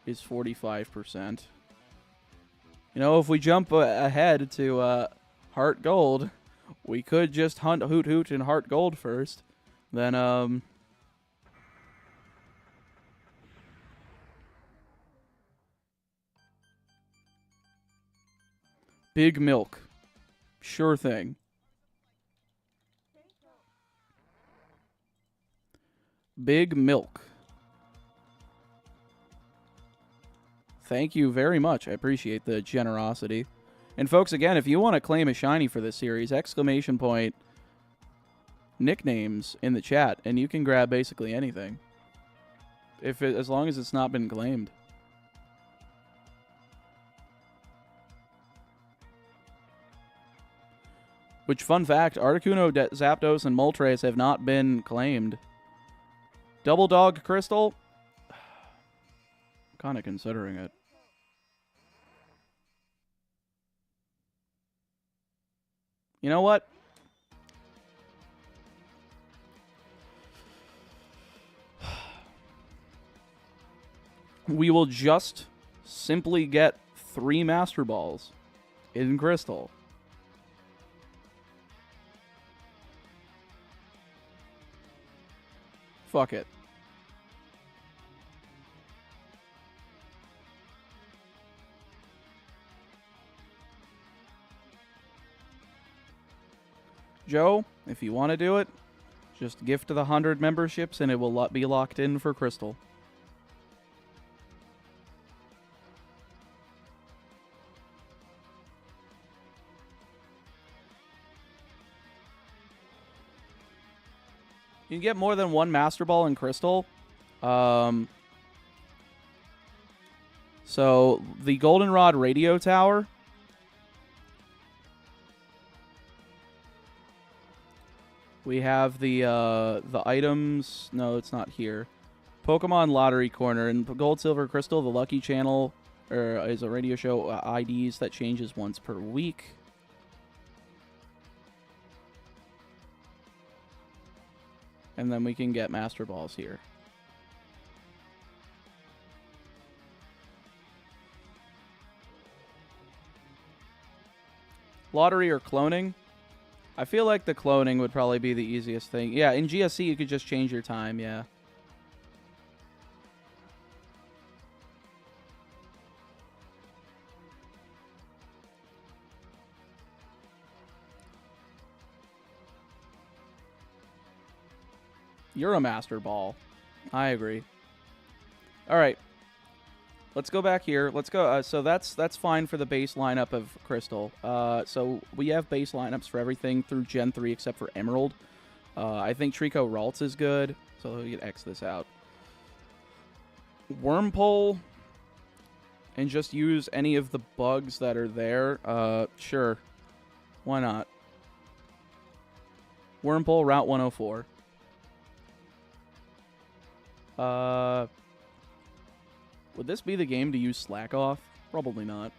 is 45%. You know, if we jump ahead to Heart Gold, we could just hunt Hoot Hoot and Heart Gold first. Then, Big Milk. Sure thing. Big Milk. Thank you very much. I appreciate the generosity. And folks, again, if you want to claim a shiny for this series, exclamation point nicknames in the chat, and you can grab basically anything. As long as it's not been claimed. Which, fun fact, Articuno, Zapdos, and Moltres have not been claimed. Double Dog Crystal? Kind of considering it. You know what? We will just simply get 3 Master Balls in Crystal. Fuck it. Joe, if you want to do it, just gift the 100 memberships and it will be locked in for Crystal. You can get more than 1 Master Ball in Crystal. So, the Goldenrod Radio Tower. We have the items. No, it's not here. Pokemon Lottery Corner. And Gold, Silver, Crystal, the Lucky Channel is a radio show IDs that changes once per week. And then we can get Master Balls here. Lottery or cloning? I feel like the cloning would probably be the easiest thing. Yeah, in GSC you could just change your time, yeah. You're a Master Ball. I agree. All right. Let's go back here. Let's go. So that's fine for the base lineup of Crystal. So we have base lineups for everything through Gen 3 except for Emerald. I think Trico Ralts is good. So we can X this out. Wormpole. And just use any of the bugs that are there. Sure. Why not? Wormpole, Route 104. Would this be the game to use Slack Off? Probably not.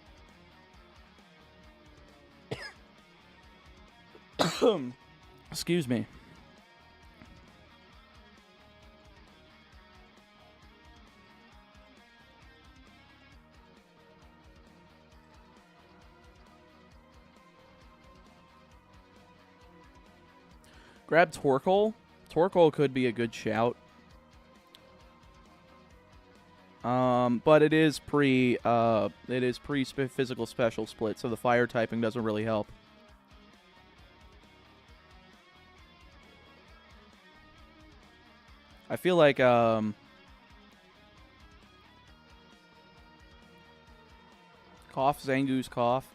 Excuse me. Grab Torkoal. Torkoal could be a good shout. But it is physical special split, so the fire typing doesn't really help. I feel like Cough, Zangoose, Cough.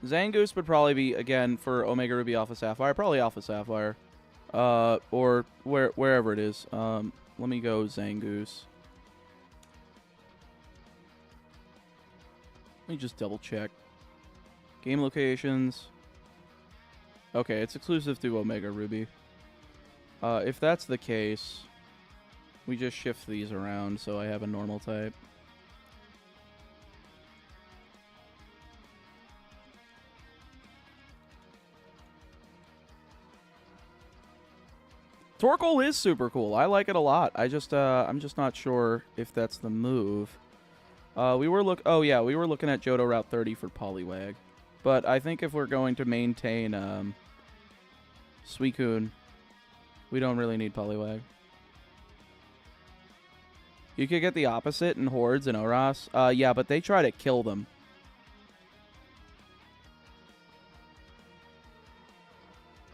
Zangoose would probably be, again, for Omega Ruby Alpha Sapphire, probably Alpha Sapphire. Or wherever it is. Let me go Zangoose. Let me just double check. Game locations. Okay, it's exclusive to Omega Ruby. If that's the case, we just shift these around so I have a normal type. Torkoal is super cool. I like it a lot. I'm just not sure if that's the move. We were looking at Johto Route 30 for Poliwag. But I think if we're going to maintain Suicune, we don't really need Poliwag. You could get the opposite in Hordes and Oras. Yeah, but they try to kill them.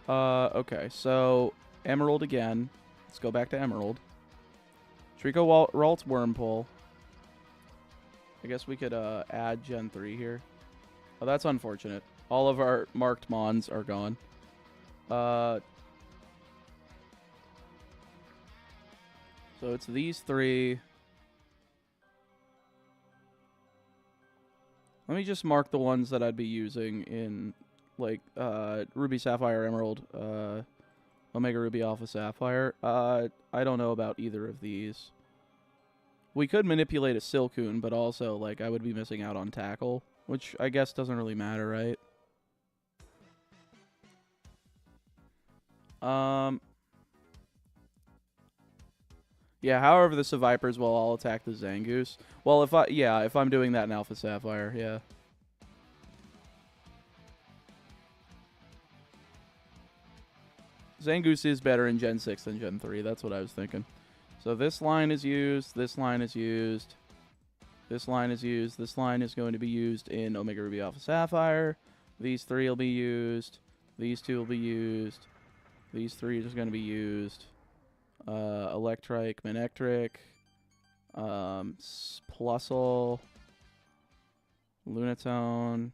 Okay, so Emerald again. Let's go back to Emerald. Trico Ralts Wormpole. I guess we could add Gen 3 here. Oh, that's unfortunate. All of our marked Mons are gone. So it's these 3. Let me just mark the ones that I'd be using in like Ruby, Sapphire, Emerald, Omega Ruby, Alpha, Sapphire. I don't know about either of these. We could manipulate a Silcoon, but also, like, I would be missing out on Tackle, which I guess doesn't really matter, right? Yeah, however, the Vipers will all attack the Zangoose. Well, if I'm doing that in Alpha Sapphire, yeah. Zangoose is better in Gen 6 than Gen 3. That's what I was thinking. So this line is used. This line is used. This line is used. This line is going to be used in Omega Ruby Alpha Sapphire. These 3 will be used. These 2 will be used. These 3 are just going to be used. Electrike, Manectric, Plusle, Lunatone,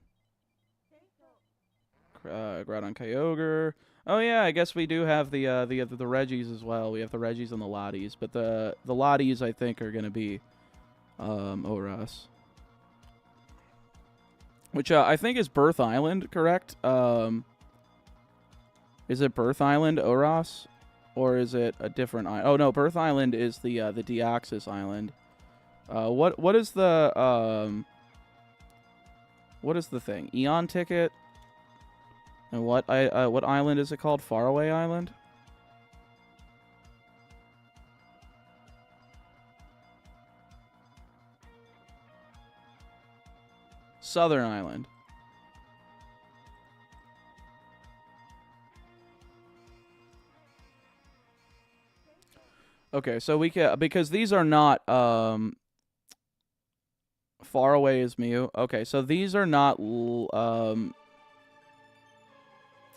Groudon Kyogre. Oh yeah, I guess we do have the Reggies as well. We have the Reggies and the Lotties, but the Lotties I think are gonna be Oras, which I think is Birth Island, correct? Is it Birth Island Oras, or is it a different island? Oh no, Birth Island is the Deoxys Island. What is the thing? Eon Ticket. And what island is it called? Faraway Island? Southern Island. Okay, so we can, because these are not Faraway is Mew. Okay, so these are not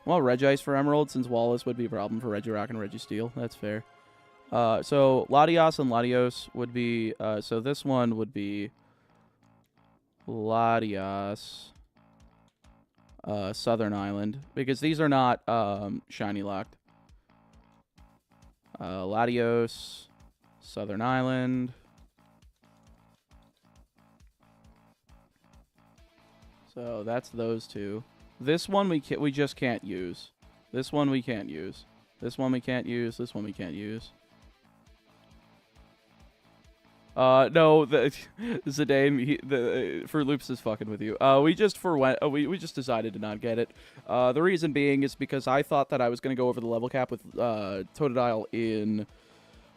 well, Regice for Emerald, since Wallace would be a problem for Regirock and Registeel. That's fair. So Latios and Latios would be... so this one would be Latios, Southern Island, because these are not shiny locked. Latios, Southern Island. So that's those two. This one we just can't use. This one we can't use. This one we can't use. This one we can't use. No, Zidane, the Fruit Loops is fucking with you. We just decided to not get it. The reason being is because I thought that I was gonna go over the level cap with Totodile in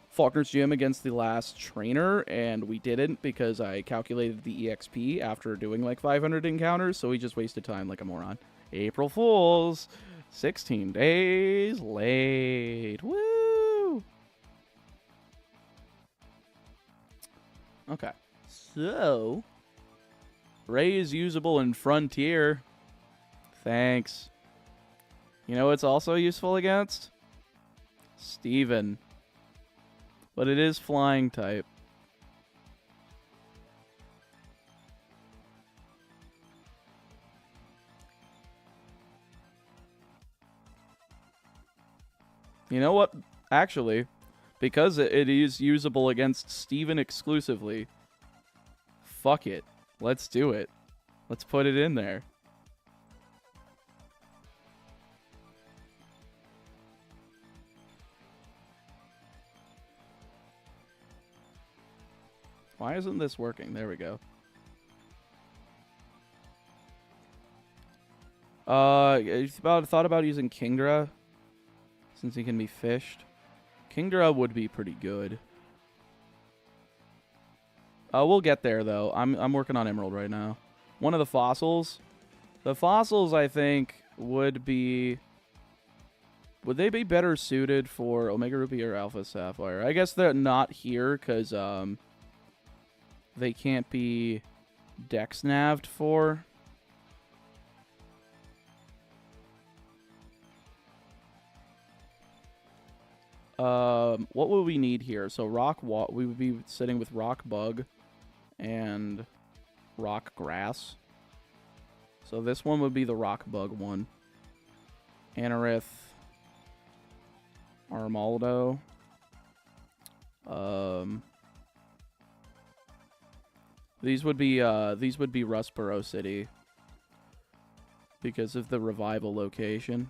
Faulkner's Gym against the last trainer, and we didn't because I calculated the EXP after doing like 500 encounters, so we just wasted time like a moron. April Fools, 16 days late. Woo! Okay, so Ray is usable in Frontier. Thanks. You know what's also useful against? Steven. But it is flying type. You know what? Actually, because it is usable against Steven exclusively, fuck it. Let's do it. Let's put it in there. Why isn't this working? There we go. Thought about using Kingdra, since he can be fished. Kingdra would be pretty good. We'll get there though. I'm working on Emerald right now. One of the fossils. The fossils I think would be... Would they be better suited for Omega Ruby or Alpha Sapphire? I guess they're not here because they can't be dex naved for. What would we need here? So we would be sitting with Rock Bug and Rock Grass. So this one would be the Rock Bug one. Anorith, Armaldo. These would be Rustboro City. because of the revival location.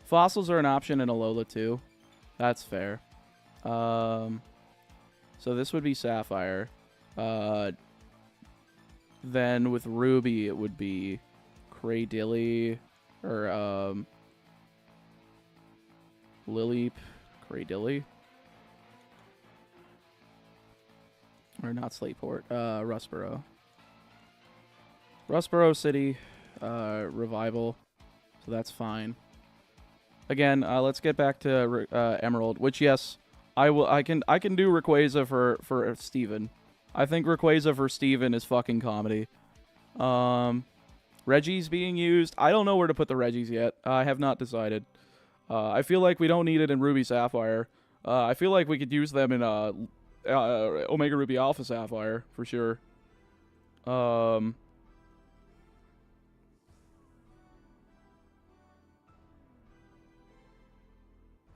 Fossils are an option in Alola too. That's fair. So this would be Sapphire. Then with Ruby, it would be Cradilly or Lileep, Cradilly, or not Slateport, Rustboro. Rustboro City, Revival, so that's fine. Again, let's get back to Emerald, which yes, I will. I can do Rayquaza for Steven. I think Rayquaza for Steven is fucking comedy. Reggie's being used. I don't know where to put the Reggies yet. I have not decided. I feel like we don't need it in Ruby Sapphire. I feel like we could use them in Omega Ruby Alpha Sapphire for sure.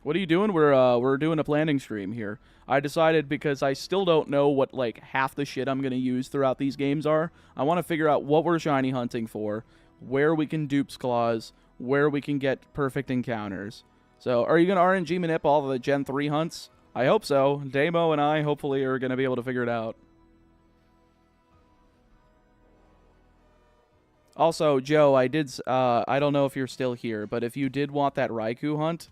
What are you doing? We're doing a planning stream here. I decided because I still don't know what like half the shit I'm gonna use throughout these games are. I want to figure out what we're shiny hunting for, where we can dupes claws, where we can get perfect encounters. So, are you gonna RNG manip all the Gen 3 hunts? I hope so. Damo and I hopefully are gonna be able to figure it out. Also, Joe, I don't know if you're still here, but if you did want that Raikou hunt,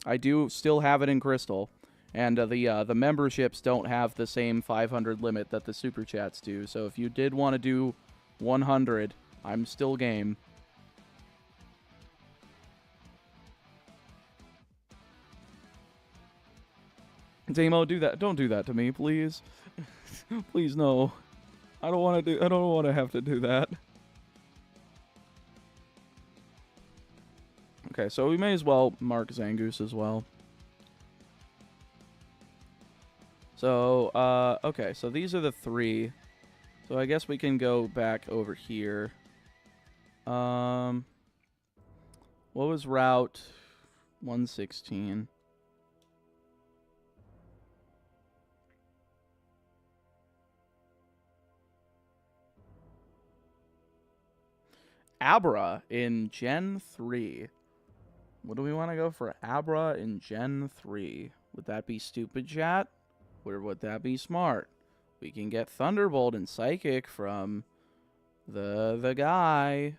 I do still have it in Crystal, and the memberships don't have the same 500 limit that the Super Chats do, so if you did want to do 100, I'm still game. Damo, do that. Don't do that to me, please. Please, no. I don't want to have to do that. Okay, so we may as well mark Zangoose as well. So, okay, so these are the three. So I guess we can go back over here. What was Route 116? Abra in Gen 3. What do we want to go for Abra in Gen 3? Would that be stupid, chat? Or would that be smart? We can get Thunderbolt and Psychic from the guy.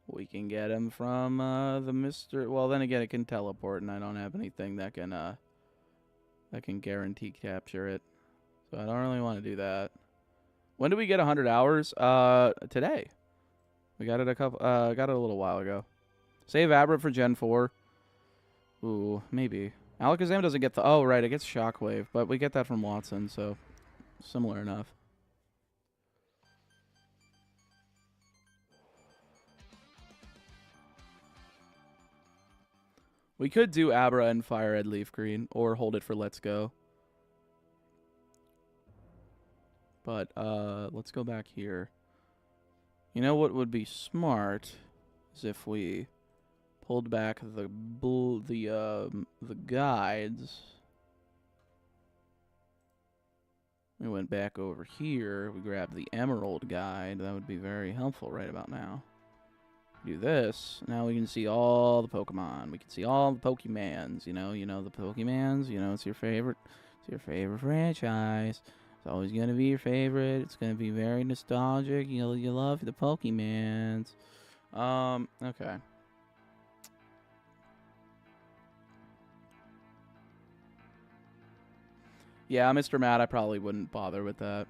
We can get him from the Mr. Well, then again, it can teleport, and I don't have anything that can guarantee capture it. So I don't really want to do that. When did we get 100 hours? Today. We got it got it a little while ago. Save Abra for Gen 4. Ooh, maybe. Alakazam doesn't get the... Oh, right, it gets Shockwave, but we get that from Watson, so similar enough. We could do Abra and Fire Red Leaf Green, or hold it for Let's Go. But, let's go back here. You know what would be smart is if we pulled back the guides. We went back over here. We grabbed the Emerald guide. That would be very helpful right about now. Do this. Now we can see all the Pokemon. We can see all the Pokemans. You know the Pokemans. You know it's your favorite. It's your favorite franchise. It's always gonna be your favorite. It's gonna be very nostalgic. You love the Pokemans. Okay. Yeah, Mr. Matt, I probably wouldn't bother with that.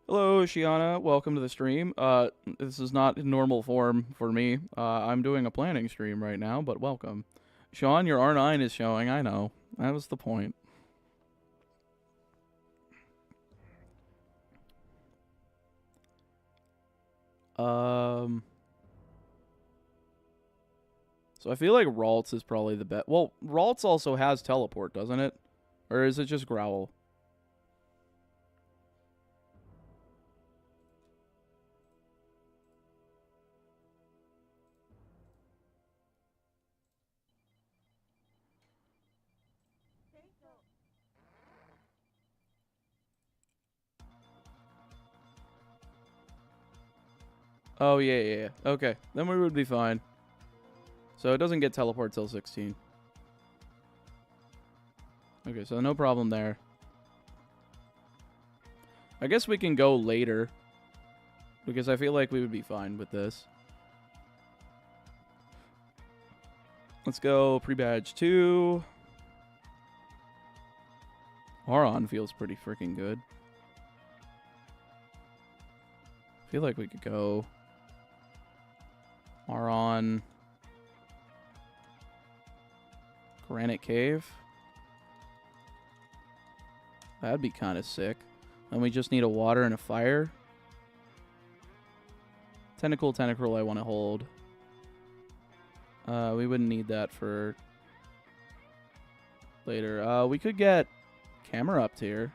Hello, Shiana. Welcome to the stream. This is not in normal form for me. I'm doing a planning stream right now, but welcome. Sean, your R9 is showing. I know. That was the point. So I feel like Ralts is probably the best. Well, Ralts also has teleport, doesn't it? Or is it just Growl? Oh, yeah, yeah, yeah. Okay, then we would be fine. So it doesn't get teleport till 16. Okay, so no problem there. I guess we can go later. Because I feel like we would be fine with this. Let's go pre-badge 2. Auron feels pretty freaking good. I feel like we could go Auron, Granite Cave. That'd be kind of sick. And we just need a water and a fire. Tentacle I want to hold. We wouldn't need that for later. We could get Camerupt here.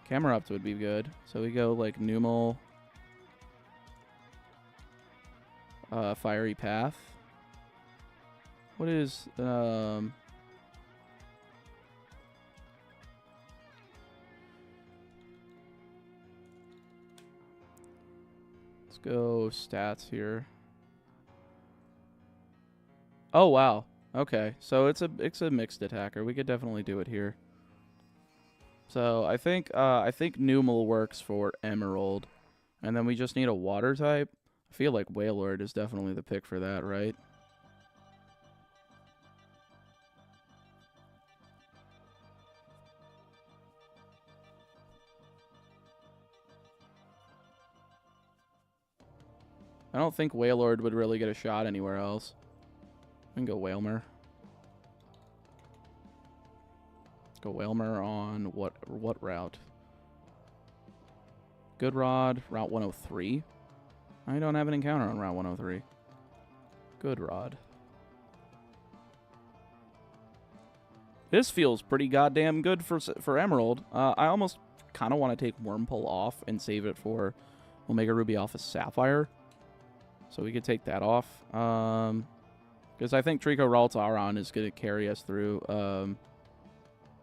Camerupt would be good. So we go like Numal, Fiery Path. What is let's go stats here. Oh wow. Okay. So it's a mixed attacker. We could definitely do it here. So I think Numal works for Emerald. And then we just need a water type. I feel like Wailord is definitely the pick for that, right? I don't think Wailord would really get a shot anywhere else. We can go Wailmer. Go Wailmer on what route? Good Rod, Route 103. I don't have an encounter on Route 103. Good Rod. This feels pretty goddamn good for Emerald. I almost kind of want to take Wormpull off and save it for Omega Ruby Alpha Sapphire. So we could take that off. Because I think Trico Raltaron is going to carry us through.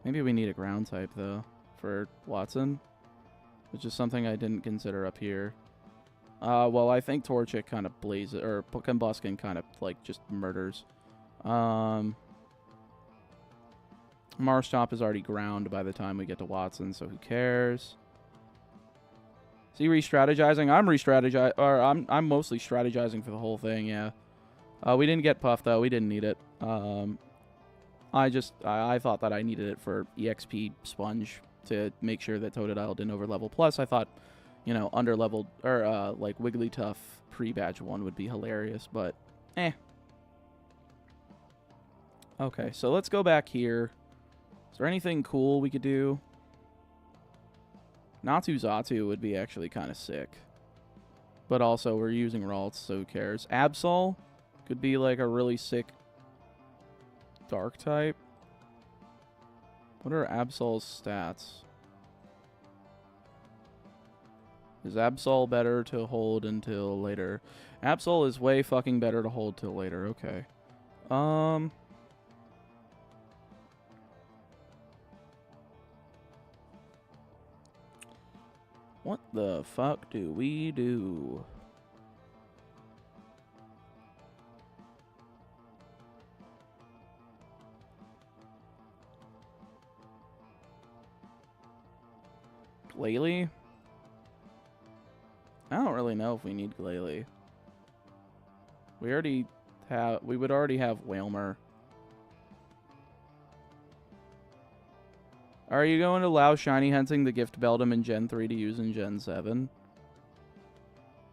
Maybe we need a ground type, though, for Watson. Which is something I didn't consider up here. Well, I think Torchic kind of blazes, or Combuskin kind of, like, just murders. Marshtomp is already ground by the time we get to Watson, so who cares? Is he re-strategizing? I'm re-strategizing, or I'm mostly strategizing for the whole thing, yeah. We didn't get Puff, though. We didn't need it. I thought that I needed it for EXP Sponge to make sure that Totodile didn't overlevel. Plus, I thought, you know, underleveled, or, like, Wigglytuff pre-badge 1 would be hilarious, but, eh. Okay, so let's go back here. Is there anything cool we could do? Natu Zatu would be actually kind of sick. But also, we're using Ralts, so who cares? Absol could be, like, a really sick Dark type. What are Absol's stats? Is Absol better to hold until later? Absol is way fucking better to hold till later. Okay. What the fuck do we do? Glalie? I don't really know if we need Glalie. We would already have Wailmer. Are you going to allow Shiny Hunting the Gift Beldum in Gen 3 to use in Gen 7?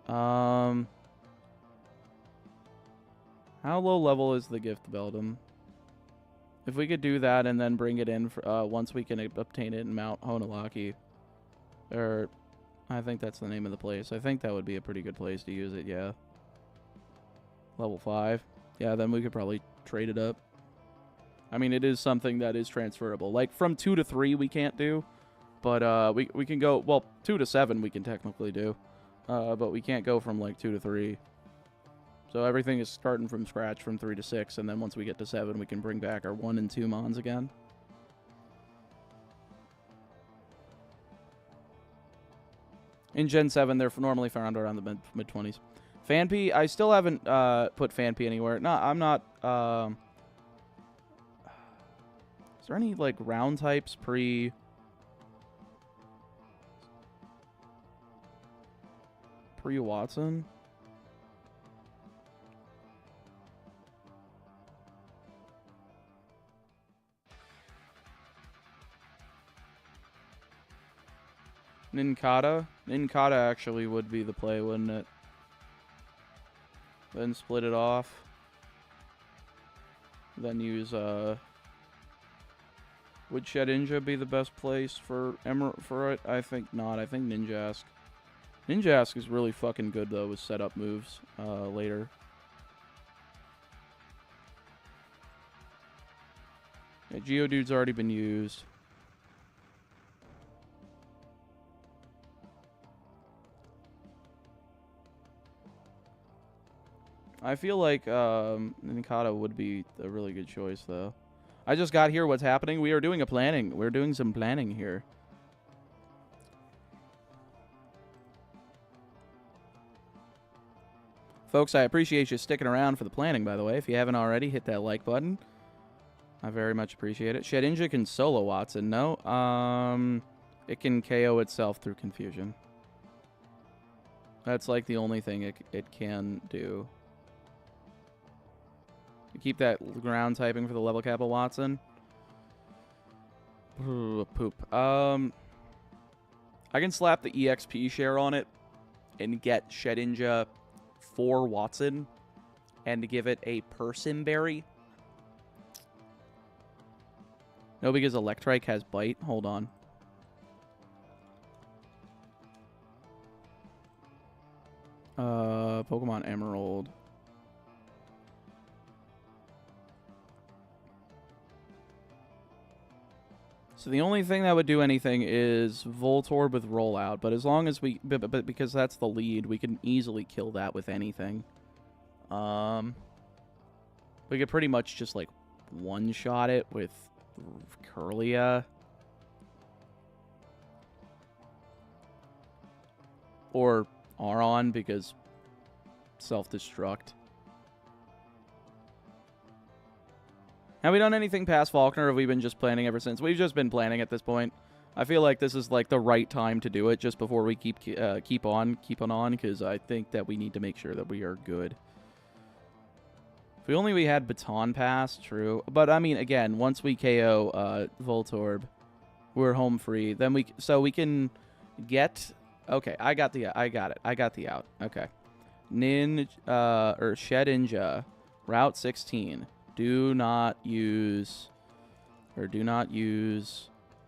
How low level is the Gift Beldum? If we could do that and then bring it in for, once we can obtain it in Mount Honolaki. Or, I think that's the name of the place. I think that would be a pretty good place to use it, yeah. Level 5. Yeah, then we could probably trade it up. I mean, it is something that is transferable. Like, from 2 to 3 we can't do. But, we can go... Well, 2 to 7 we can technically do. But we can't go from, like, 2 to 3. So everything is starting from scratch from 3 to 6. And then once we get to 7, we can bring back our 1 and 2 Mons again. In Gen 7, they're normally found around the mid-20s. Fanpy, I still haven't put Fanpy anywhere. No, I'm not... is there any, like, round types pre-Watson? Ninkata? Ninkata actually would be the play, wouldn't it? Then split it off. Then use, would Shedinja be the best place for it? I think not. I think Ninjask. Ninjask is really fucking good, though, with setup moves, later. Yeah, Geodude's already been used. I feel like Ninkata would be a really good choice, though. I just got here. What's happening? We are doing a planning. We're doing some planning here. Folks, I appreciate you sticking around for the planning, by the way. If you haven't already, hit that like button. I very much appreciate it. Shedinja can solo Watson. No. It can KO itself through confusion. That's like the only thing it can do. Keep that ground typing for the level cap of Watson. Ooh, poop. I can slap the EXP share on it and get Shedinja for Watson and give it a person berry. No, because Electrike has bite. Hold on. Pokemon Emerald. So the only thing that would do anything is Voltorb with Rollout, but as long as we, but because that's the lead, we can easily kill that with anything. We could pretty much just like one-shot it with Curlia. Or Aron, because self-destruct. Have we done anything past Faulkner, or have we been just planning ever since? We've just been planning at this point. I feel like this is like the right time to do it, just before we keep on, because I think that we need to make sure that we are good. If we had Baton Pass, true. But I mean, again, once we KO Voltorb, we're home free. Then we can get. Okay, I got it. I got the out. Okay, Shedinja, Route 16. Do not use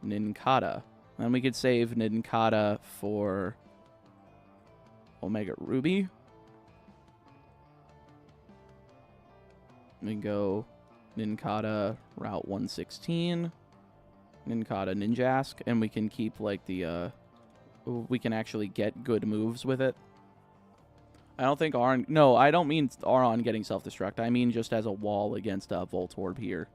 Ninkata. Then we could save Ninkata for Omega Ruby. We can go Ninkata Route 116, Ninkata Ninjask, and we can keep like the we can actually get good moves with it. I don't think Aron... No, I don't mean Aron getting self-destruct. I mean just as a wall against Voltorb here.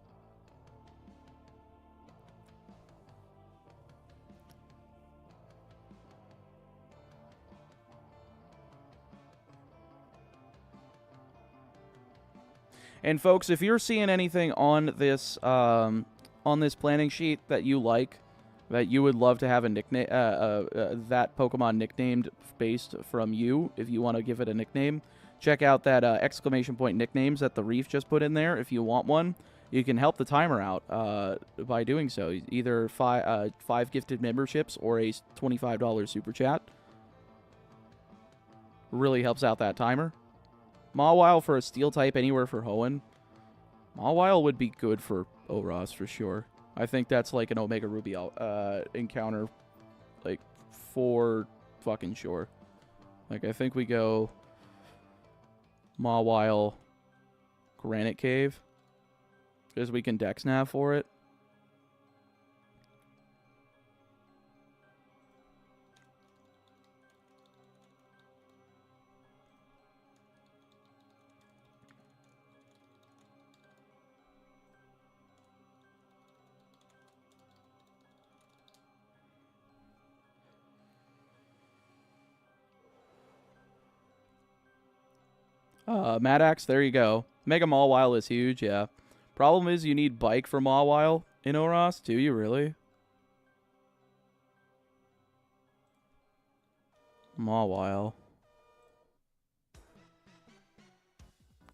And folks, if you're seeing anything on this planning sheet that you like, that you would love to have a nickname, that Pokemon nicknamed based from you, if you want to give it a nickname, check out that exclamation point nicknames that the Reef just put in there. If you want one, you can help the timer out by doing so. Either five gifted memberships or a $25 super chat. Really helps out that timer. Mawile for a steel type anywhere for Hoenn. Mawile would be good for Oros for sure. I think that's like an Omega Ruby encounter, like, for fucking sure. Like, I think we go Mawile, Granite Cave, because we can Dex Nav for it. Mad Axe, there you go. Mega Mawile is huge, yeah. Problem is you need Bike for Mawile in Oros. Do you really? Mawile.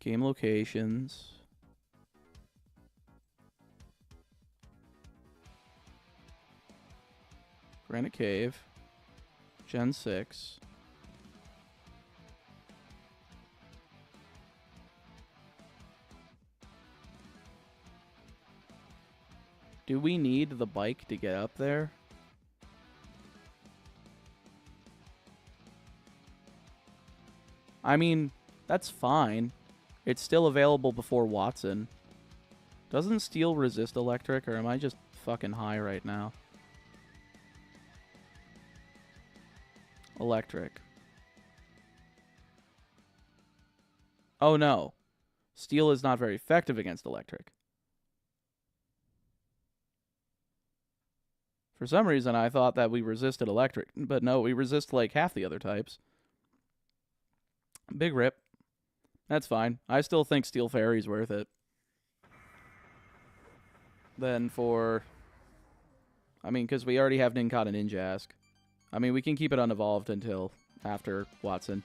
Game locations. Granite Cave. Gen 6. Do we need the bike to get up there? I mean, that's fine. It's still available before Watson. Doesn't steel resist electric, or am I just fucking high right now? Electric. Oh no. Steel is not very effective against electric. For some reason, I thought that we resisted electric, but no, we resist like half the other types. Big rip. That's fine. I still think Steel Fairy's worth it. Then for... I mean, because we already have Nincada Ninjask. I mean, we can keep it unevolved until after Watson.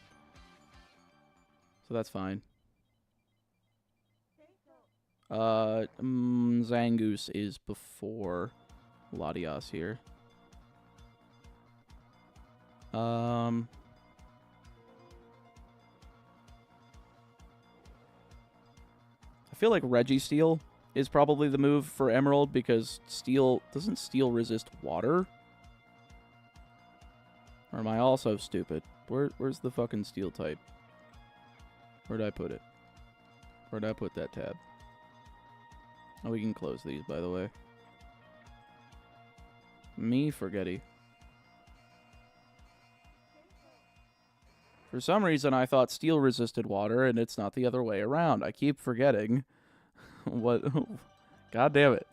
So that's fine. Zangoose is before Latias here. I feel like Registeel is probably the move for Emerald because Steel... Doesn't Steel resist water? Or am I also stupid? Where's the fucking Steel type? Where'd I put it? Where'd I put that tab? Oh, we can close these, by the way. Me forgetty. For some reason, I thought Steel resisted water, and it's not the other way around. I keep forgetting. What? God damn it.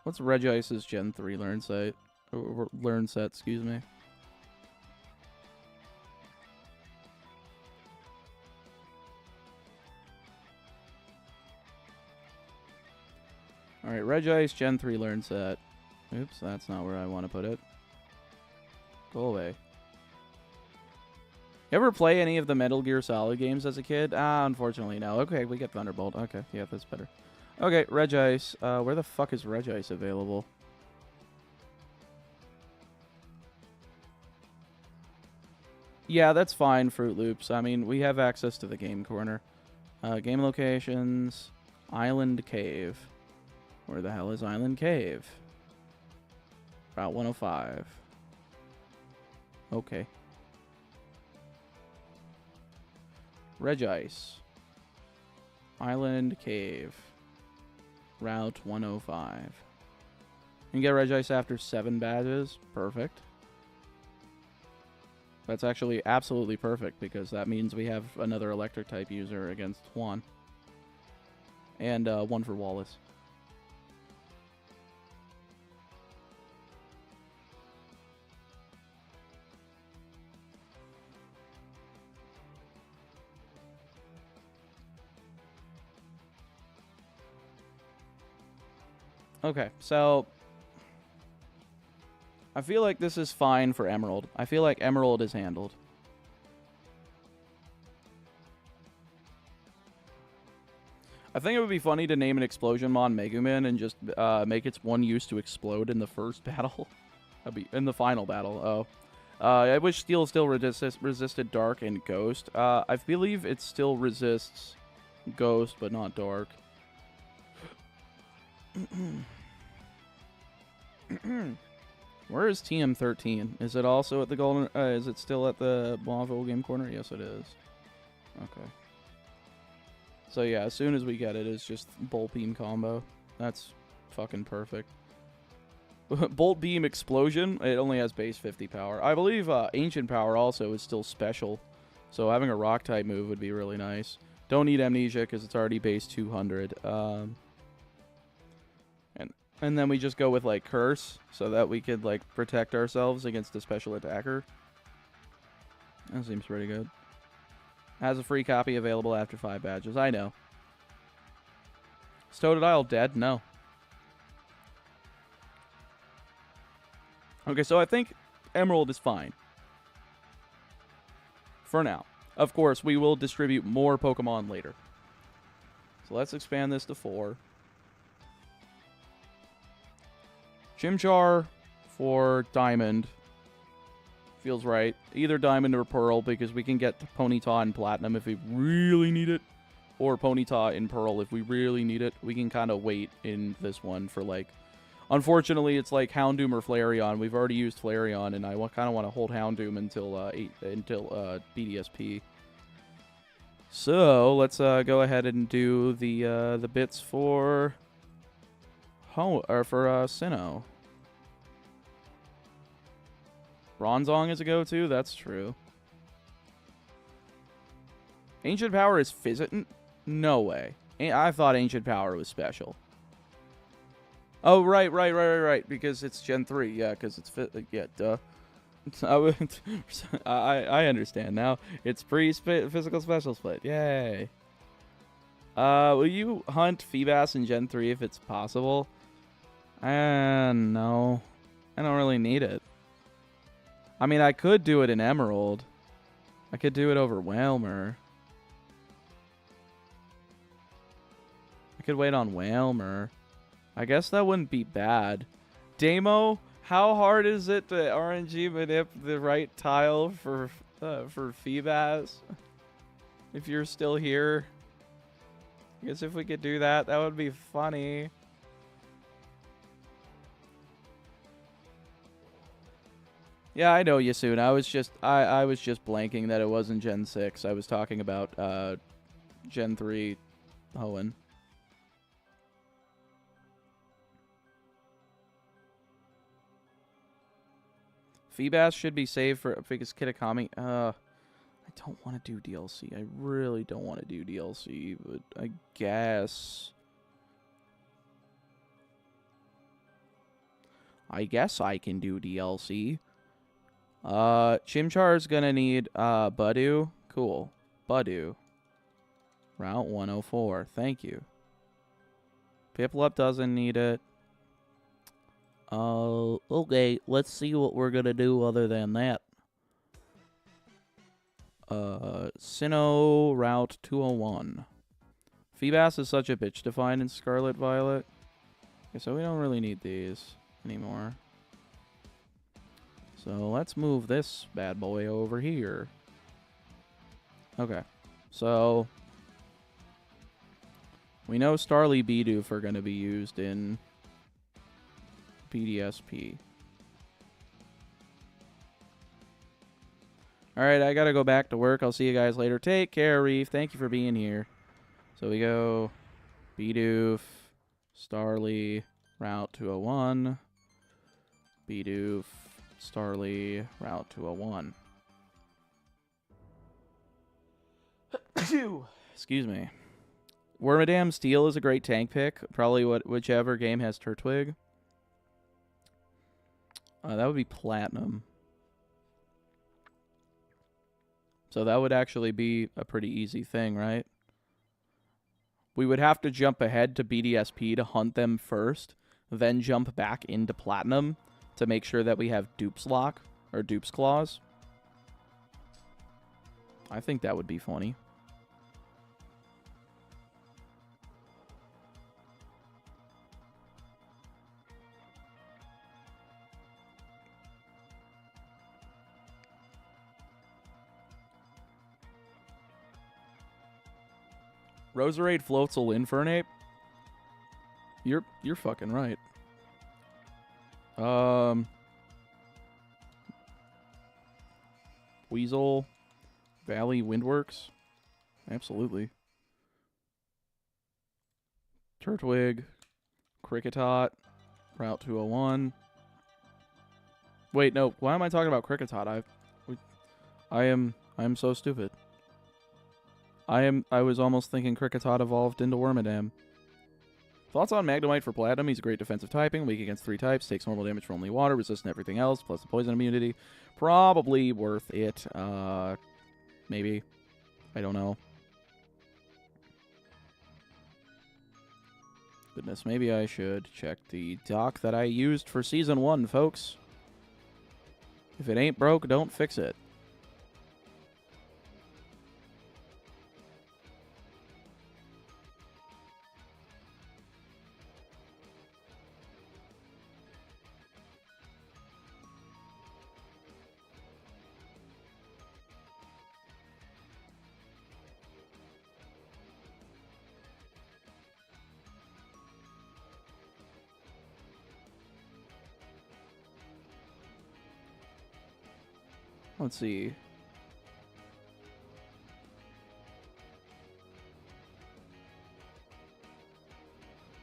What's Regice's Gen 3 learn set? Learn set, excuse me. Alright, Regice Gen 3 learn set. Oops, that's not where I want to put it. Go away. You ever play any of the Metal Gear Solid games as a kid? Ah, unfortunately, no. Okay, we get Thunderbolt. Okay, yeah, that's better. Okay, Regice. Where the fuck is Regice available? Yeah, that's fine, Fruit Loops. I mean, we have access to the game corner. Game locations. Island Cave. Where the hell is Island Cave? Route 105. Okay. Regice. Island Cave. Route 105. You can get Regice after 7 badges. Perfect. That's actually absolutely perfect because that means we have another electric type user against Juan. And 1 for Wallace. Okay, so I feel like this is fine for Emerald. I feel like Emerald is handled. I think it would be funny to name an Explosion Mon Megumin and just make its one use to explode in the first battle. That'd be in the final battle. Oh. I wish Steel still resisted Dark and Ghost. I believe it still resists Ghost, but not Dark. Where is TM13? Is it also at the Golden... is it still at the Bonville game corner? Yes, it is. Okay. So yeah, as soon as we get it, it's just Bolt Beam combo. That's fucking perfect. Bolt Beam Explosion, it only has base 50 power. I believe Ancient Power also is still special. So having a Rock type move would be really nice. Don't need Amnesia because it's already base 200. And And then we just go with, like, Curse, so that we could, like, protect ourselves against a special attacker. That seems pretty good. Has a free copy available after 5 badges. I know. Is Totodile dead? No. Okay, so I think Emerald is fine. For now. Of course, we will distribute more Pokemon later. So let's expand this to 4. Chimchar for Diamond. Feels right. Either Diamond or Pearl, because we can get Ponyta in Platinum if we really need it. Or Ponyta in Pearl if we really need it. We can kind of wait in this one for, like... Unfortunately, it's like Houndoom or Flareon. We've already used Flareon, and I kind of want to hold Houndoom until BDSP. So let's go ahead and do the bits for Sinnoh. Bronzong is a go-to. That's true. Ancient Power is Physic. No way. I thought Ancient Power was special. Oh, right. Because it's Gen 3. Yeah, because it's... Yeah, duh. I understand now. It's pre-physical special split. Yay. Will you hunt Feebas in Gen 3 if it's possible? No. I don't really need it. I mean, I could do it in Emerald. I could do it over Whalmer. I could wait on Whalmer. I guess that wouldn't be bad. Damo, how hard is it to RNG manip the right tile for Feebas? If you're still here. I guess if we could do that, that would be funny. Yeah, I know, Yasun. I was just blanking that it wasn't Gen 6. I was talking about Gen 3 Hoenn. Feebas should be saved for because Kitakami. I don't want to do DLC. I really don't want to do DLC, but I guess. I can do DLC. Chimchar is gonna need Budew. Cool. Budew. Route 104. Thank you. Piplup doesn't need it. Okay. Let's see what we're gonna do other than that. Sinnoh Route 201. Feebas is such a bitch to find in Scarlet Violet. Okay, so we don't really need these anymore. So let's move this bad boy over here. Okay. So we know Starly Bidoof are going to be used in PDSP. Alright, I got to go back to work. I'll see you guys later. Take care, Reef. Thank you for being here. So we go Bidoof, Starly, Route 201, Bidoof, Starly, Route 201. Excuse me. Wormadam Steel is a great tank pick. Probably whichever game has Turtwig. That would be Platinum. So that would actually be a pretty easy thing, right? We would have to jump ahead to BDSP to hunt them first, then jump back into Platinum to make sure that we have Dupe's Lock or Dupe's Claws. I think that would be funny. Roserade Floatzel Infernape? You're fucking right. Weasel Valley Windworks? Absolutely. Turtwig, Kricketot, Route 201. Wait, no. Why am I talking about Kricketot? I am so stupid. I was almost thinking Kricketot evolved into Wormadam. Thoughts on Magnemite for Platinum? He's a great defensive typing, weak against 3 types, takes normal damage from only water, resistant to everything else, plus the poison immunity. Probably worth it. Maybe. I don't know. Goodness, maybe I should check the doc that I used for Season 1, folks. If it ain't broke, don't fix it. Let's see.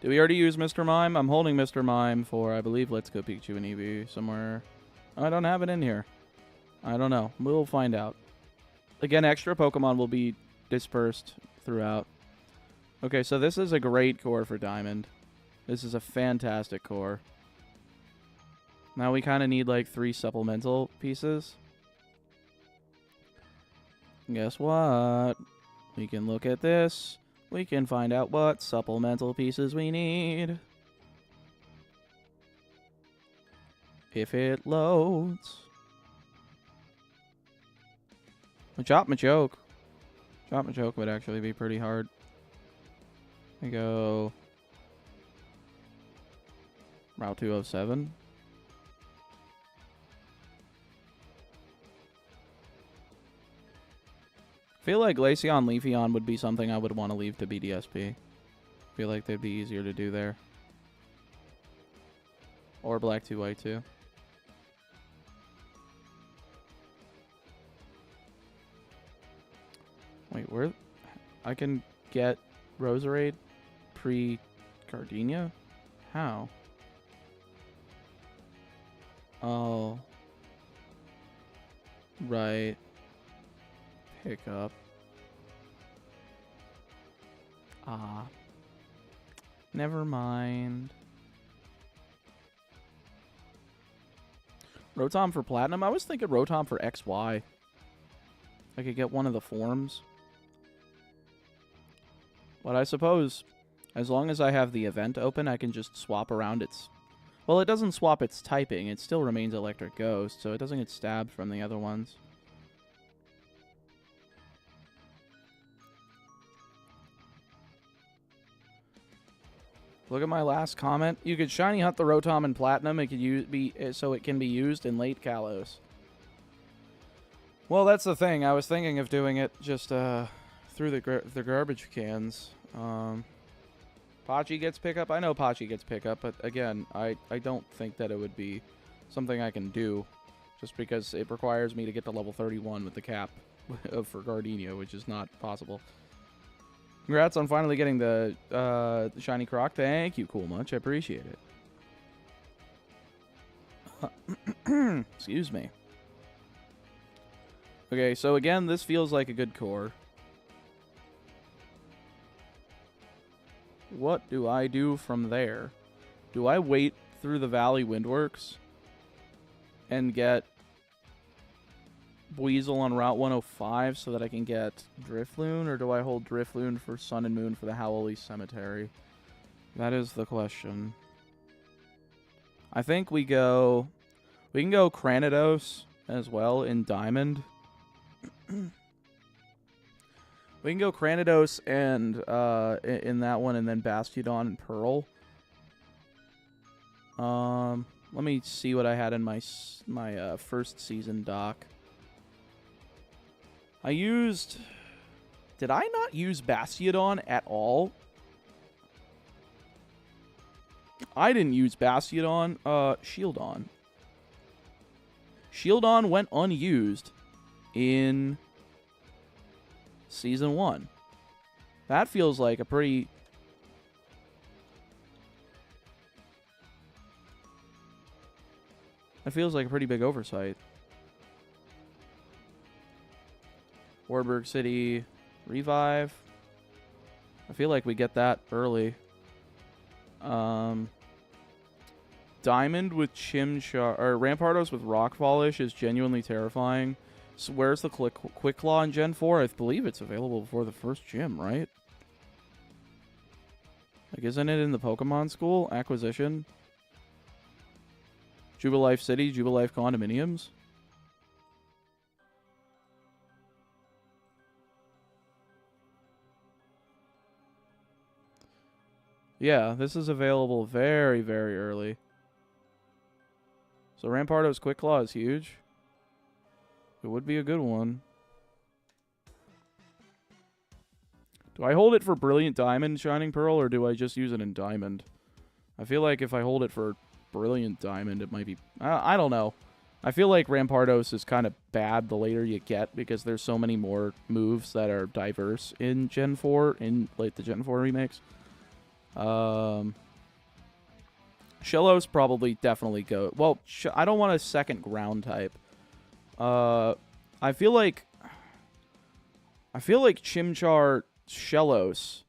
Did we already use Mr. Mime? I'm holding Mr. Mime for, I believe, Let's Go Pikachu and Eevee somewhere. I don't have it in here. I don't know. We'll find out. Again, extra Pokemon will be dispersed throughout. Okay, so this is a great core for Diamond. This is a fantastic core. Now we kind of need like 3 supplemental pieces. Guess what? We can look at this. We can find out what supplemental pieces we need. If it loads. Chop Machoke. Chop Machoke would actually be pretty hard. We go Route 207. I feel like Glaceon Leafeon would be something I would want to leave to BDSP. I feel like they'd be easier to do there. Or Black 2 White 2. Wait, where? I can get Roserade pre-Gardenia? How? Oh. Right. Pick up. Ah. Never mind. Rotom for Platinum? I was thinking Rotom for XY. I could get one of the forms. But I suppose, as long as I have the event open, I can just swap around its... Well, it doesn't swap its typing. It still remains Electric Ghost, so it doesn't get stabbed from the other ones. Look at my last comment. You could shiny hunt the Rotom in Platinum. It could so it can be used in late Kalos. Well, that's the thing. I was thinking of doing it just through the garbage cans. Pachi gets pickup. I know Pachi gets pickup, but again, I don't think that it would be something I can do, just because it requires me to get to level 31 with the cap for Gardenia, which is not possible. Congrats on finally getting the shiny Croc. Thank you, Cool Much. I appreciate it. Excuse me. Okay, so again, this feels like a good core. What do I do from there? Do I wait through the Valley Windworks and get Weasel on Route 105 so that I can get Drifloon, or do I hold Drifloon for Sun and Moon for the Howley Cemetery? That is the question. I think we can go Cranidos as well in Diamond. We can go Cranidos and in that one, and then Bastiodon and Pearl. Let me see what I had in my first season doc. Did I not use Bastiodon at all? I didn't use Bastiodon. Shieldon. Shieldon went unused in Season 1. That feels like a pretty... That feels like a pretty big oversight. Warburg City Revive. I feel like we get that early. Diamond with Chimchar or Rampardos with Rock Polish is genuinely terrifying. So where's the Quick Claw in Gen 4? I believe it's available before the first gym, right? Like, isn't it in the Pokemon School acquisition? Jubilife City, Jubilife condominiums. Yeah, this is available very, very early. So Rampardo's Quick Claw is huge. It would be a good one. Do I hold it for Brilliant Diamond, Shining Pearl, or do I just use it in Diamond? I feel like if I hold it for Brilliant Diamond, it might be... I don't know. I feel like Rampardos is kind of bad the later you get because there's so many more moves that are diverse in Gen 4, in like the Gen 4 remakes. Shellos probably definitely go... Well, I don't want a second ground type. I feel like Chimchar Shellos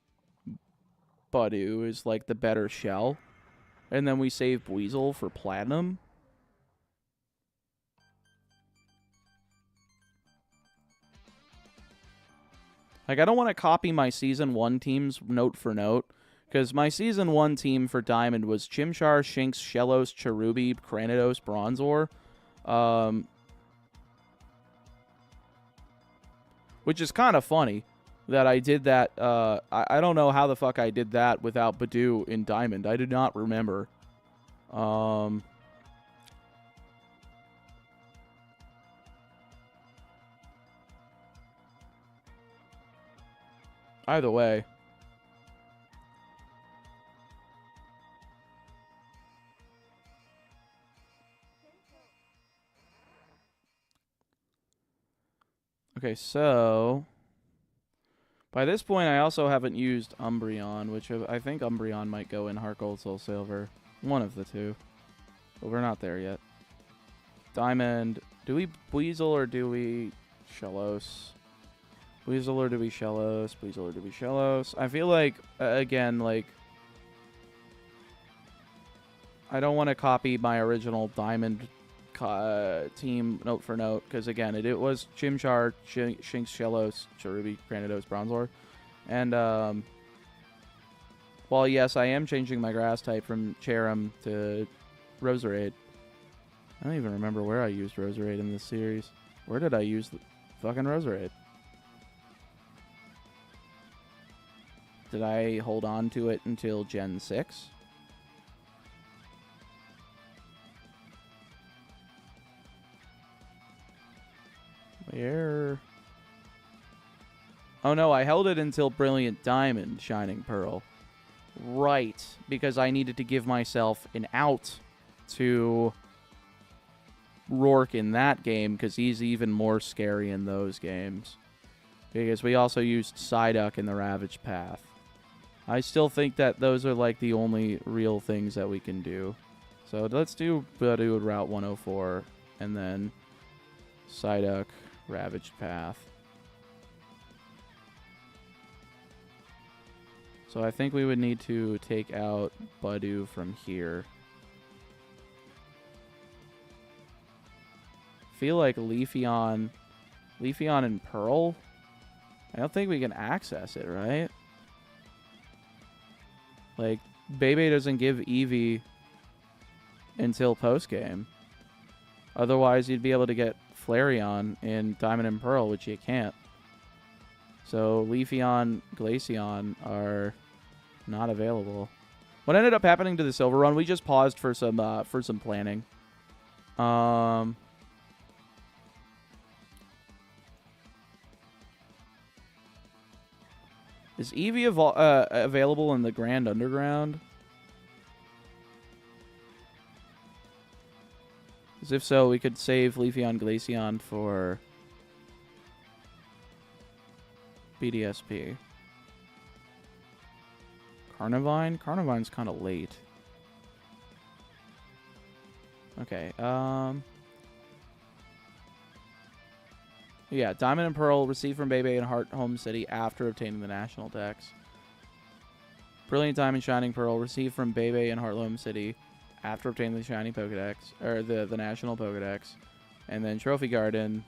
Budew is like the better shell. And then we save Buizel for Platinum. Like, I don't want to copy my Season 1 teams note for note. Because my Season 1 team for Diamond was Chimchar, Shinx, Shellos, Cherubi, Cranidos, Bronzor. Which is kind of funny that I did that. I don't know how the fuck I did that without Budew in Diamond. I do not remember. Either way. Okay, so by this point, I also haven't used Umbreon, which I think Umbreon might go in Heart Gold, Soul Silver. One of the two. But we're not there yet. Diamond. Do we Buizel or do we Shellos? Buizel or do we Shellos? Buizel or do we Shellos? I feel like, again, like, I don't want to copy my original Diamond team note for note, because again, it was Chimchar, Shinx, Shellos, Cherubi, Granidos, Bronzor. And while yes, I am changing my grass type from Cherim to Roserade. I don't even remember where I used Roserade in this series. Where did I use the fucking Roserade? Did I hold on to it until Gen 6? Where? Oh no, I held it until Brilliant Diamond, Shining Pearl. Right, because I needed to give myself an out to Rourke in that game, because he's even more scary in those games. Because we also used Psyduck in the Ravage Path. I still think that those are like the only real things that we can do. So let's do Budew Route 104, and then Psyduck, Ravaged Path. So I think we would need to take out Budew from here. Feel like Leafeon and Pearl? I don't think we can access it, right? Like, Bebe doesn't give Eevee until post-game. Otherwise, you'd be able to get Flareon in Diamond and Pearl, which you can't. So Leafeon, Glaceon are not available. What ended up happening to the Silver Run? We just paused for some planning. Is Eevee available in the Grand Underground? Because if so, we could save Leafeon Glaceon for BDSP. Carnivine? Carnivine's kind of late. Okay, yeah, Diamond and Pearl received from Bebe and Heart Home City after obtaining the National Dex. Brilliant Diamond Shining Pearl received from Bebe in Heartloam City after obtaining the Shiny Pokedex, or the National Pokedex. And then Trophy Garden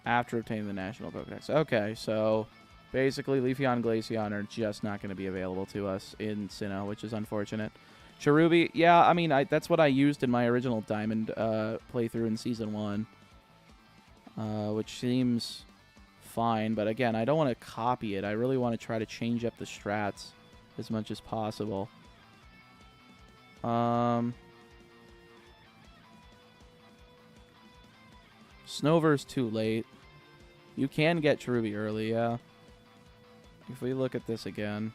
after obtaining the National Pokedex. Okay, so basically Leafeon and Glaceon are just not going to be available to us in Sinnoh, which is unfortunate. Cherubi, yeah, I mean, that's what I used in my original Diamond playthrough in Season 1, which seems fine. But again, I don't want to copy it. I really want to try to change up the strats as much as possible. Snover's too late. You can get Cherubi early, yeah. If we look at this again.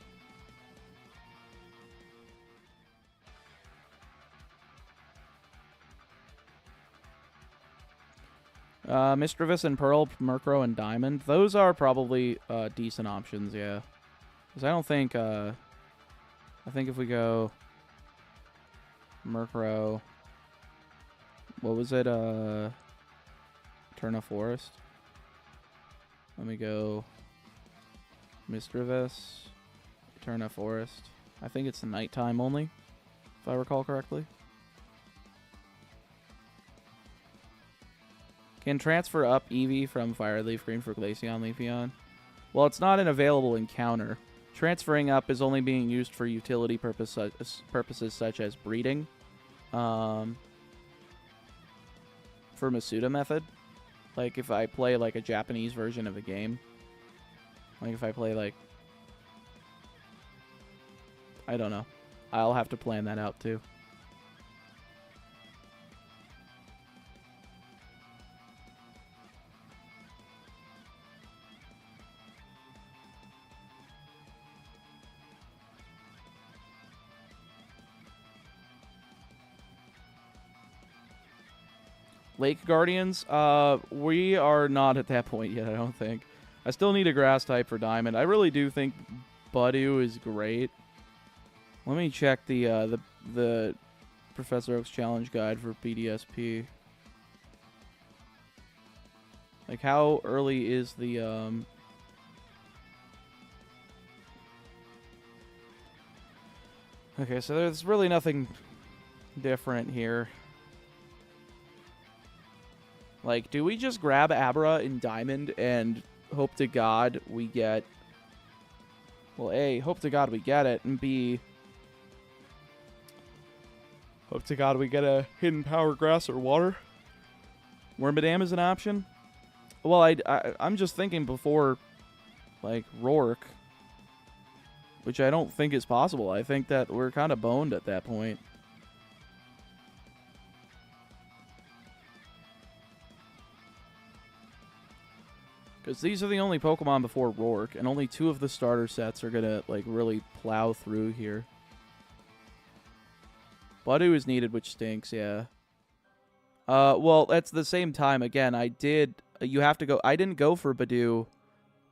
Misdreavus and Pearl, Murkrow and Diamond. Those are probably decent options, yeah. Because I don't think... I think if we go... Murkrow... What was it? Eterna Forest. Let me go Misdreavus, Eterna Forest. I think it's the nighttime only, if I recall correctly. Can transfer up Eevee from Fire Leaf Green for Glaceon Leafeon. Well, it's not an available encounter. Transferring up is only being used for utility purposes such as breeding. For Masuda method. Like, if I play, like, a Japanese version of the game. Like, if I play, like... I don't know. I'll have to plan that out, too. Lake Guardians, we are not at that point yet, I don't think. I still need a grass type for Diamond. I really do think Budew is great. Let me check the Professor Oak's challenge guide for PDSP. Like, how early is the Okay, so there's really nothing different here. Like, do we just grab Abra in Diamond and hope to God we get... Well, A, hope to God we get it, and B, hope to God we get a Hidden Power Grass or Water? Wormadam is an option? Well, I'm just thinking before, like, Rourke, which I don't think is possible. I think that we're kind of boned at that point. Because these are the only Pokemon before Rourke, and only 2 of the starter sets are going to, like, really plow through here. Budew is needed, which stinks, yeah. Well, at the same time, again, you have to go... I didn't go for Budew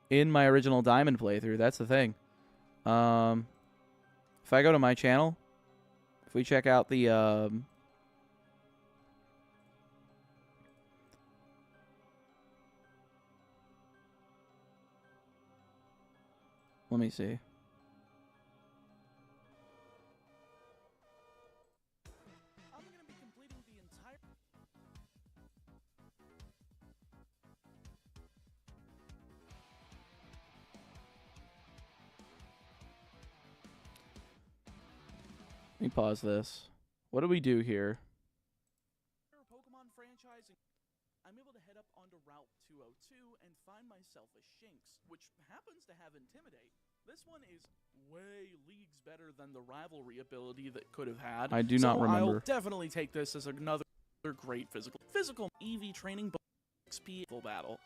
in my original Diamond playthrough. That's the thing. If I go to my channel, if we check out the... Let me see. I'm going to be completing the entire... Let me pause this. What do we do here? Pokemon franchising. I'm able to head up onto Route 202 and find myself a Shinx, which happens to have Intimidate. This one is way leagues better than the rivalry ability that could have had. I do not remember. I'll definitely take this as another great physical EV training XP battle.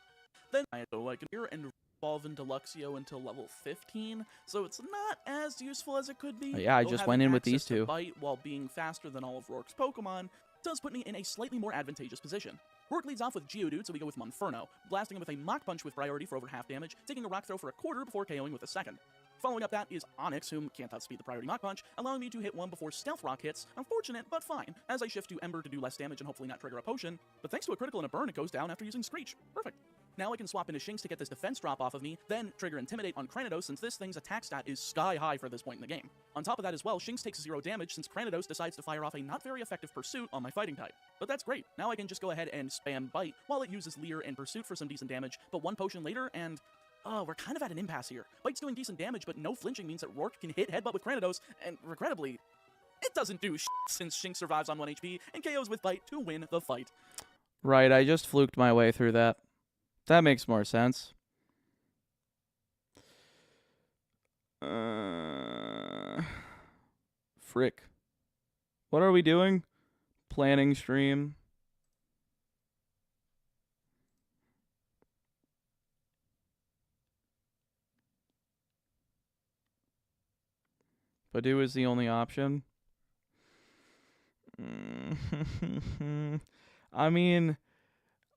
Then I go like here and evolve into Luxio until level 15, so it's not as useful as it could be. Yeah, I just went in with these two. Bite while being faster than all of Rourke's Pokemon does put me in a slightly more advantageous position. Rourke leads off with Geodude, so we go with Monferno, blasting him with a Mach Punch with priority for over half damage, taking a Rock Throw for a quarter before KOing with a second. Following up that is Onyx, whom can't outspeed the priority Mach Punch, allowing me to hit one before Stealth Rock hits. Unfortunate, but fine, as I shift to Ember to do less damage and hopefully not trigger a potion, but thanks to a critical and a burn, it goes down after using Screech. Perfect. Now I can swap into Shinx to get this defense drop off of me, then trigger Intimidate on Cranidos since this thing's attack stat is sky high for this point in the game. On top of that as well, Shinx takes 0 damage since Cranidos decides to fire off a not very effective Pursuit on my fighting type. But that's great. Now I can just go ahead and spam Bite while it uses Leer and Pursuit for some decent damage, but 1 potion later and... oh, we're kind of at an impasse here. Bite's doing decent damage, but no flinching means that Rourke can hit Headbutt with Cranidos, and regrettably, it doesn't do shit since Shinx survives on 1 HP and KOs with Bite to win the fight. Right, I just fluked my way through that. That makes more sense. Frick. What are we doing? Planning stream. Badu is the only option. I mean,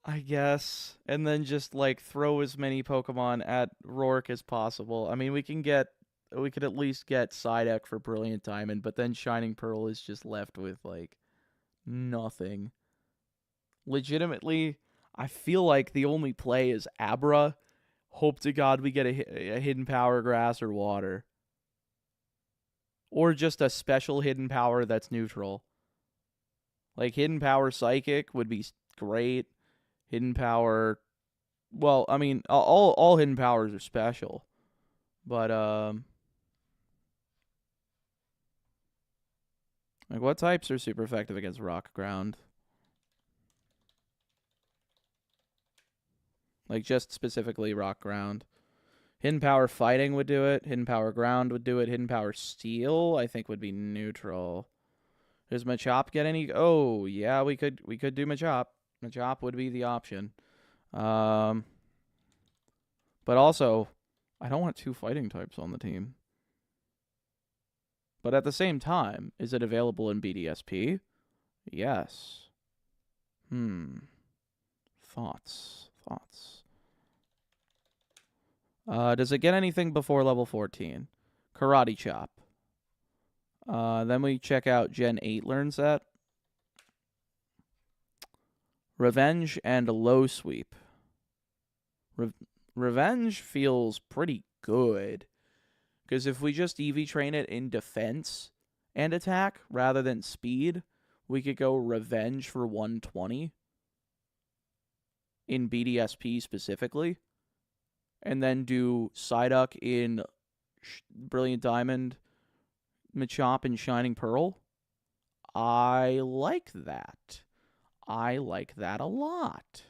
I guess. And then just, like, throw as many Pokemon at Rourke as possible. I mean, we could at least get Psyduck for Brilliant Diamond, but then Shining Pearl is just left with, like, nothing. Legitimately, I feel like the only play is Abra. Hope to God we get a Hidden Power Grass or Water. Or just a special Hidden Power that's neutral. Like, Hidden Power Psychic would be great. Hidden Power... well, I mean, all Hidden Powers are special. But, like, what types are super effective against Rock Ground? Like, just specifically Rock Ground. Hidden Power Fighting would do it. Hidden Power Ground would do it. Hidden Power Steel, I think, would be neutral. Does Machop get any... oh, yeah, we could do Machop. Machop would be the option. But also, I don't want 2 fighting types on the team. But at the same time, is it available in BDSP? Yes. Thoughts. Does it get anything before level 14? Karate Chop. Then we check out Gen 8 learn set. Revenge and Low Sweep. Revenge feels pretty good. Because if we just EV train it in defense and attack rather than speed, we could go Revenge for 120 in BDSP specifically. And then do Psyduck in Brilliant Diamond, Machop, and Shining Pearl. I like that. I like that a lot.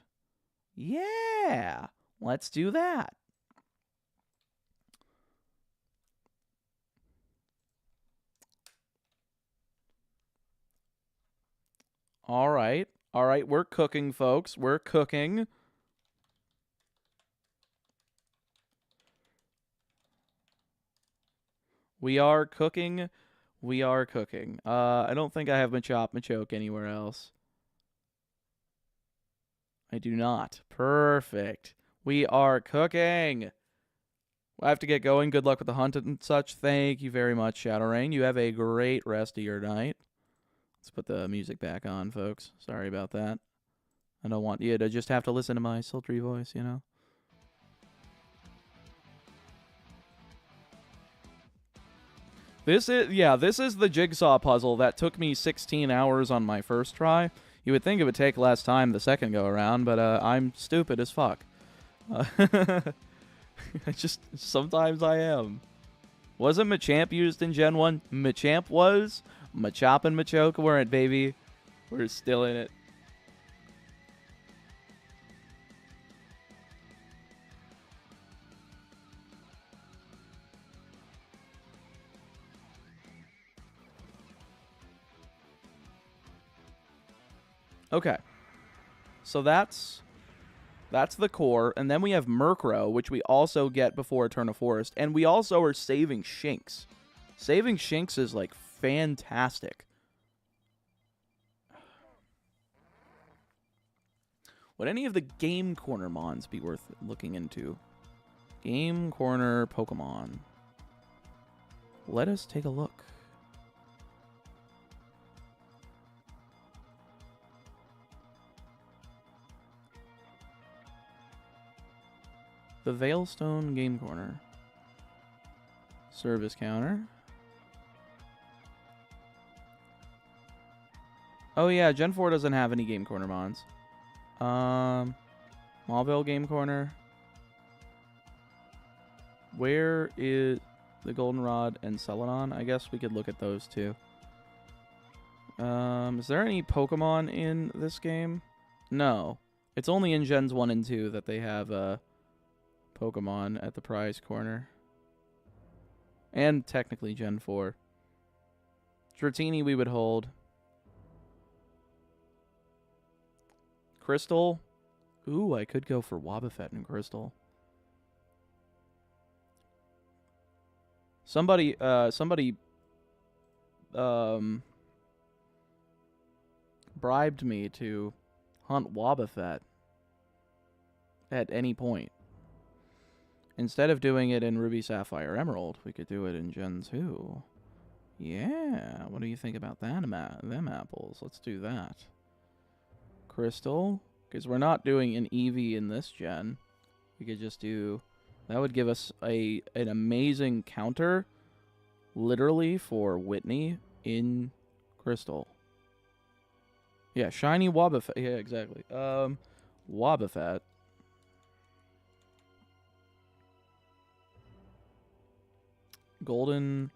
Yeah, let's do that. All right, we're cooking, folks. We're cooking. We are cooking. I don't think I have Machop, Machoke anywhere else. I do not. Perfect. We are cooking. I have to get going. Good luck with the hunt and such. Thank you very much, Shadow Rain. You have a great rest of your night. Let's put the music back on, folks. Sorry about that. I don't want you to just have to listen to my sultry voice, you know? This is the jigsaw puzzle that took me 16 hours on my first try. You would think it would take less time the second go around, but I'm stupid as fuck. Sometimes I am. Wasn't Machamp used in Gen 1? Machamp was. Machop and Machoke weren't, baby. We're still in it. Okay, so that's the core, and then we have Murkrow, which we also get before Eterna Forest, and we also are saving Shinx. Saving Shinx is, like, fantastic. Would any of the Game Corner Mons be worth looking into? Game Corner Pokemon. Let us take a look. The Veilstone Game Corner. Service counter. Oh yeah, Gen 4 doesn't have any Game Corner mods. Mauville Game Corner. Where is the Goldenrod and Celadon? I guess we could look at those too. Is there any Pokemon in this game? No. It's only in Gens 1 and 2 that they have Pokemon at the prize corner. And technically Gen 4. Dratini we would hold. Crystal. Ooh, I could go for Wobbuffet and Crystal. Somebody bribed me to hunt Wobbuffet at any point. Instead of doing it in Ruby, Sapphire, Emerald, we could do it in Gen 2. Yeah, what do you think about that? Them apples. Let's do that. Crystal, because we're not doing an Eevee in this gen. We could just do... That would give us an amazing counter, literally, for Whitney in Crystal. Yeah, shiny Wobbuffet. Yeah, exactly. Wobbuffet. Golden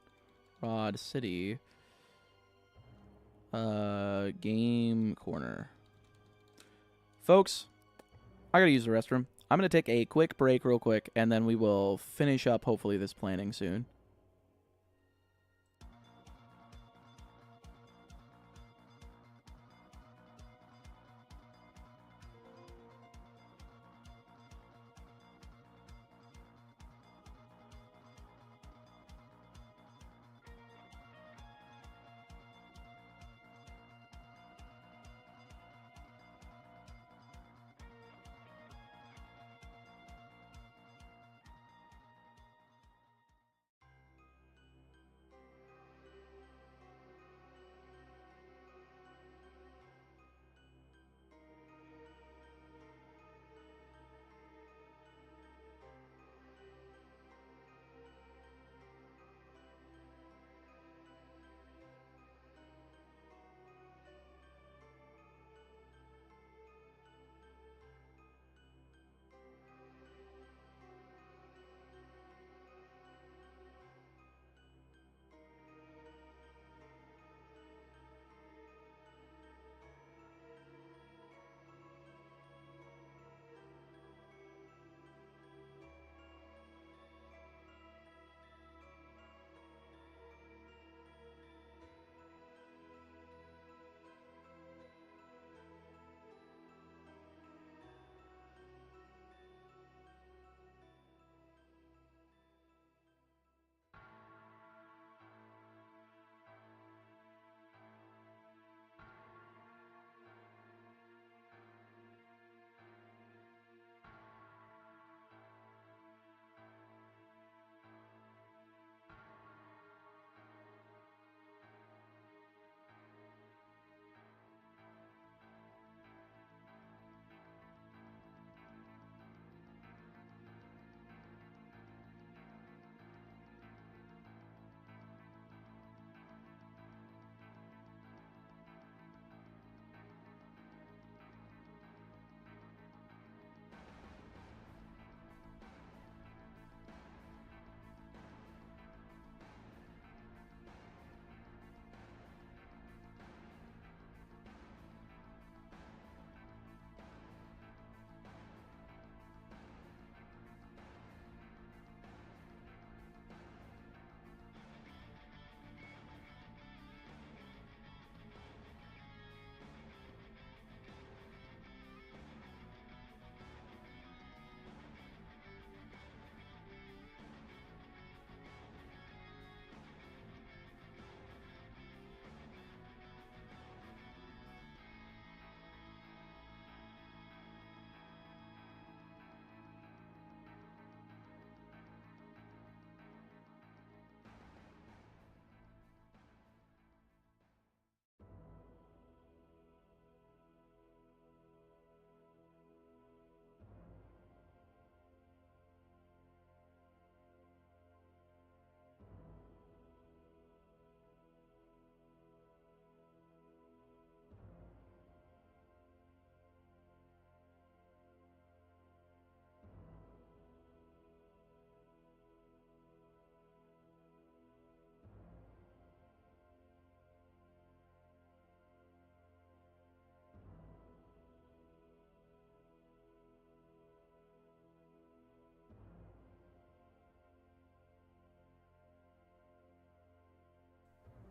Rod City. Game corner. Folks, I gotta use the restroom. I'm gonna take a quick break real quick, and then we will finish up, hopefully, this planning soon.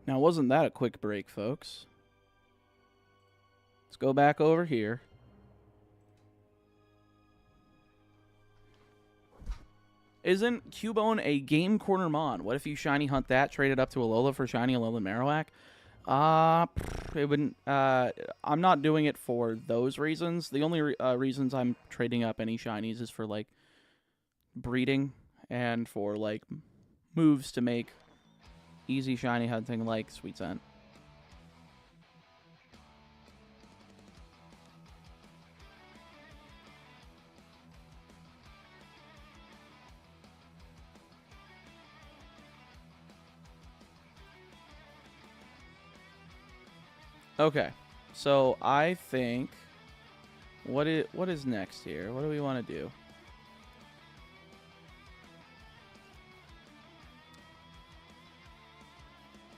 Now, wasn't that a quick break, folks? Let's go back over here. Isn't Cubone a game corner mon? What if you shiny hunt that, trade it up to Alola for shiny Alolan Marowak? It wouldn't. I'm not doing it for those reasons. The only reasons I'm trading up any shinies is for like breeding and for like moves to make easy shiny hunting, like Sweet Scent. Okay, so I think what is next here? What do we want to do?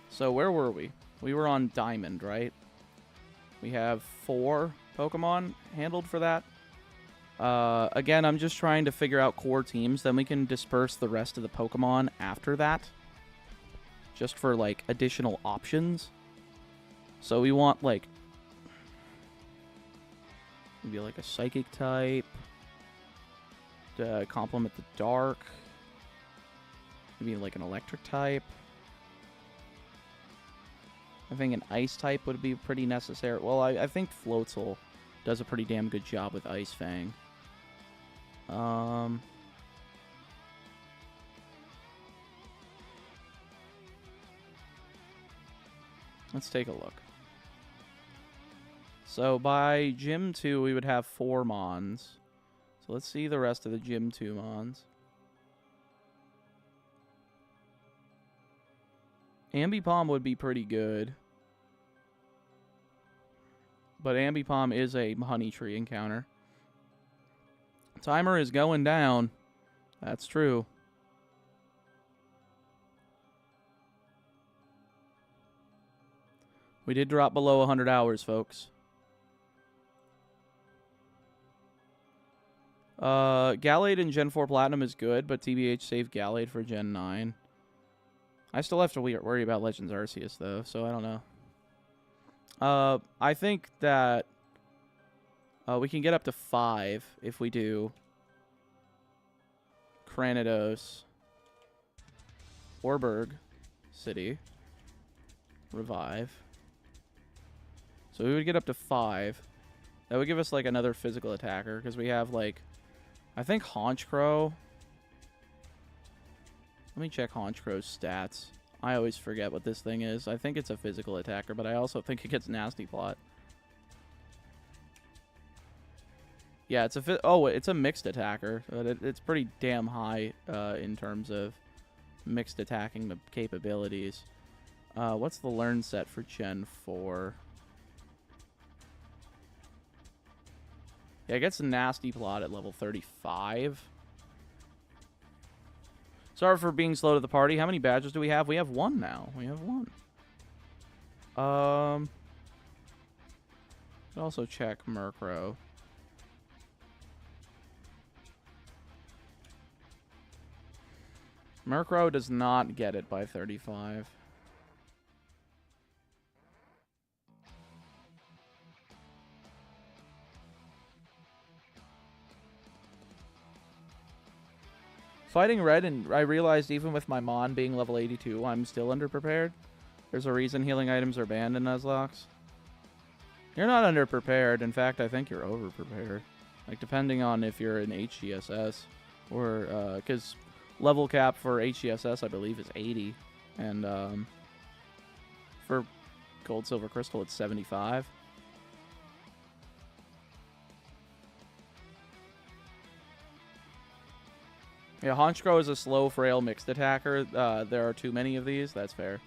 So where were we? We were on Diamond, right? We have 4 Pokemon handled for that. Again, I'm just trying to figure out core teams. Then we can disperse the rest of the Pokemon after that. Just for, like, additional options. So we want, like, maybe like a Psychic type to complement the Dark. Maybe like an Electric type. I think an Ice type would be pretty necessary. Well, I think Floatzel does a pretty damn good job with Ice Fang. Let's take a look. So by Gym 2, we would have 4 Mons. So let's see the rest of the Gym 2 Mons. Ambipom would be pretty good. But Ambipom is a Honey Tree encounter. Timer is going down. That's true. We did drop below 100 hours, folks. Gallade in Gen 4 Platinum is good, but TBH save Gallade for Gen 9. I still have to worry about Legends Arceus, though, so I don't know. I think that we can get up to 5 if we do Cranidos, Orberg City, Revive. So we would get up to 5. That would give us, like, another physical attacker, because we have, like, I think Honchkrow. Let me check Honchkrow's stats. I always forget what this thing is. I think it's a physical attacker, but I also think it gets Nasty Plot. Yeah, it's it's a mixed attacker. But it's pretty damn high in terms of mixed attacking capabilities. What's the learn set for Gen 4? Yeah, it gets a Nasty Plot at level 35. Sorry for being slow to the party. How many badges do we have? We have 1 now. We have 1. Could also check Murkrow. Murkrow does not get it by 35. Fighting Red, and I realized even with my Mon being level 82, I'm still underprepared. There's a reason healing items are banned in Nuzlocks. You're not underprepared. In fact, I think you're overprepared. Like, depending on if you're in HGSS or, because level cap for HGSS, I believe, is 80. And, for Gold, Silver, Crystal, it's 75. Yeah, Honchkrow is a slow, frail, mixed attacker. There are too many of these. That's fair.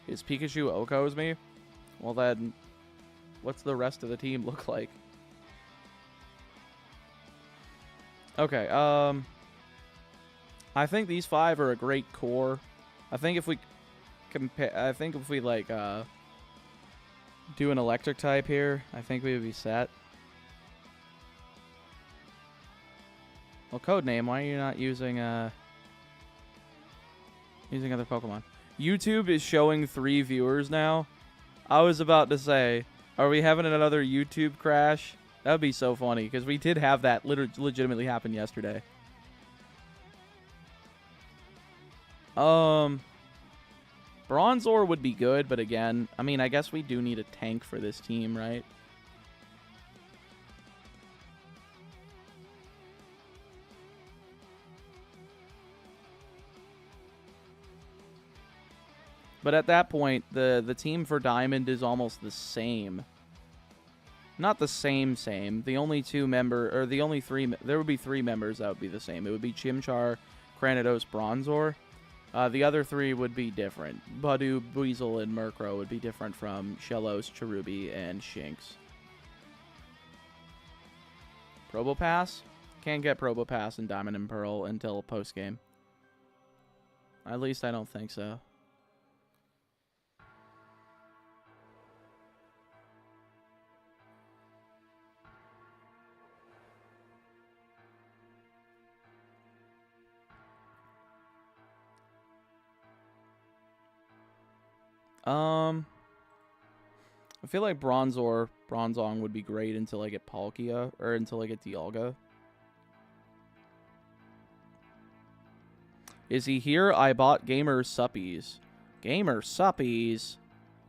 Is Pikachu Oko's me? Well, then, what's the rest of the team look like? Okay, I think these 5 are a great core. I think if we like, do an electric type here, I think we would be set. Well, Codename, why are you not using, Using other Pokemon. YouTube is showing 3 viewers now. I was about to say, are we having another YouTube crash? That would be so funny, because we did have that legitimately happen yesterday. Bronzor would be good, but again, I mean, I guess we do need a tank for this team, right? But at that point, the team for Diamond is almost the same. Not the same. The only the only 3, there would be 3 members that would be the same. It would be Chimchar, Cranidos, Bronzor. The other 3 would be different. Budew, Weasel, and Murkrow would be different from Shellos, Cherubi, and Shinx. Probopass? Can't get Probopass in Diamond and Pearl until post-game. At least I don't think so. I feel like Bronzong would be great until I get Palkia, or until I get Dialga. Is he here? I bought Gamer Suppies. Gamer Suppies?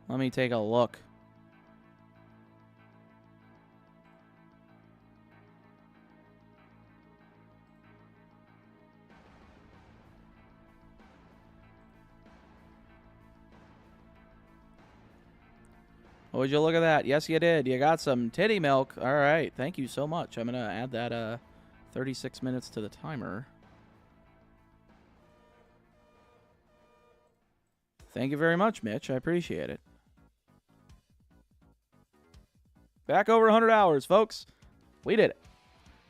Let me take a look. Would you look at that? Yes, you did. You got some titty milk. All right. Thank you so much. I'm going to add that 36 minutes to the timer. Thank you very much, Mitch. I appreciate it. Back over 100 hours, folks. We did it.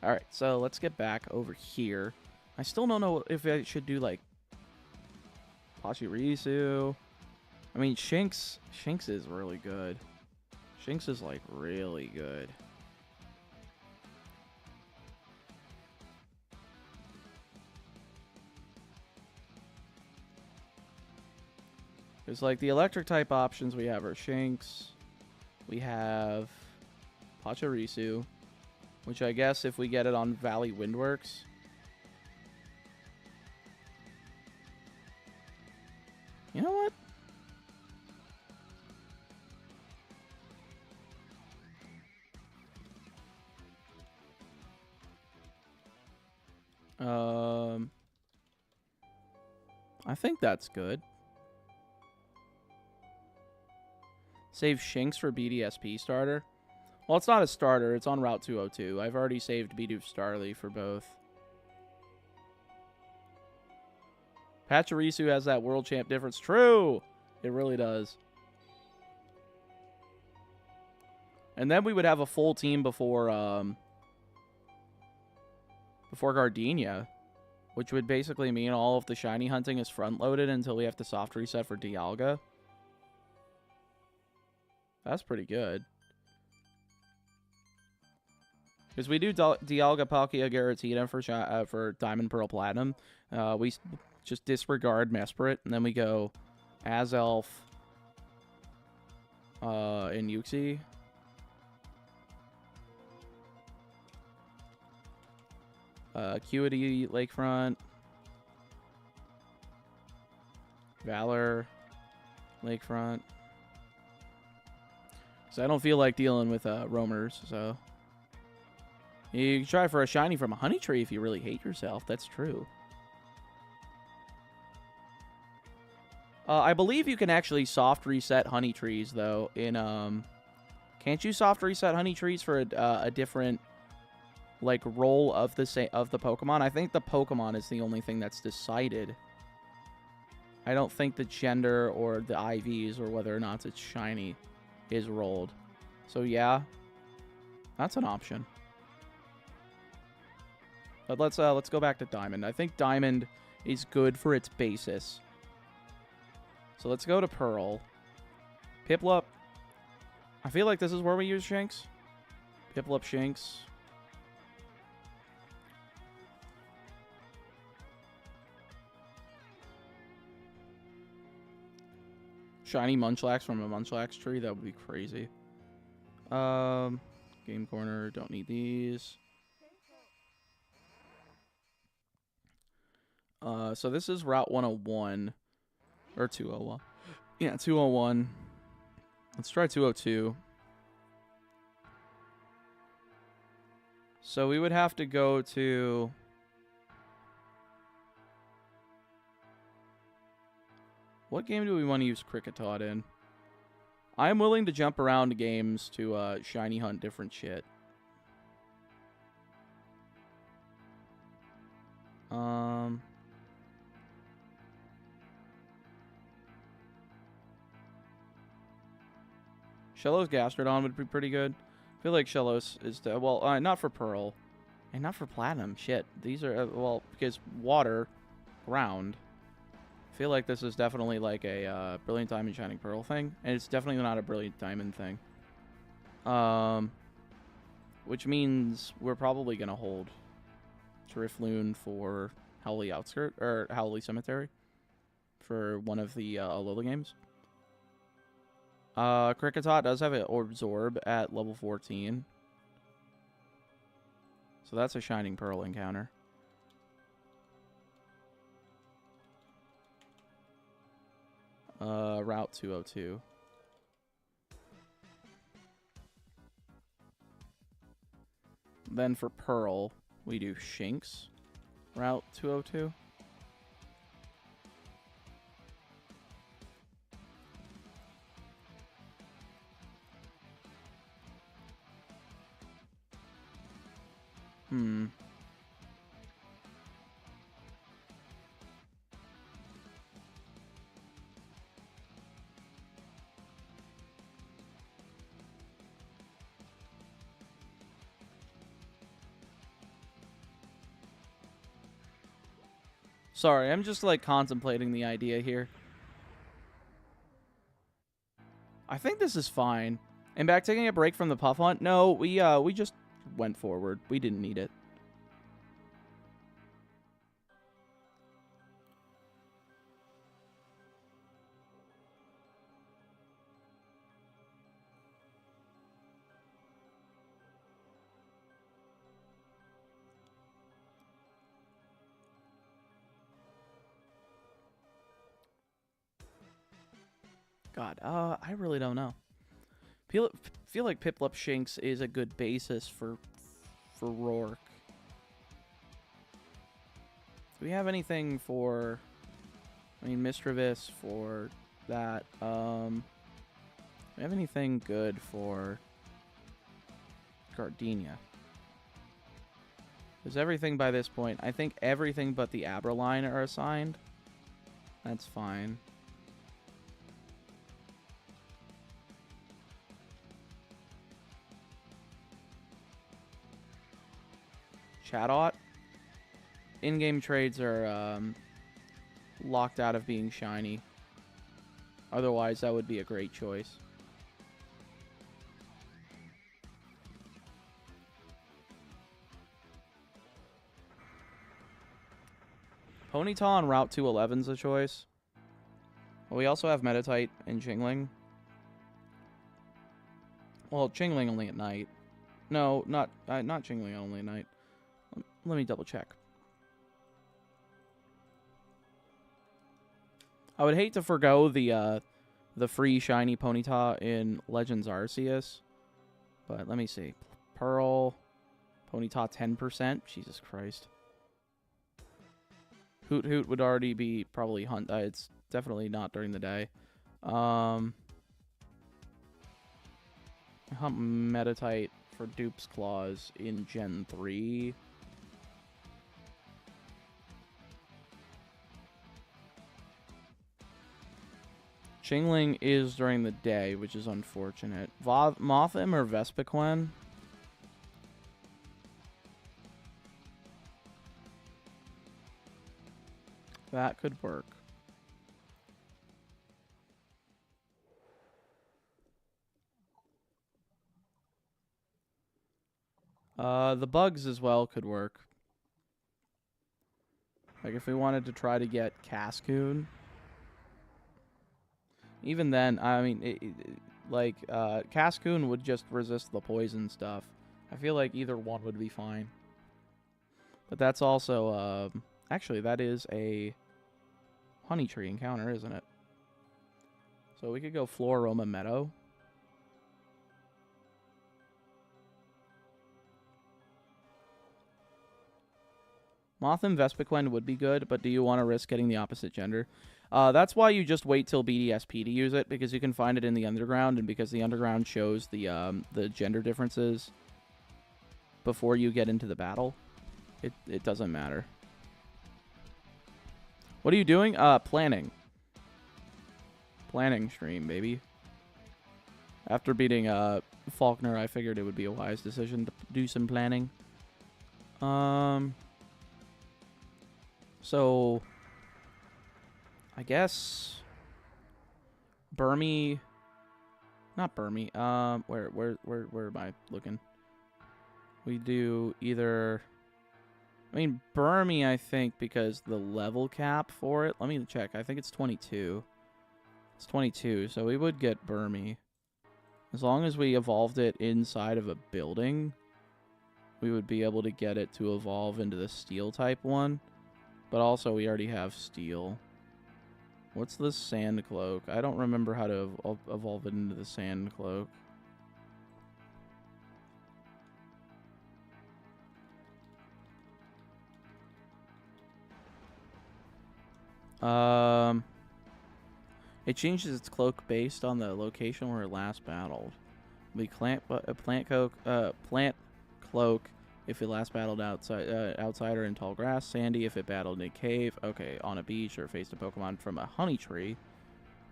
All right. So let's get back over here. I still don't know if I should do, like, Pachirisu. I mean, Shinx is really good. Shinx is, like, really good. There's, like, the electric type options we have are Shinx. We have Pachirisu, which I guess if we get it on Valley Windworks. You know what? I think that's good. Save Shinx for BDSP starter. Well, it's not a starter. It's on Route 202. I've already saved Bidoof Starly for both. Pachirisu has that world champ difference. True! It really does. And then we would have a full team before Gardenia, which would basically mean all of the shiny hunting is front-loaded until we have to soft reset for Dialga. That's pretty good. Because we do Dialga, Palkia, Giratina for Diamond, Pearl, Platinum. We just disregard Mesprit, and then we go Azelf and Uxie. Acuity, Lakefront. Valor, Lakefront. So I don't feel like dealing with roamers, so. You can try for a shiny from a honey tree if you really hate yourself. That's true. I believe you can actually soft reset honey trees, though. Can't you soft reset honey trees for a different, like, role of the Pokemon? I think the Pokemon is the only thing that's decided. I don't think the gender or the IVs or whether or not it's shiny is rolled. So yeah, that's an option. But let's go back to Diamond. I think Diamond is good for its basis. So let's go to Pearl. Piplup. I feel like this is where we use Shinx. Piplup, Shinx. Shiny Munchlax from a Munchlax tree. That would be crazy. Game Corner. Don't need these. So this is Route 101. Or 201. Yeah, 201. Let's try 202. So we would have to go to... What game do we want to use Kricketot in? I'm willing to jump around games to shiny hunt different shit. Shellos Gastrodon would be pretty good. I feel like Shellos is well, not for Pearl, and not for Platinum. Shit, these are well because water, ground. I feel like this is definitely like a Brilliant Diamond Shining Pearl thing, and it's definitely not a Brilliant Diamond thing. Which means we're probably gonna hold Drifloon for Howley Outskirt or Howley Cemetery for one of the Alola games. Kricketot does have an Absorb at level 14. So that's a Shining Pearl encounter. Route 202. Then for Pearl, we do Shinx. Route 202. Sorry, I'm just like contemplating the idea here. I think this is fine. And back taking a break from the puff hunt? No, we just went forward. We didn't need it. God, I really don't know. Feel like Piplup Shinx is a good basis for Rourke. Do we have anything for... I mean, Mischievous for that. Do we have anything good for Gardenia? Because everything by this point, I think everything but the Abra line are assigned. That's fine. Chatot. In-game trades are locked out of being shiny. Otherwise, that would be a great choice. Ponyta on Route 211 is a choice. Well, we also have Metatite and Chingling. Well, Chingling only at night. No, not Chingling only at night. Let me double check. I would hate to forgo the free shiny Ponyta in Legends Arceus, but let me see. Pearl, Ponyta 10%. Jesus Christ. Hoot Hoot would already be probably hunt. It's definitely not during the day. Hunt Metatite for Dupe's Claws in Gen 3. Chingling is during the day, which is unfortunate. Mothim or Vespiquen? That could work. The bugs as well could work. Like if we wanted to try to get Cascoon. Even then, I mean, like, Cascoon would just resist the poison stuff. I feel like either one would be fine. But that's also, actually, that is a honey tree encounter, isn't it? So we could go Floroma Meadow. Moth and Vespiquen would be good, but do you want to risk getting the opposite gender? That's why you just wait till BDSP to use it, because you can find it in the underground, and because the underground shows the gender differences before you get into the battle, it doesn't matter. What are you doing? Planning. Planning stream, baby. After beating Faulkner, I figured it would be a wise decision to do some planning. So I guess Burmy, not Burmy. Where am I looking? We do either. I mean, Burmy, I think, because the level cap for it. Let me check. I think it's 22. It's 22, so we would get Burmy. As long as we evolved it inside of a building, we would be able to get it to evolve into the steel type one. But also, we already have steel. What's the sand cloak? I don't remember how to evolve it into the sand cloak. It changes its cloak based on the location where it last battled. Plant cloak if it last battled outsider in tall grass. Sandy if it battled in a cave. Okay, on a beach or faced a Pokemon from a honey tree.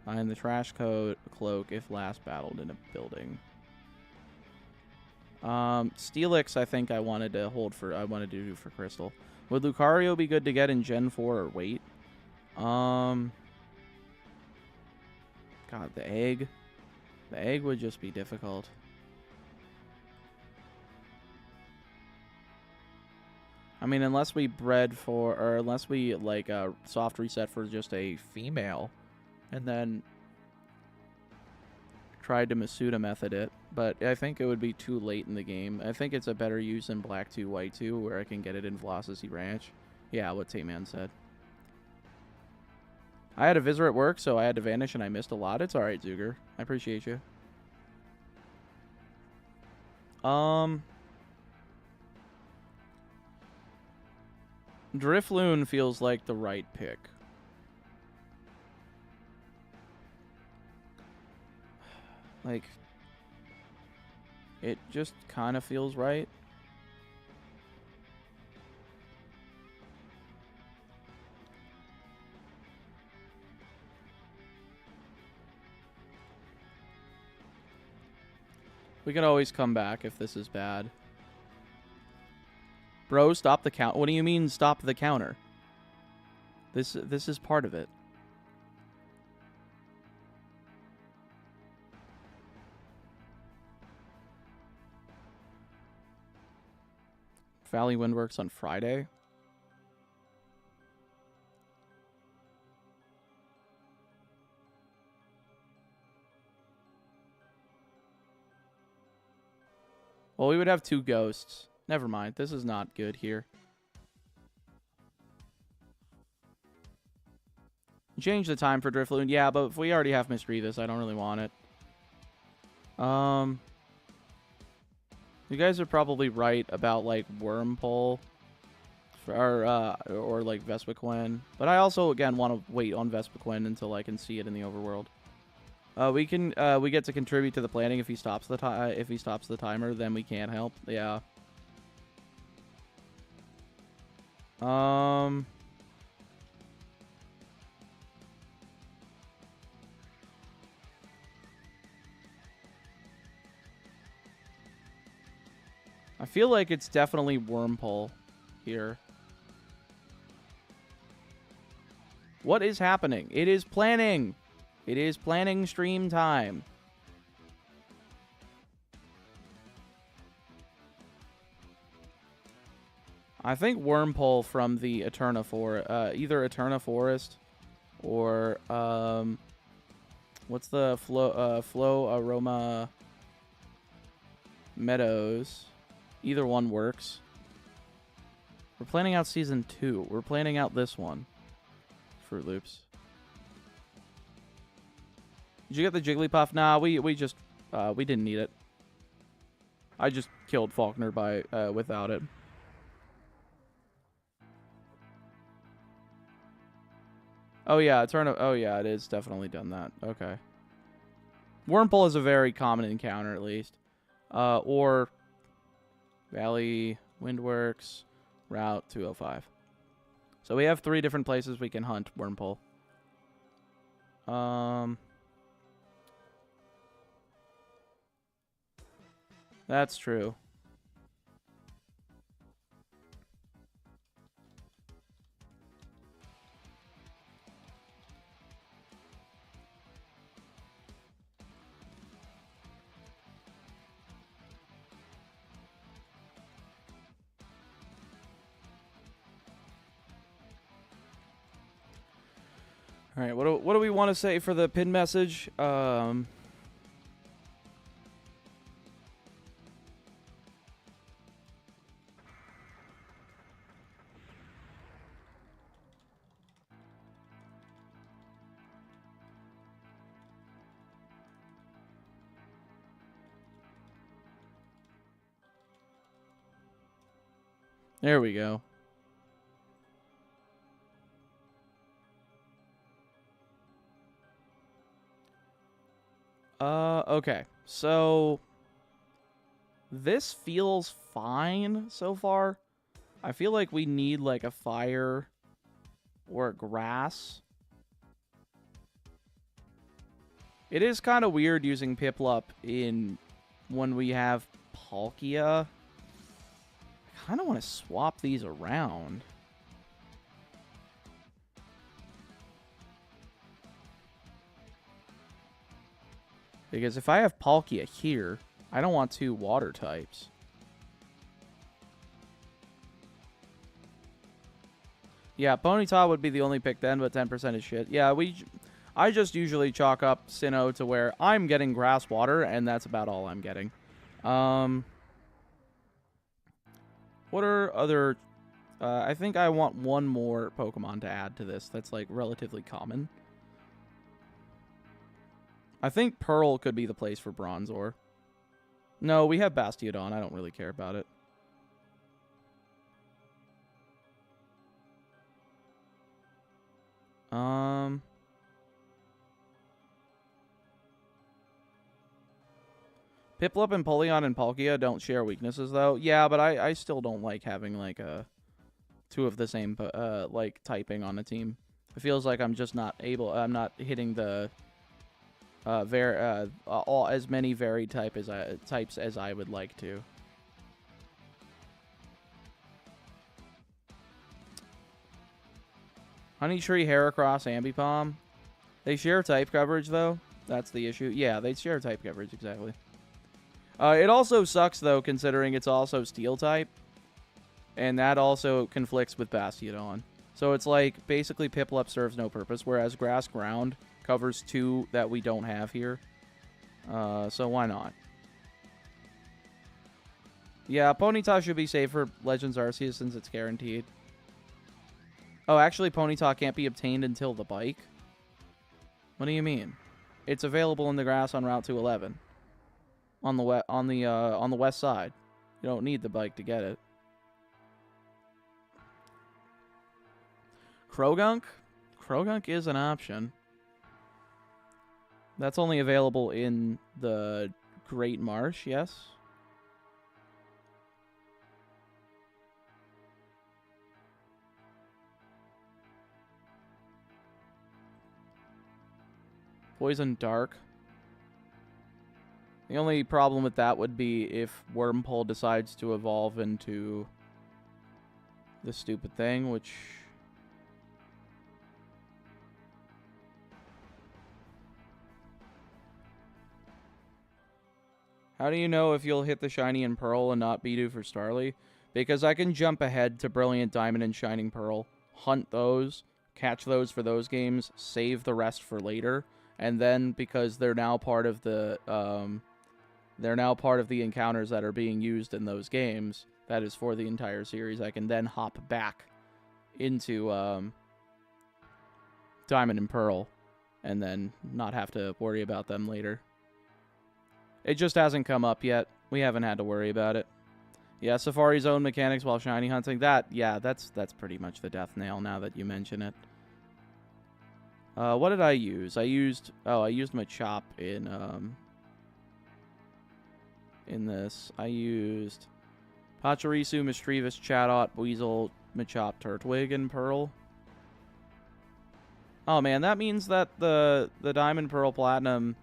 And the trash cloak if last battled in a building. Steelix I think I wanted to do for Crystal. Would Lucario be good to get in Gen 4 or wait? God, the egg. The egg would just be difficult. I mean, unless we bred for, or unless we, like, soft reset for just a female, and then tried to Masuda method it, but I think it would be too late in the game. I think it's a better use in Black 2, White 2, where I can get it in Velocity Ranch. Yeah, what T-Man said. I had a visitor at work, so I had to vanish, and I missed a lot. It's alright, Zuger. I appreciate you. Drifloon feels like the right pick. Like, it just kind of feels right. We can always come back if this is bad. Bro, stop the count. What do you mean stop the counter? This is part of it. Valley Wind works on Friday. Well, we would have 2 ghosts. Never mind. This is not good here. Change the time for Drifloon. Yeah, but if we already have Misdreavus, I don't really want it. You guys are probably right about, like, Wormpole. Or like, Vespiquen. But I also, again, want to wait on Vespiquen until I can see it in the overworld. We get to contribute to the planning if he stops the timer, then we can't help. Yeah. I feel like it's definitely Wormpole here. What is happening? It is planning. It is planning stream time. I think Wormpole from the either Eterna Forest or What's the flow aroma meadows? Either one works. We're planning out season 2. We're planning out this one. Fruit Loops. Did you get the Jigglypuff? Nah, we just we didn't need it. I just killed Faulkner by without it. Oh yeah, oh yeah, it is definitely done that. Okay. Wurmple is a very common encounter, at least. Or Valley, Windworks, Route 205. So we have 3 different places we can hunt Wurmple. That's true. All right, what do we want to say for the pin message? There we go. Okay. So this feels fine so far. I feel like we need like a fire or a grass. It is kind of weird using Piplup in when we have Palkia. I kind of want to swap these around. Because if I have Palkia here, I don't want 2 water types. Yeah, Ponyta would be the only pick then, but 10% is shit. Yeah, I just usually chalk up Sinnoh to where I'm getting grass water, and that's about all I'm getting. What are other... I think I want one more Pokemon to add to this that's, like, relatively common. I think Pearl could be the place for Bronzor. No, we have Bastiodon. I don't really care about it. Piplup and Polion and Palkia don't share weaknesses, though. Yeah, but I still don't like having, like, 2 of the same, like, typing on a team. It feels like I'm just not able... I'm not hitting the... all as many varied types as I would like to. Honeytree, Heracross, Ambipom. They share type coverage, though. That's the issue. Yeah, they share type coverage, exactly. It also sucks, though, considering it's also Steel type. And that also conflicts with Bastiodon. So it's like, basically Piplup serves no purpose, whereas Grass Ground covers 2 that we don't have here. So why not? Yeah, Ponyta should be safe for Legends Arceus since it's guaranteed. Oh, actually, Ponyta can't be obtained until the bike? What do you mean? It's available in the grass on Route 211. On the west side. You don't need the bike to get it. Krogunk? Krogunk is an option. That's only available in the Great Marsh, yes? Poison Dark. The only problem with that would be if Wurmple decides to evolve into this stupid thing, which... How do you know if you'll hit the Shiny and Pearl and not Bidoof for Starly? Because I can jump ahead to Brilliant Diamond and Shining Pearl, hunt those, catch those for those games, save the rest for later, And then because they're now part of the encounters that are being used in those games, that is for the entire series, I can then hop back into Diamond and Pearl and then not have to worry about them later. It just hasn't come up yet. We haven't had to worry about it. Yeah, Safari Zone mechanics while shiny hunting. That's pretty much the death nail now that you mention it. What did I use? I used Machop in this. I used Pachirisu, Mischievous, Chatot, Weasel, Machop, Turtwig, and Pearl. Oh man, that means that the Diamond, Pearl, Platinum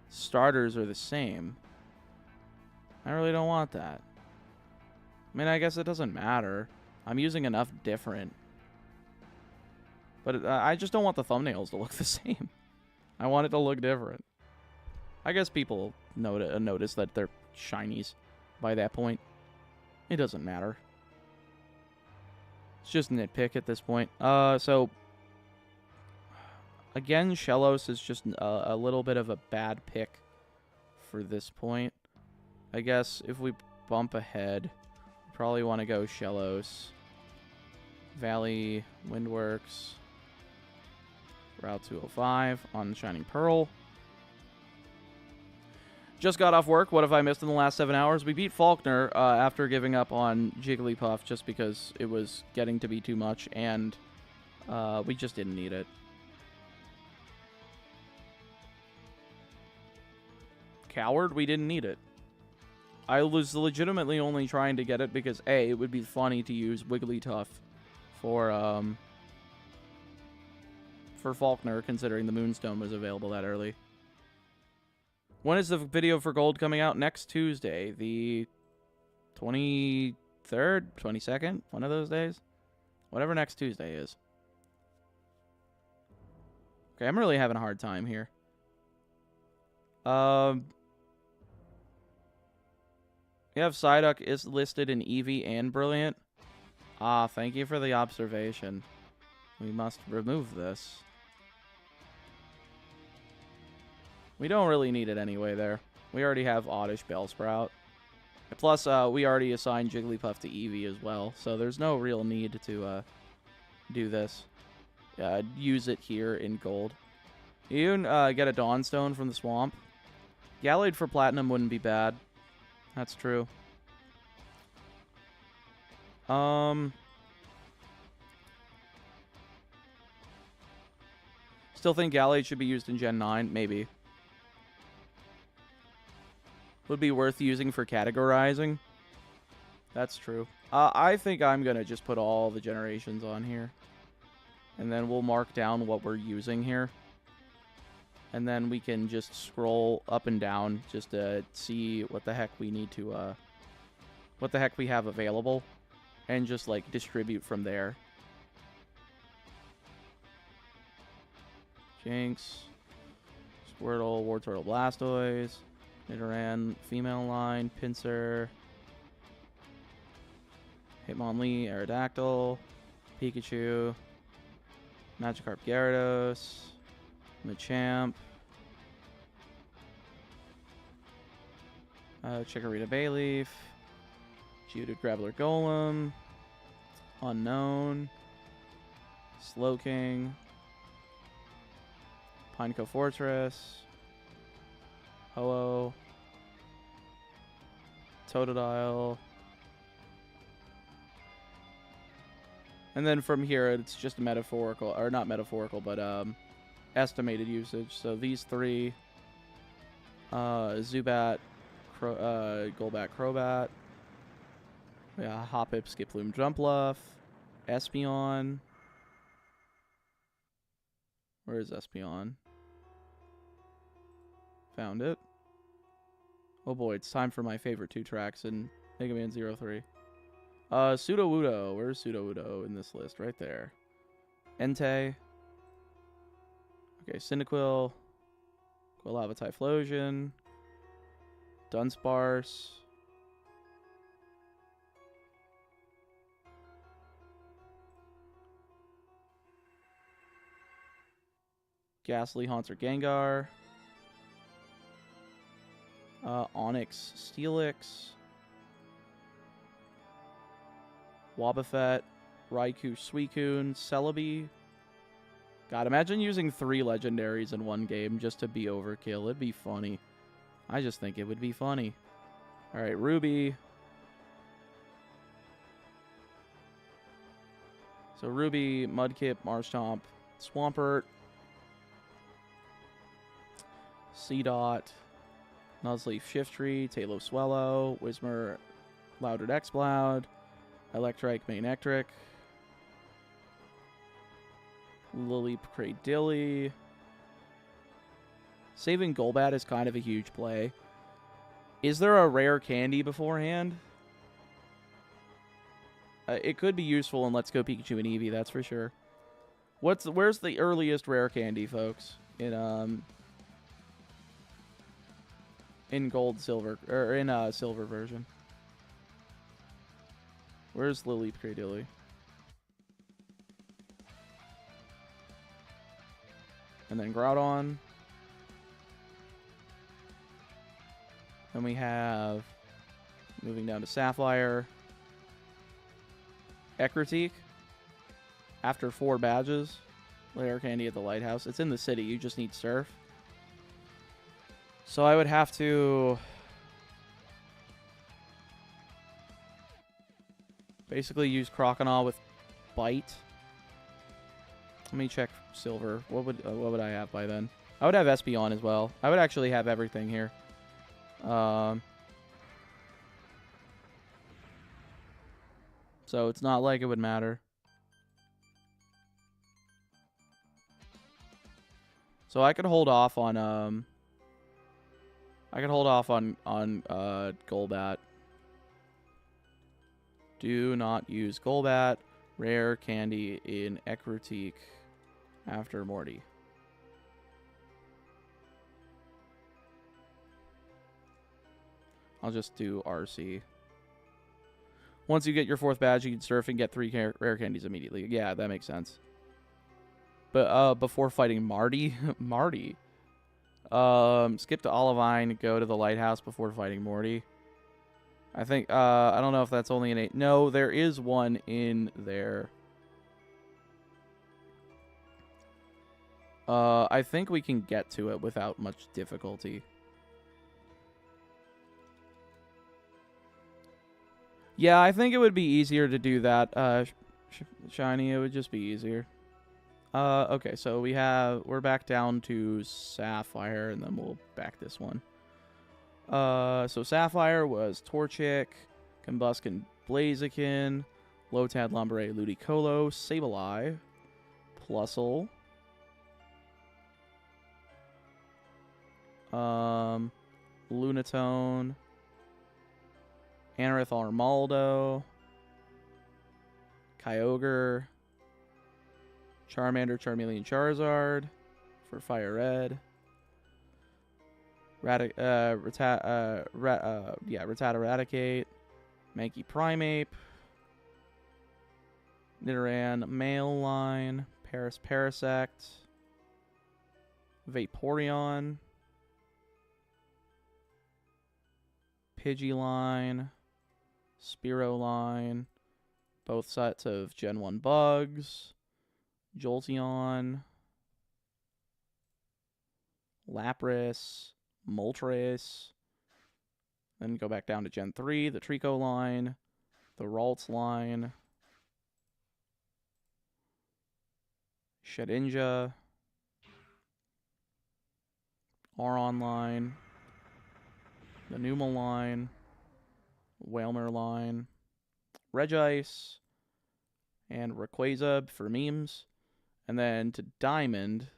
starters are the same. I really don't want that. I mean, I guess it doesn't matter. I'm using enough different. But I just don't want the thumbnails to look the same. I want it to look different. I guess people notice that they're shinies by that point. It doesn't matter. It's just nitpick at this point. So again, Shellos is just a little bit of a bad pick for this point. I guess if we bump ahead, we probably want to go Shellos, Valley, Windworks, Route 205 on Shining Pearl. Just got off work. What have I missed in the last 7 hours? We beat Faulkner after giving up on Jigglypuff just because it was getting to be too much, and we just didn't need it. Coward, we didn't need it. I was legitimately only trying to get it because, A, it would be funny to use Wigglytuff for Faulkner, considering the Moonstone was available that early. When is the video for gold coming out? Next Tuesday, the 23rd, 22nd, one of those days? Whatever next Tuesday is. Okay, I'm really having a hard time here. You have Psyduck is listed in Eevee and Brilliant. Ah, thank you for the observation. We must remove this. We don't really need it anyway there. We already have Oddish Bellsprout. Plus, we already assigned Jigglypuff to Eevee as well, so there's no real need to do this. Use it here in gold. You can get a Dawnstone from the swamp. Gallade for Platinum wouldn't be bad. That's true. Still think Gallade should be used in Gen 9? Maybe. Would be worth using for categorizing. That's true. I think I'm going to just put all the generations on here. And then we'll mark down what we're using here. And then we can just scroll up and down just to see what the heck we need to, what the heck we have available. And just, like, distribute from there. Jinx, Squirtle, Wartortle, Blastoise, Nidoran, Female Line, Pinsir, Hitmonlee, Aerodactyl, Pikachu, Magikarp, Gyarados, Machamp, Chikorita, Bayleaf, Geodude, Graveler, Golem, Unknown, Slowking, Pineco Fortress, Ho-Oh, Totodile. And then from here, it's just metaphorical, or not metaphorical, but estimated usage. So these three, Zubat, Golbat, Crobat, yeah, Hoppip, Skiploom, Jumpluff, Espeon. Where is Espeon? Found it. Oh boy, it's time for my favorite 2 tracks in Mega Man 03. Sudowoodo. Where's Sudowoodo in this list? Right there. Entei. Okay, Cyndaquil. Quilava, Typhlosion. Dunsparce. Ghastly Haunter Gengar. Onyx Steelix. Wobbuffet. Raikou Suicune. Celebi. God, imagine using 3 legendaries in one game just to be overkill. It'd be funny. I just think it would be funny. Alright, Ruby. So Ruby, Mudkip, Marshtomp, Swampert, Seedot, Nuzleaf Shiftry, Talos Swellow, Whismur, Loudred Exploud, Electrike Manectric, Lileep Cradilly. Saving Golbat is kind of a huge play. Is there a rare candy beforehand? It could be useful in Let's Go Pikachu and Eevee, that's for sure. Where's the earliest rare candy, folks? In gold, silver, or in silver version. Where's Lileep Cradilly? And then Groudon. Then we have, moving down to Sapphire, Ekritique. After 4 badges, rare candy at the lighthouse. It's in the city. You just need Surf. So I would have to basically use Croconaw with Bite. Let me check silver. What would I have by then? I would have Espeon as well. I would actually have everything here. So it's not like it would matter. So I could hold off on Golbat. Do not use Golbat. Rare candy in Ekritique after Morty. I'll just do RC. Once you get your 4th badge, you can surf and get 3 rare candies immediately. Yeah, that makes sense. But before fighting Marty, Marty. Skip to Olivine, go to the lighthouse before fighting Morty. I think I don't know if that's only an 8. No, there is one in there. I think we can get to it without much difficulty. Yeah, I think it would be easier to do that, Shiny. It would just be easier. Okay, so we're back down to Sapphire, and then we'll back this one. So Sapphire was Torchic, Combuskin, Blaziken, Lotad, Lumberray, Ludicolo, Sableye, Plusle, Lunatone, Anorith Armaldo, Kyogre, Charmander, Charmeleon, Charizard for Fire Red. Rattata Raticate, Mankey Primeape, Nidoran, Male Line, Paris Parasect, Vaporeon, Pidgeline, Spearoline, both sets of Gen 1 bugs, Jolteon, Lapras, Moltres, then go back down to Gen 3, the Trico line, the Ralts line, Shedinja, Aron line, the Numel line, Wailmer line, Regice, and Rayquaza for memes. And then to Diamond,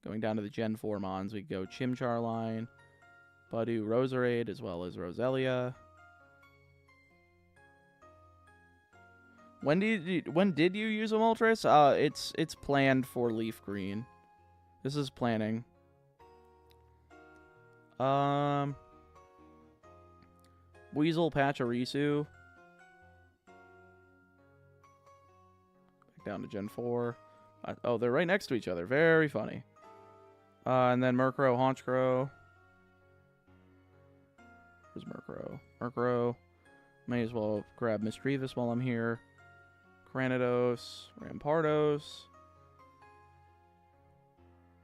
going down to the Gen 4 Mons, we go Chimchar line, Budew, Roserade, as well as Roselia. When did you use a Moltres? It's planned for Leaf Green. This is planning. Weasel, Pachirisu. Back down to Gen 4. Oh, they're right next to each other. Very funny. And then Murkrow, Honchkrow. Where's Murkrow? Murkrow. May as well grab Misdreavus while I'm here. Granados, Rampardos.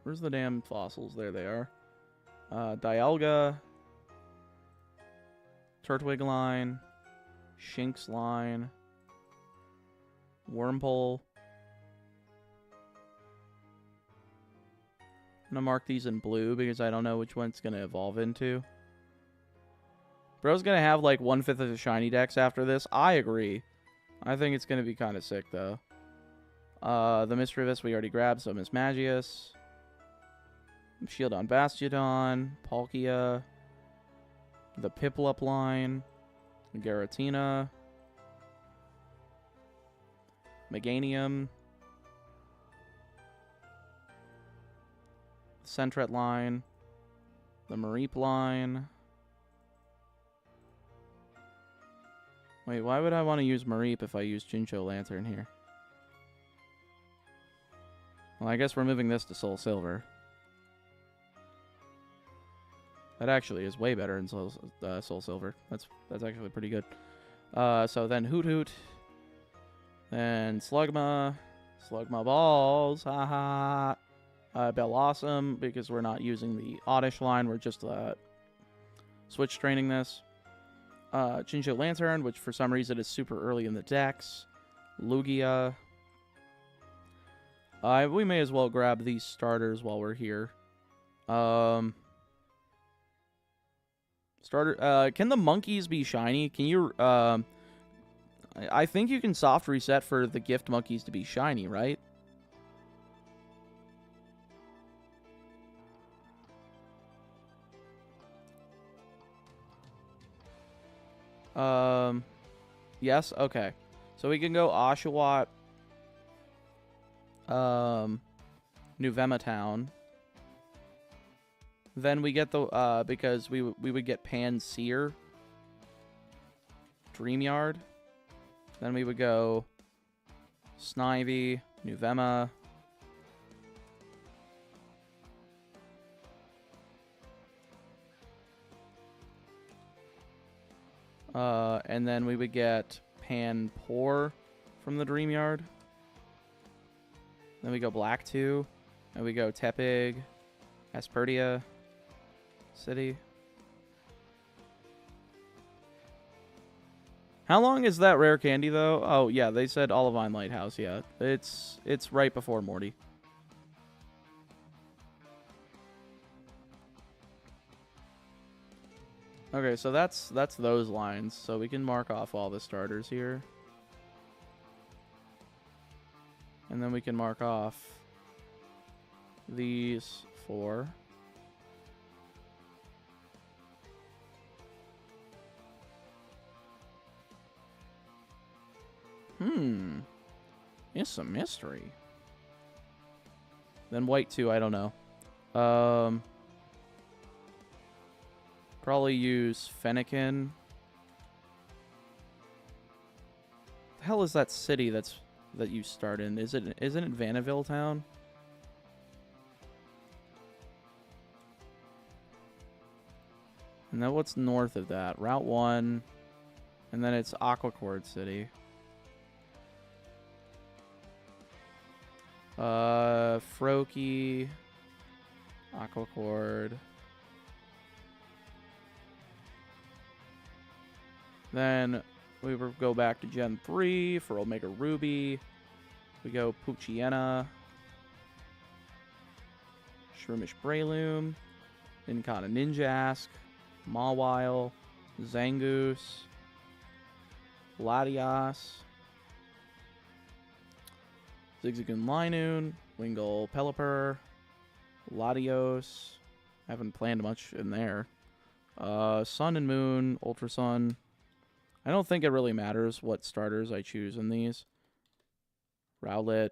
Where's the damn fossils? There they are. Dialga. Turtwig line. Shinx line. Wurmple. I'm gonna mark these in blue because I don't know which one it's gonna evolve into. Bro's gonna have like 1/5 of the shiny decks after this. I agree. I think it's gonna be kind of sick though. The Misdreavus we already grabbed, so Mismagius. Shieldon Bastiodon. Palkia. The Piplup line. Garatina. Meganium. Sentret line, the Mareep line. Wait, why would I want to use Mareep if I use Chincho Lantern here? Well, I guess we're moving this to Soul Silver. That actually is way better in Soul Silver. That's actually pretty good. So then Hoot Hoot, then Slugma, Slugma Balls, haha. Bellossom, because we're not using the Oddish line, we're just switch training this. Chincho Lantern, which for some reason is super early in the decks. Lugia. We may as well grab these starters while we're here. Can the monkeys be shiny? Can you, I think you can soft reset for the gift monkeys to be shiny, right? Yes, okay. So we can go Oshawott, Nuvema Town. Then we get the, because we would get Pansear, Dreamyard. Then we would go Snivy, Nuvema. And then we would get Panpour from the Dreamyard. Then we go Black 2. And we go Tepig, Aspertia City. How long is that rare candy, though? Oh, yeah, they said Olivine Lighthouse, yeah. It's right before Morty. Okay, so that's those lines. So we can mark off all the starters here. And then we can mark off these 4. It's a mystery. Then white 2, I don't know. Probably use Fennekin. The hell is that city that you start in? Isn't it Vanaville Town? And then what's north of that? Route 1. And then it's Aquacord City. Froakie. Aquacord. Then we will go back to Gen 3 for Omega Ruby. We go Poochyena. Shroomish Breloom. Incana Ninjask. Mawile. Zangoose. Latias. Zigzagoon Linoon. Wingull Pelipper. Latios. Haven't planned much in there. Sun and Moon. Ultra Sun. I don't think it really matters what starters I choose in these. Rowlet.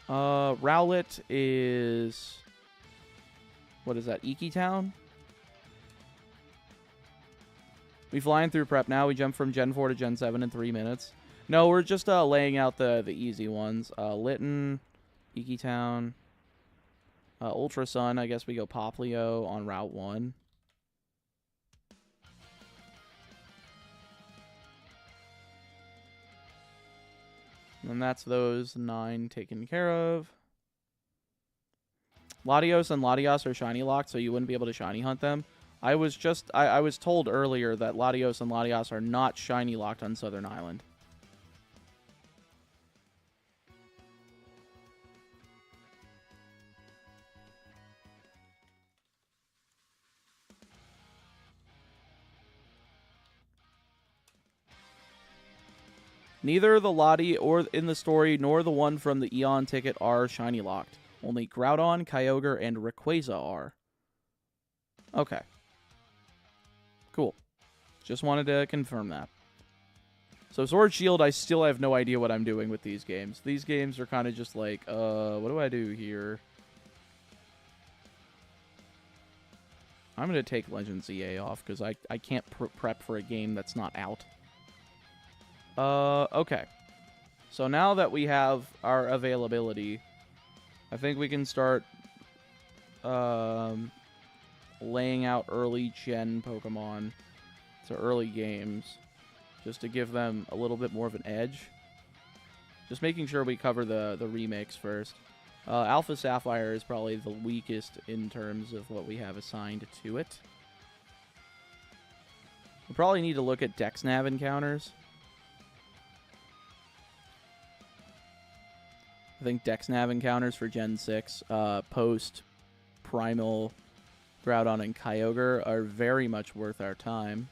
Rowlet is... What is that? Iki Town? We flying through prep now. We jump from Gen 4 to Gen 7 in 3 minutes. No, we're just laying out the easy ones. Lytton, Iki Town, Ultra Sun. I guess we go Poplio on Route 1. And that's those 9 taken care of. Latios and Latias are shiny locked, so you wouldn't be able to shiny hunt them. I was told earlier that Latios and Latias are not shiny locked on Southern Island. Neither the Lottie or in the story nor the one from the Eon ticket are shiny locked. Only Groudon, Kyogre, and Rayquaza are. Okay. Cool. Just wanted to confirm that. So Sword Shield, I still have no idea what I'm doing with these games. These games are kind of just like, what do I do here? I'm going to take Legends EA off because I can't prep for a game that's not out. Okay. So now that we have our availability, I think we can start laying out early gen Pokemon to early games just to give them a little bit more of an edge. Just making sure we cover the remakes first. Alpha Sapphire is probably the weakest in terms of what we have assigned to it. We probably need to look at DexNav encounters. I think DexNav encounters for Gen 6 post Primal, Groudon, and Kyogre are very much worth our time.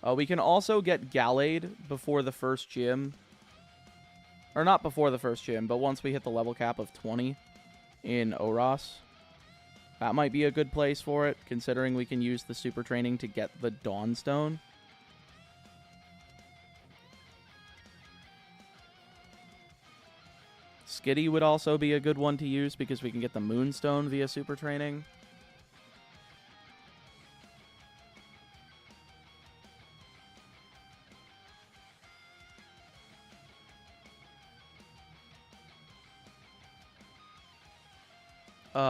We can also get Gallade before the first gym. Or not before the first gym, but once we hit the level cap of 20 in Oros. That might be a good place for it, considering we can use the super training to get the Dawnstone. Skitty would also be a good one to use because we can get the Moonstone via super training.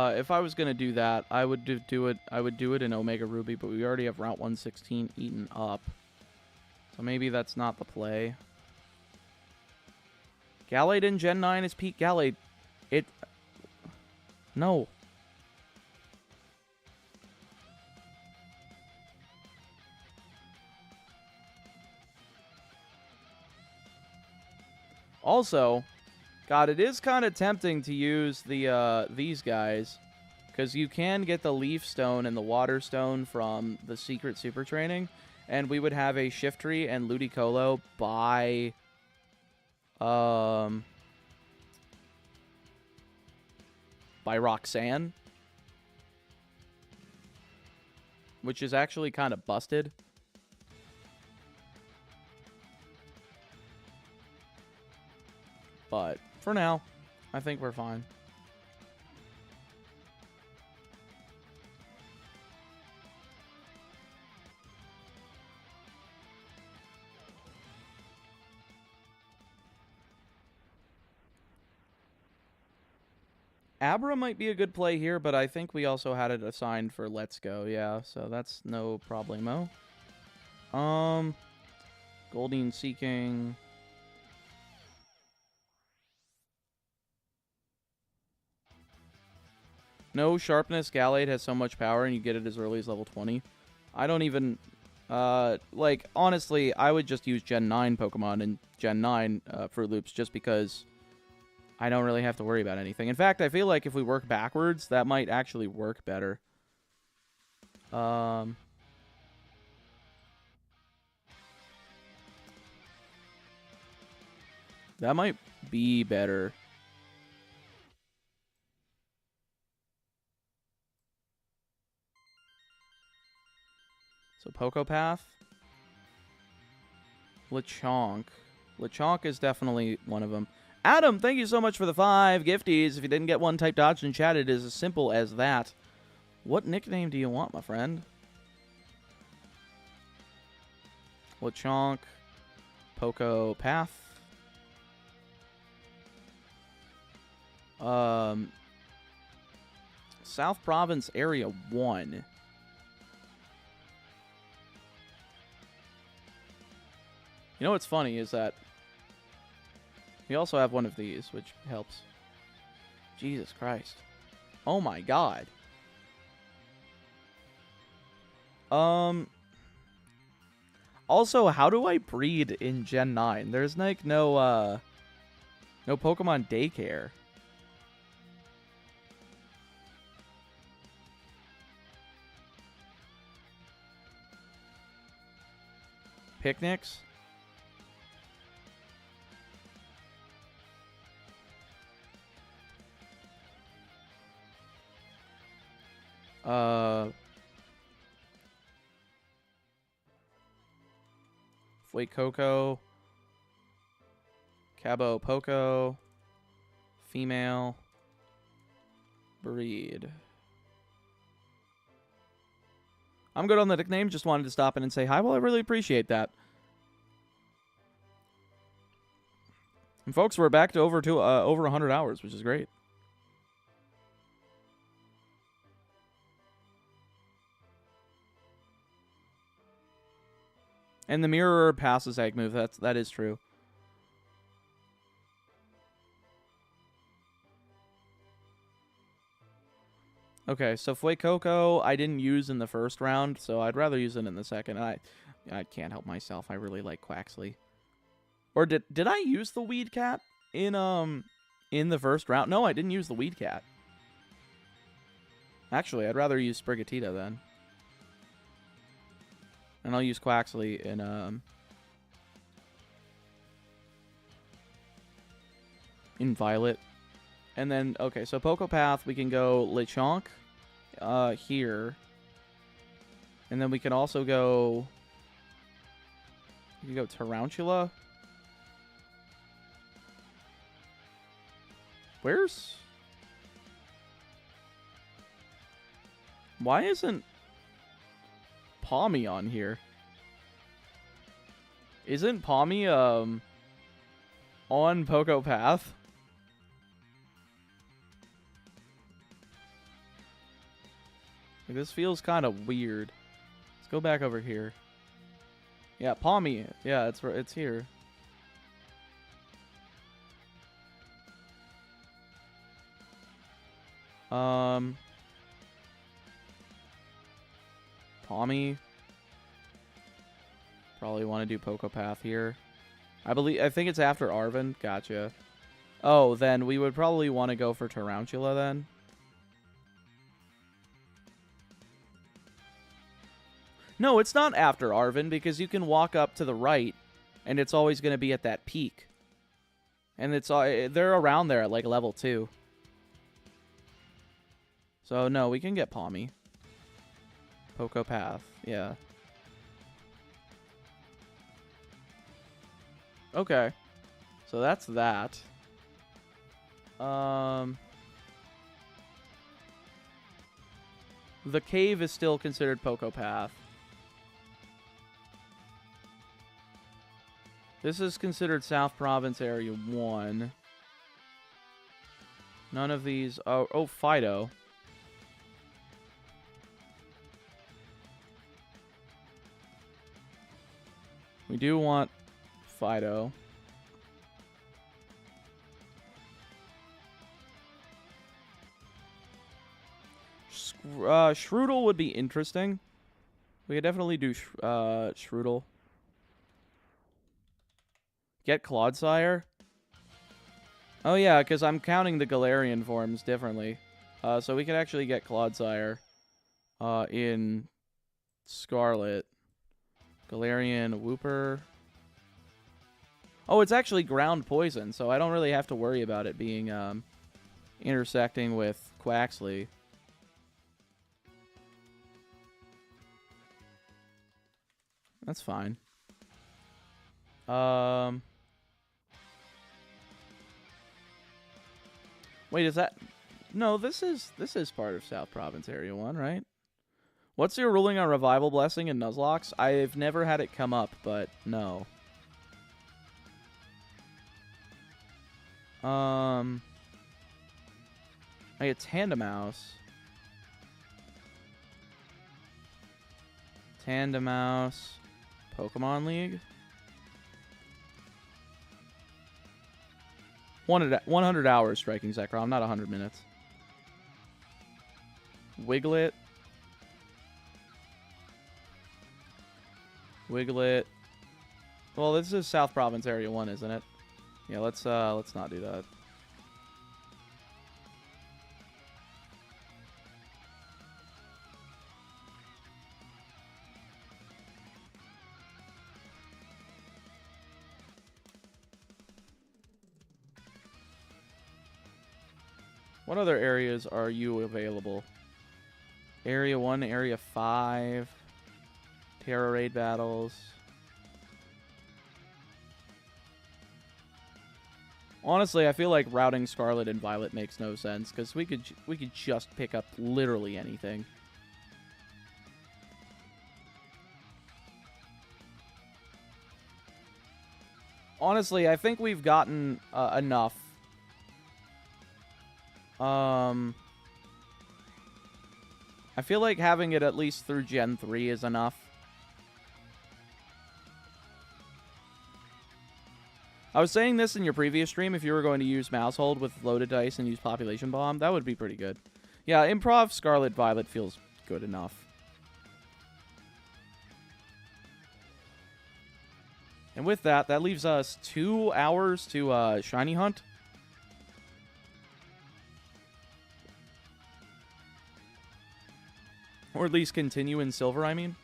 If I was gonna do that, I would do it in Omega Ruby, but we already have Route 116 eaten up, so maybe that's not the play. Gallade in Gen 9 is peak Gallade. No. Also, God, it is kind of tempting to use the these guys, because you can get the Leaf Stone and the Water Stone from the Secret Super Training, and we would have a Shiftry and Ludicolo by Roxanne, which is actually kind of busted. But for now, I think we're fine. Abra might be a good play here, but I think we also had it assigned for Let's Go, yeah, so that's no problemo. Goldeen Seeking. No Sharpness. Gallade has so much power, and you get it as early as level 20. I don't even... like, honestly, I would just use Gen 9 Pokemon and Gen 9 Fruit Loops just because I don't really have to worry about anything. In fact, I feel like if we work backwards, that might actually work better. That might be better. So Pocopath. Lechonk. Lechonk is definitely one of them. Adam, thank you so much for the 5 gifties. If you didn't get one, type dodge in chat. It is as simple as that. What nickname do you want, my friend? Lechonk, Poco Path. South Province Area 1. You know what's funny is that we also have one of these, which helps. Jesus Christ. Oh my god. Also, how do I breed in Gen 9? There's like no Pokemon daycare. Picnics? Flake Coco. Cabo Poco. Female. Breed. I'm good on the nickname. Just wanted to stop in and say hi. Well, I really appreciate that. And folks, we're back to over 100 hours, which is great. And the mirror passes egg move. That is true. Okay, so Fuecoco I didn't use in the first round, so I'd rather use it in the second. I can't help myself. I really like Quaxley. Or did I use the Weed Cat in the first round? No, I didn't use the Weed Cat. Actually, I'd rather use Sprigatito then. And I'll use Quaxley in Violet. And then, okay, so Poco Path, we can go Lechonk here. And then we can also go... We can go Tarantula. Where's... Why isn't Palmy on here? Isn't Palmy, on Poco Path? Like, this feels kind of weird. Let's go back over here. Yeah, Palmy. Yeah, it's here. Palmy. Probably want to do Poco Path here. I think it's after Arven. Gotcha. Oh, then we would probably want to go for Tarantula then. No, it's not after Arven, because you can walk up to the right, and it's always going to be at that peak. And they're around there at, like, level 2. So, no, we can get Palmy. Poco Path, yeah. Okay. So that's that. The cave is still considered Poco Path. This is considered South Province Area 1. None of these... Oh, Fido. We do want Fido. Shroodle would be interesting. We could definitely do Shroodle. Get Clodsire? Oh yeah, because I'm counting the Galarian forms differently. So we could actually get Clodsire in Scarlet. Galarian, Wooper. Oh, it's actually ground poison, so I don't really have to worry about it being intersecting with Quaxley. That's fine. Wait, is that... No, this is part of South Province Area 1, right? What's your ruling on Revival Blessing and Nuzlocks? I've never had it come up, but no. I get Tandemouse. Tandemouse. Pokemon League. 100 hours striking Zekrom, not 100 minutes. Wiglet. Wiglet. Well, this is South Province Area 1, isn't it? Yeah, let's not do that. What other areas are you available? Area 1, Area 5. Terra Raid battles. Honestly, I feel like routing Scarlet and Violet makes no sense because we could just pick up literally anything. Honestly, I think we've gotten enough. I feel like having it at least through Gen 3 is enough. I was saying this in your previous stream, if you were going to use Mouse Hold with loaded dice and use Population Bomb, that would be pretty good. Yeah, Improv Scarlet Violet feels good enough. And with that, that leaves us 2 hours to Shiny Hunt. Or at least continue in Silver, I mean.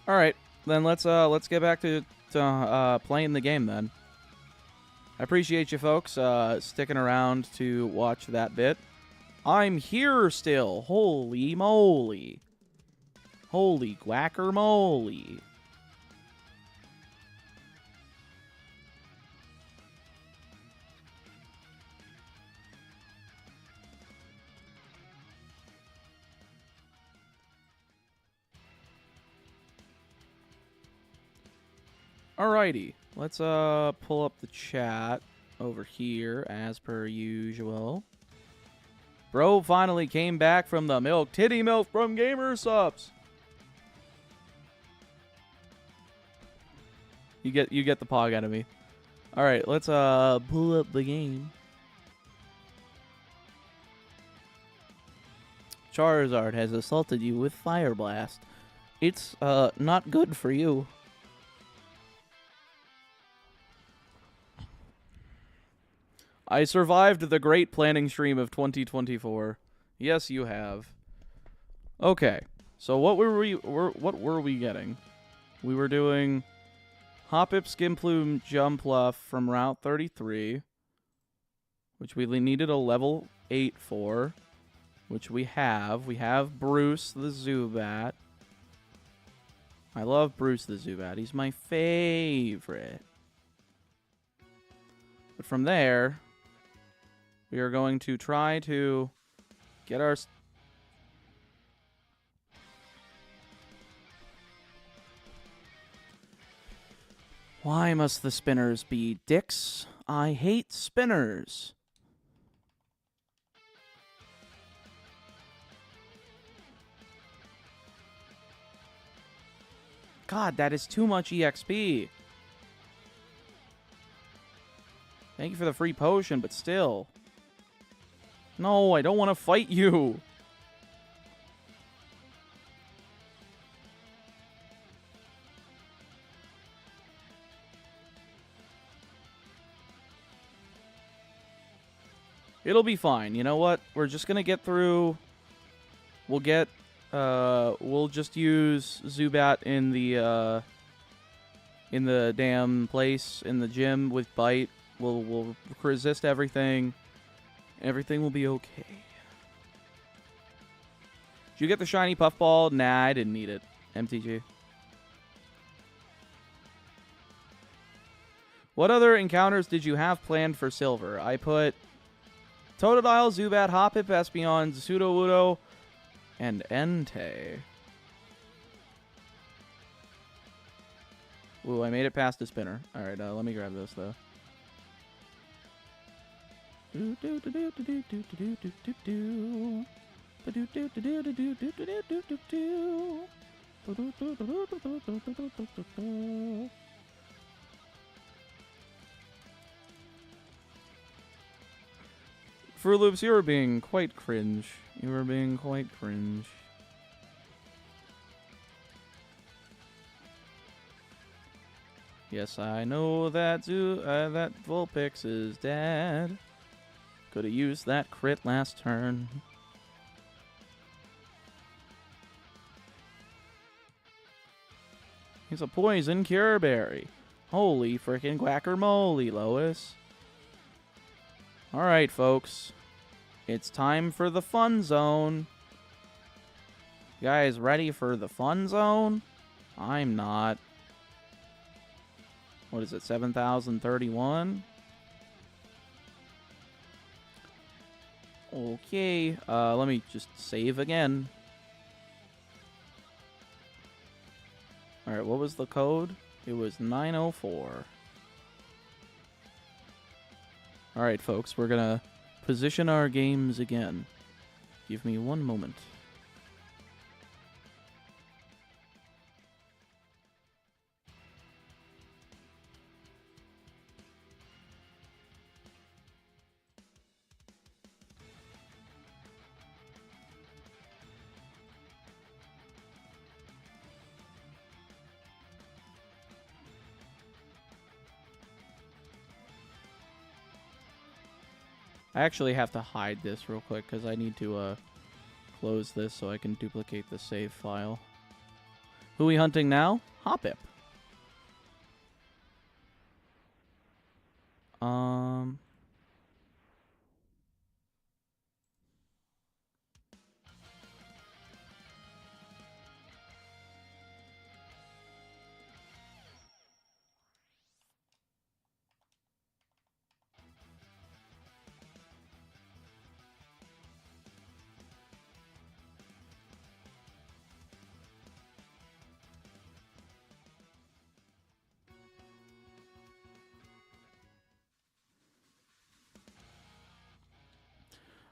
All right, then let's get back to playing the game then. I appreciate you folks sticking around to watch that bit. I'm here still. Holy moly. Holy guacamole. Alrighty, let's pull up the chat over here as per usual. Bro finally came back from the milk. Titty milk from Gamer Subs. You get the pog out of me. All right, let's pull up the game. Charizard has assaulted you with Fire Blast. It's not good for you. I survived the great planning stream of 2024. Yes, you have. Okay, so what were we getting? We were doing Hoppip, Skimplume, Jumpluff from Route 33, which we needed a level 8 for, which we have. We have Bruce the Zubat. I love Bruce the Zubat. He's my favorite. But from there, we are going to try to get our... Why must the spinners be dicks? I hate spinners. God, that is too much EXP. Thank you for the free potion, but still... No, I don't want to fight you. It'll be fine. You know what? We're just going to get through. We'll just use Zubat in the damn place in the gym with Bite. We'll resist everything. Everything will be okay. you get the shiny puffball? Nah, I didn't need it. MTG. What other encounters did you have planned for Silver? I put Totodile, Zubat, Hoppip, Espeon, Sudowoodo, and Entei. Ooh, I made it past the spinner. Alright, let me grab this, though. Fruit Loops, you were being quite cringe. You were being quite cringe. Yes, I know that that Vulpix is dead. Could have used that crit last turn. He's a poison cure berry. Holy frickin' guacamole, Lois. Alright, folks. It's time for the fun zone. You guys ready for the fun zone? I'm not. What is it, 7,031? Okay, let me just save again. Alright, what was the code? It was 904. Alright, folks, we're gonna position our games again. Give me one moment. I actually have to hide this real quick because I need to close this so I can duplicate the save file. Who are we hunting now? Hoppip.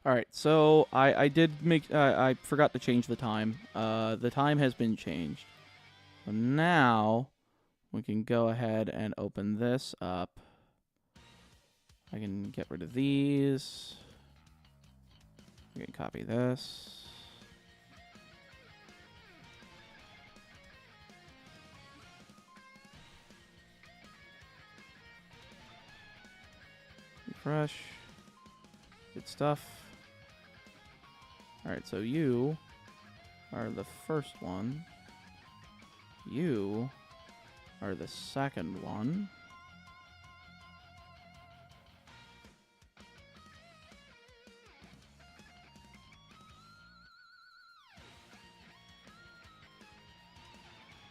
All right, so I did make I forgot to change the time. The time has been changed. So now we can go ahead and open this up. I can get rid of these. I can copy this. Refresh. Good stuff. Alright, so you are the first one. You are the second one.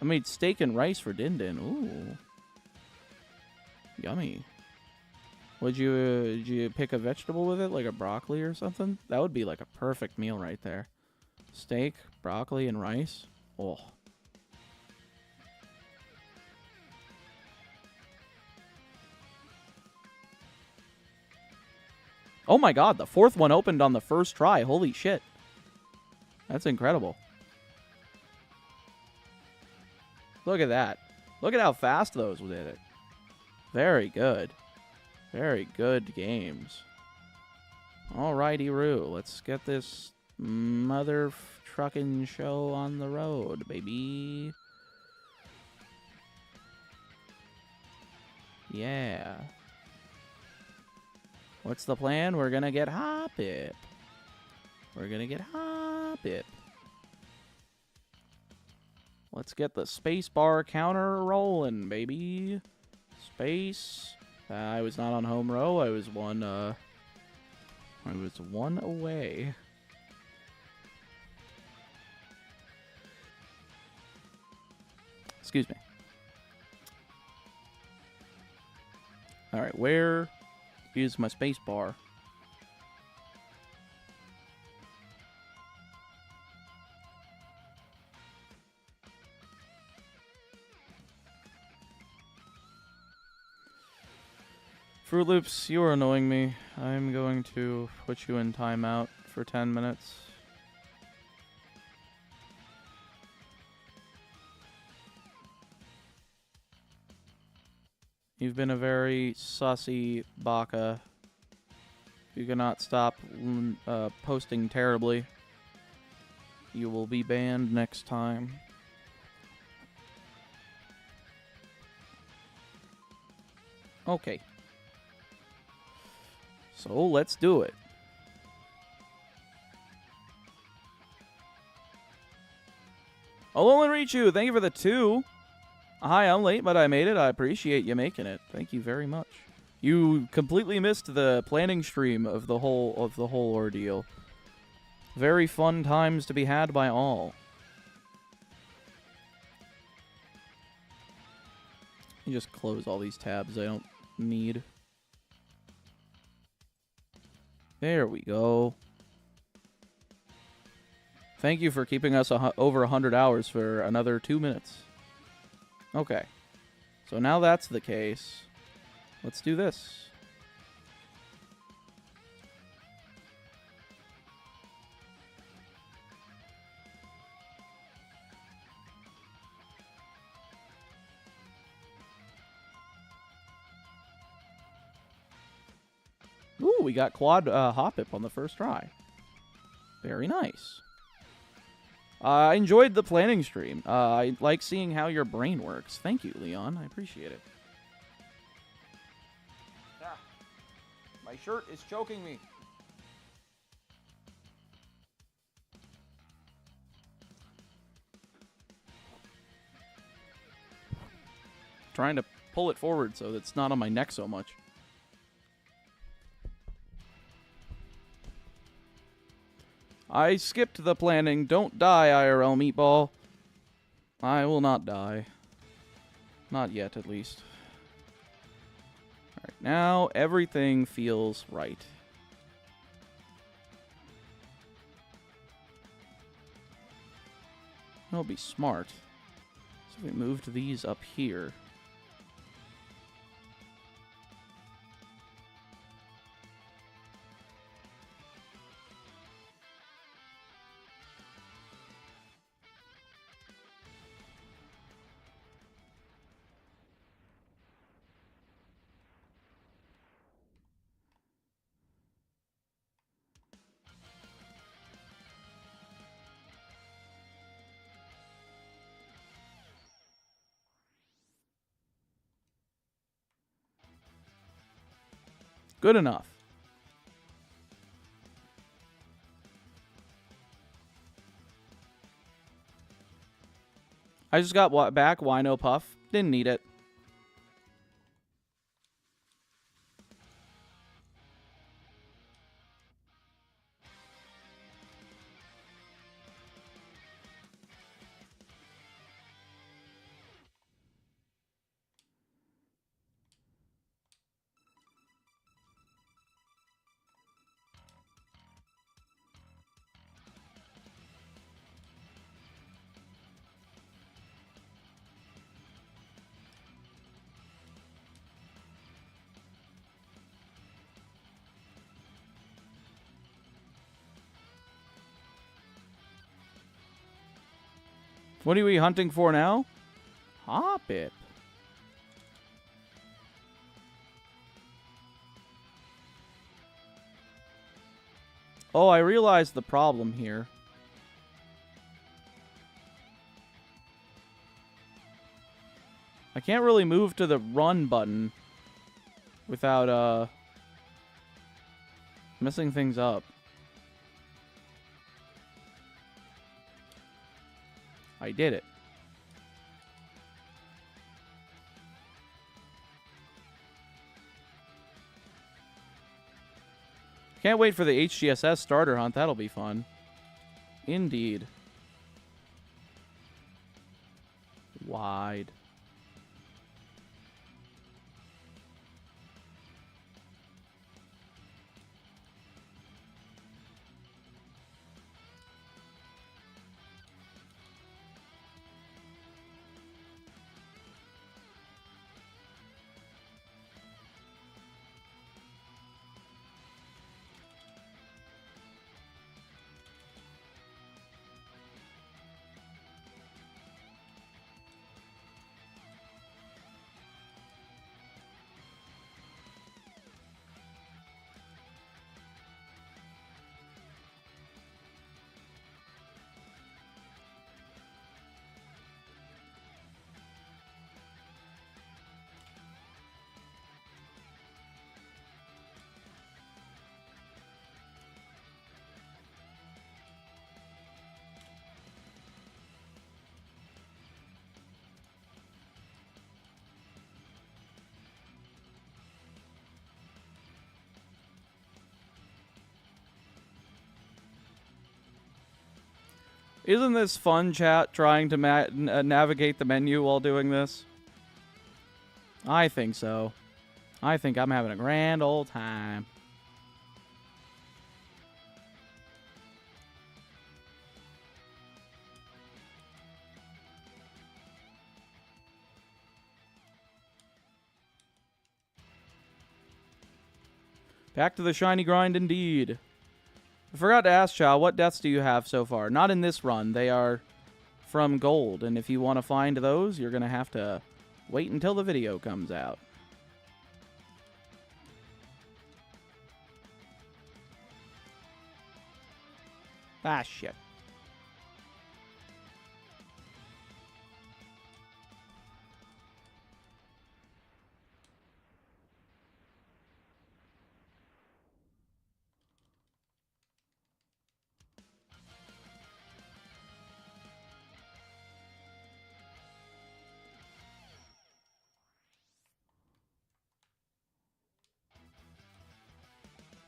I made steak and rice for Din Din. Ooh. Yummy. Did you pick a vegetable with it, like a broccoli or something? That would be like a perfect meal right there. Steak, broccoli, and rice. Oh. Oh my god, the fourth one opened on the first try. Holy shit. That's incredible. Look at that. Look at how fast those did it. Very good. Very good games. Alrighty-roo. Let's get this mother trucking show on the road, baby. Yeah. What's the plan? We're gonna get Hoppip. We're gonna get Hoppip. Let's get the spacebar counter rolling, baby. Space. I was not on home row. I was one away. All right, where is my space bar? Fruit Loops, you are annoying me. I'm going to put you in timeout for 10 minutes. You've been a very sussy baka. If you cannot stop posting terribly, you will be banned next time. Okay. So let's do it. Alolan Richu, thank you for the 2. Hi, I'm late, but I made it. I appreciate you making it. Thank you very much. You completely missed the planning stream of the whole ordeal. Very fun times to be had by all. You just close all these tabs I don't need. There we go. Thank you for keeping us over 100 hours for another 2 minutes. Okay. So now that's the case. Let's do this. Ooh, we got quad Hoppip on the first try. Very nice. I enjoyed the planning stream. I like seeing how your brain works. Thank you, Leon. I appreciate it. Ah, my shirt is choking me. Trying to pull it forward so that it's not on my neck so much. I skipped the planning. Don't die, IRL Meatball. I will not die. Not yet, at least. Alright, now everything feels right. That'll be smart. So we moved these up here. Good enough. I just got back Wino Puff. Didn't need it. What are we hunting for now? Hoppip. Oh, I realized the problem here. I can't really move to the run button without messing things up. I did it. Can't wait for the HGSS starter hunt. That'll be fun. Indeed. Wide. Isn't this fun, chat, trying to navigate the menu while doing this? I think so. I think I'm having a grand old time. Back to the shiny grind indeed. I forgot to ask Chow, what deaths do you have so far? Not in this run. They are from gold. And if you want to find those, you're going to have to wait until the video comes out. Ah, shit.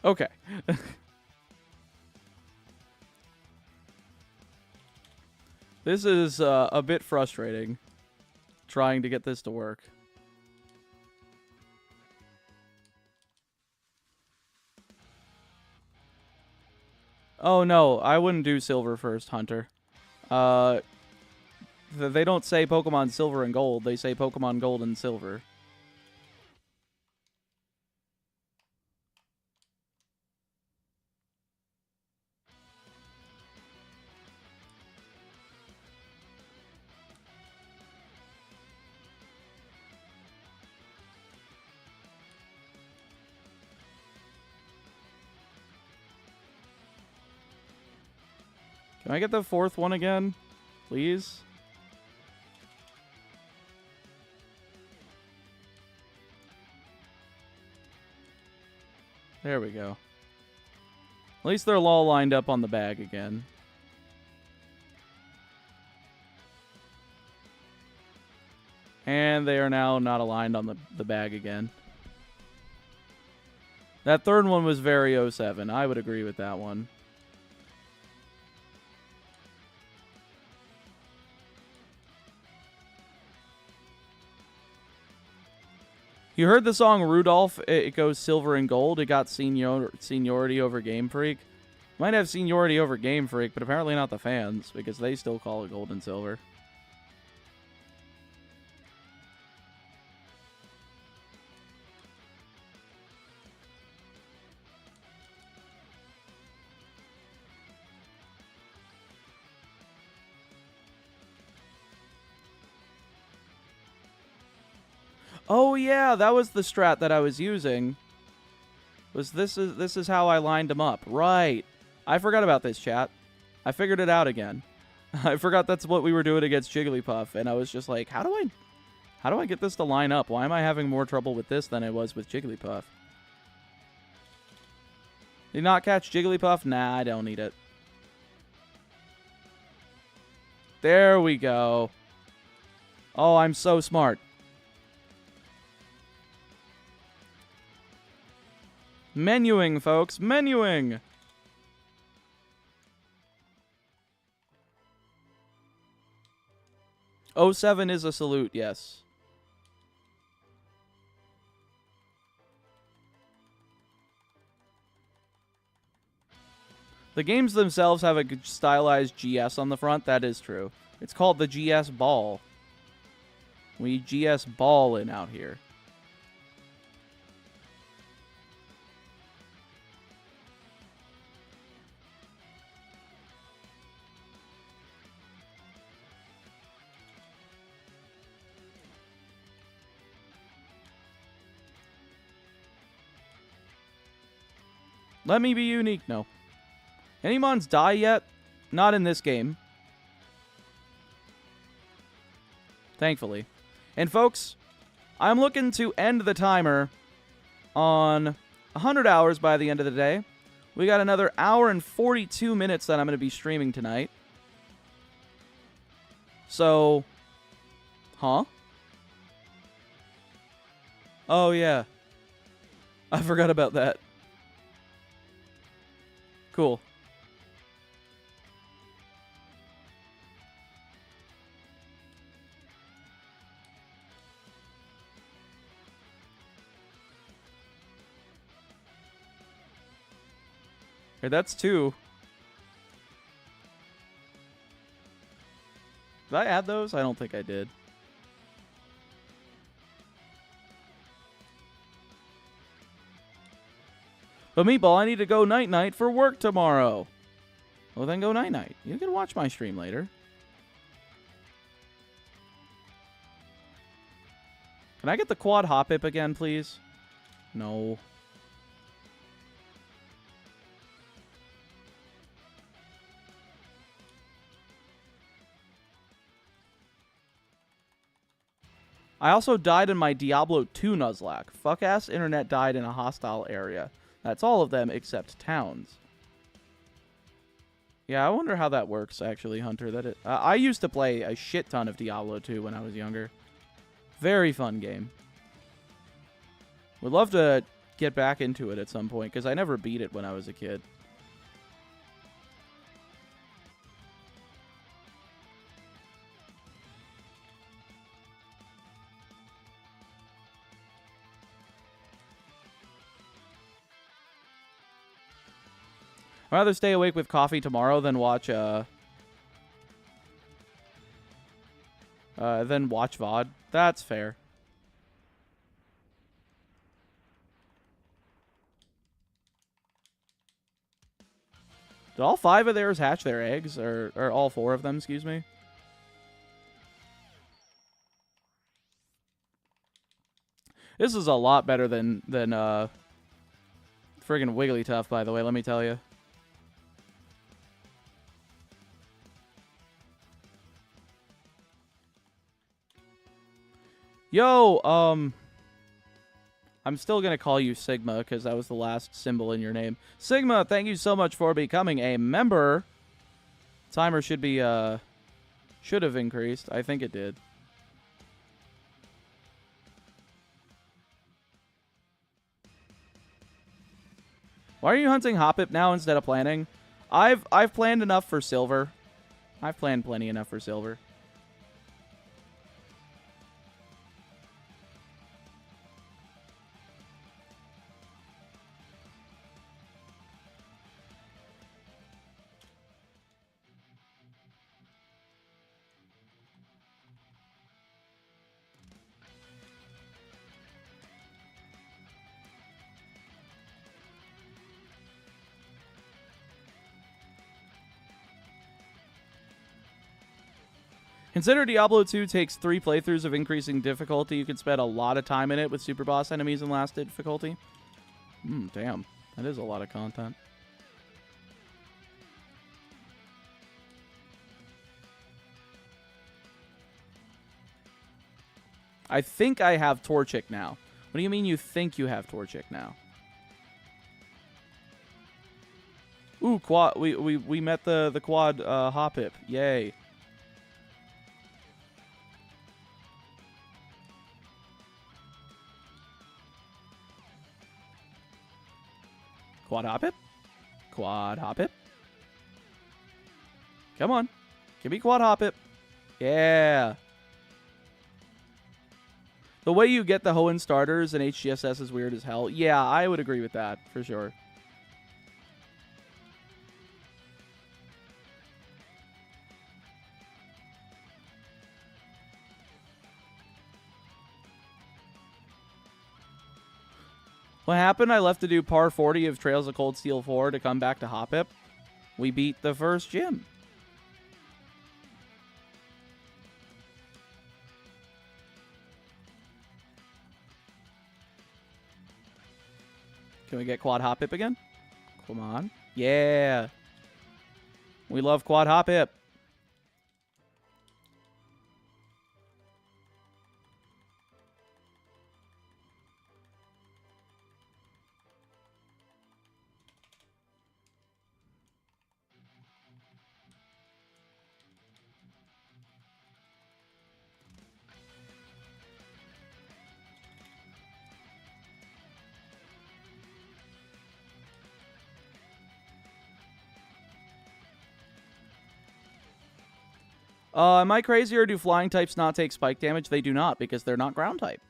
Okay. This is a bit frustrating, trying to get this to work. Oh no, I wouldn't do silver first, Hunter. They don't say Pokemon Silver and Gold, they say Pokemon Gold and Silver. Can I get the fourth one again? Please? There we go. At least they're all lined up on the bag again. And they are now not aligned on the bag again. That third one was very 07. I would agree with that one. You heard the song Rudolph? It goes silver and gold. It got seniority over Game Freak. Might have seniority over Game Freak, but apparently not the fans, because they still call it gold and silver. Oh yeah, that was the strat that I was using. This is how I lined them up. Right. I forgot about this, chat. I figured it out again. I forgot that's what we were doing against Jigglypuff, and I was just like, how do I get this to line up? Why am I having more trouble with this than I was with Jigglypuff? Did you not catch Jigglypuff? Nah, I don't need it. There we go. Oh, I'm so smart. Menuing, folks. Menuing. '07 is a salute, yes. The games themselves have a stylized GS on the front. That is true. It's called the GS Ball. We GS ballin' out here. Let me be unique, no. Any mons die yet? Not in this game. Thankfully. And folks, I'm looking to end the timer on 100 hours by the end of the day. We got another hour and 42 minutes that I'm going to be streaming tonight. So, huh? Oh, yeah. I forgot about that. Cool. Okay, that's 2. Did I add those? I don't think I did. But Meatball, I need to go night-night for work tomorrow. Well, then go night-night. You can watch my stream later. Can I get the quad hop-ip again, please? No. I also died in my Diablo 2 Nuzlocke. Fuck-ass internet died in a hostile area. That's all of them except towns. Yeah, I wonder how that works, actually, Hunter. I used to play a shit ton of Diablo 2 when I was younger. Very fun game. Would love to get back into it at some point, because I never beat it when I was a kid. I'd rather stay awake with coffee tomorrow than watch VOD. That's fair. Did all 5 of theirs hatch their eggs? Or all 4 of them, excuse me? This is a lot better than friggin' Wigglytuff, by the way, let me tell you. Yo, I'm still going to call you Sigma because that was the last symbol in your name. Sigma, thank you so much for becoming a member. Timer should be, should have increased. I think it did. Why are you hunting Hoppip now instead of planning? I've planned enough for silver. I've planned plenty enough for silver. Consider Diablo 2 takes 3 playthroughs of increasing difficulty. You can spend a lot of time in it with super boss enemies in last difficulty. Damn. That is a lot of content. I think I have Torchic now. What do you mean you think you have Torchic now? Ooh, quad. We met the quad Hoppip. Yay. Quad Hoppip? Quad Hoppip? Come on. Give me Quad Hoppip. Yeah. The way you get the Hoenn starters in HGSS is weird as hell. Yeah, I would agree with that, for sure. What happened? I left to do par 40 of Trails of Cold Steel 4 to come back to Hoppip. We beat the first gym. Can we get Quad Hoppip again? Come on. Yeah. We love Quad Hoppip. Am I crazy or do flying types not take spike damage? They do not because they're not ground type.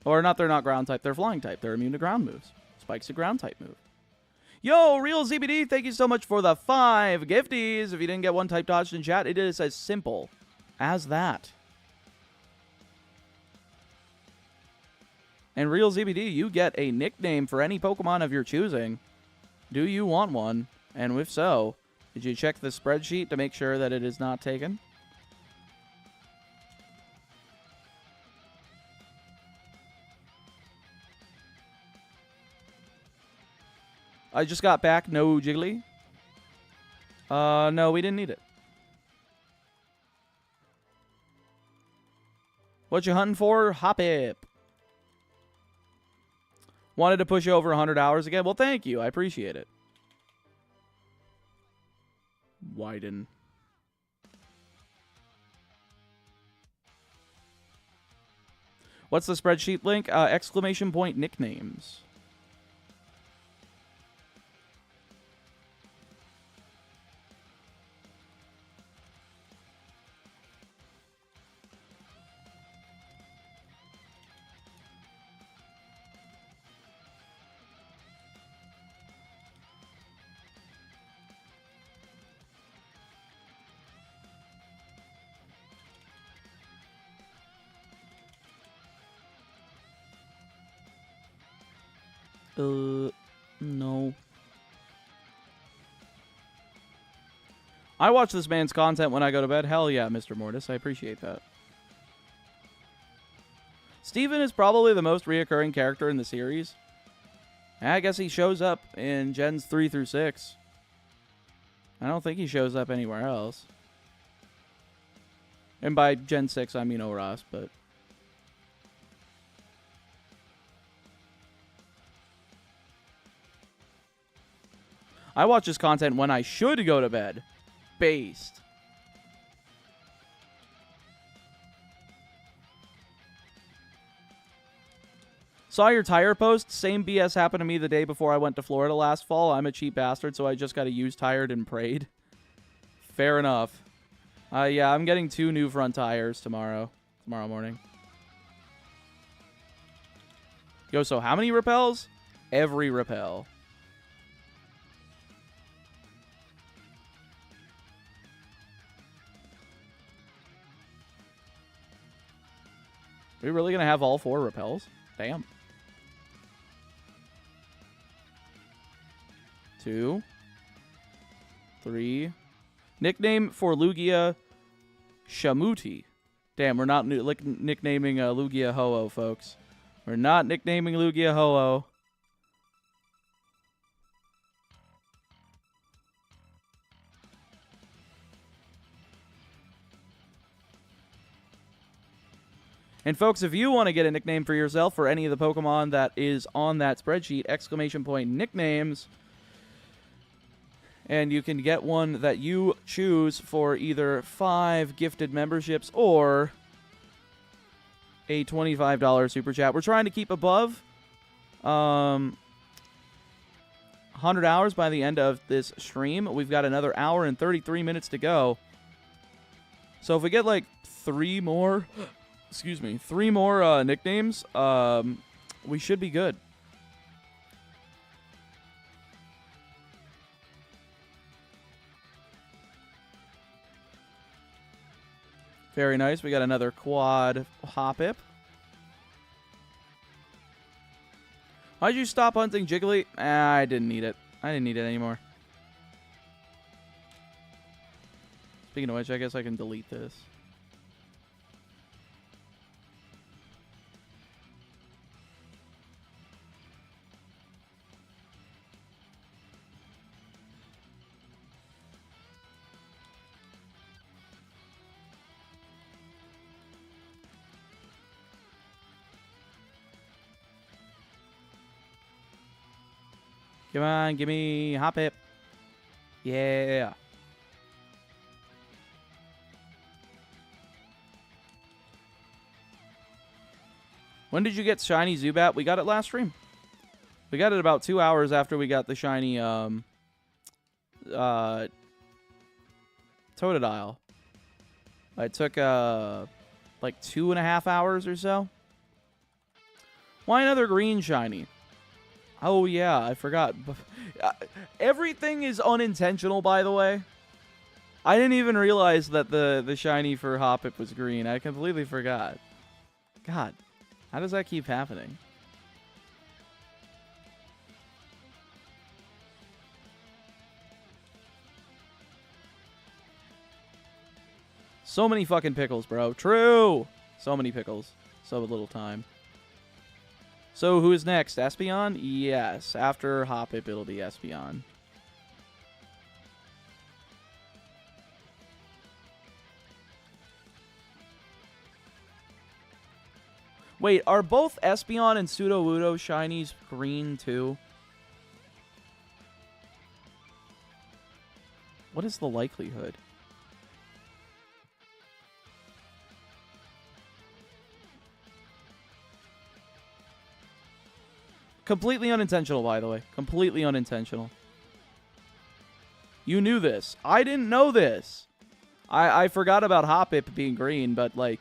Or not, they're not ground type, they're flying type. They're immune to ground moves. Spike's a ground type move. Yo, Real ZBD, thank you so much for the 5 gifties. If you didn't get one type dodged in chat, it is as simple as that. And Real ZBD, you get a nickname for any Pokemon of your choosing. Do you want one? And if so, did you check the spreadsheet to make sure that it is not taken? I just got back. No Jiggly. No, we didn't need it. What you hunting for? Hoppip. Wanted to push you over 100 hours again? Well, thank you. I appreciate it. Widen. What's the spreadsheet link? Exclamation point nicknames. No. I watch this man's content when I go to bed. Hell yeah, Mr. Mortis. I appreciate that. Steven is probably the most reoccurring character in the series. I guess he shows up in Gens 3 through 6. I don't think he shows up anywhere else. And by Gen 6, I mean Oras, but... I watch his content when I should go to bed. Based. Saw your tire post. Same BS happened to me the day before I went to Florida last fall. I'm a cheap bastard, so I just got a used tired and prayed. Fair enough. Yeah, I'm getting 2 new front tires tomorrow morning. Yo, so how many repels? Every repel. Are we really going to have all 4 repels? Damn. 2. 3. Nickname for Lugia, Shamuti. Damn, we're not nicknaming Lugia Ho-Oh, folks. We're not nicknaming Lugia Ho-Oh. And folks, if you want to get a nickname for yourself for any of the Pokemon that is on that spreadsheet, exclamation point nicknames, and you can get one that you choose for either 5 gifted memberships or a $25 super chat. We're trying to keep above 100 hours by the end of this stream. We've got another hour and 33 minutes to go. So if we get like 3 more... Excuse me, 3 more nicknames, we should be good. Very nice. We got another quad Hoppip. Why'd you stop hunting Jiggly? I didn't need it. I didn't need it anymore. Speaking of which, I guess I can delete this. Come on, give me Hoppip. Yeah. When did you get shiny Zubat? We got it last stream. We got it about 2 hours after we got the shiny Totodile. It took like 2.5 hours or so. Why another green shiny? Oh, yeah, I forgot. Everything is unintentional, by the way. I didn't even realize that the shiny for Hoppip was green. I completely forgot. God, how does that keep happening? So many fucking pickles, bro. True! So many pickles. So little time. So, who is next? Espeon? Yes. After Hoppip, it'll be Espeon. Wait, are both Espeon and Sudowoodo shinies green, too? What is the likelihood? Completely unintentional, by the way. Completely unintentional. You knew this. I didn't know this. I forgot about Hoppip being green, but, like,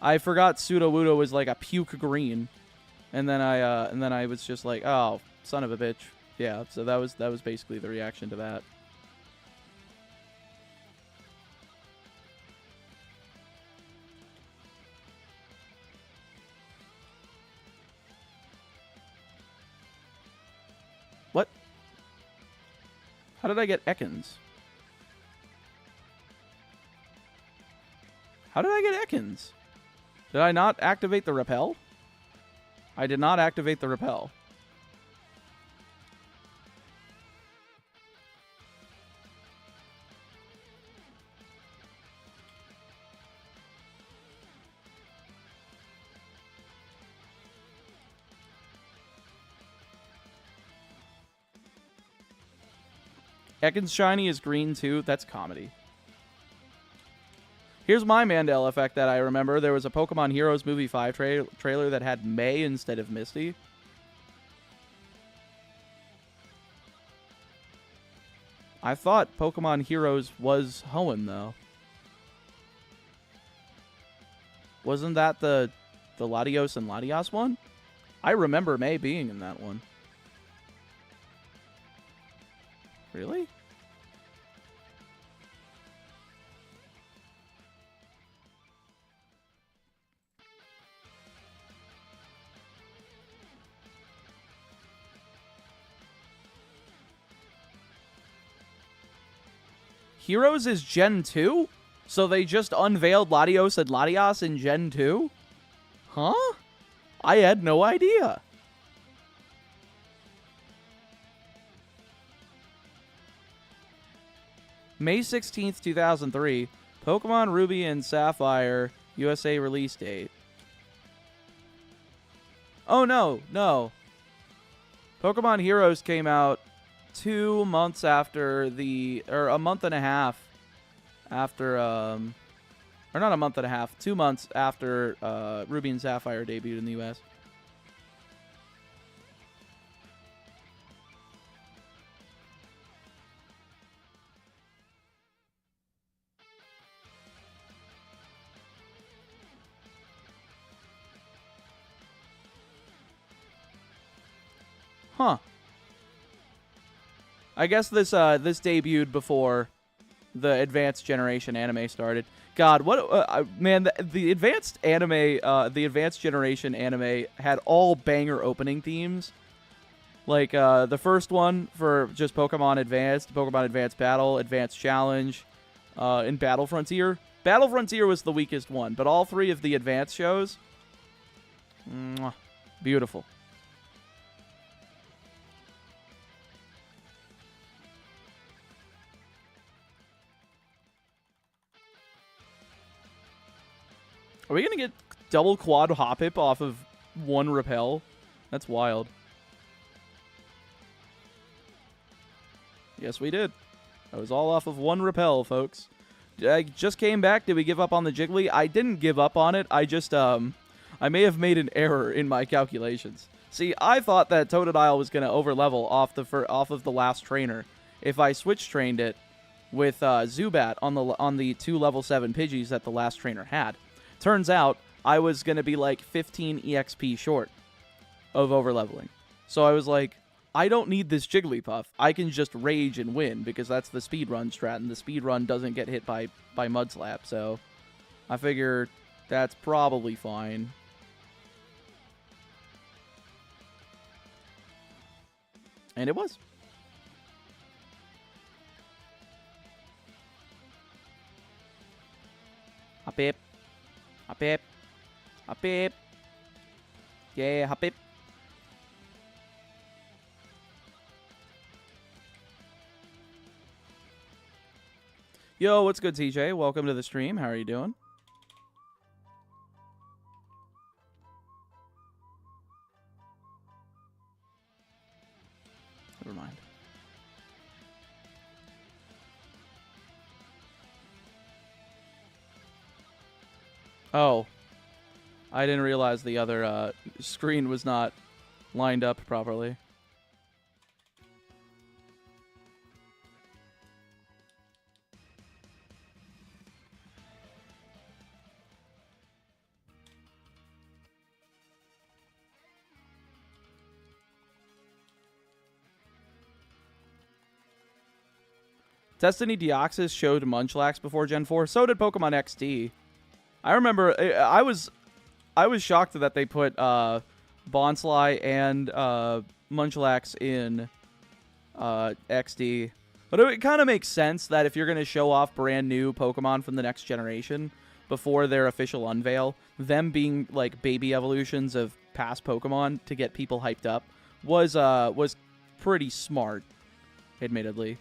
I forgot Sudowoodo was, like, a puke green. And then I was just like, oh, son of a bitch. Yeah, so that was basically the reaction to that. What? How did I get Ekans? How did I get Ekans? Did I not activate the repel? I did not activate the repel. Ekans shiny is green too. That's comedy. Here's my Mandela effect that I remember. There was a Pokemon Heroes Movie 5 trailer that had May instead of Misty. I thought Pokemon Heroes was Hoenn, though. Wasn't that the Latios and Latias one? I remember May being in that one. Really? Heroes is Gen 2? So they just unveiled Latios and Latias in Gen 2? Huh? I had no idea. May 16th, 2003. Pokemon Ruby and Sapphire USA release date. Oh, no. No. Pokemon Heroes came out 2 months after or a month and a half after, or not a month and a half, 2 months after Ruby and Sapphire debuted in the US. Huh. I guess this debuted before the Advanced Generation anime started. God, what man, the Advanced anime, the Advanced Generation anime had all banger opening themes. Like the first one for just Pokemon Advanced Battle, Advanced Challenge, and Battle Frontier. Battle Frontier was the weakest one, but all three of the Advanced shows, mwah, beautiful. Are we going to get double quad Hoppip off of one repel? That's wild. Yes, we did. That was all off of one repel, folks. I just came back. Did we give up on the Jiggly? I didn't give up on it. I just, I may have made an error in my calculations. See, I thought that Totodile was going to overlevel off of the last trainer if I switch trained it with Zubat on the 2 level 7 Pidgeys that the last trainer had. Turns out, I was going to be like 15 EXP short of overleveling. So I was like, I don't need this Jigglypuff. I can just rage and win because that's the speedrun strat, and the speedrun doesn't get hit by Mud Slap, so I figure that's probably fine. And it was. Hop it. Hop it. Hop it. Yeah, hop it. Yo, what's good, TJ? Welcome to the stream. How are you doing? Never mind. Oh. I didn't realize the other screen was not lined up properly. Destiny Deoxys showed Munchlax before Gen 4. So did Pokemon XD. I remember I was shocked that they put Bonsly and Munchlax in XD. But it kind of makes sense that if you're going to show off brand new Pokemon from the next generation before their official unveil, them being like baby evolutions of past Pokemon to get people hyped up was pretty smart, admittedly.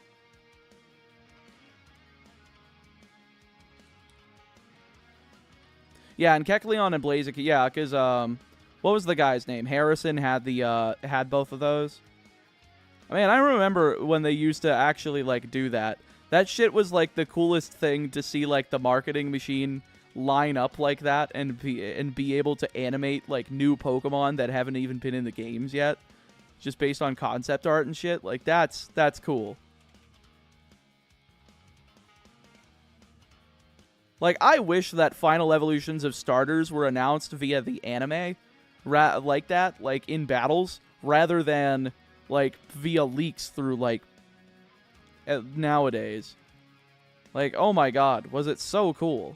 Yeah, and Kecleon and Blaziken, yeah, because, what was the guy's name? Harrison had had both of those. I mean, I remember when they used to actually, like, do that. That shit was, like, the coolest thing to see, like, the marketing machine line up like that and be able to animate, like, new Pokemon that haven't even been in the games yet. Just based on concept art and shit. Like, that's cool. Like, I wish that final evolutions of starters were announced via the anime, like that, like, in battles, rather than, like, via leaks through, like, nowadays. Like, oh my god, was it so cool.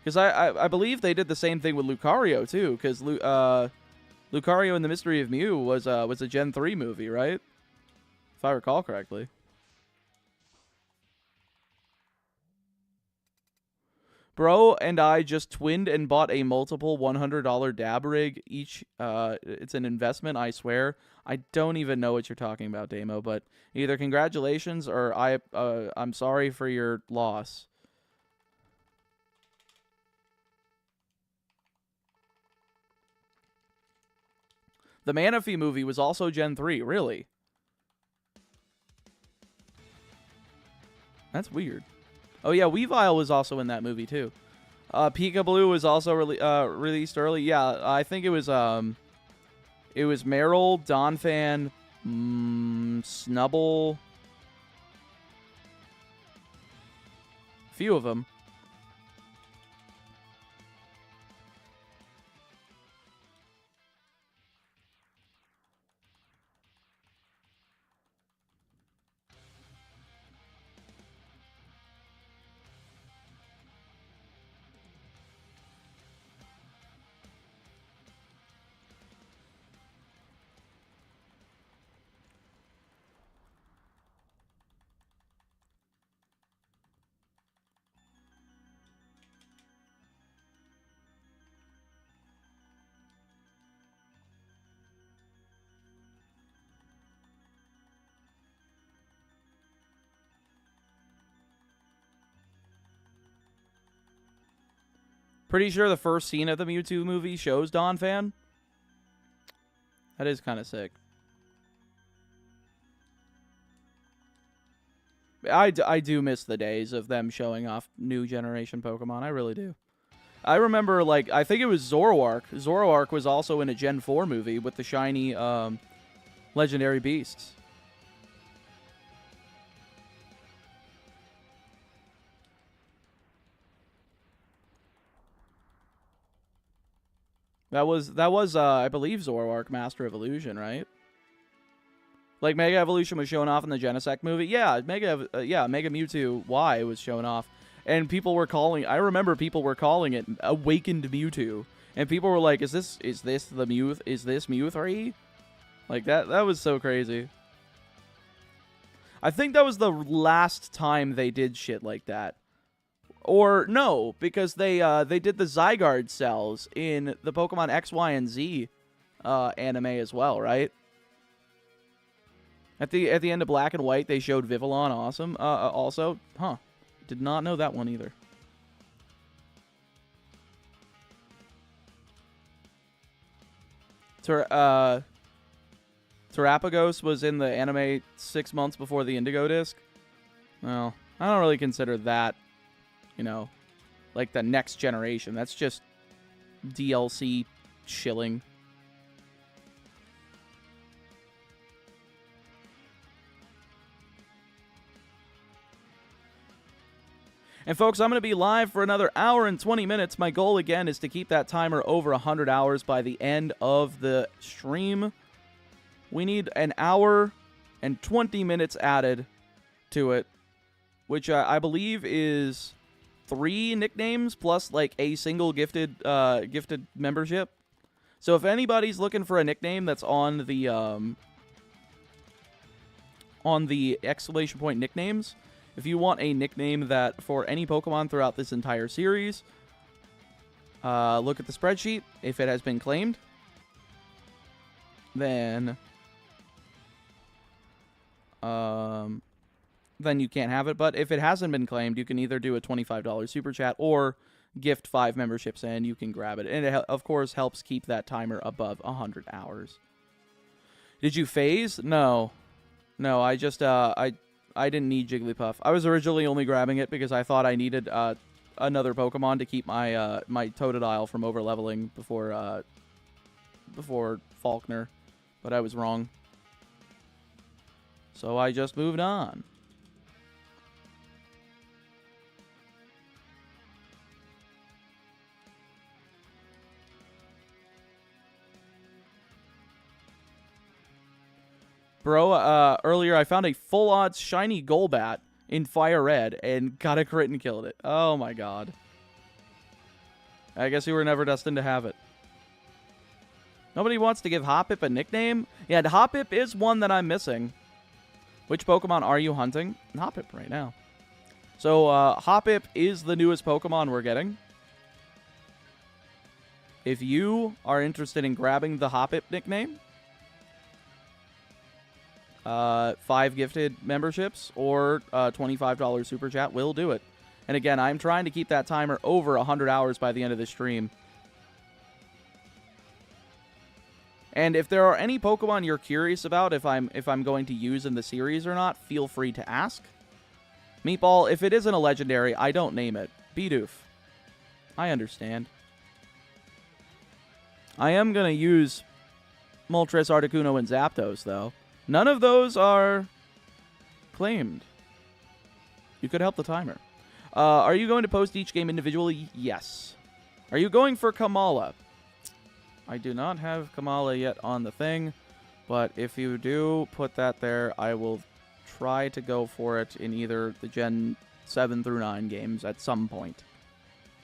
Because I believe they did the same thing with Lucario, too, because Lucario and the Mystery of Mew was a Gen 3 movie, right? If I recall correctly. Bro and I just twinned and bought a multiple $100 dab rig each. It's an investment, I swear. I don't even know what you're talking about, Damo, but either congratulations or I'm sorry for your loss. The Manaphy movie was also Gen 3, really? That's weird. Oh, yeah, Weavile was also in that movie, too. Peekaboo was also released early. Yeah, I think it was Meryl, Donphan, Snubble. A few of them. Pretty sure the first scene of the Mewtwo movie shows Donphan. That is kind of sick. I do miss the days of them showing off new generation Pokemon. I really do. I remember, like, I think it was Zoroark. Zoroark was also in a Gen 4 movie with the shiny legendary beasts. That was I believe Zoroark Master of Illusion, right? Like Mega Evolution was shown off in the Genesect movie. Yeah, Mega Mewtwo Y was shown off, and people were calling. I remember people were calling it Awakened Mewtwo, and people were like, "Is this the Mew? Is this Mew 3?" Like that was so crazy. I think that was the last time they did shit like that. Or no, because they did the Zygarde cells in the Pokemon X, Y, and Z anime as well, right? At the end of Black and White, they showed Vivillon also. Huh. Did not know that one either. Terapagos was in the anime 6 months before the Indigo disc. Well, I don't really consider that, like the next generation. That's just DLC shilling. And folks, I'm going to be live for another hour and 20 minutes. My goal, again, is to keep that timer over 100 hours by the end of the stream. We need an hour and 20 minutes added to it, which I believe is 3 nicknames plus, like, a single gifted membership. So if anybody's looking for a nickname that's on the exclamation point nicknames, if you want a nickname that for any Pokemon throughout this entire series, look at the spreadsheet. If it has been claimed, then you can't have it. But if it hasn't been claimed, you can either do a $25 super chat or gift 5 memberships and you can grab it. And it, of course, helps keep that timer above 100 hours. Did you phase? No, I just, I didn't need Jigglypuff. I was originally only grabbing it because I thought I needed another Pokemon to keep my my Totodile from overleveling before Faulkner, but I was wrong. So I just moved on. Bro, earlier I found a full odds shiny Golbat in Fire Red and got a crit and killed it. Oh my god. I guess we were never destined to have it. Nobody wants to give Hoppip a nickname? Yeah, Hoppip is one that I'm missing. Which Pokemon are you hunting? Hoppip right now. So, Hoppip is the newest Pokemon we're getting. If you are interested in grabbing the Hoppip nickname, 5 gifted memberships or $25 super chat will do it. And again, I'm trying to keep that timer over 100 hours by the end of the stream. And if there are any Pokemon you're curious about if I'm going to use in the series or not, feel free to ask. Meatball, if it isn't a legendary, I don't name it. Bidoof. I understand. I am going to use Moltres, Articuno, and Zapdos, though. None of those are claimed. You could help the timer. Are you going to post each game individually? Yes. Are you going for Kamala? I do not have Kamala yet on the thing, but if you do put that there, I will try to go for it in either the Gen 7 through 9 games at some point.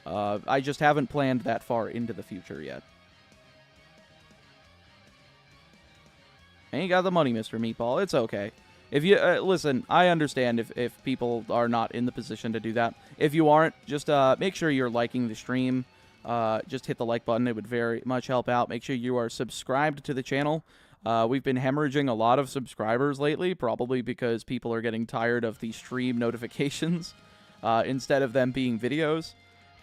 I just haven't planned that far into the future yet. Ain't got the money, Mr. Meatball. It's okay. If you listen, I understand if people are not in the position to do that. If you aren't, just make sure you're liking the stream. Just hit the like button. It would very much help out. Make sure you are subscribed to the channel. We've been hemorrhaging a lot of subscribers lately, probably because people are getting tired of the stream notifications instead of them being videos.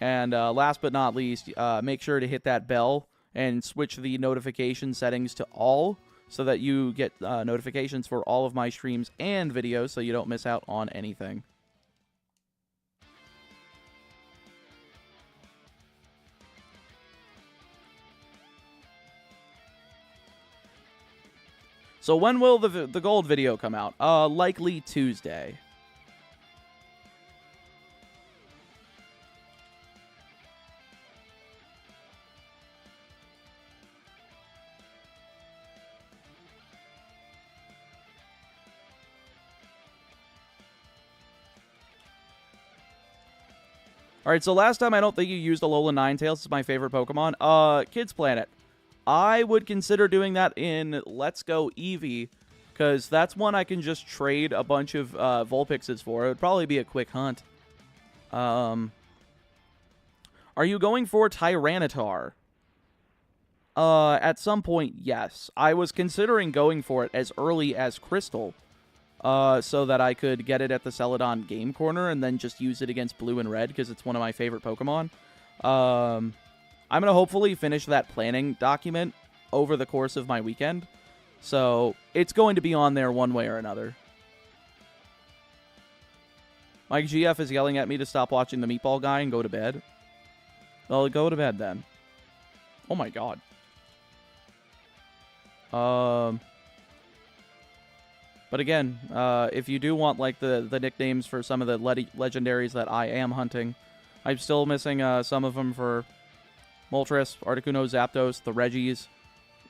And last but not least, make sure to hit that bell and switch the notification settings to all, so that you get notifications for all of my streams and videos so you don't miss out on anything. So when will the gold video come out? Likely Tuesday. All right, so last time I don't think you used Alolan Ninetales. It's my favorite Pokemon. Kids Planet. I would consider doing that in Let's Go Eevee, because that's one I can just trade a bunch of Vulpixes for. It would probably be a quick hunt. Are you going for Tyranitar? At some point, yes. I was considering going for it as early as Crystal, so that I could get it at the Celadon Game Corner and then just use it against Blue and Red, because it's one of my favorite Pokemon. I'm going to hopefully finish that planning document over the course of my weekend, so it's going to be on there one way or another. Mike GF is yelling at me to stop watching the Meatball Guy and go to bed. Well, go to bed then. Oh my god. But again, if you do want like the nicknames for some of the legendaries that I am hunting, I'm still missing some of them for Moltres, Articuno, Zapdos, the Regis,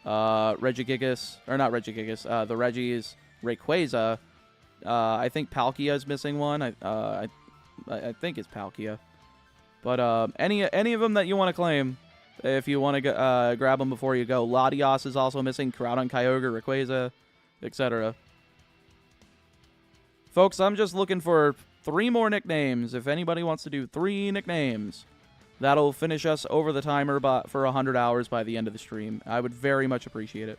Regigigas, or not Regigigas, the Regis, Rayquaza. I think Palkia is missing one. I think it's Palkia. But any of them that you want to claim, if you want to grab them before you go. Latios is also missing, Groudon, Kyogre, Rayquaza, etc. Folks, I'm just looking for 3 more nicknames. If anybody wants to do 3 nicknames, that'll finish us over the timer for 100 hours by the end of the stream. I would very much appreciate it.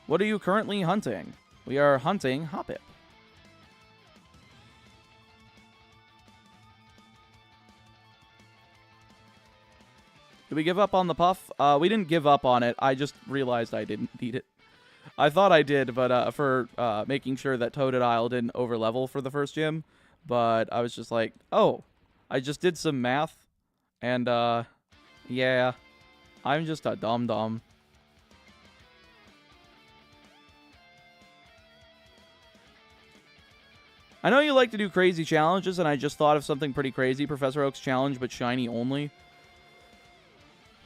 What are you currently hunting? We are hunting Hoppip. Did we give up on the puff? We didn't give up on it. I just realized I didn't need it. I thought I did, but for making sure that Totodile didn't overlevel for the first gym. But I was just like, oh, I just did some math. And, yeah, I'm just a dum-dum. I know you like to do crazy challenges, and I just thought of something pretty crazy. Professor Oak's challenge, but shiny only.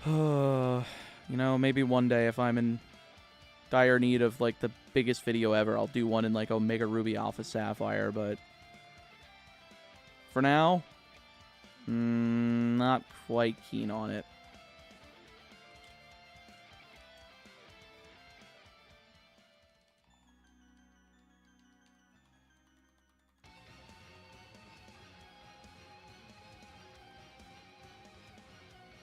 You know, maybe one day if I'm in dire need of, like, the biggest video ever, I'll do one in, like, Omega Ruby Alpha Sapphire, but for now, not quite keen on it.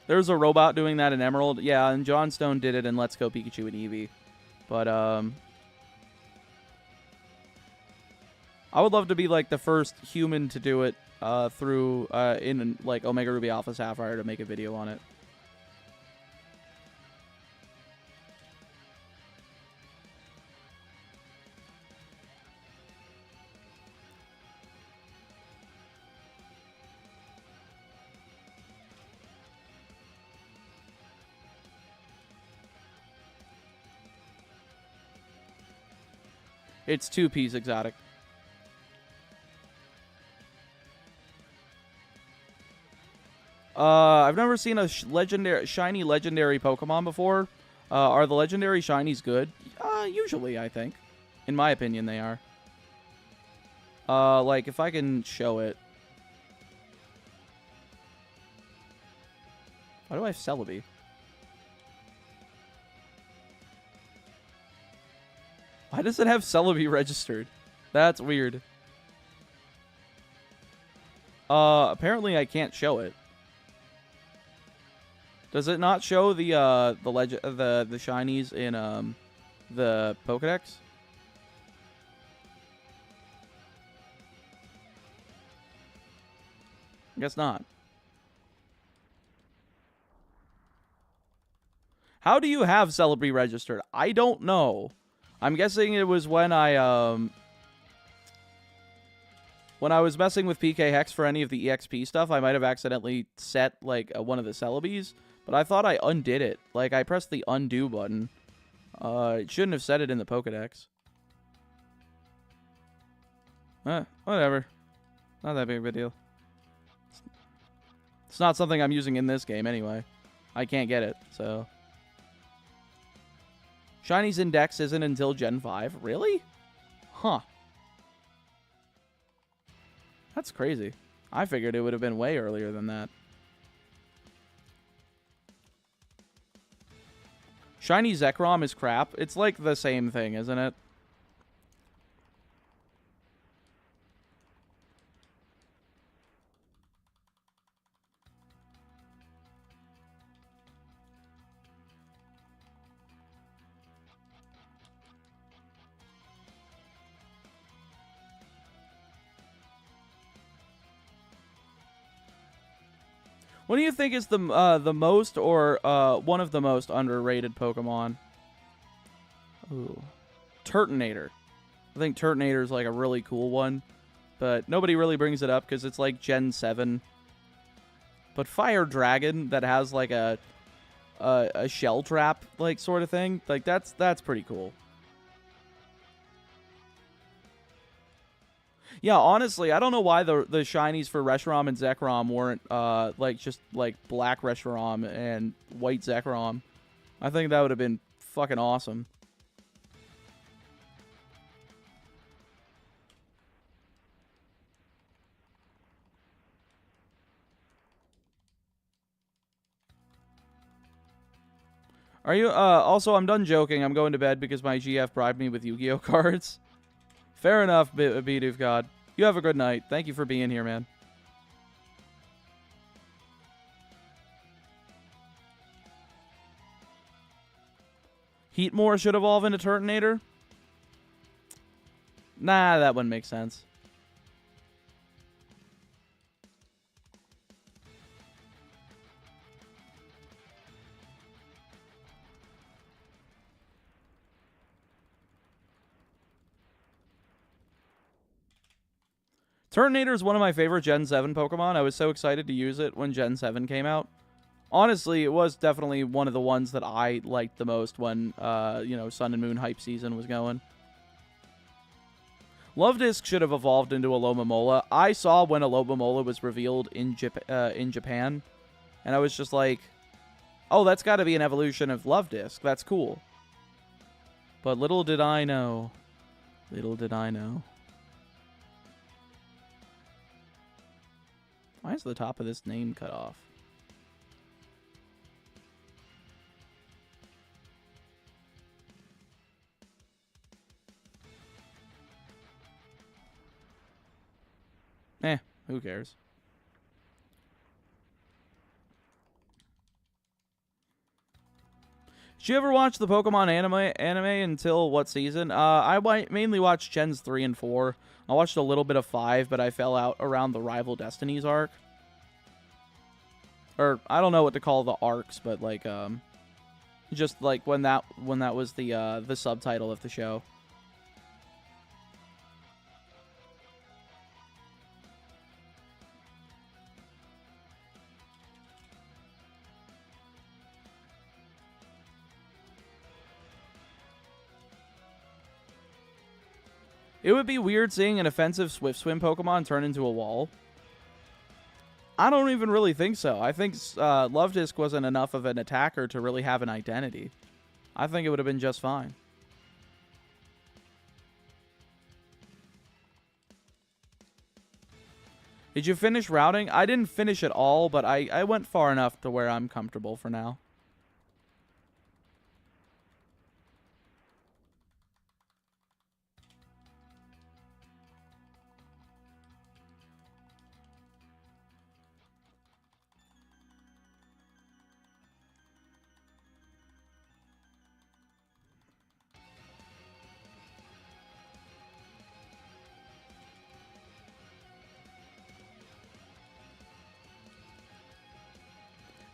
There's a robot doing that in Emerald. Yeah, and Johnstone did it in Let's Go Pikachu and Eevee. But, I would love to be, like, the first human to do it through, in, like, Omega Ruby Alpha Sapphire to make a video on it. It's 2P's exotic. I've never seen a shiny legendary Pokemon before. Are the legendary shinies good? Usually, I think. In my opinion, they are. Like, if I can show it. Why do I have Celebi? Why does it have Celebi registered? That's weird. Apparently I can't show it. Does it not show the shinies in the Pokédex? I guess not. How do you have Celebi registered? I don't know. I'm guessing it was when I was messing with PK Hex for any of the EXP stuff, I might have accidentally set, like, one of the Celebis, but I thought I undid it. Like, I pressed the undo button. It shouldn't have set it in the Pokédex. Whatever. Not that big of a deal. It's not something I'm using in this game anyway. I can't get it, so... Shiny's Index isn't until Gen 5. Really? Huh. That's crazy. I figured it would have been way earlier than that. Shiny Zekrom is crap. It's like the same thing, isn't it? What do you think is the most or one of the most underrated Pokemon? Ooh, Turtonator. I think Turtonator is like a really cool one, but nobody really brings it up because it's like Gen 7. But Fire Dragon that has like a shell trap like sort of thing, like that's pretty cool. Yeah, honestly, I don't know why the shinies for Reshiram and Zekrom weren't like just like black Reshiram and white Zekrom. I think that would have been fucking awesome. Are you also I'm done joking. I'm going to bed because my GF bribed me with Yu-Gi-Oh cards. Fair enough, Bidoof God. You have a good night. Thank you for being here, man. Heatmore should evolve into Turtonator? Nah, that wouldn't make sense. Turtonator is one of my favorite Gen 7 Pokemon. I was so excited to use it when Gen 7 came out. Honestly, it was definitely one of the ones that I liked the most when, you know, Sun and Moon hype season was going. Love Disc should have evolved into a Alomomola. I saw when Alomomola was revealed in Japan, and I was just like, oh, that's got to be an evolution of Love Disc. That's cool. But little did I know. Little did I know. Why is the top of this name cut off? Eh, who cares? Did you ever watch the Pokemon anime until what season? I mainly watched Gens 3 and 4. I watched a little bit of 5, but I fell out around the Rival Destinies arc. Or I don't know what to call the arcs, but like just like when that was the subtitle of the show. It would be weird seeing an offensive Swift Swim Pokemon turn into a wall. I don't even really think so. I think Love Disc wasn't enough of an attacker to really have an identity. I think it would have been just fine. Did you finish routing? I didn't finish it all, but I went far enough to where I'm comfortable for now.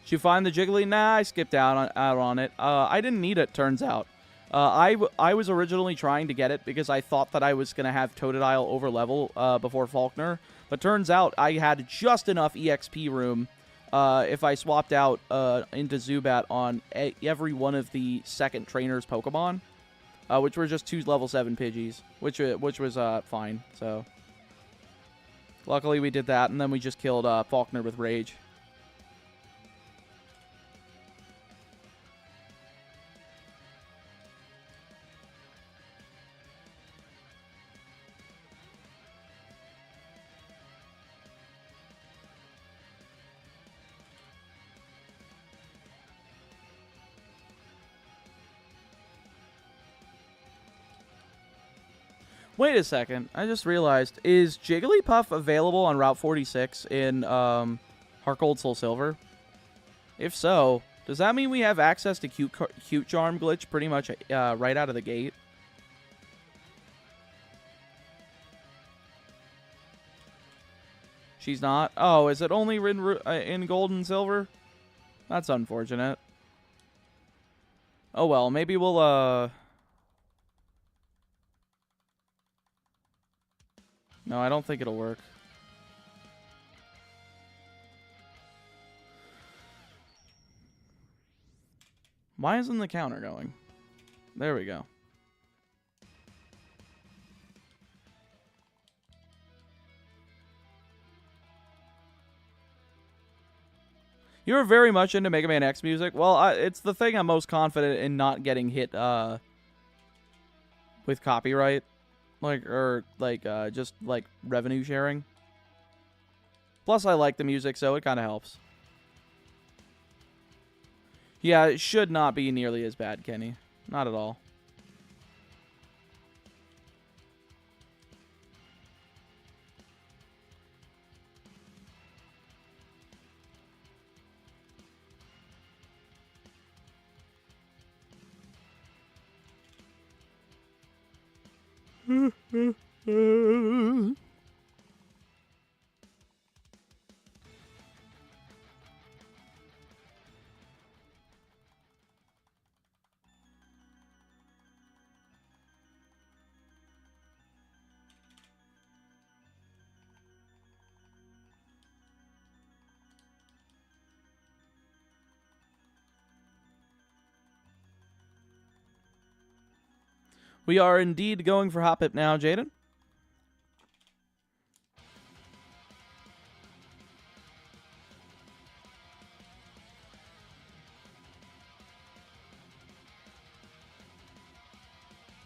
Did you find the Jiggly? Nah, I skipped out on it. I didn't need it, turns out. I was originally trying to get it because I thought that I was going to have Totodile over level before Faulkner. But turns out I had just enough EXP room if I swapped out into Zubat on every one of the second trainer's Pokemon. Which were just 2 level 7 Pidgeys. Which was fine, so... Luckily we did that, and then we just killed Faulkner with Rage. Wait a second. I just realized. Is Jigglypuff available on Route 46 in Heart Gold Soul Silver? If so, does that mean we have access to Cute Charm glitch pretty much right out of the gate? She's not? Oh, is it only in Gold and Silver? That's unfortunate. Oh well, maybe we'll No, I don't think it'll work. Why isn't the counter going? There we go. You're very much into Mega Man X music. Well, it's the thing I'm most confident in not getting hit with copyright. Just like revenue sharing. Plus, I like the music, so it kind of helps. Yeah, it should not be nearly as bad, Kenny. Not at all. We are indeed going for Hoppip now, Jaden.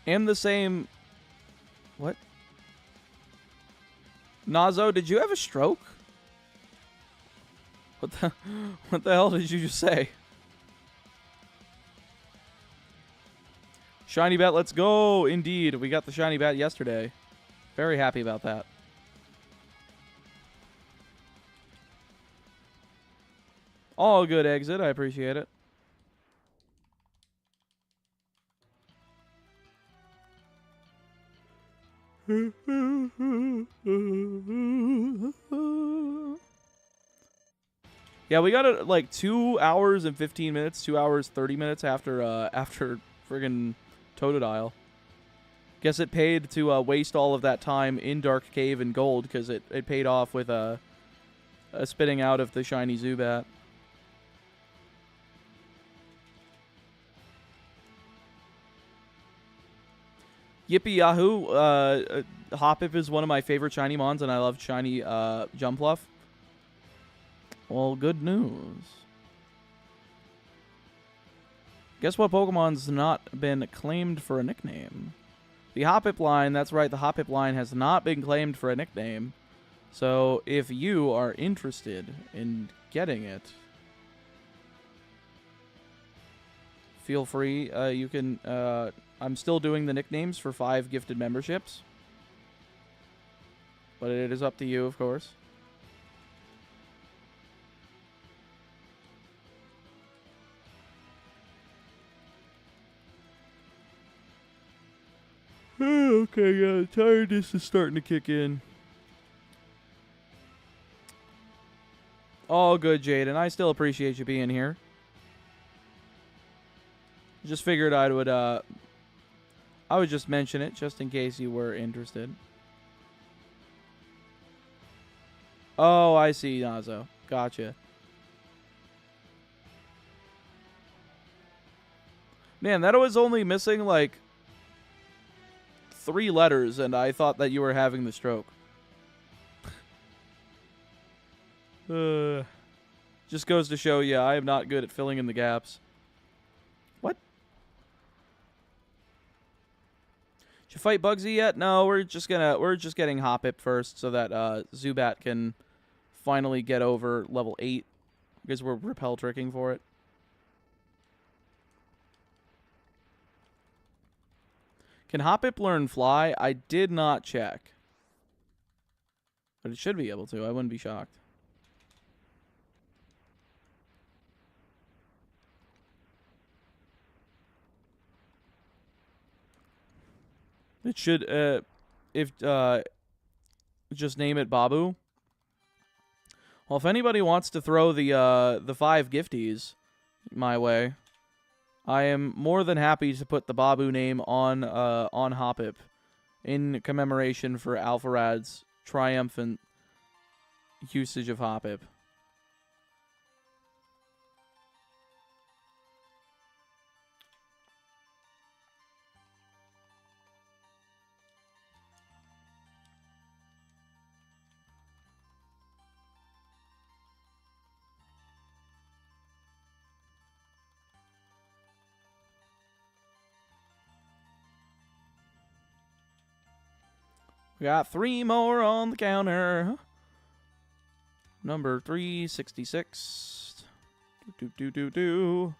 And the same... What? Nazo, did you have a stroke? What the hell did you just say? Shiny bat, let's go! Indeed, we got the shiny bat yesterday. Very happy about that. All good exit, I appreciate it. Yeah, we got it like 2 hours and 15 minutes, 2 hours 30 minutes after friggin' Totodile. Guess it paid to waste all of that time in Dark Cave and Gold because it paid off with a spitting out of the shiny Zubat. Yippee Yahoo! Hoppip is one of my favorite shiny mons, and I love shiny Jumpluff. Well, good news. Guess what Pokemon's not been claimed for a nickname? The Hoppip line, that's right, the Hoppip line has not been claimed for a nickname. So, if you are interested in getting it, feel free. You can... I'm still doing the nicknames for 5 gifted memberships. But it is up to you, of course. Okay, yeah, tiredness is starting to kick in. All good, Jaden. I still appreciate you being here. Just figured I would just mention it just in case you were interested. Oh, I see, Nazo. Gotcha. Man, that was only missing like 3 letters, and I thought that you were having the stroke. Just goes to show you, I am not good at filling in the gaps. What? Did you fight Bugsy yet? No, we're just getting Hoppip first, so that Zubat can finally get over level 8, because we're repel tricking for it. Can Hoppip learn fly? I did not check. But it should be able to. I wouldn't be shocked. It should, just name it Babu. Well, if anybody wants to throw the 5 gifties my way, I am more than happy to put the Babu name on Hoppip in commemoration for Alpharad's triumphant usage of Hoppip. We got 3 more on the counter. Number 366. Do.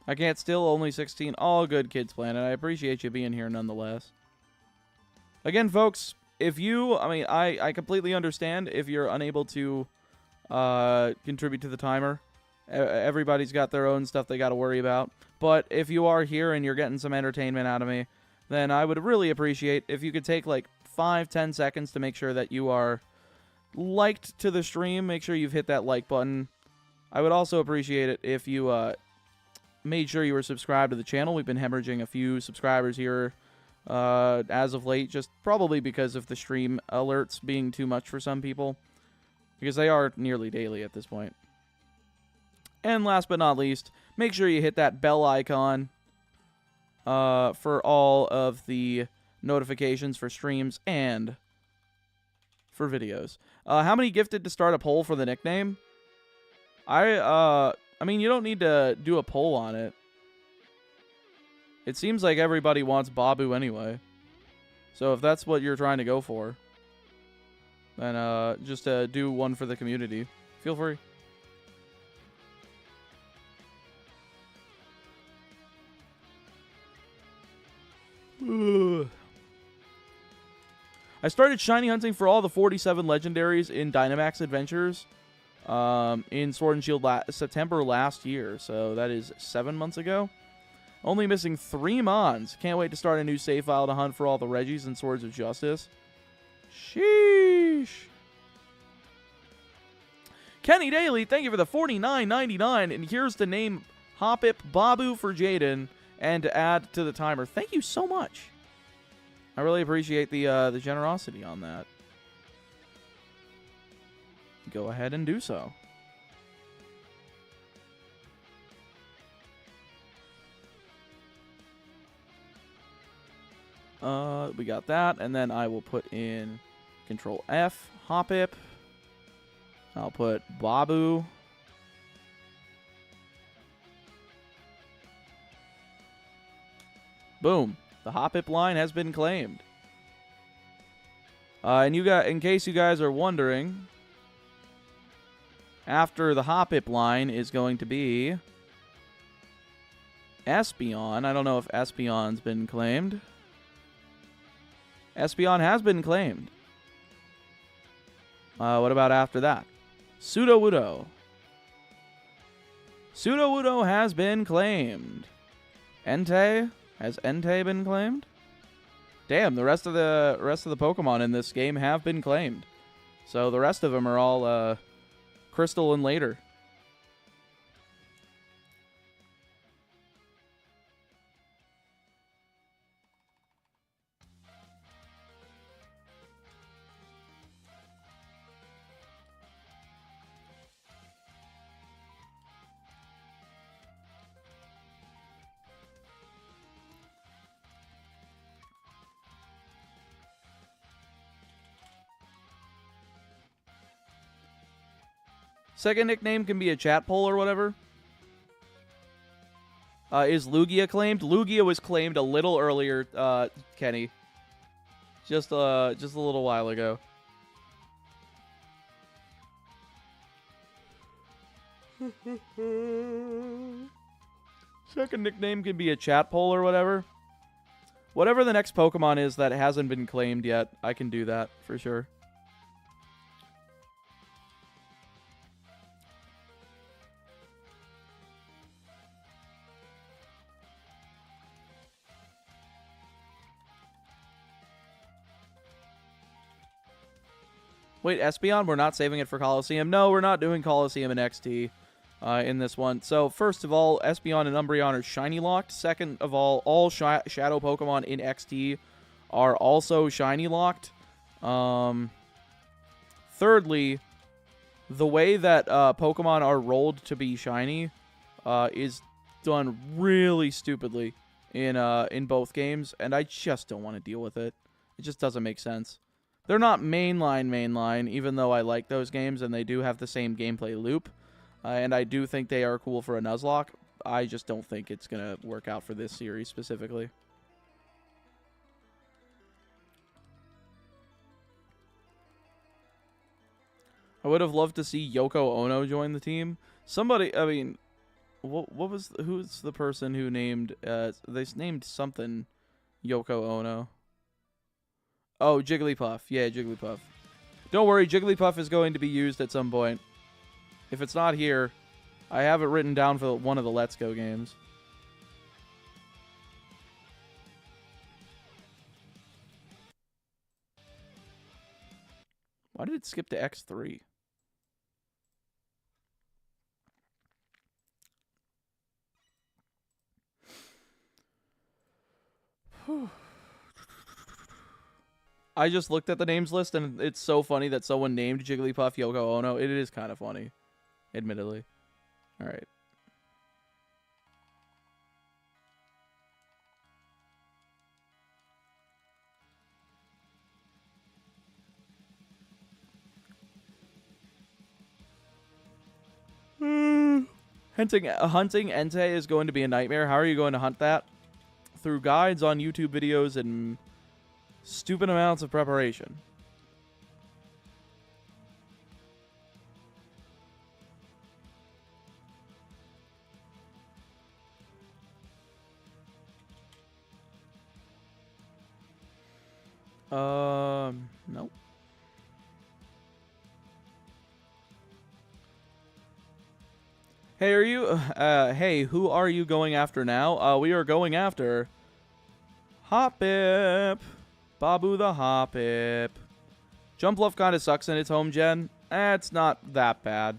I can't steal, only 16. All good, Kids Planet. I appreciate you being here nonetheless. Again, folks, if you, I completely understand if you're unable to contribute to the timer. Everybody's got their own stuff they got to worry about. But if you are here and you're getting some entertainment out of me, then I would really appreciate if you could take like 5-10 seconds to make sure that you are liked to the stream. Make sure you've hit that like button. I would also appreciate it if you made sure you were subscribed to the channel. We've been hemorrhaging a few subscribers here as of late, just probably because of the stream alerts being too much for some people, because they are nearly daily at this point. And last but not least, make sure you hit that bell icon for all of the notifications for streams and for videos. How many gifted to start a poll for the nickname? I mean, you don't need to do a poll on it. It seems like everybody wants Babu anyway. So if that's what you're trying to go for, then just do one for the community. Feel free. I started shiny hunting for all the 47 legendaries in Dynamax Adventures in Sword and Shield September last year, so that is 7 months ago. Only missing 3 Mons. Can't wait to start a new save file to hunt for all the Regis and Swords of Justice. Sheesh. Kenny Daly, thank you for the $49.99, and here's to name Hoppip Babu for Jaden and to add to the timer. Thank you so much. I really appreciate the generosity on that. Go ahead and do so. We got that, and then I will put in Control F, Hoppip. I'll put Babu. Boom. The Hoppip line has been claimed. And in case you guys are wondering, after the Hoppip line is going to be Espeon. I don't know if Espeon's been claimed. Espeon has been claimed. What about after that? Sudowoodo. Sudowoodo has been claimed. Entei? Has Entei been claimed? Damn, the rest of the Pokemon in this game have been claimed. So the rest of them are all Crystal and later. Second nickname can be a chat poll or whatever. Is Lugia claimed? Lugia was claimed a little earlier, Kenny. Just a little while ago. Second nickname can be a chat poll or whatever. Whatever the next Pokemon is that hasn't been claimed yet, I can do that for sure. Wait, Espeon? We're not saving it for Coliseum? No, we're not doing Coliseum and XT in this one. So, first of all, Espeon and Umbreon are shiny locked. Second of all Shadow Pokemon in XT are also shiny locked. Thirdly, the way that Pokemon are rolled to be shiny is done really stupidly in both games, and I just don't want to deal with it. It just doesn't make sense. They're not mainline, even though I like those games, and they do have the same gameplay loop. And I do think they are cool for a Nuzlocke. I just don't think it's going to work out for this series specifically. I would have loved to see Yoko Ono join the team. Somebody, I mean, who's the person who named, they named something Yoko Ono. Oh, Jigglypuff. Yeah, Jigglypuff. Don't worry, Jigglypuff is going to be used at some point. If it's not here, I have it written down for one of the Let's Go games. Why did it skip to X3? I just looked at the names list, and it's so funny that someone named Jigglypuff Yoko Ono. It is kind of funny, admittedly. All right. Hunting Entei is going to be a nightmare. How are you going to hunt that? Through guides on YouTube videos and stupid amounts of preparation. Nope. Hey, hey, who are you going after now? We are going after Hoppip. Babu the Hoppip. Jumpluff kind of sucks in its home gen. It's not that bad.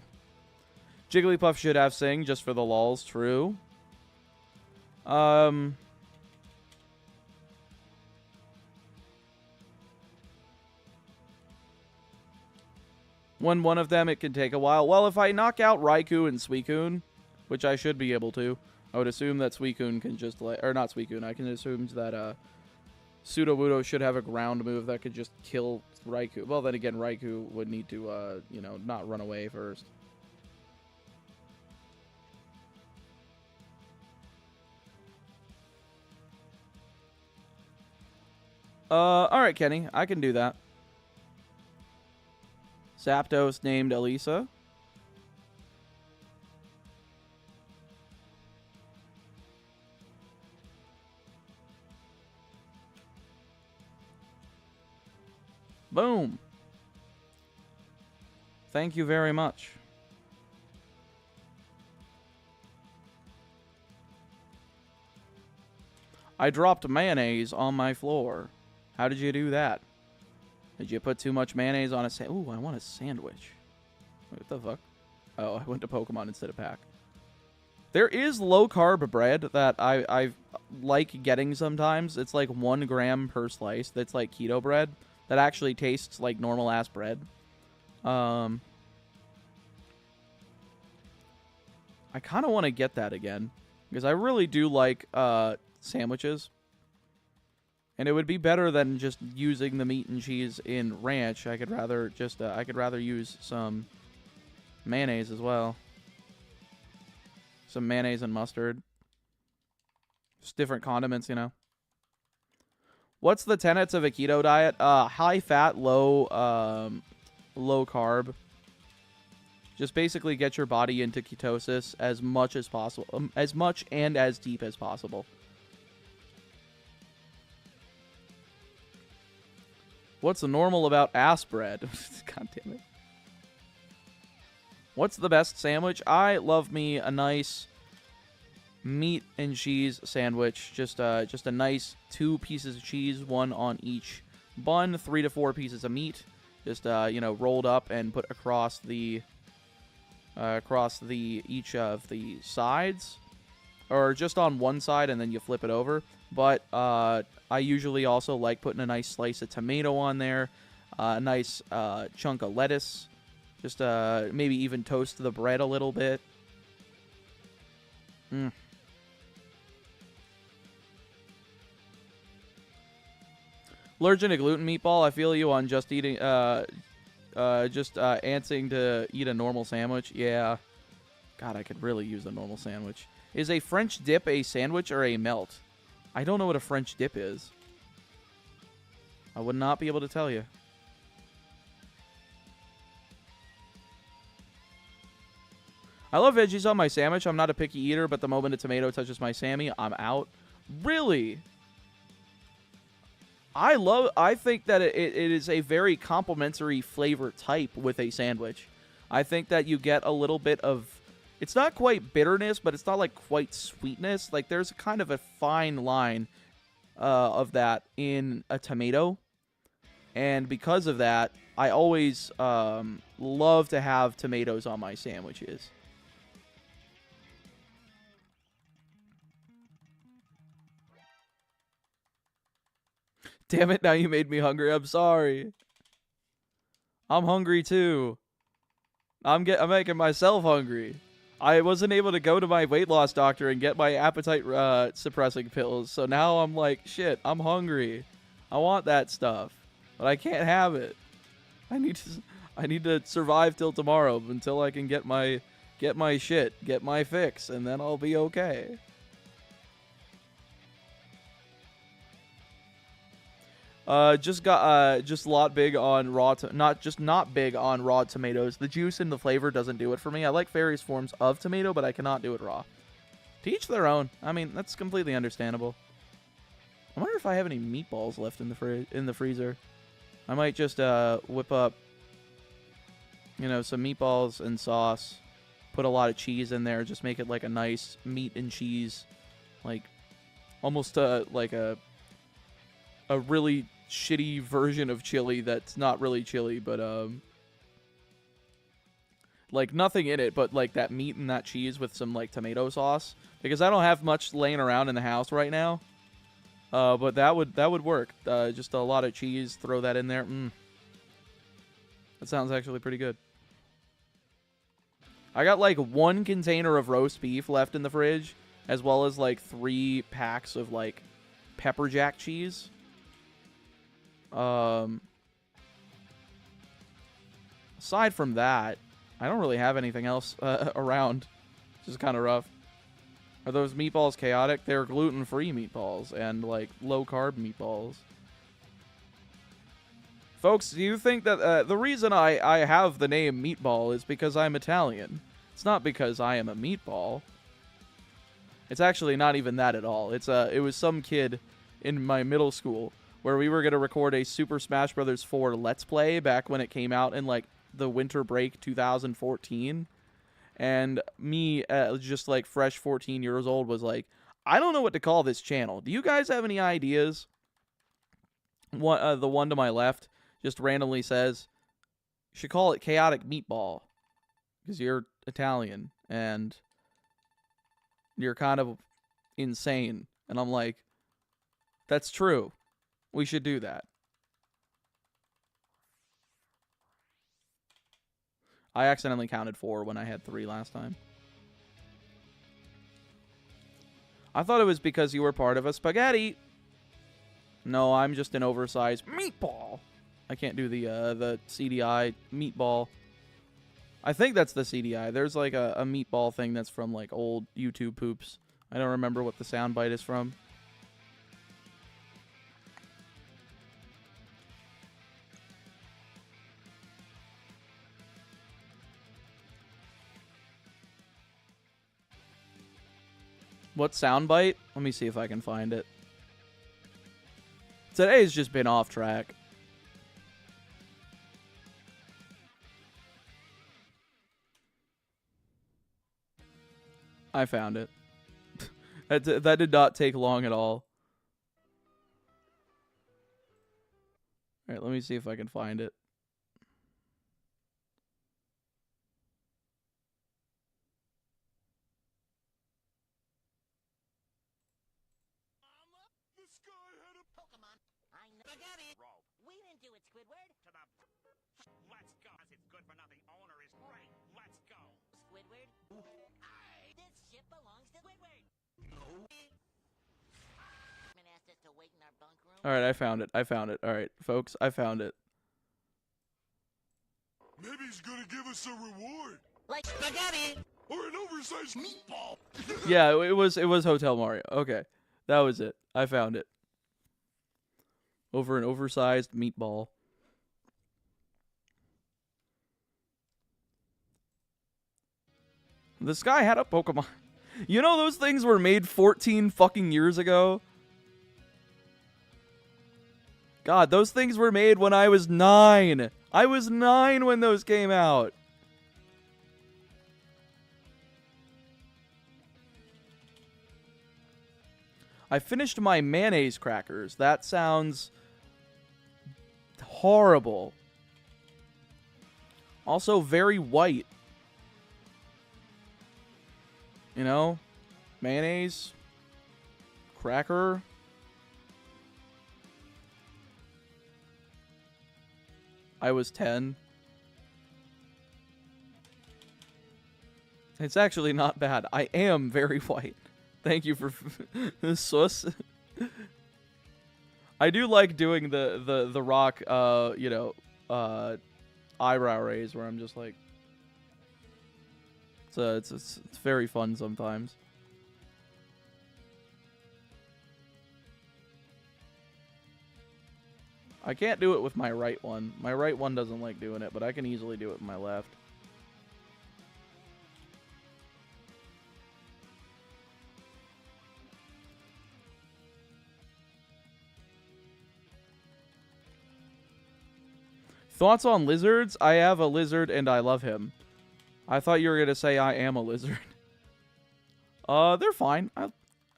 Jigglypuff should have Sing just for the lulz, true. When one of them, it can take a while. Well, if I knock out Raikou and Suicune, which I should be able to, I would assume that Suicune can just, or not Suicune, I can assume that, Sudowoodo should have a ground move that could just kill Raikou. Well, then again, Raikou would need to, you know, not run away first. Alright, Kenny. I can do that. Zapdos named Elisa. Boom. Thank you very much. I dropped mayonnaise on my floor. How did you do that? Did you put too much mayonnaise on a Ooh, I want a sandwich. Wait, what the fuck? Oh, I went to Pokemon instead of Pack. There is low-carb bread that I like getting sometimes. It's like 1 gram per slice. That's like keto bread. That actually tastes like normal-ass bread. I kind of want to get that again. Because I really do like sandwiches. And it would be better than just using the meat and cheese in ranch. I could rather just I could rather use some mayonnaise as well. Some mayonnaise and mustard. Just different condiments, you know. What's the tenets of a keto diet? High fat, low carb. Just basically get your body into ketosis as much as possible, as much and as deep as possible. What's the normal about ass bread? God damn it. What's the best sandwich? I love me a nice meat and cheese sandwich. Just a nice 2 pieces of cheese, 1 on each bun, 3 to 4 pieces of meat, just you know, rolled up and put across the each of the sides, or just on one side and then you flip it over. But I usually also like putting a nice slice of tomato on there, a nice chunk of lettuce, just maybe even toast the bread a little bit. Allergic to gluten meatball. I feel you on just eating, answering to eat a normal sandwich. Yeah. God, I could really use a normal sandwich. Is a French dip a sandwich or a melt? I don't know what a French dip is. I would not be able to tell you. I love veggies on my sandwich. I'm not a picky eater, but the moment a tomato touches my Sammy, I'm out. Really? I think that it is a very complementary flavor type with a sandwich. I think that you get a little bit of, it's not quite bitterness, but it's not like quite sweetness. Like there's kind of a fine line of that in a tomato. And because of that, I always love to have tomatoes on my sandwiches. Damn it, now you made me hungry. I'm sorry. I'm hungry too. I'm making myself hungry. I wasn't able to go to my weight loss doctor and get my appetite suppressing pills. So now I'm like, shit, I'm hungry. I want that stuff, but I can't have it. I need to survive till tomorrow until I can get my shit, get my fix, and then I'll be okay. Just not big on raw tomatoes. The juice and the flavor doesn't do it for me. I like various forms of tomato, but I cannot do it raw. To each their own. I mean, that's completely understandable. I wonder if I have any meatballs left in the freezer. I might just whip up, you know, some meatballs and sauce. Put a lot of cheese in there. Just make it like a nice meat and cheese, like almost like a really shitty version of chili that's not really chili, but like nothing in it but like that meat and that cheese with some like tomato sauce, because I don't have much laying around in the house right now. But that would work. Just a lot of cheese, throw that in there. That sounds actually pretty good. I got like 1 container of roast beef left in the fridge, as well as like 3 packs of like pepper jack cheese. Aside from that, I don't really have anything else around. Which is kind of rough. Are those meatballs chaotic? They're gluten-free meatballs and like low-carb meatballs. Folks, do you think that the reason I have the name Meatball is because I'm Italian? It's not because I am a meatball. It's actually not even that at all. It was some kid in my middle school where we were going to record a Super Smash Bros. 4 Let's Play back when it came out in, like, the winter break 2014. And me, just, like, fresh 14 years old, was like, I don't know what to call this channel. Do you guys have any ideas? The one to my left just randomly says, you should call it Chaotic Meatball, because you're Italian, and you're kind of insane. And I'm like, that's true. We should do that. I accidentally counted 4 when I had 3 last time. I thought it was because you were part of a spaghetti. No, I'm just an oversized meatball. I can't do the CDI meatball. I think that's the CDI. There's like a meatball thing that's from like old YouTube poops. I don't remember what the soundbite is from. What soundbite? Let me see if I can find it. Today's just been off track. I found it. That did not take long at all. Alright, let me see if I can find it. Pokémon. I know. Spaghetti! We didn't do it, Squidward. To the... Let's go. As it's good for nothing. Owner is right. Let's go. Squidward? This ship belongs to Squidward. No. Asked us to wait in our bunk room. Alright, I found it. I found it. Alright, folks, I found it. Maybe he's gonna give us a reward. Like spaghetti! Or an oversized meatball. Yeah, it was Hotel Mario. Okay. That was it. I found it. Over an oversized meatball. This guy had a Pokemon. You know those things were made 14 fucking years ago? God, those things were made when I was 9. I was 9 when those came out. I finished my mayonnaise crackers. That sounds horrible. Also very white. You know? Mayonnaise. Cracker. I was 10. It's actually not bad. I am very white. Thank you for sus. I do like doing the rock you know, eyebrow raise where I'm just like it's very fun sometimes. I can't do it with my right one. My right one doesn't like doing it, but I can easily do it with my left. Thoughts on lizards? I have a lizard and I love him. I thought you were going to say I am a lizard. They're fine. I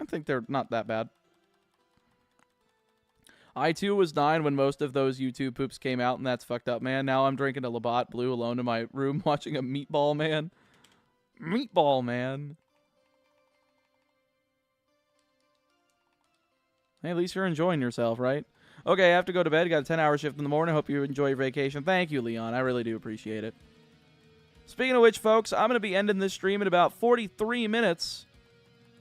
think they're not that bad. I too was 9 when most of those YouTube poops came out, and that's fucked up, man. Now I'm drinking a Labatt Blue alone in my room watching a Meatball Man. Meatball Man. Hey, at least you're enjoying yourself, right? Okay, I have to go to bed. Got a 10-hour shift in the morning. Hope you enjoy your vacation. Thank you, Leon. I really do appreciate it. Speaking of which, folks, I'm going to be ending this stream in about 43 minutes.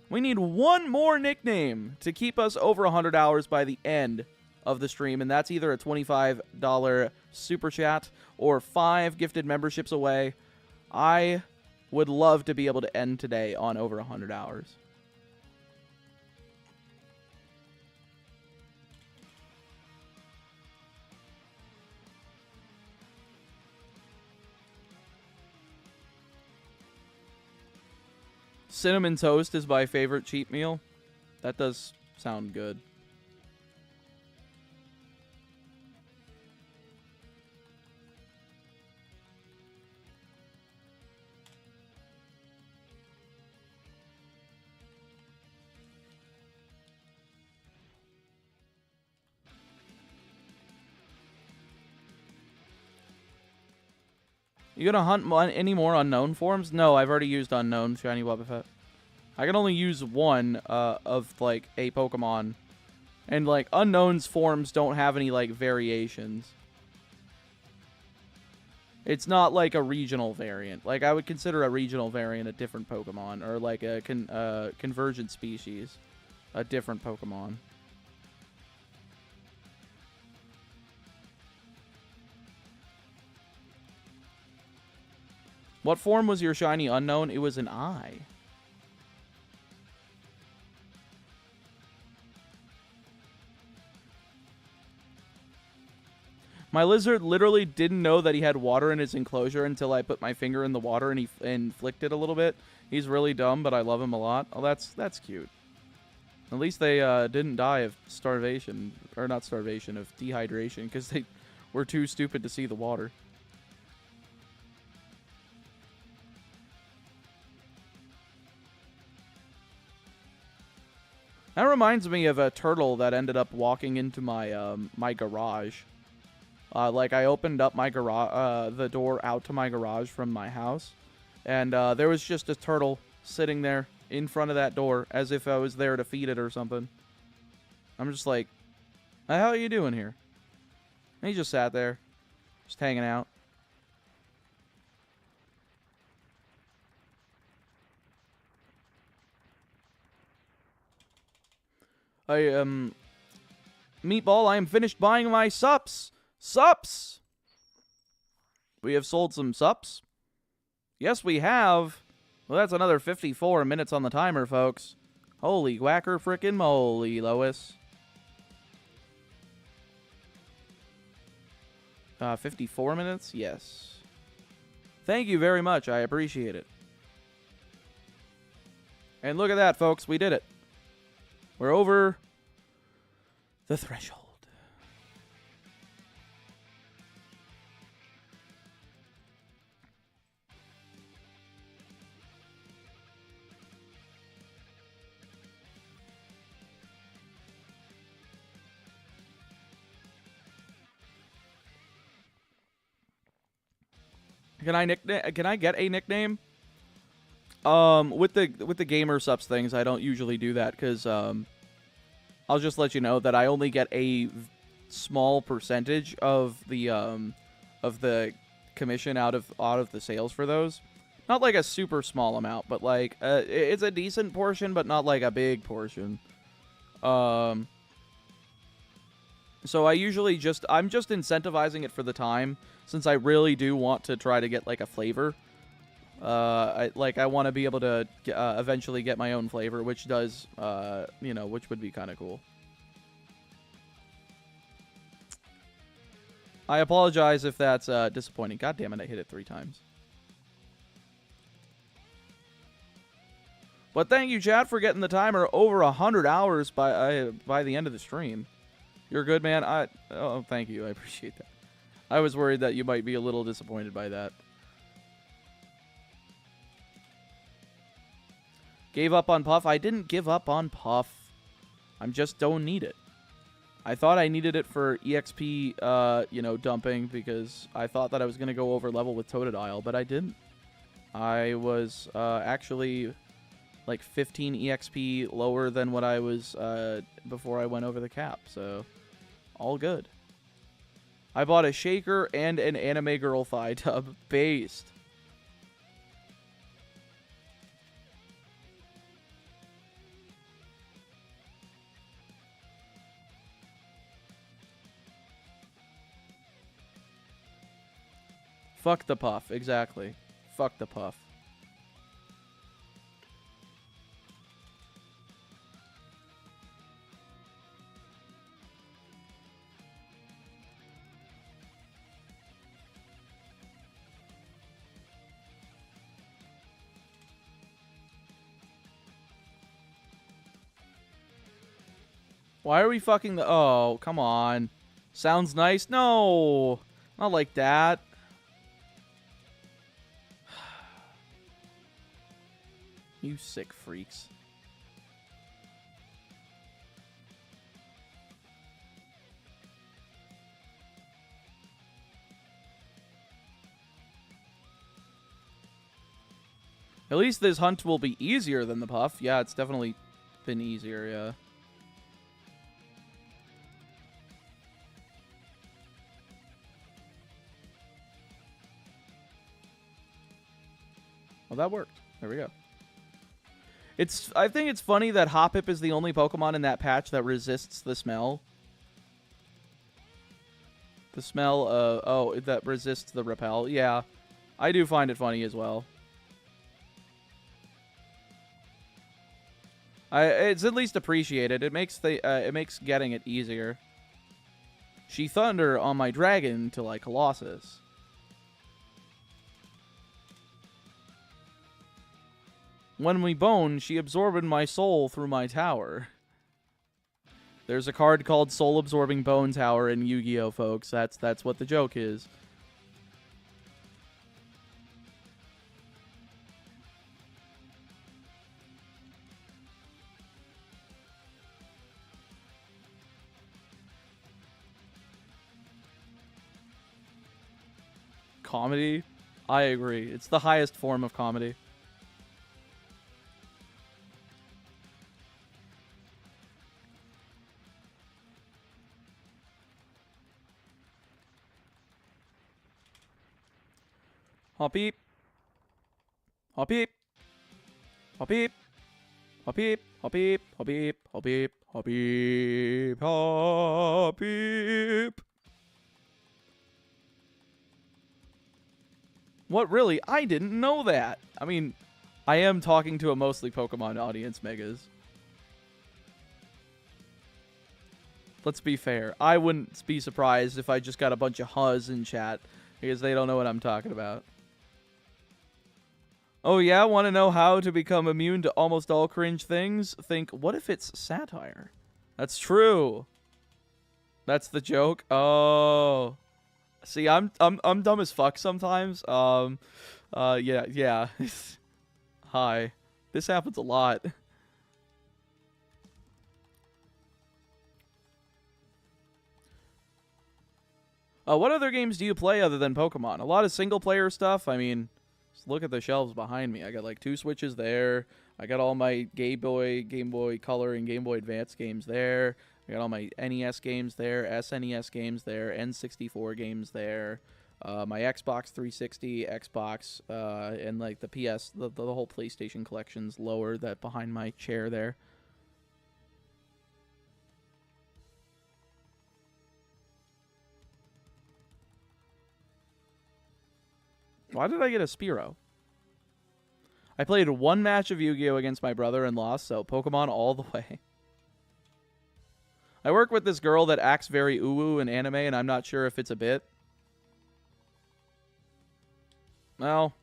We need one more nickname to keep us over 100 hours by the end of the stream, and that's either a $25 super chat or 5 gifted memberships away. I would love to be able to end today on over 100 hours. Cinnamon toast is my favorite cheat meal. That does sound good. You gonna hunt any more unknown forms? No, I've already used unknown shiny Wobbuffet. I can only use one of like a Pokemon, and like unknown's forms don't have any like variations. It's not like a regional variant. Like I would consider a regional variant a different Pokemon, or like a convergent species, a different Pokemon. What form was your shiny unknown? It was an eye. My lizard literally didn't know that he had water in his enclosure until I put my finger in the water and he flicked it a little bit. He's really dumb, but I love him a lot. Oh, that's cute. At least they didn't die of starvation, or not starvation, of dehydration, because they were too stupid to see the water. That reminds me of a turtle that ended up walking into my my garage. Like I opened up my garage, the door out to my garage from my house, and there was just a turtle sitting there in front of that door as if I was there to feed it or something. I'm just like, "The hell are you doing here?" And he just sat there, just hanging out. Meatball, I am finished buying my sups. Sups! We have sold some sups. Yes, we have. Well, that's another 54 minutes on the timer, folks. Holy whacker frickin' moly, Lois. 54 minutes? Yes. Thank you very much. I appreciate it. And look at that, folks. We did it. We're over the threshold. Can I get a nickname? With the gamer subs things, I don't usually do that because I'll just let you know that I only get a small percentage of the commission out of the sales for those. Not like a super small amount, but like it's a decent portion, but not like a big portion. So I'm just incentivizing it for the time, since I really do want to try to get like a flavor. I want to be able to eventually get my own flavor, which does, which would be kind of cool. I apologize if that's disappointing. God damn it, I hit it 3 times. But thank you, chat, for getting the timer over 100 hours by the end of the stream. You're good, man. Oh, thank you. I appreciate that. I was worried that you might be a little disappointed by that. Gave up on Puff? I didn't give up on Puff. I just don't need it. I thought I needed it for EXP, dumping, because I thought that I was going to go over level with Totodile, but I didn't. I was actually like 15 EXP lower than what I was before I went over the cap, so all good. I bought a shaker and an anime girl thigh tub based. Fuck the Puff, exactly. Fuck the Puff. Why are we fucking the... Oh, come on. Sounds nice? No. Not like that. You sick freaks. At least this hunt will be easier than the Puff. Yeah, it's definitely been easier, yeah. Well, that worked. There we go. I think it's funny that Hoppip is the only Pokemon in that patch that resists the smell. The smell of... that resists the repel. Yeah, I do find it funny as well. It's at least appreciated. It makes getting it easier. She thunder on my dragon till I Colossus. When we bone, she absorbed my soul through my tower. There's a card called Soul Absorbing Bone Tower in Yu-Gi-Oh, folks. That's what the joke is. Comedy? I agree. It's the highest form of comedy. Hop beep. Hop beep. Hop beep. Hop beep. Hop beep. Hop beep. Hop beep. Hop beep. Hop beep. What, really? I didn't know that. I mean, I am talking to a mostly Pokemon audience, Megas. Let's be fair. I wouldn't be surprised if I just got a bunch of huzz in chat because they don't know what I'm talking about. Oh yeah, want to know how to become immune to almost all cringe things? Think, what if it's satire? That's true. That's the joke. Oh. See, I'm dumb as fuck sometimes. Yeah. Hi. This happens a lot. What other games do you play other than Pokemon? A lot of single-player stuff. I mean, just look at the shelves behind me. I got like 2 Switches there. I got all my Game Boy Color, and Game Boy Advance games there. I got all my NES games there, SNES games there, N64 games there. My Xbox 360, Xbox, and like the PS, the whole PlayStation collection's lower, that behind my chair there. Why did I get a Spearow? I played 1 match of Yu-Gi-Oh! Against my brother and lost, so Pokemon all the way. I work with this girl that acts very uwu in anime, and I'm not sure if it's a bit. Well,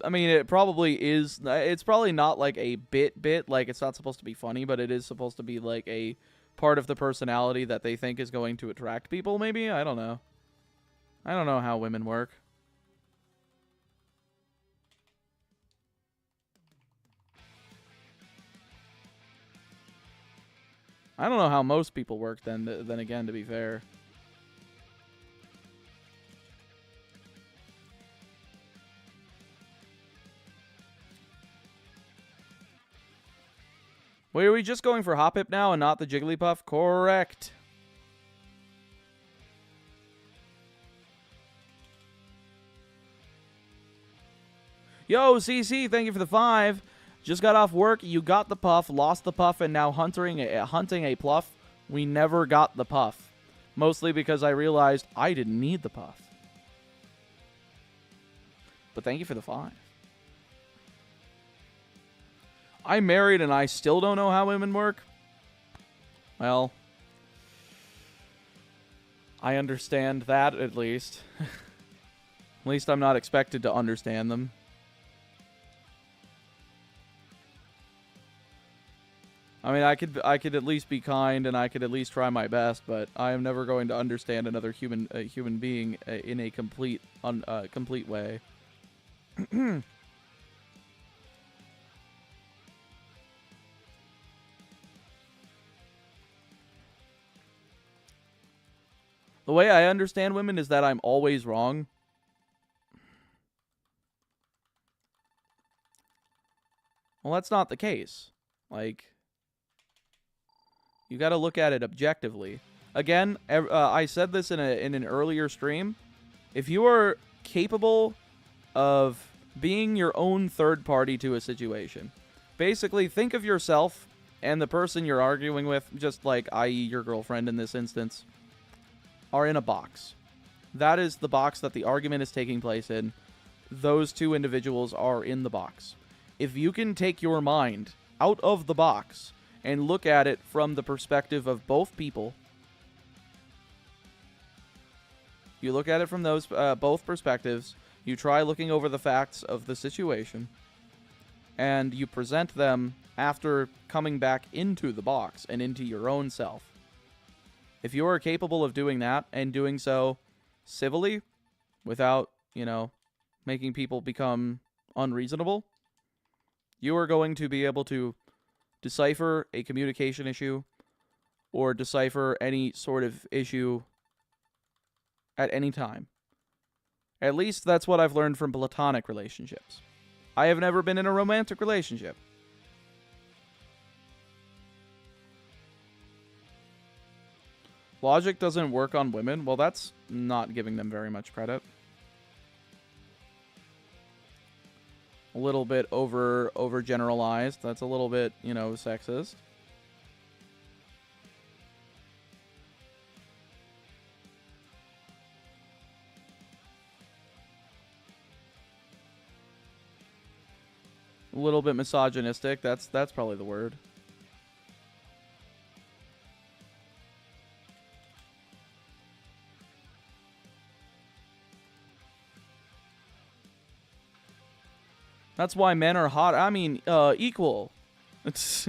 I mean, it probably is. It's probably not like a bit, like it's not supposed to be funny, but it is supposed to be like a part of the personality that they think is going to attract people, maybe? I don't know. I don't know how women work. I don't know how most people work then again, to be fair. Wait, are we just going for Hoppip now and not the Jigglypuff? Correct. Yo, CC, thank you for the 5. Just got off work, you got the puff, lost the puff, and now hunting a pluff. We never got the puff. Mostly because I realized I didn't need the puff. But thank you for the 5. I'm married and I still don't know how women work. Well, I understand that at least. At least I'm not expected to understand them. I mean, I could at least be kind and I could at least try my best, but I am never going to understand another human being in a complete way. The way I understand women is that I'm always wrong. Well, that's not the case. Like, you got to look at it objectively. Again, I said this in an earlier stream. If you are capable of being your own third party to a situation, basically think of yourself and the person you're arguing with, just like, i.e. your girlfriend in this instance, are in a box. That is the box that the argument is taking place in. Those 2 individuals are in the box. If you can take your mind out of the box and look at it from the perspective of both people, You look at it from those both perspectives. You try looking over the facts of the situation, and you present them after coming back into the box and into your own self. If you are capable of doing that and doing so civilly, without, you know, making people become unreasonable, you are going to be able to decipher a communication issue or decipher any sort of issue at any time. At least that's what I've learned from platonic relationships. I have never been in a romantic relationship. Logic doesn't work on women. Well, that's not giving them very much credit. A little bit overgeneralized. That's a little bit, you know, sexist. A little bit misogynistic. That's probably the word. That's why men are hot. I mean, equal. It's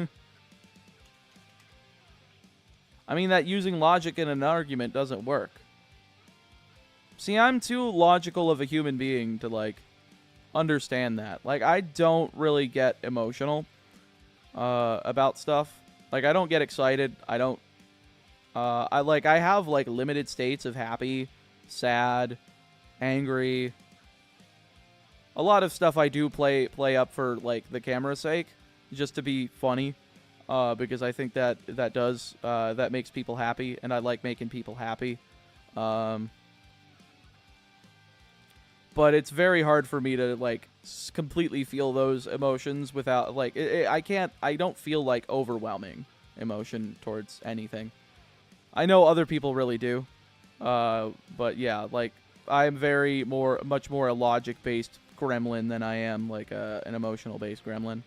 I mean that using logic in an argument doesn't work. See, I'm too logical of a human being to, like, understand that. Like, I don't really get emotional about stuff. Like, I don't get excited. I don't I have, like, limited states of happy, sad, angry. A lot of stuff I do play up for, like, the camera's sake, just to be funny, because I think that that makes people happy, and I like making people happy. But it's very hard for me to, like, completely feel those emotions without, like, I don't feel, like, overwhelming emotion towards anything. I know other people really do, but yeah, like, I'm much more a logic-based gremlin than I am, like, an emotional-based gremlin.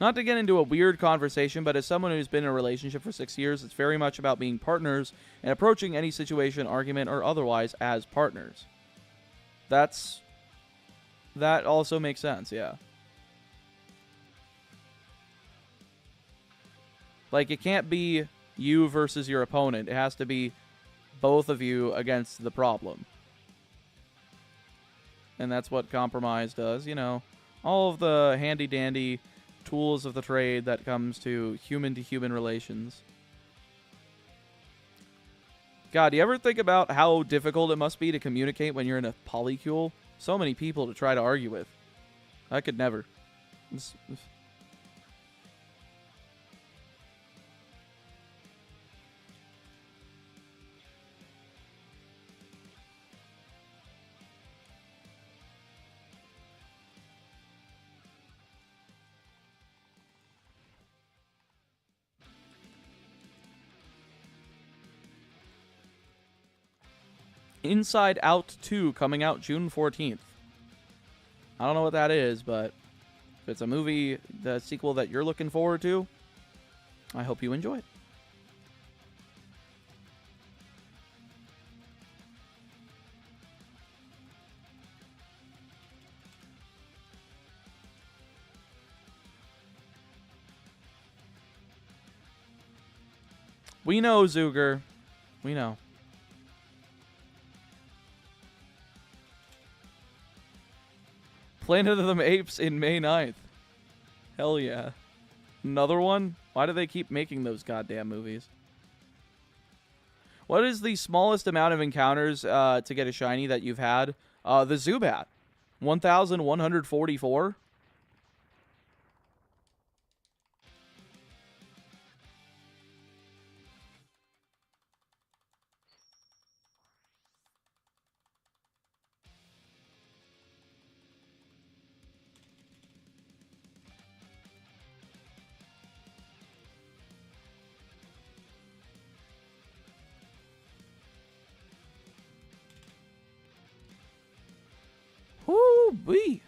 Not to get into a weird conversation, but as someone who's been in a relationship for 6 years, it's very much about being partners and approaching any situation, argument, or otherwise as partners. That also makes sense, yeah. Like, it can't be you versus your opponent. It has to be both of you against the problem. And that's what compromise does, you know. All of the handy-dandy tools of the trade that comes to human relations. God, do you ever think about how difficult it must be to communicate when you're in a polycule? So many people to try to argue with. I could never. Inside Out 2 coming out June 14th. I don't know what that is, but if it's a movie, the sequel that you're looking forward to, I hope you enjoy it. We know, Zuger. We know. Planet of the Apes in May 9th. Hell yeah. Another one? Why do they keep making those goddamn movies? What is the smallest amount of encounters to get a shiny that you've had? The Zubat. 1,144? Woo! Woo-wee.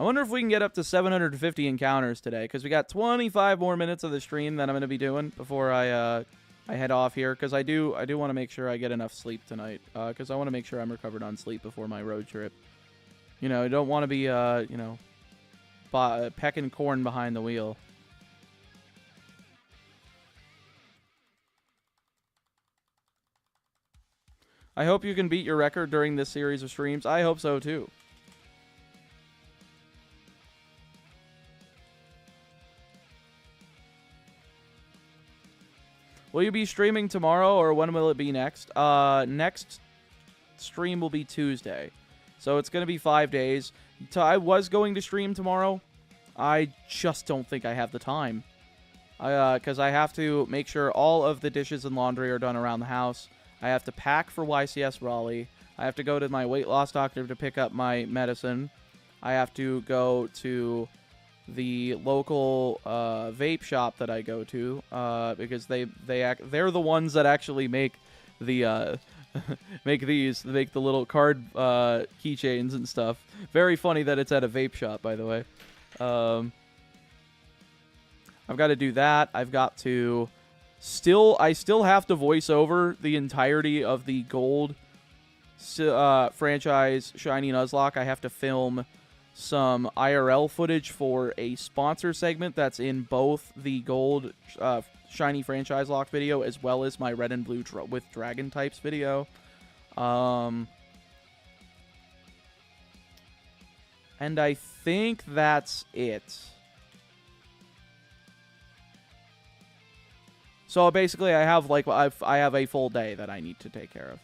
I wonder if we can get up to 750 encounters today, because we got 25 more minutes of the stream that I'm going to be doing before I head off here, because I do want to make sure I get enough sleep tonight, because I want to make sure I'm recovered on sleep before my road trip. You know, I don't want to be, you know, pecking corn behind the wheel. I hope you can beat your record during this series of streams. I hope so, too. Will you be streaming tomorrow, or when will it be next? Next stream will be Tuesday. So it's going to be 5 days. I was going to stream tomorrow. I just don't think I have the time. Because I have to make sure all of the dishes and laundry are done around the house. I have to pack for YCS Raleigh. I have to go to my weight loss doctor to pick up my medicine. I have to go to the local vape shop that I go to because they're the ones that actually make the make the little card keychains and stuff. Very funny that it's at a vape shop, by the way. I've got to do that. I've got to I still have to voice over the entirety of the gold franchise Shiny Nuzlocke. I have to film some IRL footage for a sponsor segment that's in both the gold Shiny franchise lock video as well as my red and blue with dragon types video. And I think that's it. So basically, I have I have a full day that I need to take care of.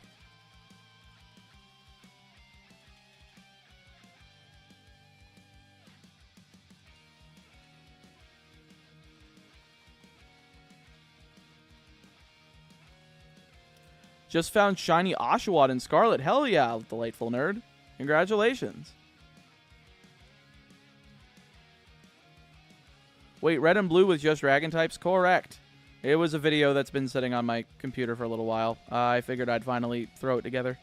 Just found shiny Oshawott in Scarlet. Hell yeah, delightful nerd. Congratulations. Wait, red and blue with just dragon types? Correct. It was a video that's been sitting on my computer for a little while. I figured I'd finally throw it together.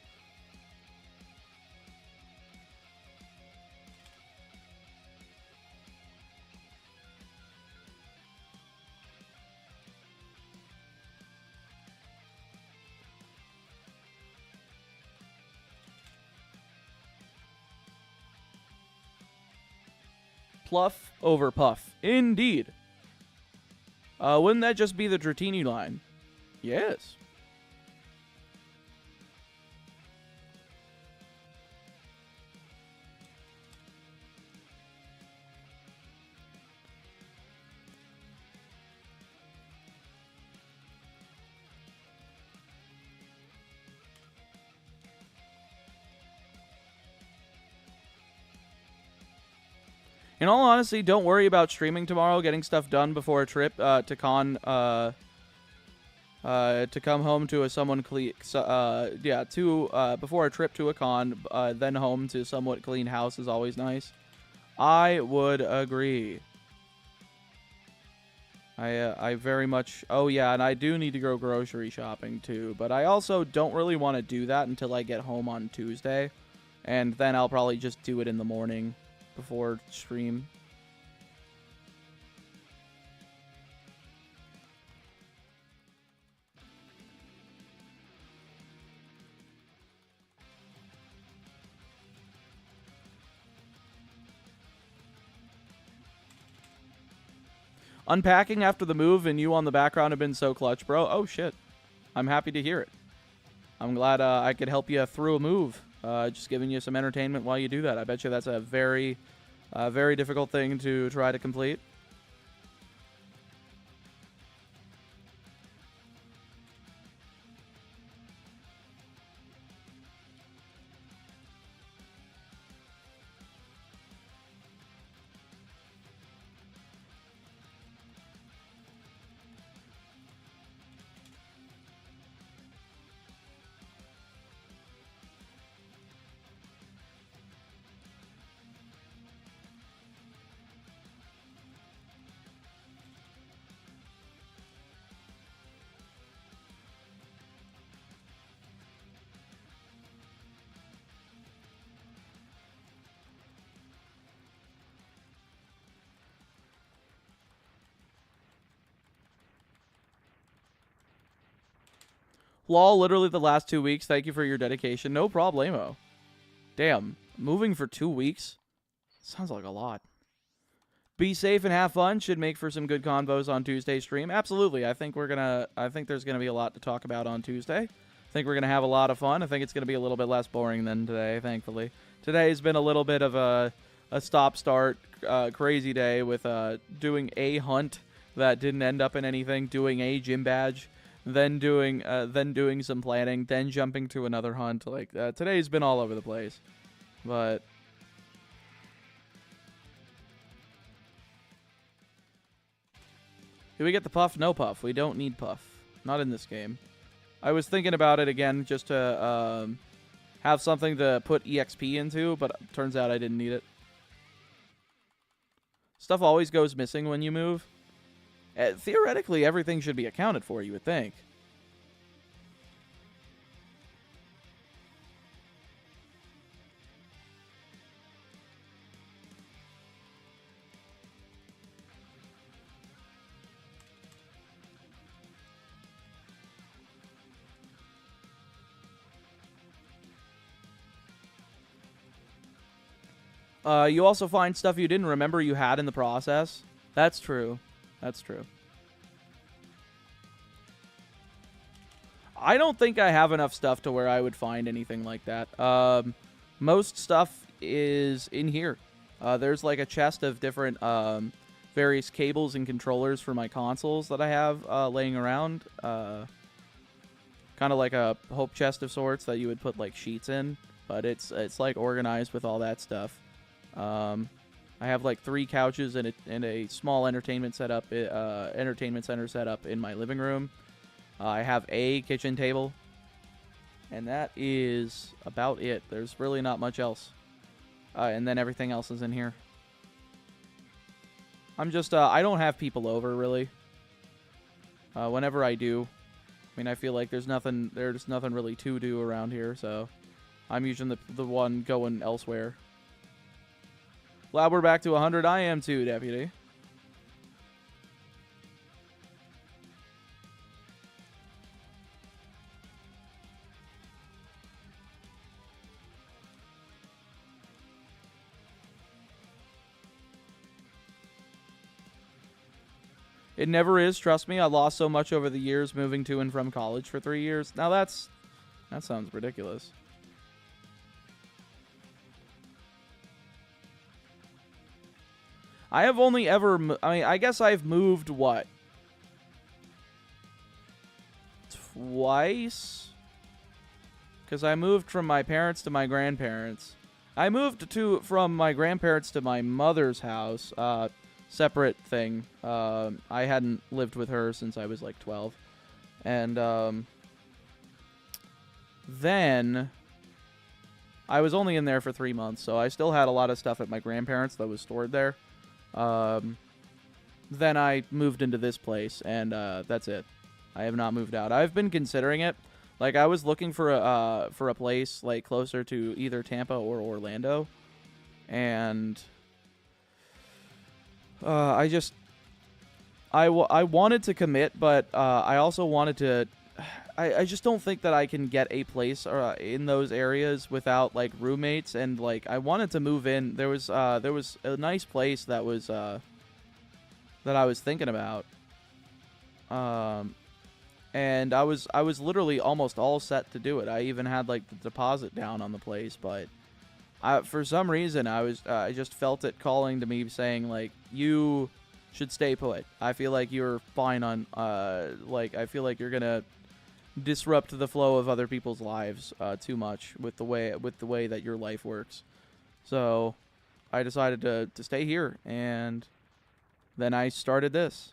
Pluff over puff. Indeed. Wouldn't that just be the Dratini line? Yes. In all honesty, don't worry about streaming tomorrow, getting stuff done before a trip to con, to come home to a before a trip to a con, then home to somewhat clean house is always nice. I would agree. I very much, oh yeah, and I do need to go grocery shopping too, but I also don't really want to do that until I get home on Tuesday, and then I'll probably just do it in the morning before stream. Unpacking after the move and you on the background have been so clutch, bro. Oh shit. I'm happy to hear it. I'm glad I could help you through a move. Just giving you some entertainment while you do that. I bet you that's a very, very difficult thing to try to complete. Lol, literally the last 2 weeks. Thank you for your dedication. No problemo. Damn, moving for 2 weeks? Sounds like a lot. Be safe and have fun. Should make for some good convos on Tuesday stream. Absolutely. I think there's gonna be a lot to talk about on Tuesday. I think we're gonna have a lot of fun. I think it's gonna be a little bit less boring than today, thankfully. Today's been a little bit of a stop-start crazy day with doing a hunt that didn't end up in anything, doing a gym badge, then doing some planning, then jumping to another hunt. Like today's been all over the place, but. Do we get the puff? No puff. We don't need puff. Not in this game. I was thinking about it again just to have something to put EXP into, but turns out I didn't need it. Stuff always goes missing when you move. Theoretically, everything should be accounted for, you would think. You also find stuff you didn't remember you had in the process. That's true. That's true. I don't think I have enough stuff to where I would find anything like that. Most stuff is in here. There's like a chest of different various cables and controllers for my consoles that I have laying around. Kind of like a hope chest of sorts that you would put like sheets in, but it's like organized with all that stuff. I have like 3 couches and a small entertainment center setup in my living room. I have a kitchen table, and that is about it. There's really not much else. And then everything else is in here. I'm just, I don't have people over, really. Whenever I do, I mean, I feel like there's nothing really to do around here, so I'm usually the one going elsewhere. Glad we're back to 100. I am too, Deputy. It never is, trust me. I lost so much over the years moving to and from college for 3 years. Now that sounds ridiculous. I have only ever, I guess I've moved, what? Twice? Because I moved from my parents to my grandparents. I moved from my grandparents to my mother's house, separate thing. I hadn't lived with her since I was like 12. And then I was only in there for 3 months, so I still had a lot of stuff at my grandparents that was stored there. Then I moved into this place, and that's it. I have not moved out. I've been considering it. Like, I was looking for a place like closer to either Tampa or Orlando, and I wanted to commit, but I also wanted to. I just don't think that I can get a place in those areas without like roommates, and like I wanted to move in. There was a nice place that was that I was thinking about, and I was literally almost all set to do it. I even had like the deposit down on the place, but for some reason I just felt it calling to me, saying like, you should stay put. I feel like you're fine on like I feel like you're gonna disrupt the flow of other people's lives too much with the way that your life works. So I decided to stay here, and then I started this.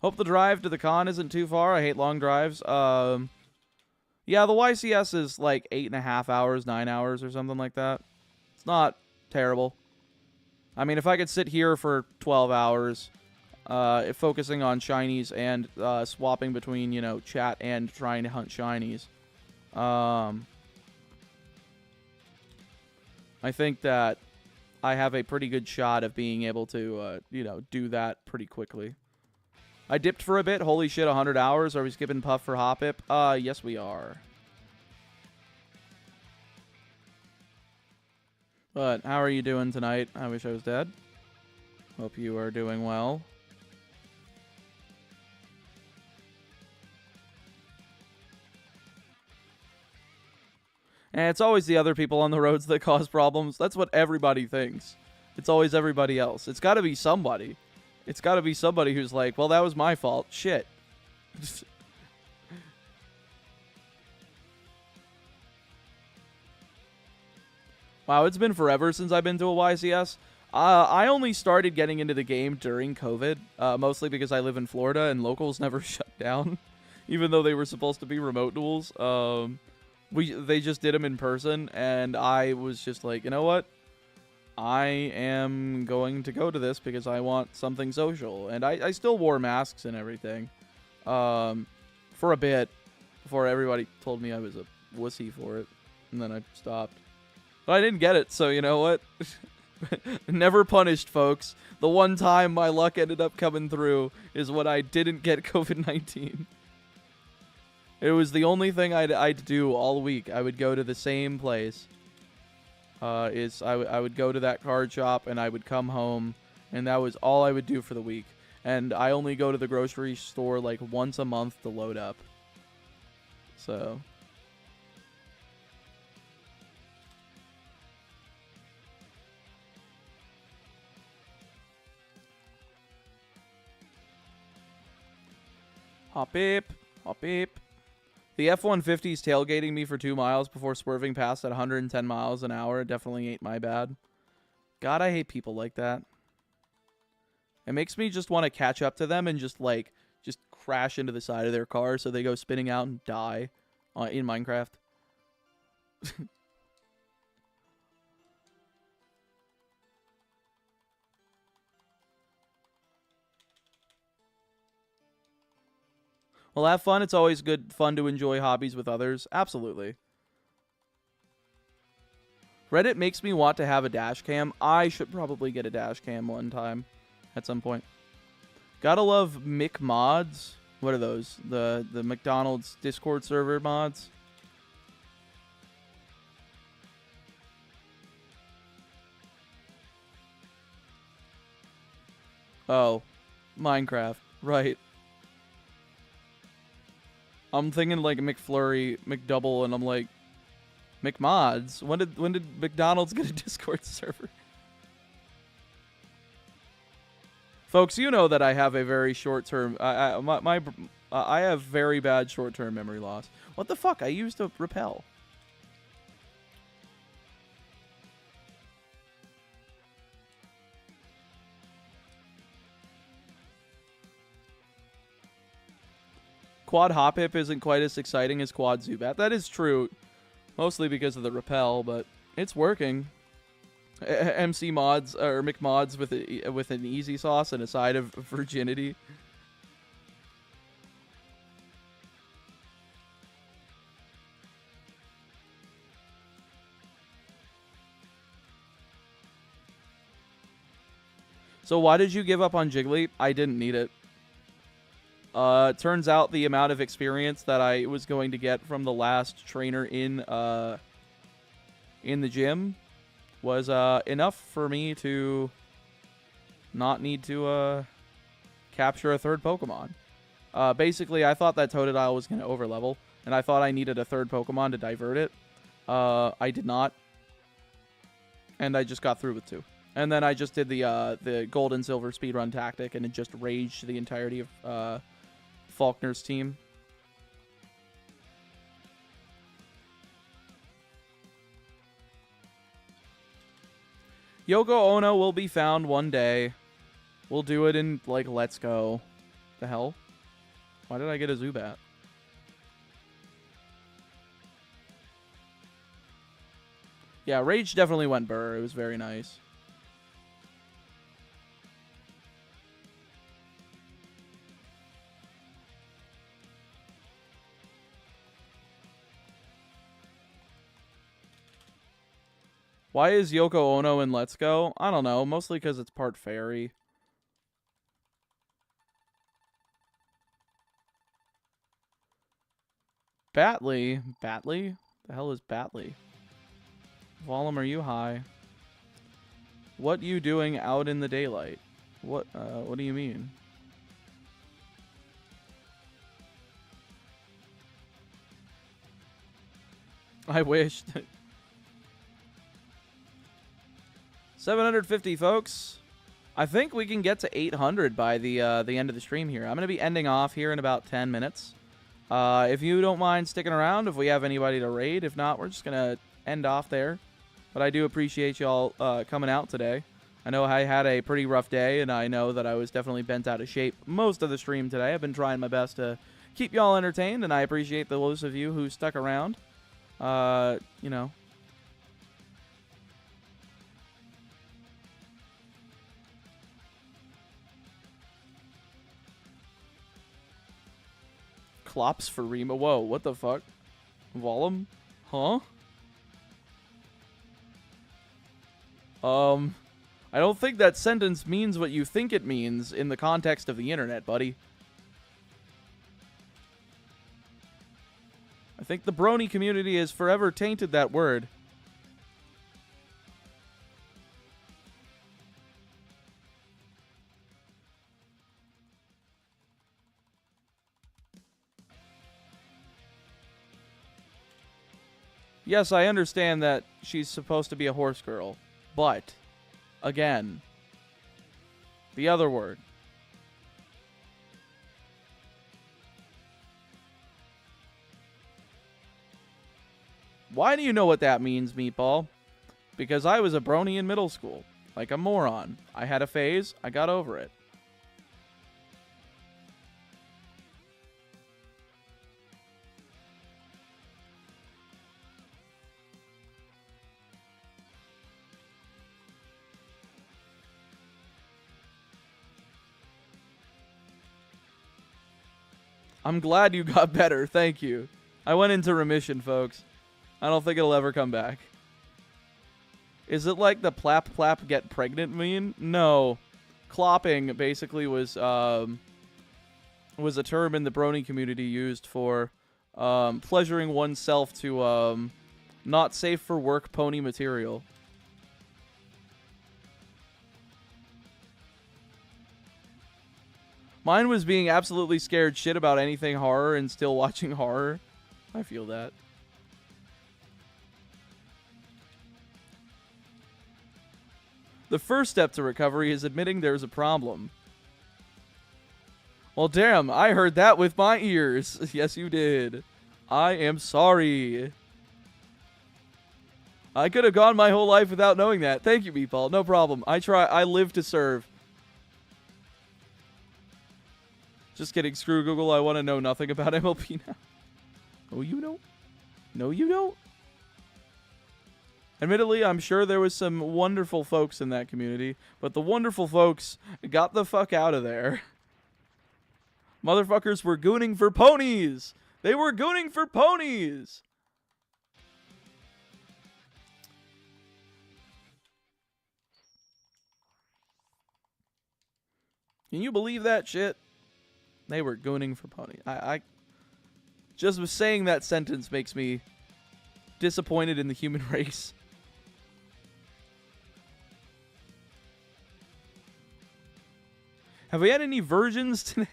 Hope the drive to the con isn't too far. I hate long drives. Yeah, the YCS is like 8.5 hours, 9 hours or something like that. It's not terrible. I mean, if I could sit here for 12 hours focusing on shinies and swapping between, you know, chat and trying to hunt shinies. I think that I have a pretty good shot of being able to, you know, do that pretty quickly. I dipped for a bit. Holy shit, 100 hours. Are we skipping Puff for Hoppip? Yes, we are. But how are you doing tonight? I wish I was dead. Hope you are doing well. And it's always the other people on the roads that cause problems. That's what everybody thinks. It's always everybody else. It's got to be somebody. It's got to be somebody who's like, well, that was my fault. Shit. Wow, it's been forever since I've been to a YCS. I only started getting into the game during COVID, mostly because I live in Florida and locals never shut down, even though they were supposed to be remote duels. They just did them in person, and I was just like, you know what? I am going to go to this because I want something social. And I still wore masks and everything for a bit before everybody told me I was a wussy for it. And then I stopped. But I didn't get it, so you know what? Never punished, folks. The one time my luck ended up coming through is when I didn't get COVID-19. It was the only thing I'd do all week. I would go to the same place. I would go to that card shop and I would come home, and that was all I would do for the week. And I only go to the grocery store like once a month to load up. So hop beep, hop beep. The F-150's tailgating me for 2 miles before swerving past at 110 miles an hour. Definitely ain't my bad. God, I hate people like that. It makes me just want to catch up to them and just crash into the side of their car so they go spinning out and die in Minecraft. Well, have fun. It's always good fun to enjoy hobbies with others. Absolutely. Reddit makes me want to have a dash cam. I should probably get a dash cam one time at some point. Gotta love Mick mods. What are those? The McDonald's Discord server mods? Oh, Minecraft. Right. I'm thinking like McFlurry, McDouble, and I'm like, McMods? When did McDonald's get a Discord server? Folks, you know that I have a very short-term... I have very bad short-term memory loss. What the fuck? I used to repel. Quad Hoppip isn't quite as exciting as Quad Zubat. That is true. Mostly because of the repel, but it's working. MC mods, or McMods with an easy sauce and a side of virginity. So why did you give up on Jiggly? I didn't need it. Turns out the amount of experience that I was going to get from the last trainer in the gym was enough for me to not need to capture a third Pokemon. Basically, I thought that Totodile was going to overlevel, and I thought I needed a third Pokemon to divert it. I did not, and I just got through with 2. And then I just did the Gold and Silver speedrun tactic, and it just raged the entirety of Faulkner's team. Yoko Ono will be found one day. We'll do it in, like, Let's Go. The hell? Why did I get a Zubat? Yeah, Rage definitely went burr. It was very nice. Why is Yoko Ono in Let's Go? I don't know. Mostly because it's part fairy. Batley? Batley? The hell is Batley? Vollum, are you high? What you doing out in the daylight? What do you mean? I wished. 750, folks. I think we can get to 800 by the end of the stream here. I'm going to be ending off here in about 10 minutes. If you don't mind sticking around, if we have anybody to raid. If not, we're just going to end off there. But I do appreciate y'all coming out today. I know I had a pretty rough day, and I know that I was definitely bent out of shape most of the stream today. I've been trying my best to keep y'all entertained, and I appreciate those of you who stuck around. You know. Clops for Rima. Whoa, what the fuck? Vollum? Huh? I don't think that sentence means what you think it means in the context of the internet, buddy. I think the brony community has forever tainted that word. Yes, I understand that she's supposed to be a horse girl, but, again, the other word. Why do you know what that means, Meatball? Because I was a brony in middle school. Like a moron. I had a phase, I got over it. I'm glad you got better, thank you. I went into remission, folks. I don't think it'll ever come back. Is it like the plap plap get pregnant meme? No. Clopping basically was a term in the brony community used for pleasuring oneself to not safe for work pony material. Mine was being absolutely scared shit about anything horror and still watching horror. I feel that. The first step to recovery is admitting there's a problem. Well, damn, I heard that with my ears. Yes, you did. I am sorry. I could have gone my whole life without knowing that. Thank you, Meatball. No problem. I live to serve. Just kidding. Screw Google. I want to know nothing about MLP now. Oh, you don't? No, you don't? Admittedly, I'm sure there was some wonderful folks in that community, but the wonderful folks got the fuck out of there. Motherfuckers were gooning for ponies! They were gooning for ponies! Can you believe that shit? They were gooning for ponies. I just was saying that sentence makes me disappointed in the human race. Have we had any virgins today?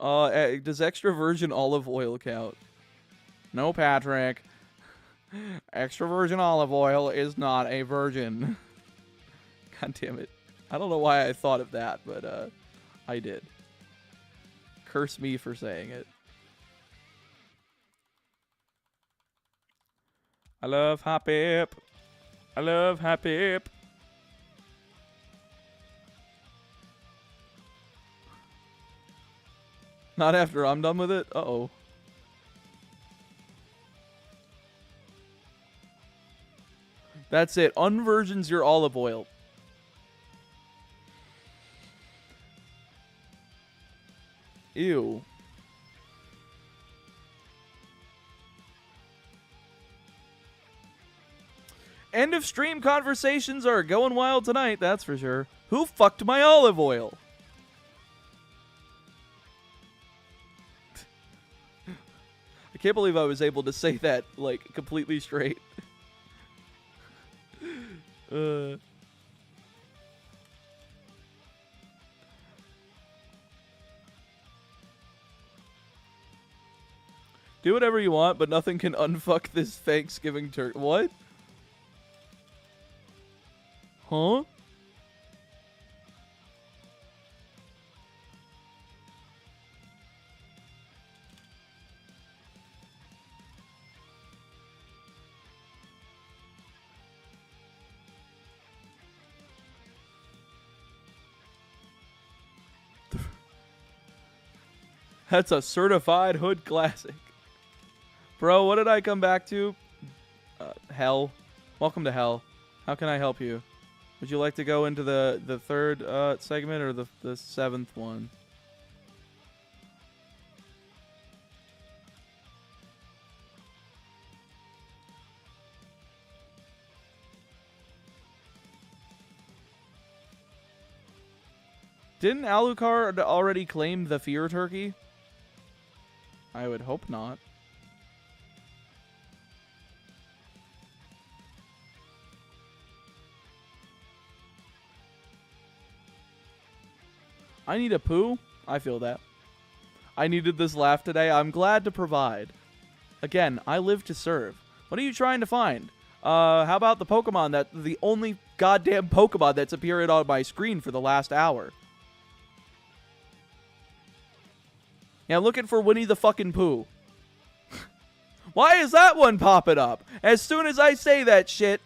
Does extra virgin olive oil count? No, Patrick. Extra virgin olive oil is not a virgin. God damn it. I don't know why I thought of that, but I did. Curse me for saying it. I love Hop Hip. I love Hop Hip. Not after I'm done with it? Uh-oh. That's it. Unvirgins your olive oil. Ew. End of stream conversations are going wild tonight, that's for sure. Who fucked my olive oil? I can't believe I was able to say that, like, completely straight. Do whatever you want, but nothing can unfuck this Thanksgiving turkey. What? Huh? That's a certified hood classic. Bro, what did I come back to? Hell. Welcome to hell. How can I help you? Would you like to go into the third segment or the seventh one? Didn't Alucard already claim the fear turkey? I would hope not. I need a poo? I feel that. I needed this laugh today. I'm glad to provide. Again, I live to serve. What are you trying to find? How about the Pokemon the only goddamn Pokemon that's appeared on my screen for the last hour? Yeah, I'm looking for Winnie the fucking Pooh. Why is that one popping up? As soon as I say that shit,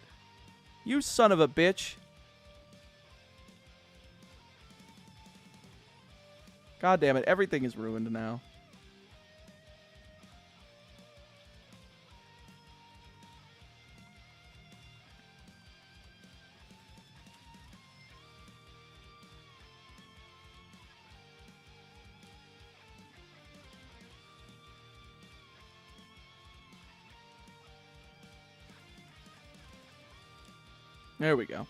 you son of a bitch. God damn it, everything is ruined now. There we go.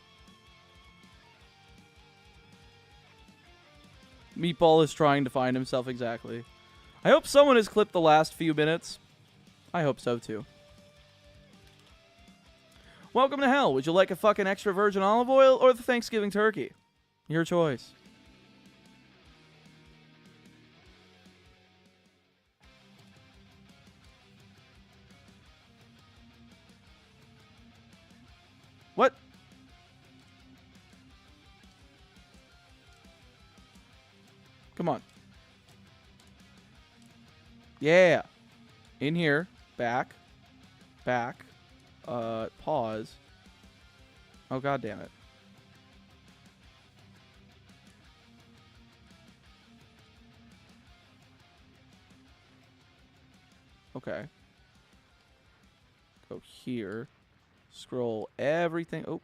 Meatball is trying to find himself exactly. I hope someone has clipped the last few minutes. I hope so too. Welcome to hell. Would you like a fucking extra virgin olive oil or the Thanksgiving turkey? Your choice. What? Come on. Yeah. In here. Back. Back. Pause. Oh, god damn it. Okay. Go here. Scroll everything. Oh.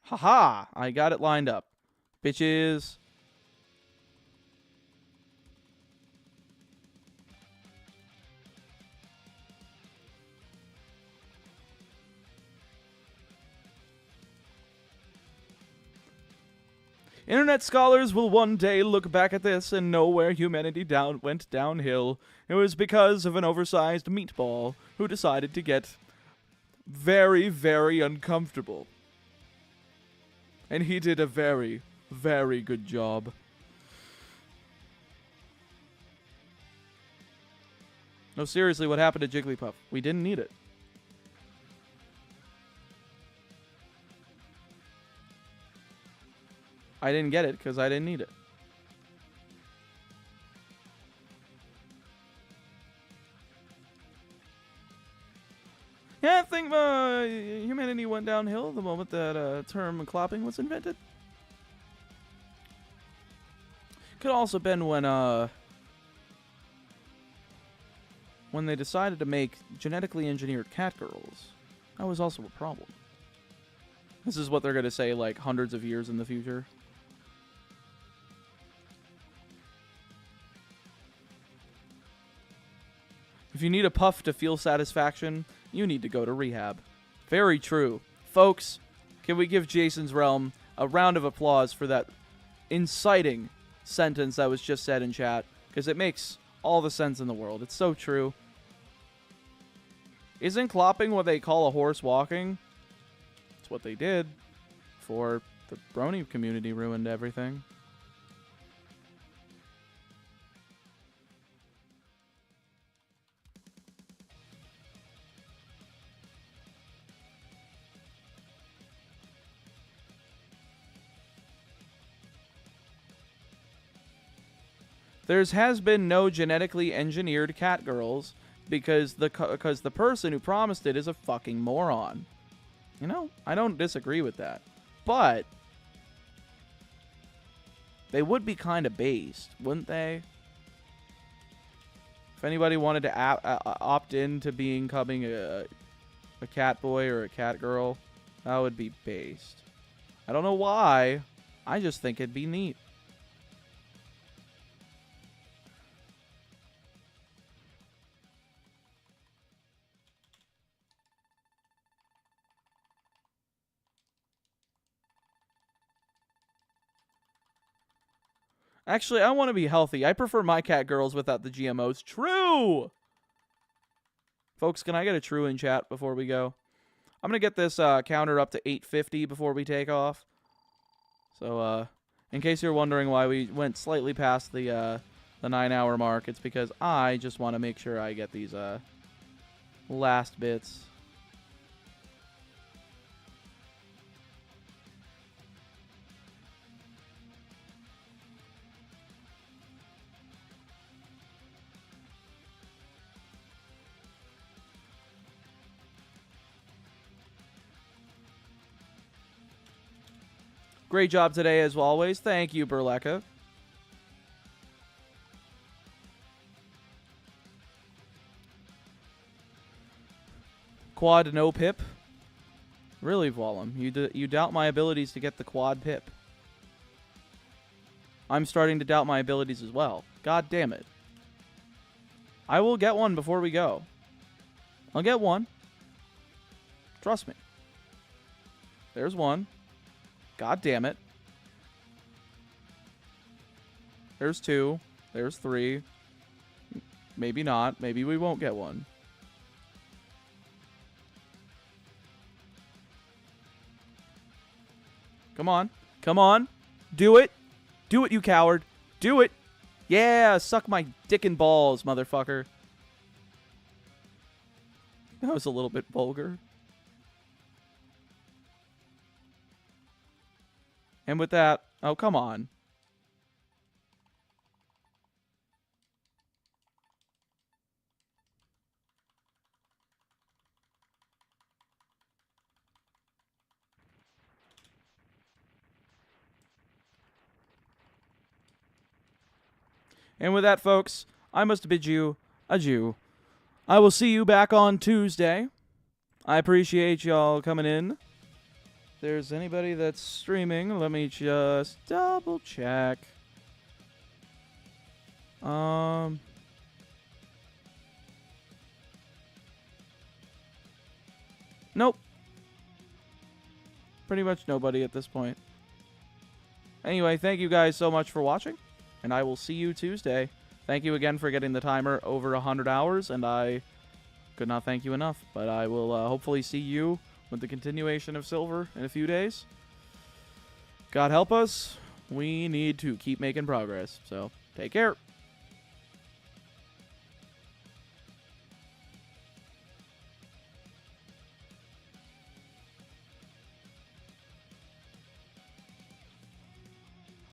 Haha! I got it lined up. Bitches. Internet scholars will one day look back at this and know where humanity went downhill. It was because of an oversized meatball who decided to get very, very uncomfortable. And he did a very, very good job. No, seriously, what happened to Jigglypuff? We didn't need it. I didn't get it because I didn't need it. Yeah, I think humanity went downhill the moment that term clopping was invented. Could also been when they decided to make genetically engineered cat girls. That was also a problem. This is what they're going to say like hundreds of years in the future. If you need a puff to feel satisfaction, you need to go to rehab. Very true. Folks, Can we give Jason's Realm a round of applause for that inciting sentence that was just said in chat? Because it makes all the sense in the world. It's so true. Isn't clopping what they call a horse walking? It's what they did before the brony community ruined everything. There has been no genetically engineered cat girls because the person who promised it is a fucking moron. You know, I don't disagree with that. But they would be kind of based, wouldn't they? If anybody wanted to opt in to becoming a cat boy or a cat girl, that would be based. I don't know why. I just think it'd be neat. Actually, I want to be healthy. I prefer my cat girls without the GMOs. True! Folks, can I get a true in chat before we go? I'm going to get this counter up to 850 before we take off. So, in case you're wondering why we went slightly past the 9-hour mark, it's because I just want to make sure I get these last bits. Great job today, as always. Thank you, Berlecca. Quad no pip? Really, Vollum? You doubt my abilities to get the quad pip. I'm starting to doubt my abilities as well. God damn it. I will get one before we go. I'll get one. Trust me. There's one. God damn it. There's 2. There's 3. Maybe not. Maybe we won't get one. Come on. Come on. Do it. Do it, you coward. Do it. Yeah, suck my dick and balls, motherfucker. That was a little bit vulgar. And with that, oh, come on. And with that, folks, I must bid you adieu. I will see you back on Tuesday. I appreciate y'all coming in. If there's anybody that's streaming, let me just double check. Nope. Pretty much nobody at this point. Anyway, thank you guys so much for watching, and I will see you Tuesday. Thank you again for getting the timer over 100 hours, and I could not thank you enough. But I will hopefully see you with the continuation of Silver in a few days. God help us. We need to keep making progress. So, take care.